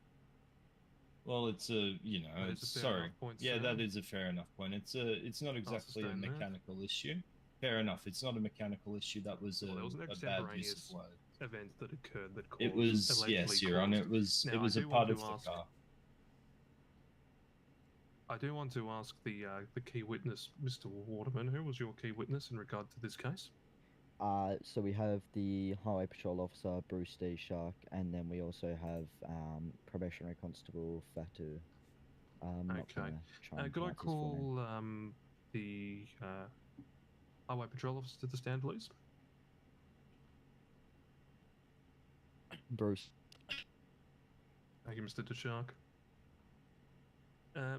Well, it's a That is a fair sorry. enough point, Yeah, sir. that is a fair enough point. It's not exactly a sustain that. mechanical issue. Fair enough. It's not a mechanical issue. That was Well, there was an a bad use extemporaneous of words. event that occurred that caused. It was allegedly yes, Your Honor. caused- It Now, was I a do part want of to the ask- car. I do want to ask the key witness, Mr. Waterman, who was your key witness in regard to this case? So we have the Highway Patrol Officer, Bruce D. Shark, and then we also have Probationary Constable Fatu. Not Okay. gonna try and Could I pronounce his full name. call the highway patrol officer to the stand, please? Bruce. Thank you, Mr. DeShark.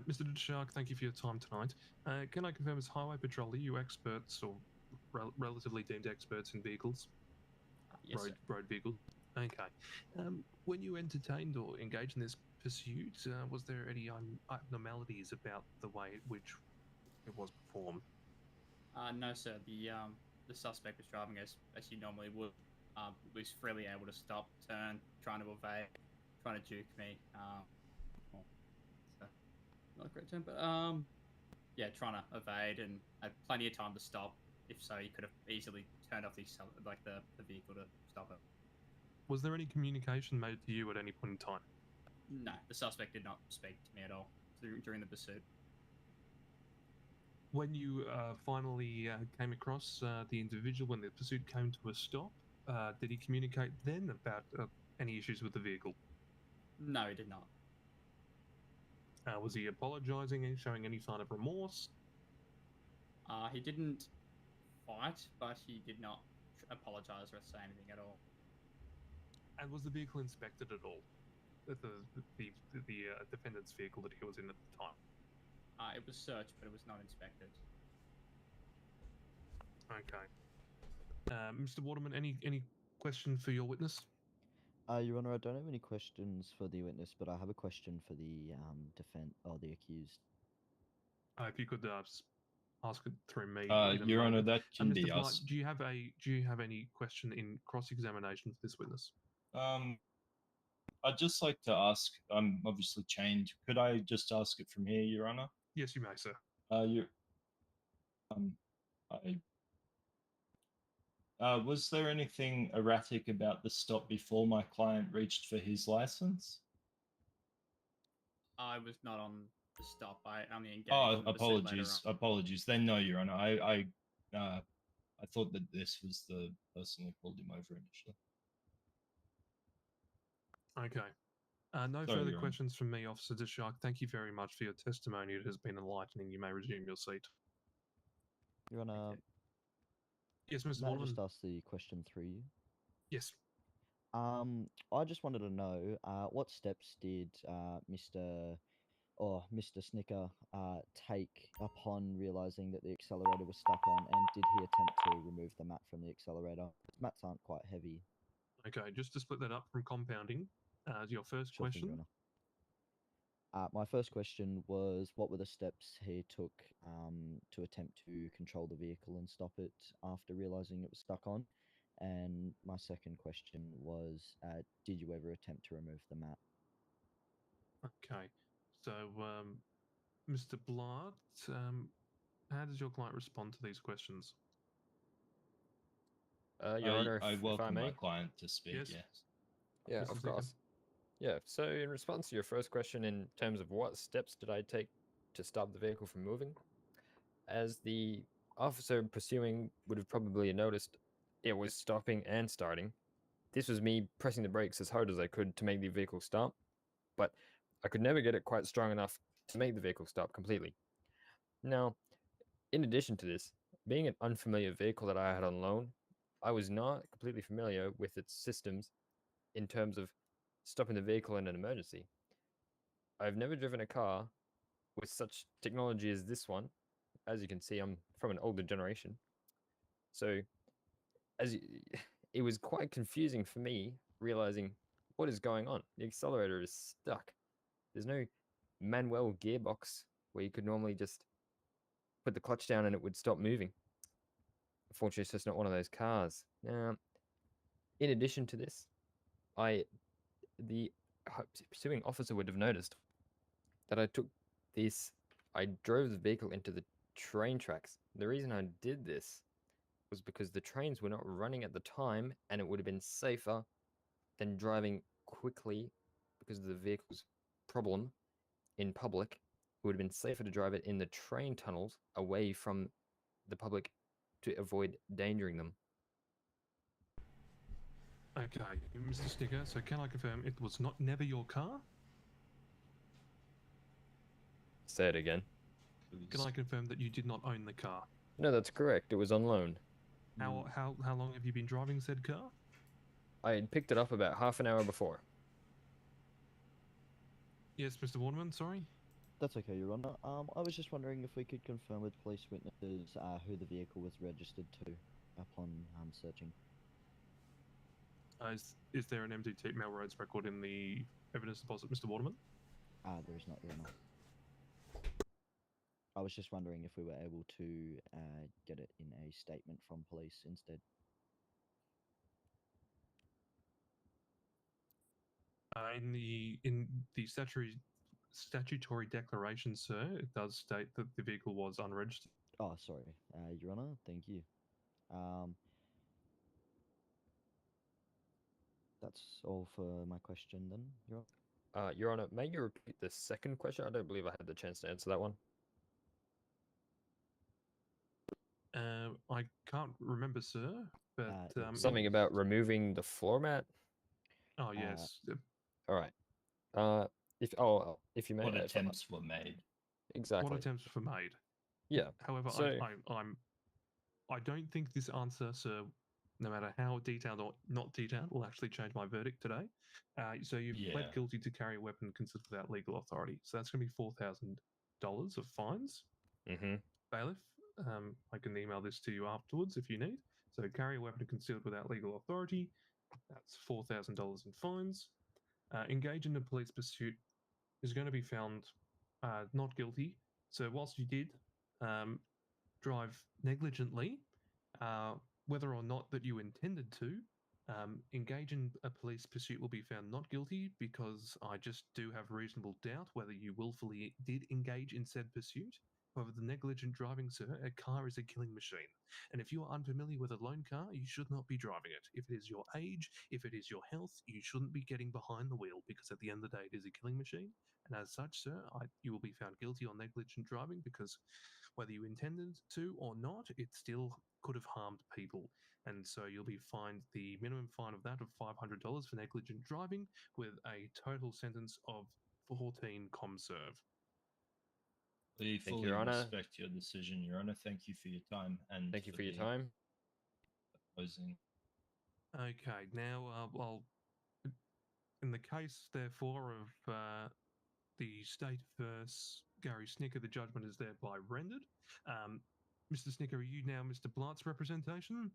Mr. DeShark, thank you for your time tonight. Can I confirm as highway patrol, are you experts or relatively deemed experts in vehicles? Yes, sir. road vehicles? Okay. When you entertained or engaged in this pursuit, was there any abnormalities about the way in which it was performed? No, sir. The suspect was driving as he normally would. Was freely able to stop, turn, trying to evade, trying to juke me. Well, it's not a great term, but yeah, trying to evade and had plenty of time to stop. If so, he could have easily turned off the vehicle to stop it. Was there any communication made to you at any point in time? No, the suspect did not speak to me at all during the pursuit. When you finally came across the individual, when the pursuit came to a stop, did he communicate then about any issues with the vehicle? No, he did not. Was he apologising and showing any sign of remorse? He didn't fight, but he did not apologise or say anything at all. And was the vehicle inspected at all? The defendant's vehicle that he was in at the time? It was searched, but it was not inspected. Okay. Mr. Waterman, any question for your witness? Your Honor, I don't have any questions for the witness, but I have a question for the the accused. If you could ask it through me. Your Honor, that can Mr. be Blight, asked. do you have any question in cross-examination for this witness? I'd just like to ask. I'm obviously chained. Could I just ask it from here, Your Honor? Yes, you may, sir. Was there anything erratic about the stop before my client reached for his license? I was not on the stop. I only engaged. Oh, on the pursuit later apologies. on. Apologies. Then no, Your Honor. I thought that this was the person who pulled him over initially. Okay. No Sorry, further Your Honor. questions from me, Officer DeShark. Thank you very much for your testimony. It has been enlightening. You may resume your seat. Your Honor. Yes, Mr. May I Waterman? just ask the question through you? Yes. I just wanted to know what steps did Mr. Snicker take upon realizing that the accelerator was stuck on, and did he attempt to remove the mat from the accelerator? Mats aren't quite heavy. Okay, just to split that up from compounding, your first Sure thing, Your question. Honor. My first question was, what were the steps he took to attempt to control the vehicle and stop it after realizing it was stuck on? And my second question was, did you ever attempt to remove the mat? Okay. So, Mr. Blart, how does your client respond to these questions? Your Honor, I if I welcome my may. client to speak. Yes. Yes. Yeah, Mr. of Snicker? course. Yeah, so in response to your first question, in terms of what steps did I take to stop the vehicle from moving, as the officer pursuing would have probably noticed, it was stopping and starting. This was me pressing the brakes as hard as I could to make the vehicle stop, but I could never get it quite strong enough to make the vehicle stop completely. Now, in addition to this, being an unfamiliar vehicle that I had on loan, I was not completely familiar with its systems in terms of stopping the vehicle in an emergency. I've never driven a car with such technology as this one. As you can see, I'm from an older generation. So, it was quite confusing for me realizing what is going on. The accelerator is stuck. There's no manual gearbox where you could normally just put the clutch down and it would stop moving. Unfortunately, it's just not one of those cars. Now, in addition to this, the pursuing officer would have noticed that I drove the vehicle into the train tracks. The reason I did this was because the trains were not running at the time, and it would have been safer than driving quickly because of the vehicle's problem in public. It would have been safer to drive it in the train tunnels away from the public to avoid endangering them. Okay, Mr. Snicker, so can I confirm it was never your car? Say it again. Can I confirm that you did not own the car? No, that's correct. It was on loan. How long have you been driving said car? I had picked it up about half an hour before. Yes, Mr. Waterman, sorry? That's okay, Your Honour. I was just wondering if we could confirm with police witnesses who the vehicle was registered to upon searching. Is there an MDT Melrose record in the evidence deposit, Mr. Waterman? There is not, Your Honour. I was just wondering if we were able to get it in a statement from police instead. In the statutory declaration, sir, it does state that the vehicle was unregistered. Oh, sorry, Your Honour. Thank you. That's all for my question then, Your Honour. Your Honour, may you repeat the second question? I don't believe I had the chance to answer that one. I can't remember, sir, but something about removing the floor mat. Oh yes. All right. If you may. What attempts were made? Exactly. What attempts were made? Yeah. However, So, I don't think this answer, sir, no matter how detailed or not detailed, will actually change my verdict today. So you've pled guilty to carry a weapon concealed without legal authority. So that's going to be $4,000 of fines. Mm-hmm. Bailiff, I can email this to you afterwards if you need. So carry a weapon concealed without legal authority. That's $4,000 in fines. Engage in a police pursuit is going to be found not guilty. So whilst you did drive negligently, whether or not that you intended to, engage in a police pursuit will be found not guilty because I just do have reasonable doubt whether you willfully did engage in said pursuit. However, the negligent driving, sir, a car is a killing machine. And if you are unfamiliar with a loan car, you should not be driving it. If it is your age, if it is your health, you shouldn't be getting behind the wheel because at the end of the day, it is a killing machine. And as such, sir, you will be found guilty on negligent driving because whether you intended to or not, it still could have harmed people. And so you'll be fined the minimum fine of that of $500 for negligent driving with a total sentence of 14 ComServe. We Thank you, fully Your Honour. respect your decision, Your Honour. Thank you for your time and Thank you for your time. Opposing. Okay, now I'll, in the case, therefore, of the state versus Gary Snicker, the judgment is thereby rendered. Mr. Snicker, are you now Mr. Blight's representation?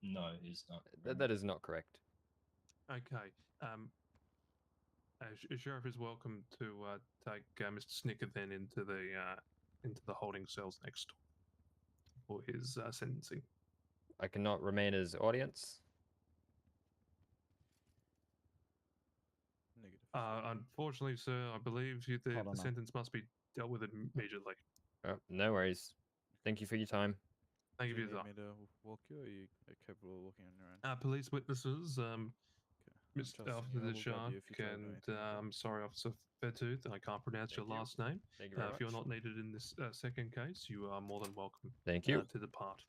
No, he's not. That is not correct. Okay. Sheriff is welcome to take Mr. Snicker then into the holding cells next door for his sentencing. I cannot remain as audience. Negative. Unfortunately, sir, I believe the sentence must be dealt with immediately. No worries. Thank you for your time. Thank you Do for your need time. me to walk you, or are you capable of walking on your own? Police witnesses, Mr. trusting Officer you. I will grab Shark you if you tell me and anything, okay? I'm sorry, Officer Fairtooth, I can't pronounce your Thank you. last name. Thank you very If you're much. not needed in this second case, you are more than welcome Thank you. to depart.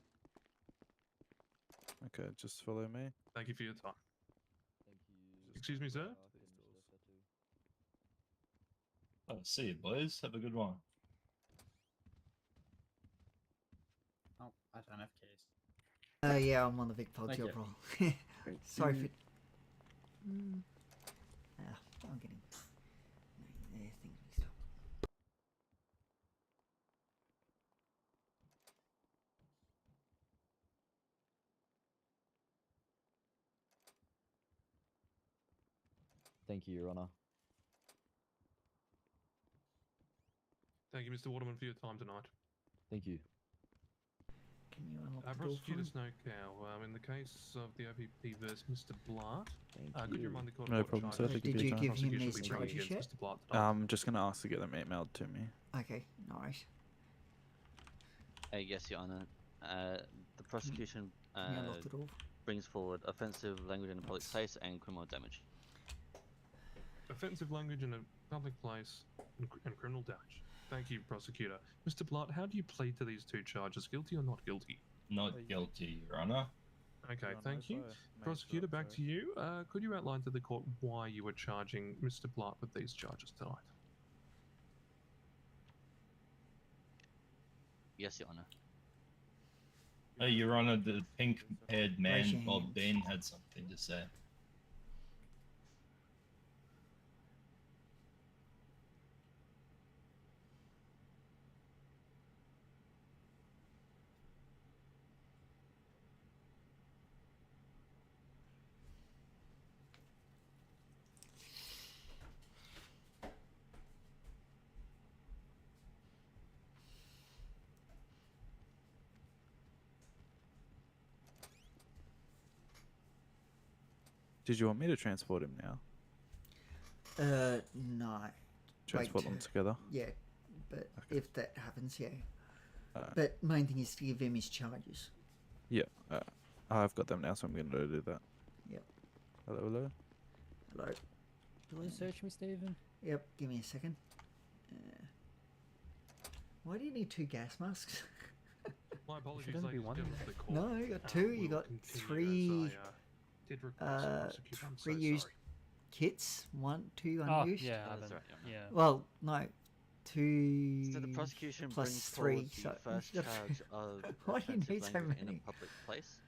Okay, just follow me. Thank you for your time. Thank you. Excuse me, sir? Oh, see you, boys. Have a good one. Oh, I don't have keys. Yeah, I'm on the Vic Pod Thank job you. roll. Sorry for... I'm getting. No, there, things mixed up. Thank you, Your Honour. Thank you, Mr. Waterman, for your time tonight. Thank you. Can you unlock the door for Prosecutor me? Snowcow, in the case of the OPP versus Mr. Blart, Thank could you you. remind the court No of what problem, sir. charges Thank Did you you for give your him prosecution will these be bringing charges against yet? Mr. Blart tonight? I'm just going to ask to get them emailed to me. Okay, nice. Yes, Your Honor. The prosecution Can you unlock the door? brings forward offensive language in a public place and criminal damage. Offensive language in a public place and criminal damage. Thank you, prosecutor. Mr. Blart, how do you plead to these two charges? Guilty or not guilty? Not guilty, Your Honor. Okay, thank you. Prosecutor, back to you. Could you outline to the court why you were charging Mr. Blart with these charges tonight? Yes, Your Honor. Your Honor, the pink-haired Raise your man, Bob hands. Bean, had something to say. Did you want me to transport him now? No. Transport Wait, them together? Yeah, but if that happens, yeah. Alright. But main thing is to give him his charges. Yeah, I've got them now, so I'm going to do that. Yep. Hello, hello. Hello. You want to search me, Stephen? Yep, give me a second. Why do you need 2 gas masks? My apologies, Should only be ladies one. and gentlemen of the court. No, you got 2. You We'll got continue 3 as I, did request the prosecutor. I'm so reused sorry. kits. 1, 2 Oh, unused. yeah, That's right, Your Honor. yeah. Well, no. 2 So the prosecution plus brings 3. forward the So first charge of why do you offensive need so language in a many? public place.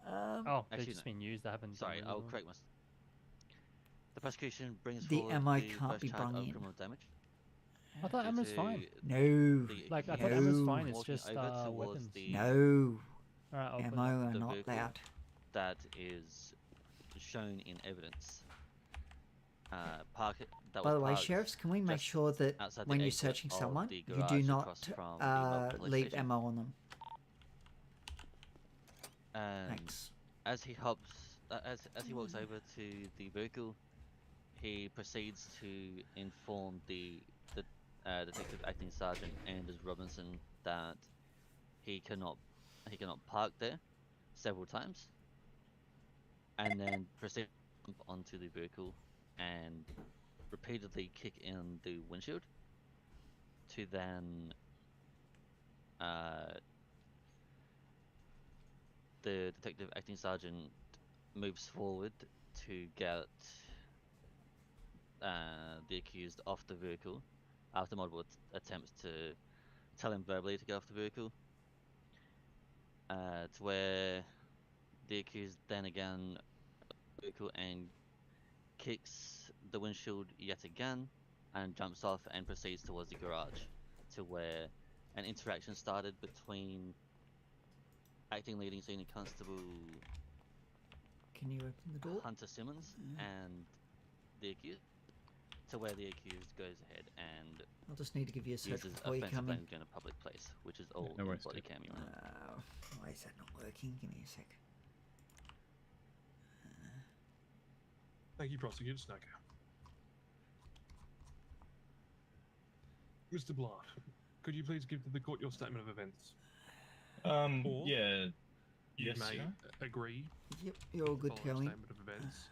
Oh, they've Actually, just no. been used. They haven't. Sorry, done I'll anything. correct myself. The prosecution brings The forward ammo the can't first be charge brung of in. criminal damage. I thought due ammo's to fine. No. the Like, I thought No. ammo's fine. It's walking just over towards weapons. the No. Alright, I'll put Ammo are the not vehicle allowed. that is shown in evidence. That By was the way, parked sheriffs, can we make just sure that outside the when you're exit searching of someone, the you do garage not across from the mobile police leave station. ammo on them? And Thanks. as he hops, as he walks over to the vehicle, he proceeds to inform the detective acting sergeant Anders Robinson that he cannot park there several times, and then proceed to jump onto the vehicle and repeatedly kick in the windshield to then the detective acting sergeant moves forward to get the accused off the vehicle after multiple attempts to tell him verbally to get off the vehicle, to where the accused then again the vehicle and kicks the windshield yet again and jumps off and proceeds towards the garage, to where an interaction started between acting leading senior constable Can you open the door? Hunter Simmons and the accused, to where the accused goes ahead and I'll just need to give you a search uses before you offensive come in. language in a public place, which is all no in worries, body dude. cam, Your Honor. Why is that not working? Give me a sec. Thank you, prosecutor Snowcow. Mr. Blart, could you please give to the court your statement of events? Or Yeah. you Yes, may sir. agree. Yep, you're all good the to go following in. statement of events.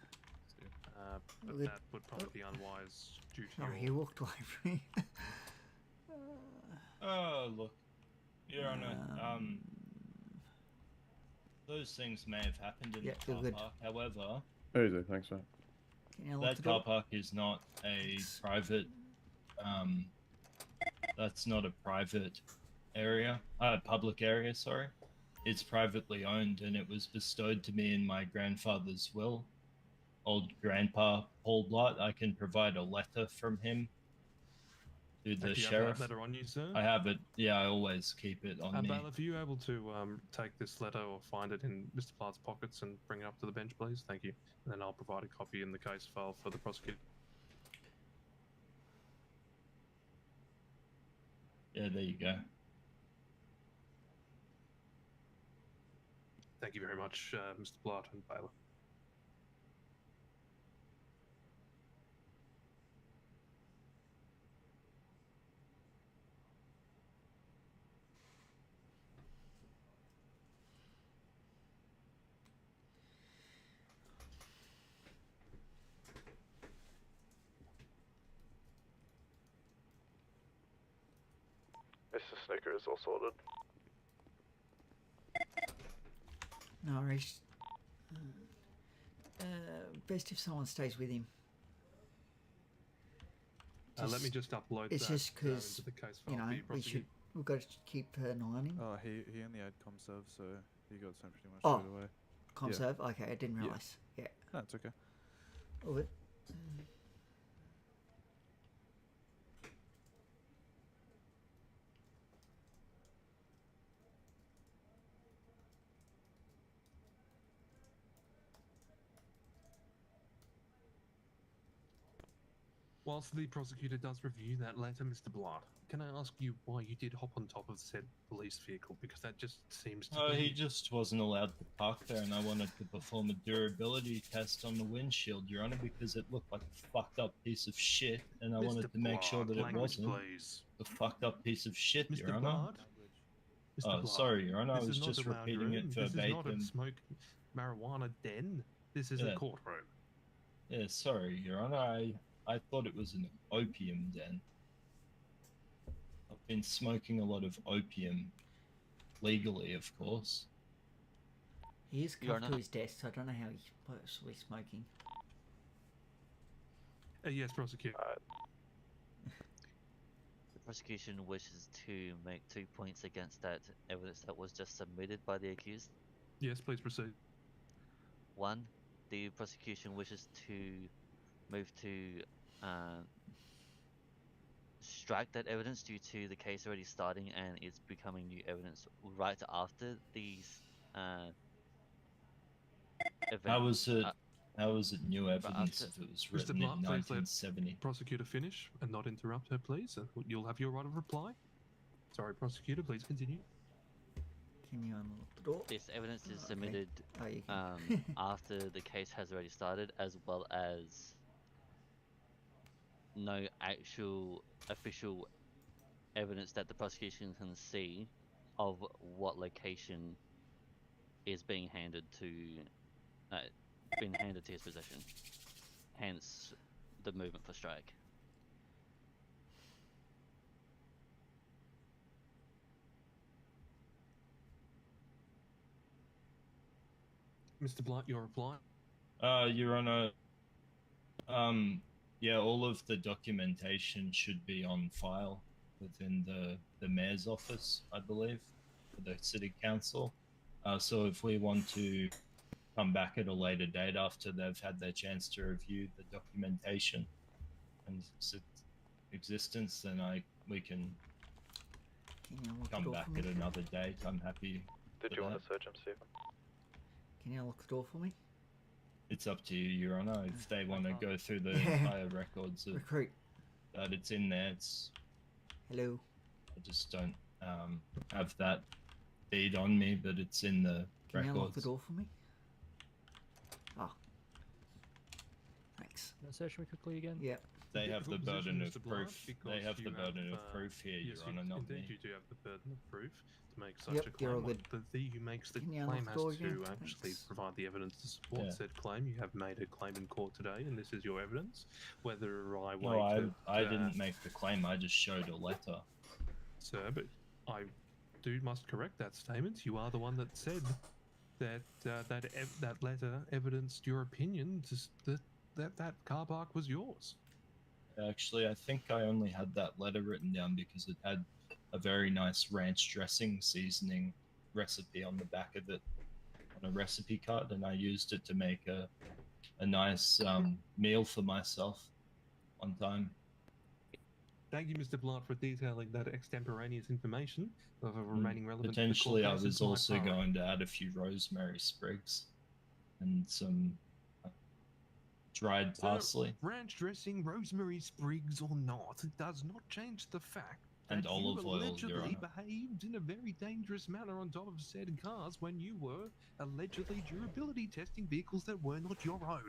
But Good. that would probably be unwise due to Oh, your... he walked away from me. Oh, look, Your Honor, those things may have happened in Yeah, the you're car good. park. However, Easy, thanks, mate. Can you unlock that the car door? park is not a private. That's not a private area. Public area. Sorry, it's privately owned, and it was bestowed to me in my grandfather's will. old grandpa Paul Blart. I can provide a letter from him to the Do you have sheriff. that letter on you, sir? I have it. Yeah, I always keep it on me. Bailiff, are you able to take this letter or find it in Mr. Platt's pockets and bring it up to the bench, please? Thank you. And then I'll provide a copy in the case file for the prosecutor. Yeah, there you go. Thank you very much, Mr. Blatt and bailiff. Mr. Snooker is all sorted. No worries. Best if someone stays with him. Let me just upload It's that just because, into the case file you know, for you, prosecutor. we've got to keep an eye on him. Oh, he only had ComServe, so he got sent pretty much Oh, straight away. ComServe? Okay, I didn't Yeah. realise. Yeah. No, it's okay. All good. Whilst the prosecutor does review that letter, Mr. Blatt, can I ask you why you did hop on top of said police vehicle? Because that just seems to Oh, be... he just wasn't allowed to park there, and I wanted to perform a durability test on the windshield, Your Honor, because it looked like a fucked up piece of shit, and I wanted to make sure that it wasn't a fucked up piece of shit, Your Honor. Blatt? Mr. Oh, Blatt, sorry, Your Honor, I this was is not just a lounge repeating it room. verbatim. This is not a smoke marijuana den. This is a Yeah. courtroom. Yeah, sorry, Your Honor, I thought it was an opium den. I've been smoking a lot of opium, legally, of course. He is You're cuffed to not- his desk, so I don't know how he's possibly smoking. Yes, prosecutor. The prosecution wishes to make 2 points against that evidence that was just submitted by the accused. Yes, please proceed. One, the prosecution wishes to move to strike that evidence due to the case already starting and it's becoming new evidence right after these events. How was it new evidence if it was Mr. written in Blatt, please let 1970? prosecutor finish and not interrupt her, please. You'll have your right of reply. Sorry, prosecutor, please continue. Can you unlock the door? This evidence is Okay. submitted Oh, you can. after the case has already started, as well as no actual official evidence that the prosecution can see of what location is being handed to his possession. Hence, the movement for strike. Mr. Blatt, your reply. Your Honor, yeah, all of the documentation should be on file within the mayor's office, I believe, for the city council. So if we want to come back at a later date after they've had their chance to review the documentation and its existence, then we can come back at another date. I'm happy. Did you want to search him, Stephen? Can you unlock the door for me? It's up to you, Your Honor. If they want to go through the Yeah. entire records of Recruit. that it's in there, it's... Hello. I just don't have that deed on me, but it's in the Can you unlock records. the door for me? Oh. Thanks. Can I search me quickly again? Yeah. They have the Difficult burden position, of Mr. Blatt, proof. They because have you the burden of have, proof here, yes, Your Honor, not indeed me. you do have the burden of proof to make such Yep, a you're claim. all good. The who makes the Can you claim unlock the has door to again? actually Thanks. provide the evidence to support Yeah. said claim. You have made a claim in court today, and this is your evidence. Whether I wait No, I to, didn't make the claim. I just showed a letter. Sir, but I must correct that statement. You are the one that said that that letter evidenced your opinion that car park was yours. Actually, I think I only had that letter written down because it had a very nice ranch dressing seasoning recipe on the back of it on a recipe card, and I used it to make a a nice meal for myself on time. Thank you, Mr. Blunt, for detailing that extemporaneous information of remaining relevant. to the Potentially, I court case was and to my also power. going to add a few rosemary sprigs and some dried So, parsley ranch dressing, rosemary sprigs or not, it does not change the fact and that olive you oil, Your allegedly Honor. behaved in a very dangerous manner on top of said cars when you were allegedly durability testing vehicles that were not your own.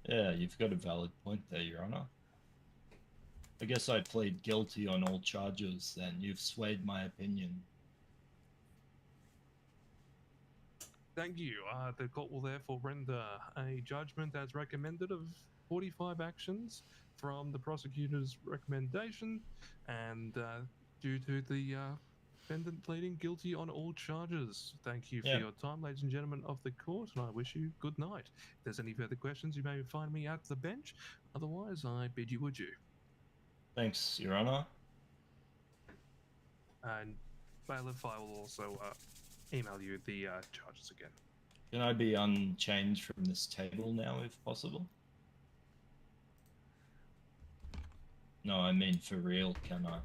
Yeah, you've got a valid point there, Your Honor. I guess I plead guilty on all charges then. You've swayed my opinion. Thank you. The court will therefore render a judgment as recommended of 45 actions from the prosecutor's recommendation, and due to the defendant pleading guilty on all charges. Thank you for Yeah. your time, ladies and gentlemen of the court, and I wish you good night. If there's any further questions, you may find me at the bench. Otherwise, I bid you adieu. Thanks, Your Honor. And bailiff, I will also email you the charges again. Can I be unchained from this table now, if possible? No, I mean for real, can I?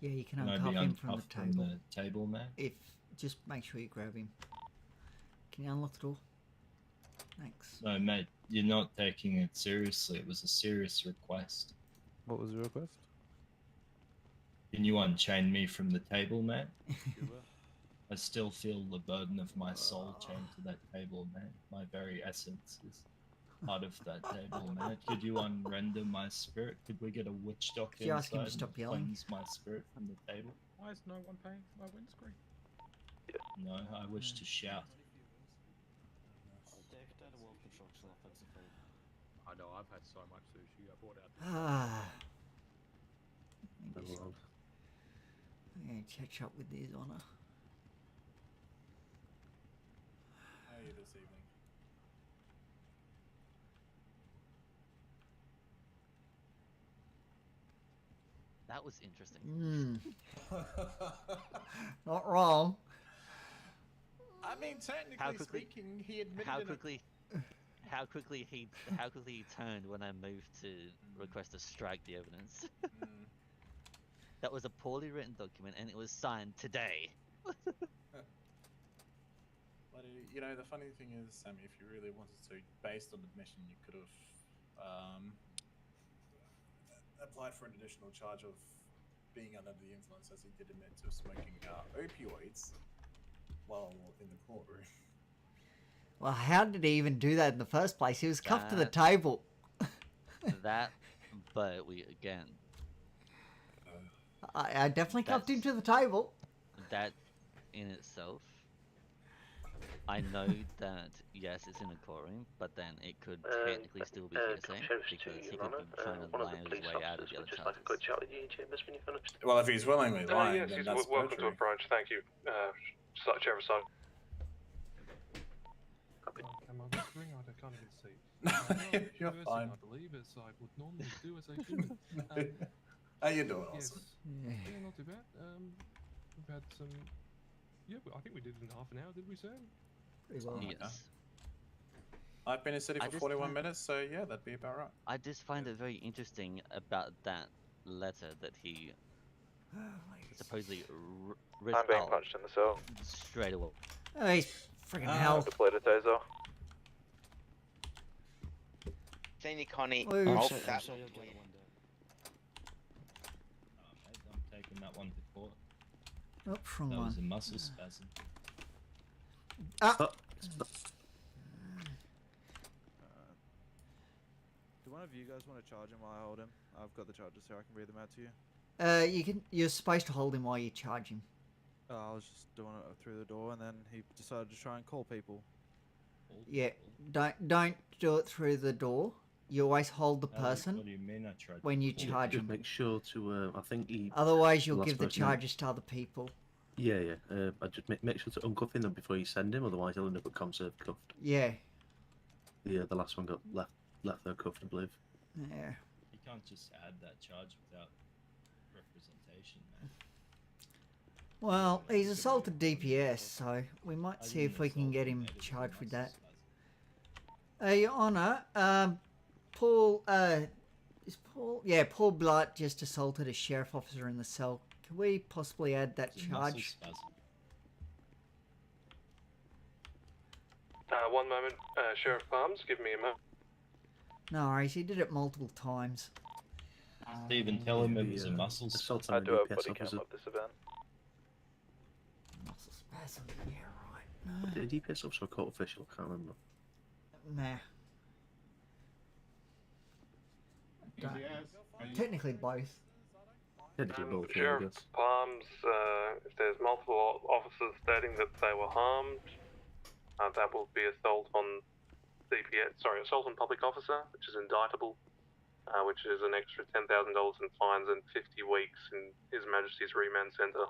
Yeah, you can Can I uncuff be him from the uncuffed table. from the table now? If just make sure you grab him. Can you unlock the door? Thanks. No, mate, you're not taking it seriously. It was a serious request. What was the request? Can you unchain me from the table, mate? I still feel the burden of my soul chained to that table, man. My very essence is part of that table, man. Could you unrender my spirit? Could we get a witch doctor Could you ask him to inside stop and yelling? cleanse my spirit from the table? Why is no one paying for my windscreen? No, I wish to shout. I know, I've had so much sushi. I bought out. Ah. I'm going to catch up with His Honor. How are you this evening? That was interesting. Not wrong. I mean, technically speaking, he admitted How in a- quickly? How quickly he turned when I moved to request to strike the evidence. That was a poorly written document, and it was signed today. But you know, the funny thing is, Sammy, if you really wanted to, based on admission, you could have applied for an additional charge of being under the influence, as he did admit to smoking opioids while in the courtroom. Well, how did he even do that in the first place? He was cuffed to the That- table. That, but we again. I definitely cuffed him to the table. That in itself, I know that yes, it's in a courtroom, but then it could technically still be hearsay because he could be trying to lie his way out of the other charges. Well, if he's willingly lying, yes, then he's that's welcome to perjury. approach. Thank you, Sheriff Sergeant. Come on, this ring, I can't even see. You're Reversing, fine. I believe, as I would normally do as a human. How you doing, Yes. Austin? Yeah, not too bad. We've had some. Yeah, I think we did it in half an hour. Did we, Sam? Pretty well. Yes. I've been in city I for just 41 find- minutes, so yeah, that'd be about right. I just find it very interesting about that letter that he supposedly ripped I'm being out punched in the cell. straight away. Oh, he's freaking hell. Deployed a taser. Senior Connie, Oh, oh, shit. that I'm taking that one to court. Oops, wrong That was a one. muscle spasm. Ah! Do one of you guys want to charge him while I hold him? I've got the charges here. I can read them out to you. You're supposed to hold him while you charge him. I was just doing it through the door, and then he decided to try and call people. Yeah, don't do it through the door. You always hold the person What do you mean I tried when you to call charge Just him. make sure to. I think he. Otherwise, you'll last give the person in- charges to other people. Yeah, yeah. I just make sure to uncuff him before you send him, otherwise he'll end up at conserve cuffed. Yeah, The last one got left there cuffed, I believe. yeah. You can't just add that charge without representation, man. Well, he's assaulted DPS, so we might see if we can get him charged with that. Your Honour, Paul, is Paul? Yeah, Paul Blight just assaulted a sheriff officer in the cell. Can we possibly add that charge? One moment, Sheriff Farms, give me a moment. No worries, he did it multiple times. Stephen, tell him it was a muscle assault spasm. on a DPS officer. this event. Muscle spasm, yeah, right. Did a DPS officer or court official? I can't remember. Nah. Technically both. Technically both, yeah, I Sheriff guess. Palms, if there's multiple officers stating that they were harmed, that will be assault on assault on public officer, which is indictable, which is an extra $10,000 in fines and 50 weeks in His Majesty's Remand Centre.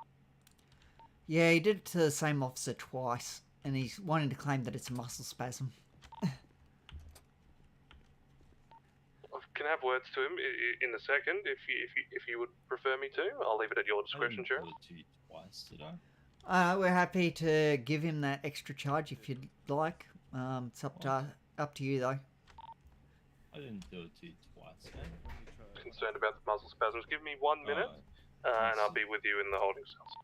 Yeah, he did it to the same officer twice, and he's wanting to claim that it's a muscle spasm. I can have words to him in a second if you would prefer me to. I'll leave it at your discretion, Sheriff. I didn't do it to you twice, did I? We're happy to give him that extra charge if you'd like. It's up to you though. I didn't do it to you twice, man. Concerned about the muscle spasms. Give me 1 minute, and I'll be with you in the holding cells.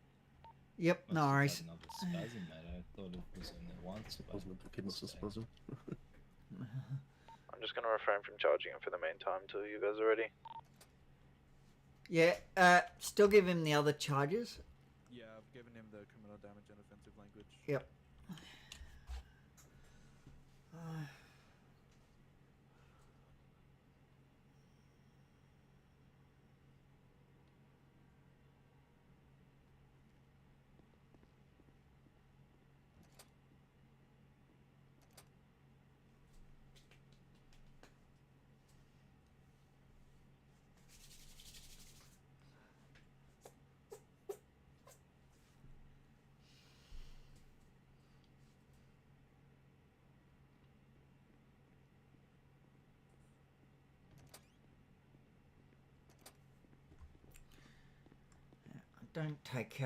Yep, no worries. Another spasm, mate. I thought it was only once. Wasn't a muscle spasm. I'm just going to refrain from charging him for the meantime till you guys are ready. Yeah, still give him the other charges. Yeah, I've given him the criminal damage and offensive language. Yep. Don't take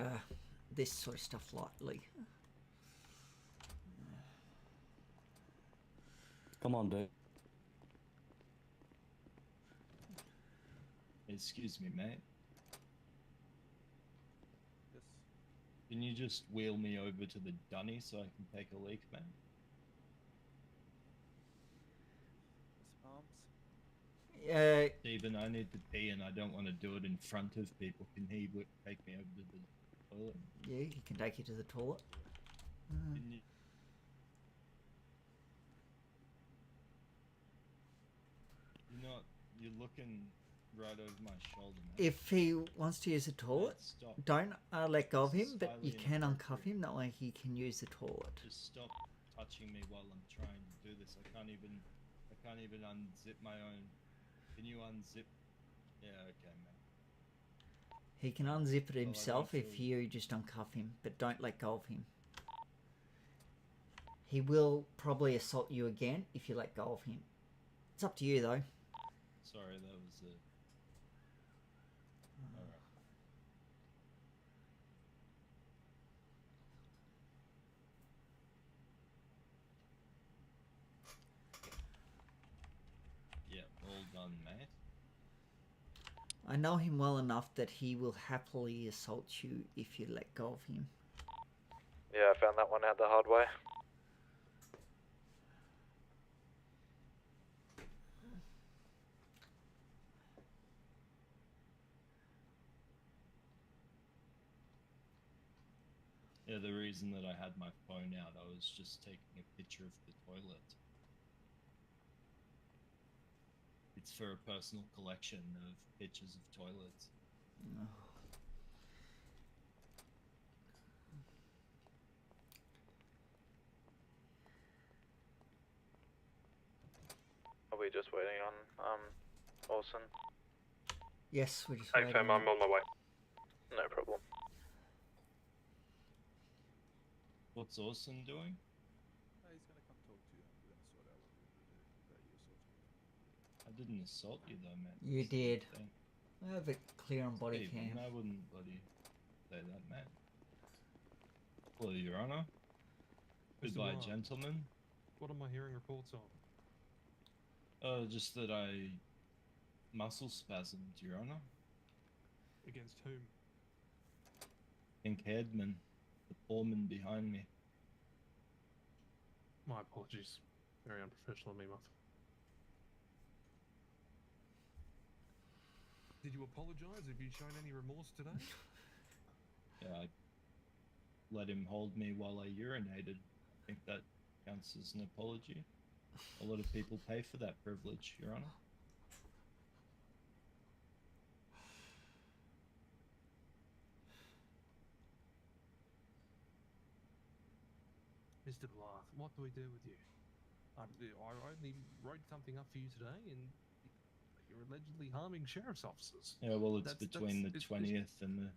this sort of stuff lightly. Come on, dude. Excuse me, mate. Yes. Can you just wheel me over to the dunny so I can take a leak, man? Stephen, I need to pee and I don't want to do it in front of people. Can he take me over to the toilet? Yeah, he can take you to the toilet. Can you... You're looking right over my shoulder, man. If he wants to use the toilet, Stop. don't let go of him, but you Highly can uncuff him, that way he can use the toilet. Just stop touching me while I'm trying to do this. I can't even unzip my own. Can you unzip? Yeah, okay, man. He can unzip it Well, I himself don't if feel- you just uncuff him, but don't let go of him. He will probably assault you again if you let go of him. It's up to you though. Sorry, that was it. Alright. Yeah, all done, mate. I know him well enough that he will happily assault you if you let go of him. Yeah, I found that one out the hard way. Yeah, the reason that I had my phone out, I was just taking a picture of the toilet. It's for a personal collection of pictures of toilets. Are we just waiting on Orson? Yes, we're just Hey, waiting. fam, I'm on my way. No problem. What's Orson doing? He's gonna come talk to you. We're gonna sort out what you assaulted. I didn't assault you though, man. You did. Thing. I have it clear on body Stephen, cam. I wouldn't bloody say that, man. Hello, Your Honor. Mr. Goodbye, Blah. gentlemen. What am I hearing reports of? Just that I muscle spasmed, Your Honor. Against whom? Pink-haired man, the foreman behind me. My apologies. Very unprofessional of me, Muff. Did you apologise? Have you shown any remorse today? Yeah, I let him hold me while I urinated. I think that counts as an apology. A lot of people pay for that privilege, Your Honor. Mr. Blythe, what do we do with you? I only wrote something up for you today, and you're allegedly harming sheriff's officers. Yeah, well, it's between the 20th and the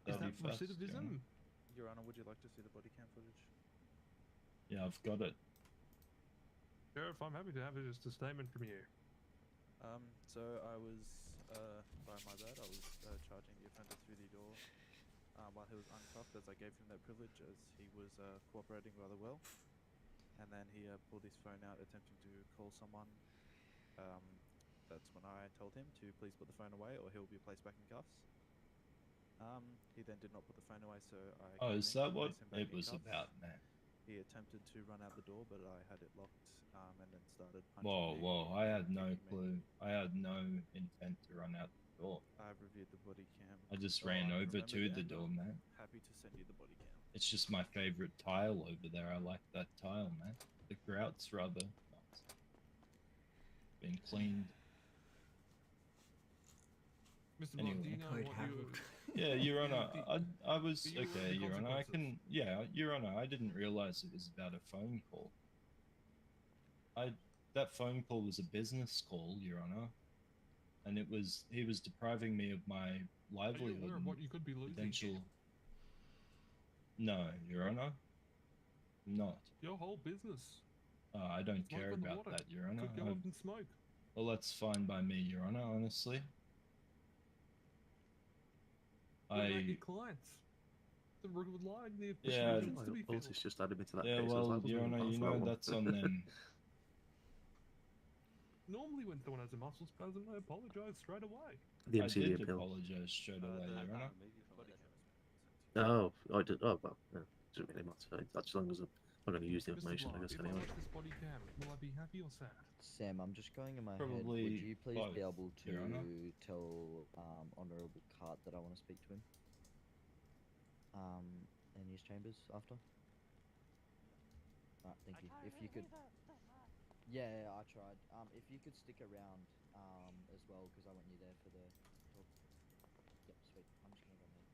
Is that 31st. recidivism? Your Honor, would you like to see the body cam footage? Yeah, I've got it. Sheriff, I'm happy to have just a statement from you. So I was, by my bad, I was charging the offender through the door while he was uncuffed, as I gave him that privilege, as he was cooperating rather well. And then he pulled his phone out, attempting to call someone. That's when I told him to please put the phone away, or he'll be placed back in cuffs. He then did not put the phone away, so I. Oh, came is in that to what place him back it in was cuffs. about, man? He attempted to run out the door, but I had it locked, and then started punching Whoa, me. whoa, I had no kicking me. clue. I had no intent to run out the door. I've reviewed the body cam. I just Oh, ran I over remembered to the and door, I'm man. Happy to send you the body cam. It's just my favorite tile over there. I like that tile, man. The grout's rather nice. Been cleaned. Mr. Blythe, do you Anyway. know what you... Yeah, Your Honor, I was Are you aware of okay, the Your Honor. I consequences? can, yeah, Your Honor. I didn't realize it was about a phone call. That phone call was a business call, Your Honor, and he was depriving me of my livelihood. Are you aware of and what you could be losing potential. here? No, Your Honor, I'm not. Your whole business. I don't Smoke care on the about water. that, Your Honor. Could go up in smoke. Well, that's fine by me, Your Honor. Honestly, What about your clients? The line, the Yeah, prescriptions to be filled. It's just added me to that yeah. case. I was Well, like, Your wasn't Honor, even you part of know that one. that's on them. Normally when someone has a muscle spasm, they apologise straight away. The I MCD did appeal. apologize straight away, Your Honor. Oh, I did. Oh, well, yeah, doesn't really matter. As long as I'm going to use the information, I Blythe, guess, if I anyway. watch this body cam, will I be happy or sad? Sam, I'm just going in my head. Probably Would you please both, be able to Your Honor. tell Honourable Cart that I want to speak to him? In his chambers after? Alright, thank you. If you could... Yeah, I tried. If you could stick around as well, because I want you there for the talk. Yep, sweet. I'm just gonna go now.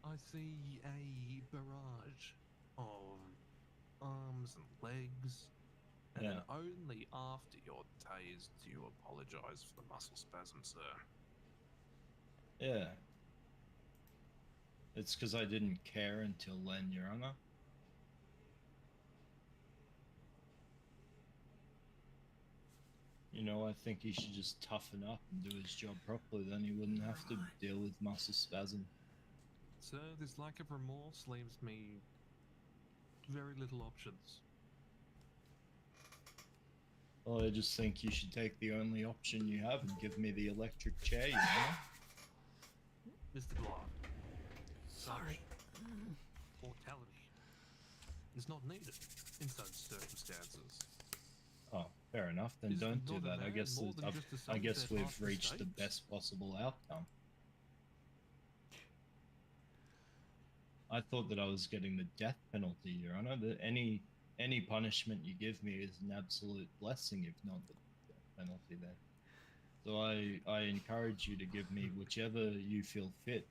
I see a barrage of arms and legs, and then only after you're tased do you apologise for the muscle spasm, sir. Yeah. It's because I didn't care until then, Your Honor. You know, I think he should just toughen up and do his job properly. Then he wouldn't have to deal with muscle spasm. Sir, this lack of remorse leaves me very little options. Well, I just think you should take the only option you have and give me the electric chair, Your Honor. Mr. Blythe. Sorry. Mortality is not needed in such circumstances. Oh, fair enough. Then Is don't do Northern that. Man more than just a I guess sunset we've past reached the mistakes? best possible outcome. I thought that I was getting the death penalty, Your Honor. That any punishment you give me is an absolute blessing, if not the death penalty. Then, so I encourage you to give me whichever you feel fit,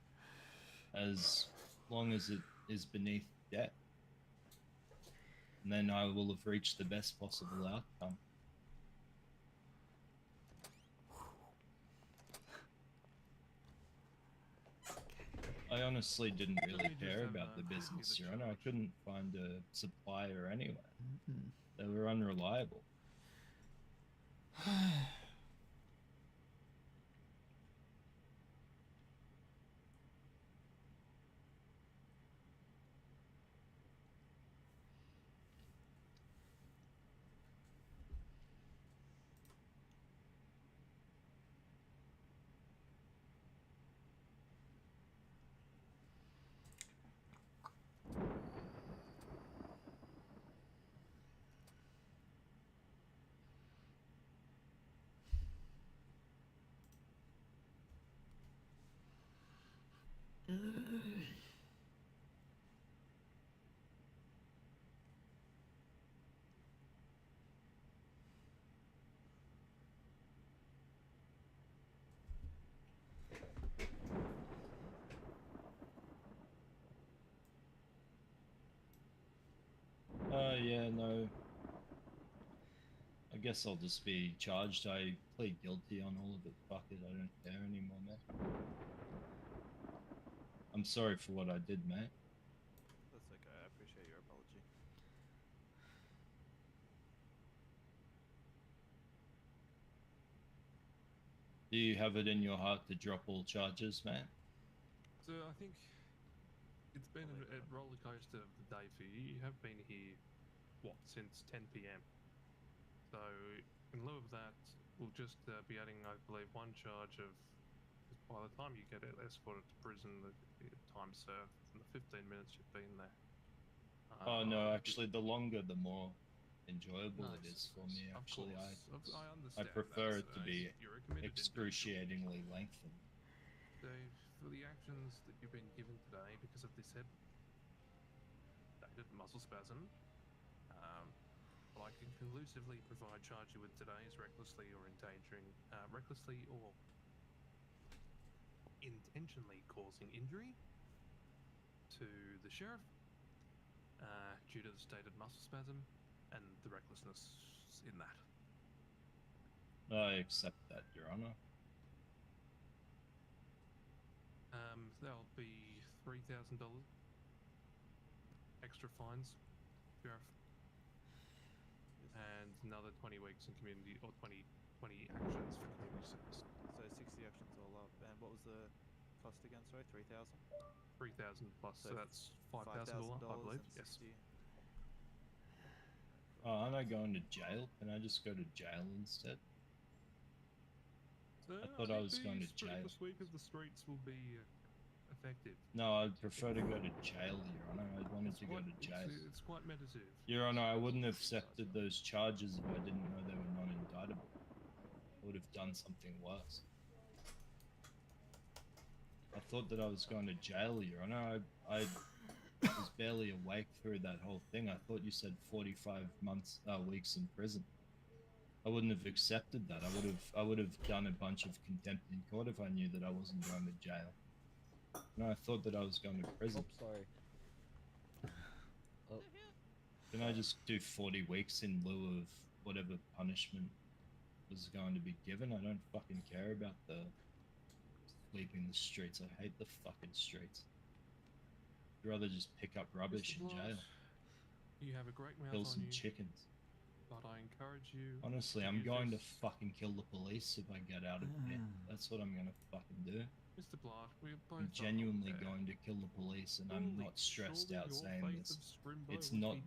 as long as it is beneath death. and then I will have reached the best possible outcome. I honestly didn't really care about the business, Your Honor. I couldn't find a supplier anyway. They were unreliable. Yeah, no. I guess I'll just be charged. I plead guilty on all of it. Fuck it, I don't care anymore, mate. I'm sorry for what I did, mate. That's okay. I appreciate your apology. Do you have it in your heart to drop all charges, mate? So I think it's been a roller coaster of the day for you. You have been here, what, since 10 p.m. So in lieu of that, we'll just be adding, I believe, one charge of, by the time you get escorted to prison, the time served, and the 15 minutes you've been there. Oh no, actually, the longer the more enjoyable No, it is for me. of Actually, course. I I understand prefer that, it to sir. be You're a committed excruciatingly lengthened. So for the actions that you've been given today because of this head muscle spasm, what I can conclusively charge you with today is recklessly or intentionally causing injury to the sheriff due to the stated muscle spasm and the recklessness in that. I accept that, Your Honor. There'll be $3,000 extra fines, sheriff, and another 20 weeks in community, or 20 actions for community service. So 60 actions all up. And what was the cost again? Sorry, 3,000. 3,000 plus, so that's $5,000 all up, I believe. Yes. Oh, aren't I going to jail? Can I just go to jail instead? So I thought I was going to The jail. sweep of the streets will be effective. No, I'd prefer to go to jail, Your Honor. I wanted to go to jail. It's quite meditative. Your Honor, I wouldn't have accepted those charges if I didn't know they were non-indictable. I would have done something worse. I thought that I was going to jail, Your Honor. I was barely awake through that whole thing. I thought you said 45 weeks in prison. I wouldn't have accepted that. I would have done a bunch of contempt in court if I knew that I wasn't going to jail. No, I thought that I was going to prison. Oh, sorry. Oh. Can I just do 40 weeks in lieu of whatever punishment was going to be given? I don't fucking care about the sleeping the streets. I hate the fucking streets. I'd rather just pick up rubbish in jail. You have a great mouth Kill on some you, chickens. but I encourage you. Honestly, I'm going to fucking kill the police if I get out of here. That's what I'm gonna fucking do. Mr. Blart, we're both I'm genuinely going to kill the police, and I'm not stressed out saying this. It's not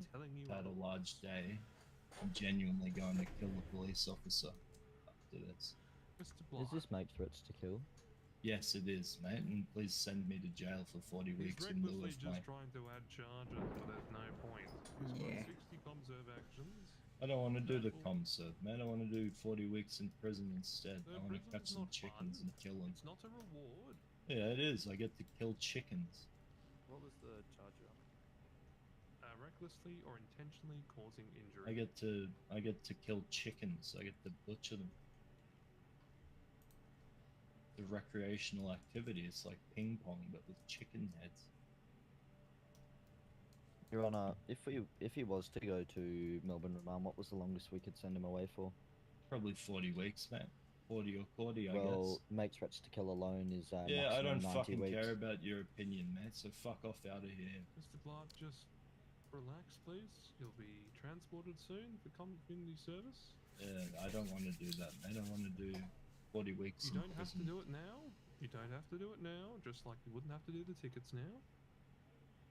that a large day. I'm genuinely going to kill the police officer after this. Mr. Does this make threats to kill? Yes, it is, mate, and please send me to jail for 40 weeks in lieu of He's my... just trying to add charges, but there's no point. He's got 60 conserve actions. I don't want to do the conserve, man. I want to do 40 weeks in prison instead. I want to catch some chickens and kill them. It's not a reward. Yeah, it is. I get to kill chickens. What was the charge on? Recklessly or intentionally causing injury. I get to kill chickens. I get to butcher them. The recreational activity. It's like ping pong, but with chicken heads. Your Honour, if he was to go to Melbourne remand, what was the longest we could send him away for? Probably 40 weeks, mate. 40 or 40, I Well, guess. make threats to kill alone is Yeah, I maximum don't 90 fucking weeks. care about your opinion, mate, so fuck off out of here. Mr. Blythe, just relax, please. You'll be transported soon for community service. Yeah, I don't want to do that, mate. I want to do 40 weeks. You in don't have to prison. do it now. You don't have to do it now, just like you wouldn't have to do the tickets now.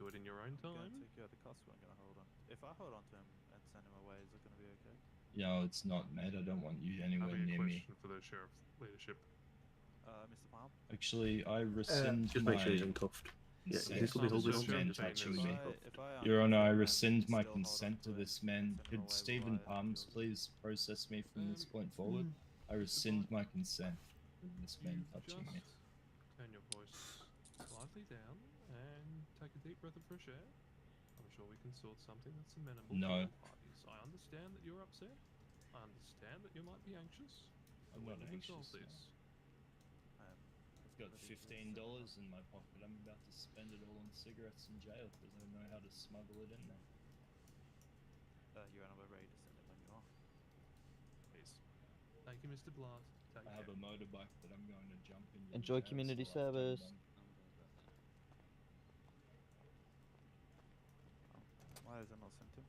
Do it in your own I'm gonna time. take you out the cost. I'm gonna hold on. If I hold on to him and send him away, is it gonna be okay? No, it's not, mate. I don't want you anywhere That'd be a near me. question for the sheriff leadership. Mr. Palm. Actually, I rescind Just my make sure he's uncuffed. Yeah, consent he's gonna be to holding this on to man him, just make touching sure me. he's Your Honor, I rescind my consent to this man. Could Stephen Palms please process me from this point forward? I rescind my consent to this man touching me. Turn your voice slightly down and take a deep breath of fresh air. I'm sure we can sort something that's amenable No. to all parties. I understand that you're upset. I understand that you might be anxious. I'm but not we will resolve anxious, this. I've got $15 in my pocket. I'm about to spend it all on cigarettes in jail because I know how to smuggle it in there. Your Honor, we're ready to send him when you are. Please. Thank you, Mr. Blythe. Take I have care. a motorbike that I'm going to jump in. your Enjoy jail, community so I've turned service. on. Why is it not sent him?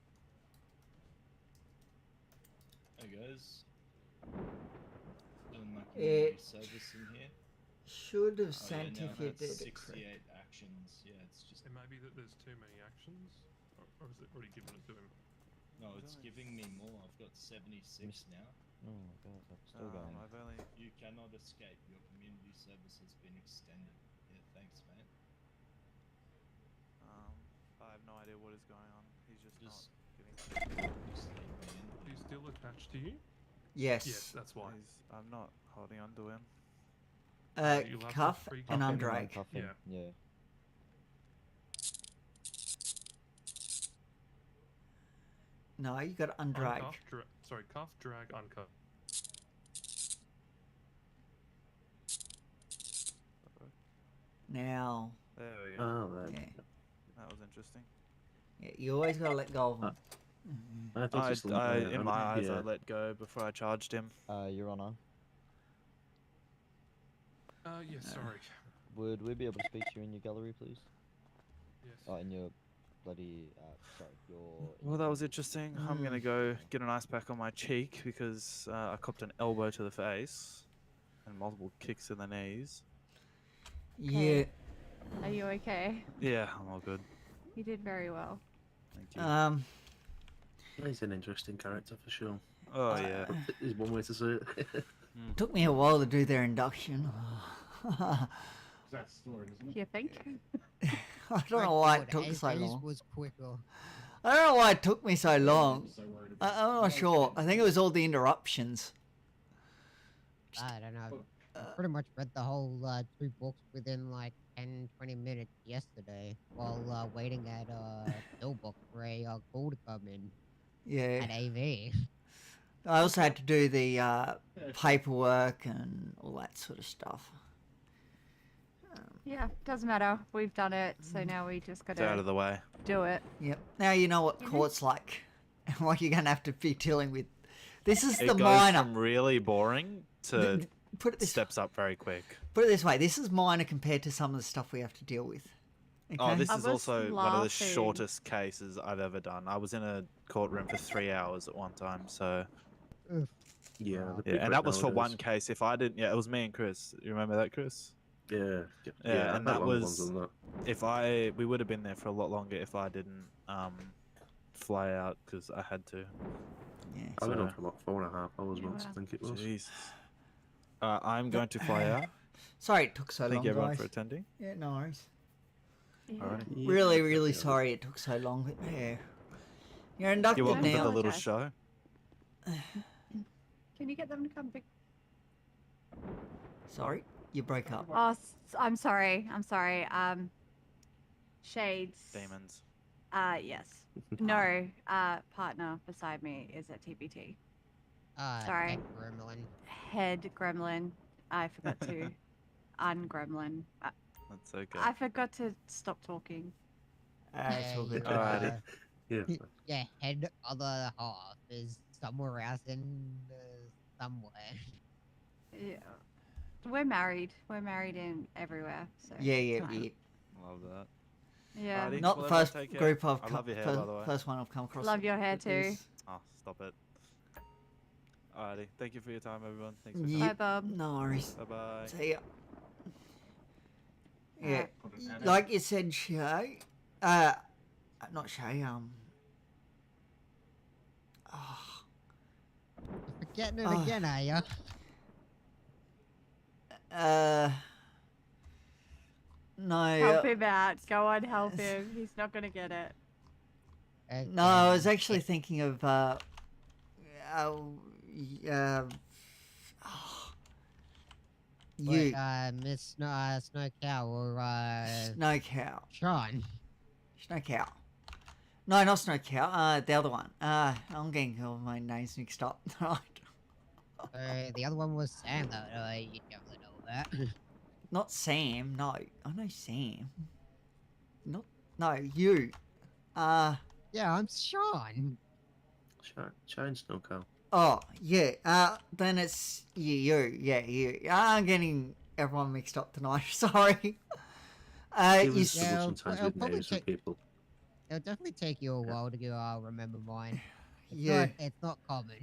Hey guys. Doing my community It service in here. should have Oh, sent yeah, if now you that's did it correct. 68 actions. Yeah, it's just. It may be that there's too many actions, or is it already given it to him? No, it's giving me more. I've got 76 now. Oh my god, that's still going. I've only. You cannot escape. Your community service has been extended. Yeah, thanks, mate. I have no idea what is going on. He's just Just not giving. He's still attached to you? Yes. Yes, that's why. I'm not holding on to him. You'll have to Cuff free and cuff him undrag. Cuff him, yeah. No, you got to undrag. Uncuff, sorry, cuff, drag, uncuff. Now. There we go. Oh, right. Yeah. That was interesting. Yeah, you always got to let go of them. I thought just in my eyes, I yeah. let go before I charged him. Your Honour, Yes, sorry. would we be able to speak to you in your gallery, please? Yes. Oh, in your bloody, sorry, your... Well, that was interesting. I'm gonna go get an ice pack on my cheek because I copped an elbow to the face and multiple kicks in the knees. Yeah. Are you okay? Yeah, I'm all good. You did very well. Thank you. He's an interesting character for sure. Oh yeah. Is one way to say it. Took me a while to do their induction. That story, isn't it? You think? I don't know why it took so His long. was quicker. I don't know why it took me so long. I'm not sure. I think it was all the interruptions. I don't know. I pretty much read the whole 2 books within like 10-20 minutes yesterday while waiting at Bill book for a call to come in Yeah. at AV. I also had to do the paperwork and all that sort of stuff. Yeah, doesn't matter. We've done it, so now we just It's out of gotta the way. do it. Yep. Now you know what court's like and what you're going to have to be dealing with. This is It the goes minor. from really boring to Put it this steps up very quick. Put it this way. This is minor compared to some of the stuff we have to deal with. Oh, Okay? this I is was also one of the laughing. shortest cases I've ever done. I was in a courtroom for 3 hours at one time, so Yeah, yeah, and that was for one case. If I didn't, yeah, it was me and Chris. You remember that, Chris? Yeah, Yeah, I've and had that longer ones was than that. if we would have been there for a lot longer if I didn't fly out because I had to. Yeah. I went on for about 4.5 hours Yeah, once, I well. think it was. Jesus. I'm going to fly out. Sorry it took so Thank long, you everyone guys. for attending. Yeah, no worries. Alright. Really, really sorry it took so long. But yeah. You're inducted You're welcome now. to the little Apologise. show. Can you get them to come pick? Sorry, you broke up. Oh, I'm sorry. I'm sorry. Shades. Demons. Yes. No. Partner beside me is at TBT. Sorry. Head gremlin. Head gremlin. I forgot to ungremlin. That's okay. I forgot to stop talking. It's all good. Alrighty. Yeah. Yeah, head other half is somewhere else in somewhere. Yeah. We're married. We're married in everywhere. So Yeah, it's yeah, fine. yeah. Love that. Yeah. Alrighty, Not well, the everyone first take care. group I've I come, love your hair, by the way. first one I've come across. Love your hair that too. is- Oh, stop it. Alrighty, thank you for your time, everyone. Thanks for Yep, coming. Bye, Bob. No worries. Bye bye. See ya. Yeah, Alright. like you said, Shay. Not Shay. Forgetting it Oh. again, are ya? No. Help him out. Go on, help him. He's not gonna get it. No, I was actually thinking of Wait, you. Miss Snow Cow or Snow Cow. Sean. Snow Cow. No, not Snow Cow. The other one. I'm getting all my names mixed up. Right. The other one was Sam, though. You definitely know that. Not Sam. No, I know Sam. No, you. Yeah, I'm Sean. Shine Snow Cow. Oh, yeah. Then it's you. Yeah, you. I'm getting everyone mixed up tonight. Sorry. It you was sometimes with names of people. It'll definitely take you a while to remember mine. Yeah. It's not common.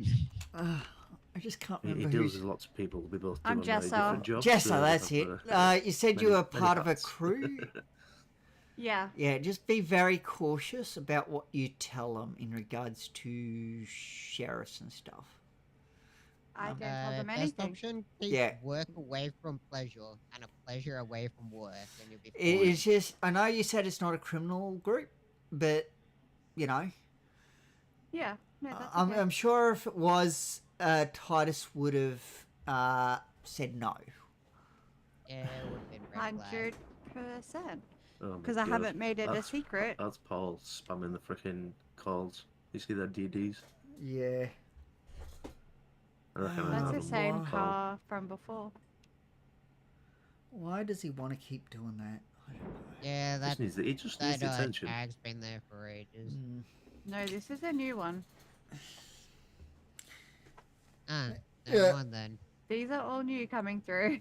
I just can't He remember deals who's... with lots of people. We both do I'm on very Jessa. different jobs. Jessa, so that's we it. have, You said you many- were many part of a hats. crew. Yeah. Yeah, just be very cautious about what you tell them in regards to sheriffs and stuff. I don't tell them Best anything. option, keep Yeah. work away from pleasure and a pleasure away from work, and you'll be fine. It's just, I know you said it's not a criminal group, but, you know, Yeah. No, that's I'm, okay. I'm sure if it was, Titus would have said no. Yeah, it would have been red flag. 100%. Oh my Because I God. haven't made it a That's- secret. That's Paul spamming the freaking calls. You see that DDs? Yeah. I reckon I That's have the them. same Paul. car from before. Why does he want to keep doing that? I don't know. Yeah, that, He just needs the attention. tag's been there for ages. No, this is a new one. Never Yeah. mind then. These are all new coming through.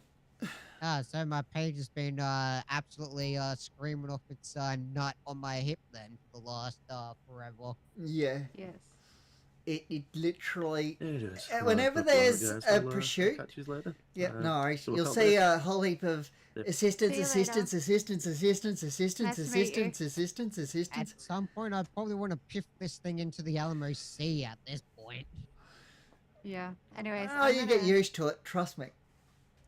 So my page has been absolutely screaming off its nut on my hip then for the last forever. Yeah. Yes. It literally... It is. Whenever Right, there's guys, a I'll, pursuit... catch you later. Yeah, no worries. so we'll You'll talk see later. a whole heap of Yep. assistance, See you assistance, assistance, assistance, assistance, Nice to meet you. assistance, assistance, assistance. At some point, I probably want to piff this thing into the Alamo Sea at this point. Yeah. Anyways. Oh, I'm you get gonna- used to it. Trust me.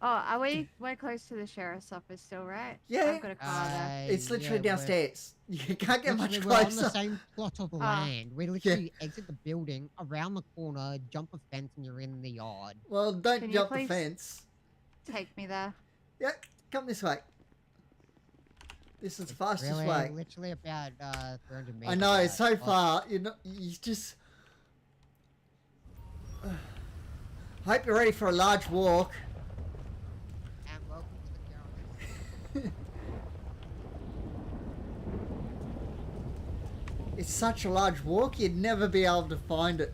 Oh, are we? We're close to the sheriff's office still, right? Yeah. I've got a car there. It's literally yeah, we're- downstairs. You can't get much Literally, we're on closer. the same plot of Ah. land. We literally exit the building, around the corner, jump a fence, and you're in the yard. Well, don't Can you jump the please- fence. Take me there. Yeah, come this way. This is the fastest Really, way. literally about 300 meters. I know, it's so out. far. You just... Hope you're ready for a large walk. And welcome to the Carolina. It's such a large walk, you'd never be able to find it.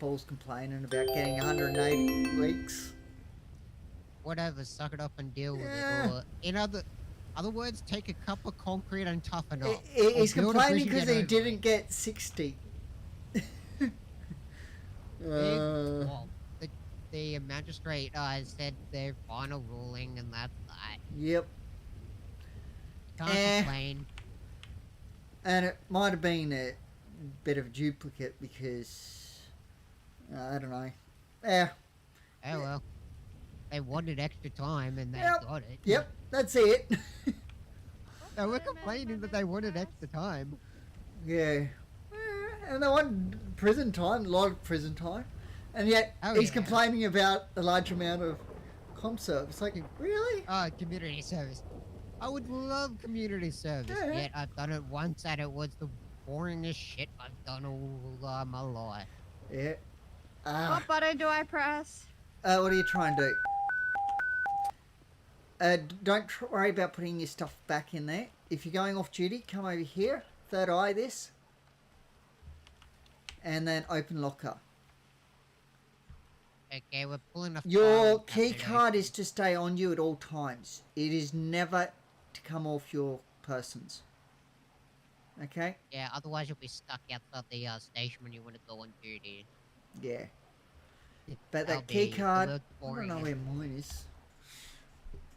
Paul's complaining about getting 180 weeks. Whatever, suck it up and deal with Yeah. it. Or, in other words, take a cup of concrete and toughen up. He's Or build a complaining bridge and because get he over didn't get 60. Well, the magistrate said their final ruling, and that's that. Yep. Can't complain. And it might have been a bit of a duplicate because I don't know. Yeah. Oh well. They wanted extra time, and they Yep. got it. Yep. That's it. No, we're complaining that they wanted extra time. Yeah. And they want prison time, a lot of prison time. And yet Oh, he's yeah. complaining about a large amount of comserve. It's like, really? Community service. I would love community service, Yeah. yet I've done it once and it was the boringest shit I've done all my life. Yeah. What button do I press? What are you trying to do? Don't worry about putting your stuff back in there. If you're going off duty, come over here. Third eye this. And then open locker. Okay, we're pulling a Your file key cabinet card open. is to stay on you at all times. It is never to come off your persons. Okay? Yeah, otherwise you'll be stuck outside the station when you want to go on duty. Yeah. But That'll that key be a card, little I don't boring. know where mine is.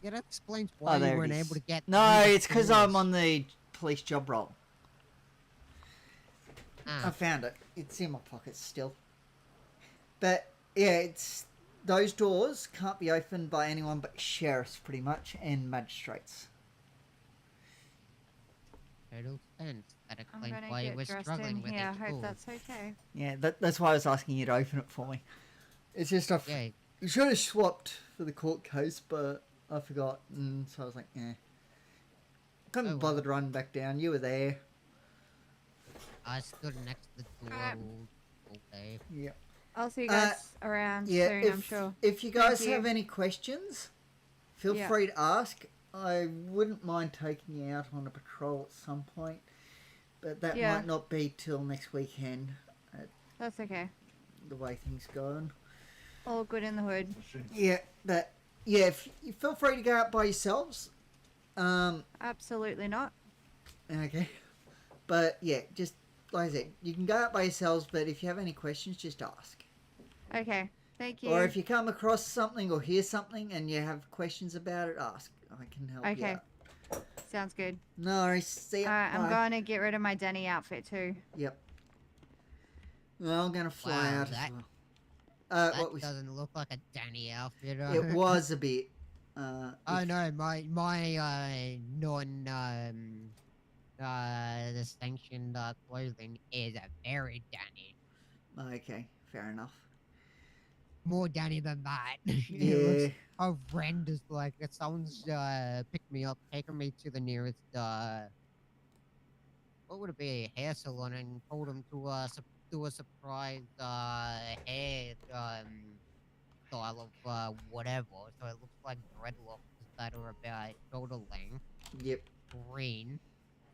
Yeah, that explains why Oh, you there it weren't is. able to get. No, through the it's because I'm doors. on the police job role. Ah. I found it. It's in my pocket still. But yeah, it's those doors can't be opened by anyone but sheriffs, pretty much, and magistrates. Total sense. That I'm explains gonna why you get were dressed struggling in with here. it. I hope too. that's okay. Yeah, that's why I was asking you to open it for me. It's just Yeah. you should have swapped for the court case, but I forgot, and so I was like, eh. Couldn't Oh, bother to run back down. You were there. I stood next to the door all day. Yeah. I'll see you guys around Yeah, soon, if, I'm sure. if you Thank guys have any questions, feel Yeah. free to ask. I wouldn't mind taking you out on a patrol at some point, but that Yeah. might not be till next weekend. That's okay. The way things going. All good in the hood. Yeah, but yeah, if you feel free to go out by yourselves. Absolutely not. Okay, but yeah, just like I said, you can go out by yourselves. But if you have any questions, just ask. Okay. Thank you. Or if you come across something or hear something and you have questions about it, ask. I can help you Okay. out. Sounds good. No worries. See ya. Alright, I'm Bye. going to get rid of my Denny outfit too. Yep. Well, I'm gonna fly Wow, out that- as well. That what was? doesn't look like a Danny outfit. It was a bit. Oh no, my non the sanctioned clothing is a very Danny. Okay, fair enough. More Danny than that. It Yeah. looks horrendous. Like if someone's picked me up, taken me to the nearest what would it be, hair salon, and told them to do a surprise hair style of whatever. So it looks like dreadlocks that are about shoulder length. Yep. Green,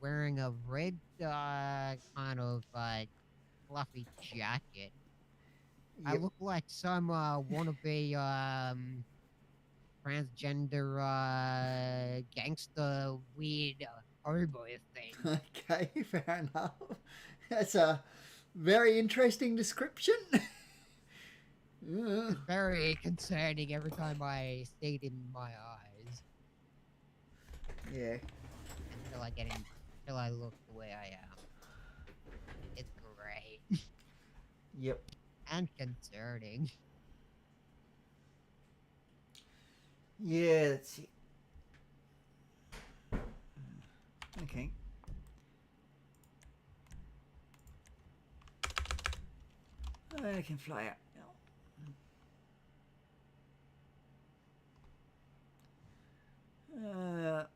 wearing a red kind of fluffy jacket. I Yep. look like some wannabe transgender gangster weird hobo thing. Okay, fair enough. That's a very interesting description. It's very concerning every time I see it in my eyes. Yeah. Until I look the way I am. It's great. Yep. And concerning. Yeah, let's see. Okay. I can fly out now.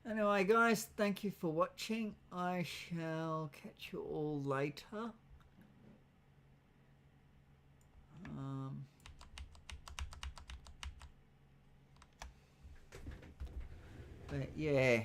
Anyway, guys, thank you for watching. I shall catch you all later. But yeah.